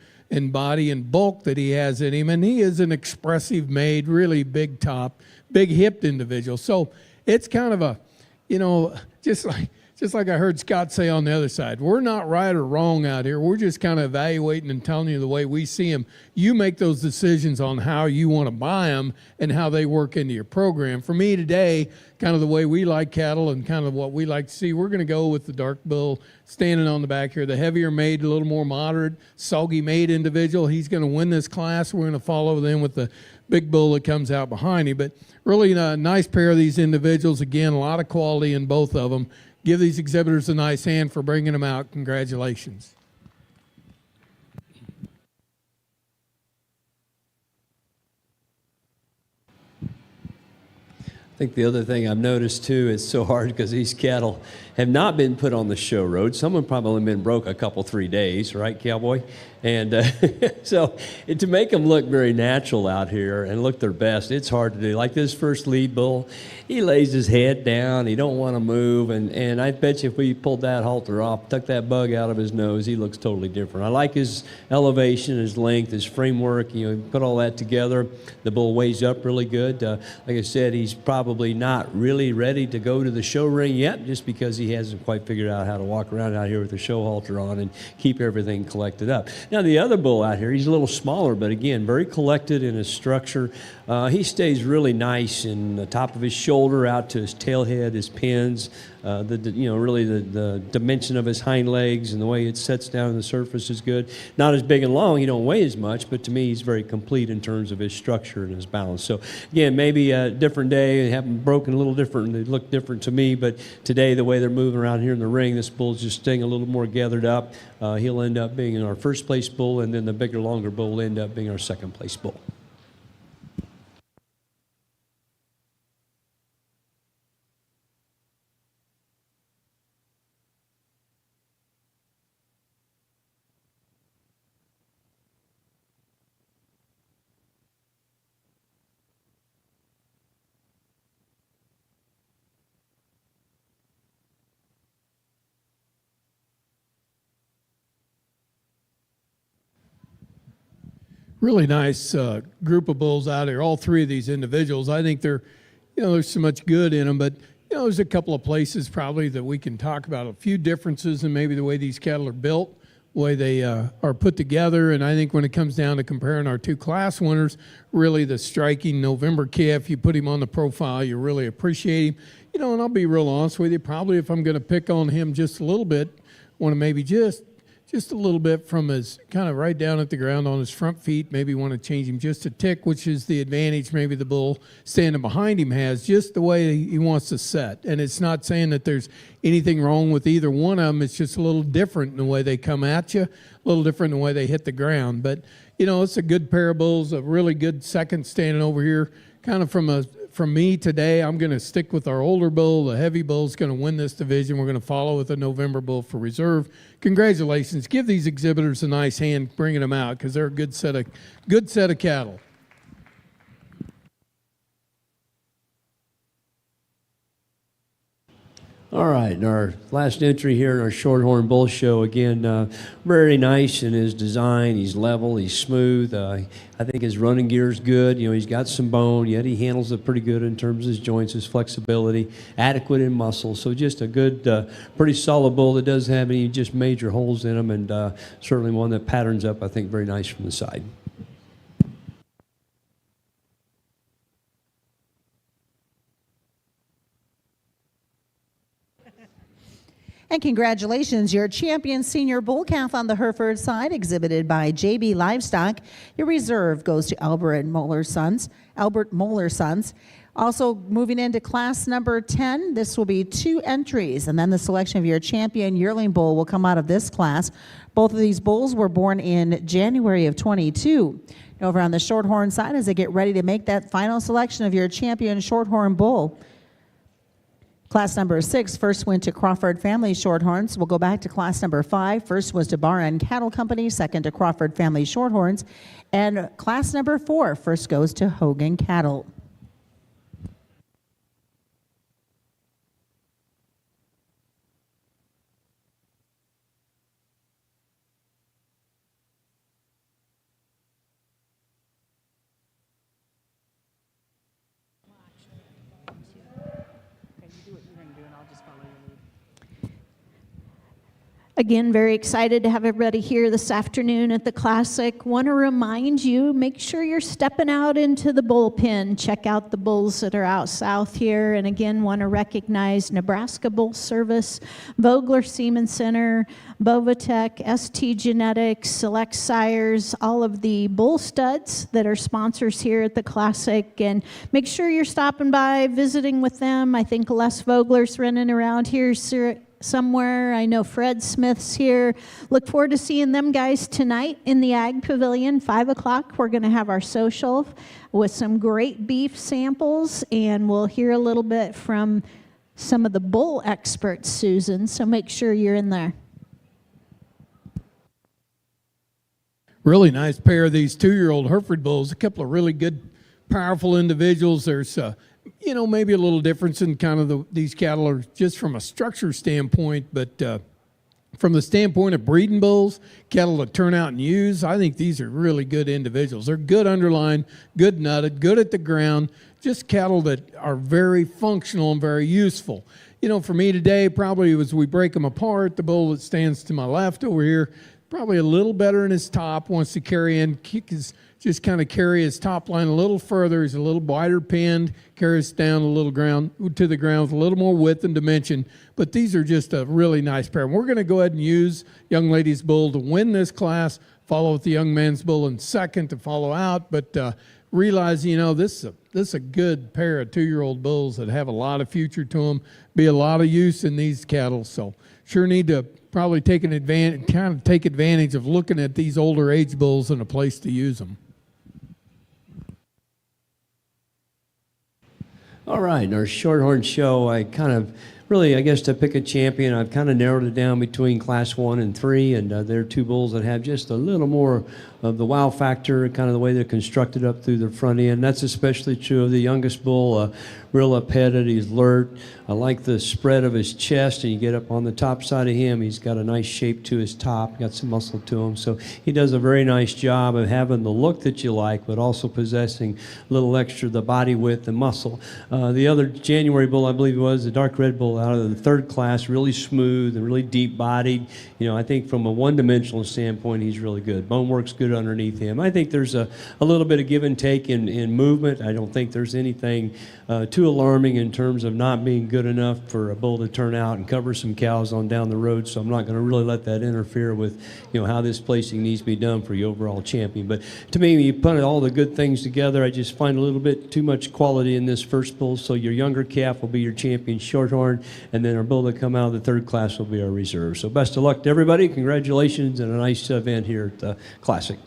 body and bulk that he has in him, and he is an expressive made, really big top, big hipped individual. So it's kind of a, you know, just like I heard Scott say on the other side, we're not right or wrong out here. We're just kind of evaluating and telling you the way we see them. You make those decisions on how you want to buy them and how they work into your program. For me today, kind of the way we like cattle and kind of what we like to see, we're going to go with the dark bull standing on the back here, the heavier made, a little more moderate, soggy made individual. He's going to win this class. We're going to follow them with the big bull that comes out behind him. But really a nice pair of these individuals. Again, a lot of quality in both of them. Give these exhibitors a nice hand for bringing them out. Congratulations. I think the other thing I've noticed too, it's so hard because these cattle have not been put on the show road. Some have probably been broke a couple, 3 days, right, Cowboy? And so to make them look very natural out here and look their best, it's hard to do. Like this first lead bull, he lays his head down. He don't want to move. And I bet you if we pulled that halter off, took that bug out of his nose, he looks totally different. I like his elevation, his length, his framework. You know, put all that together. The bull weighs up really good. Like I said, he's probably not really ready to go to the show ring yet just because he hasn't quite figured out how to walk around out here with a show halter on and keep everything collected up. Now, the other bull out here, he's a little smaller, but again, very collected in his structure. He stays really nice in the top of his shoulder out to his tail head, his pins, really the dimension of his hind legs and the way it sets down on the surface is good. Not as big and long, he don't weigh as much, but to me, he's very complete in terms of his structure and his balance. So again, maybe a different day, have them broken a little different, they look different to me, but today, the way they're moving around here in the ring, this bull's just staying a little more gathered up. He'll end up being our first place bull, and then the bigger, longer bull will end up being our second place bull. Really nice group of bulls out here. All three of these individuals, I think they're, you know, there's so much good in them, but you know, there's a couple of places probably that we can talk about a few differences in maybe the way these cattle are built. way they are put together. And I think when it comes down to comparing our two class winners, really the striking November calf, you put him on the profile, you really appreciate him. You know, and I'll be real honest with you, probably if I'm going to pick on him just a little bit, want to maybe just a little bit from his kind of right down at the ground on his front feet, maybe want to change him just a tick, which is the advantage maybe the bull standing behind him has, just the way he wants to set. And it's not saying that there's anything wrong with either one of them. It's just a little different in the way they come at you, a little different in the way they hit the ground. But, you know, it's a good pair of bulls, a really good second standing over here. Kind of from me today, I'm going to stick with our older bull. The heavy bull's going to win this division. We're going to follow with a November bull for reserve. Congratulations. Give these exhibitors a nice hand bringing them out because they're a good set of cattle. All right, and our last entry here in our Shorthorn Bull Show, again, very nice in his design. He's level, he's smooth. I think his running gear is good. You know, he's got some bone, yet he handles it pretty good in terms of his joints, his flexibility, adequate in muscle. So just a good, pretty solid bull that doesn't have any just major holes in him, and certainly one that patterns up, I think, very nice from the side. And congratulations, your champion senior bull calf on the Hereford side, exhibited by JB Livestock. Your reserve goes to Albert Moeller Sons. Also moving into class number 10, this will be 2 entries, and then the selection of your champion yearling bull will come out of this class. Both of these bulls were born in January of 22. Over on the Shorthorn side, as they get ready to make that final selection of your champion Shorthorn bull. Class number 6 first went to Crawford Family Shorthorns. We'll go back to class number 5. First was to Bar and Cattle Company, second to Crawford Family Shorthorns. And class number 4 first goes to Hogan Cattle. Again, very excited to have everybody here this afternoon at the Classic. Want to remind you, make sure you're stepping out into the bullpen. Check out the bulls that are out south here. And again, want to recognize Nebraska Bull Service, Vogler Semen Center, Bovatech, ST Genetics, Select Sires, all of the bull studs that are sponsors here at the Classic. And make sure you're stopping by, visiting with them. I think Les Vogler's running around here somewhere. I know Fred Smith's here. Look forward to seeing them guys tonight in the Ag Pavilion, 5 o'clock. We're going to have our social with some great beef samples, and we'll hear a little bit from some of the bull experts, Susan, so make sure you're in there. Really nice pair of these 2-year-old Hereford bulls. A couple of really good, powerful individuals. There's you know, maybe a little difference in kind of these cattle are just from a structure standpoint, but from the standpoint of breeding bulls, cattle to turn out and use, I think these are really good individuals. They're good underline, good nutted, good at the ground, just cattle that are very functional and very useful. You know, for me today, probably as we break them apart, the bull that stands to my left over here, probably a little better in his top, wants to carry in, just kind of carry his top line a little further. He's a little wider pinned, carries down a little to the ground with a little more width and dimension. But these are just a really nice pair. And we're going to go ahead and use young lady's bull to win this class, follow with the young man's bull in second to follow out. But realize, you know, this is a good pair of 2-year-old bulls that have a lot of future to them, be a lot of use in these cattle. So sure need to probably take advantage of looking at these older age bulls and a place to use them. All right, in our Shorthorn show, I guess to pick a champion, I've kind of narrowed it down between class 1 and 3, and there are 2 bulls that have just a little more the wow factor, kind of the way they're constructed up through the front end. That's especially true of the youngest bull, real up-headed, he's alert. I like the spread of his chest, and you get up on the top side of him, he's got a nice shape to his top, got some muscle to him. So he does a very nice job of having the look that you like, but also possessing a little extra the body width and muscle. The other January bull, I believe it was, the dark red bull out of the third class, really smooth and really deep-bodied. You know, I think from a one-dimensional standpoint, he's really good. Bone work's good underneath him. I think there's a little bit of give and take in movement. I don't think there's anything too alarming in terms of not being good enough for a bull to turn out and cover some cows on down the road, so I'm not going to really let that interfere with, you know, how this placing needs to be done for the overall champion. But to me, when you put all the good things together, I just find a little bit too much quality in this first bull, so your younger calf will be your champion shorthorn, and then our bull that come out of the third class will be our reserve. So best of luck to everybody. Congratulations, and a nice event here at the Classic.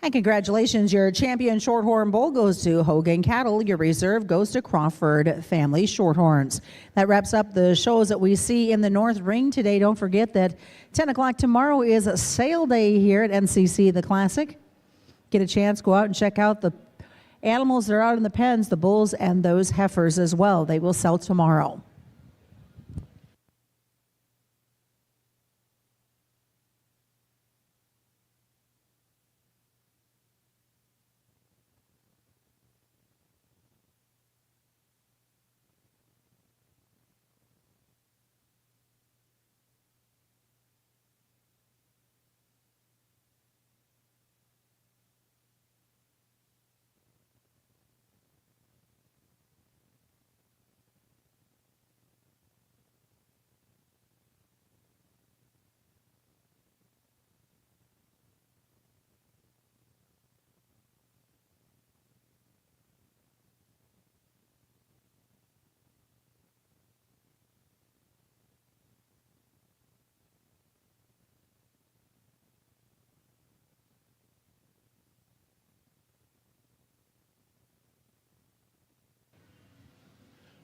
And congratulations, your champion Shorthorn bull goes to Hogan Cattle. Your reserve goes to Crawford Family Shorthorns. That wraps up the shows that we see in the North Ring today. Don't forget that 10 o'clock tomorrow is a sale day here at NCC, the Classic. Get a chance, go out and check out the animals that are out in the pens, the bulls and those heifers as well. They will sell tomorrow.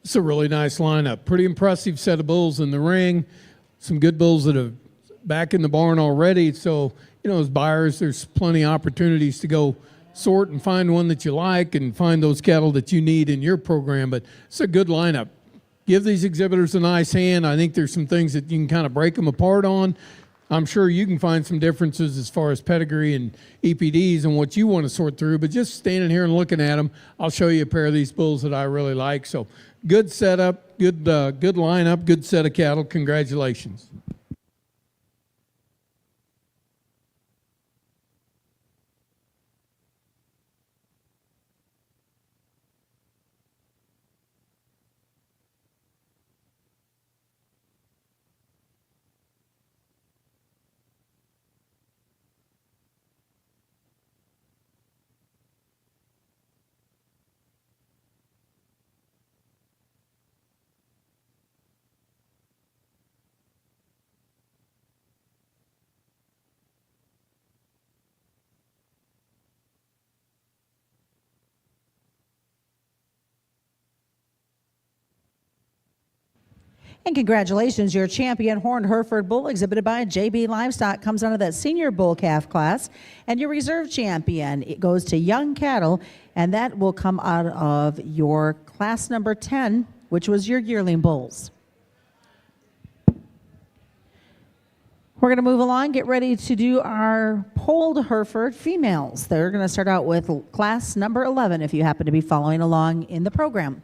It's a really nice lineup. Pretty impressive set of bulls in the ring. Some good bulls that are back in the barn already. So, you know, as buyers, there's plenty of opportunities to go sort and find one that you like and find those cattle that you need in your program. But it's a good lineup. Give these exhibitors a nice hand. I think there's some things that you can kind of break them apart on. I'm sure you can find some differences as far as pedigree and EPDs and what you want to sort through, but just standing here and looking at them, I'll show you a pair of these bulls that I really like. So good setup, good lineup, good set of cattle. Congratulations. And congratulations, your champion Horned Hereford bull exhibited by JB Livestock comes out of that senior bull calf class. And your reserve champion, it goes to Young Cattle, and that will come out of your class number 10, which was your yearling bulls. We're going to move along, get ready to do our polled Hereford females. They're going to start out with class number 11 if you happen to be following along in the program.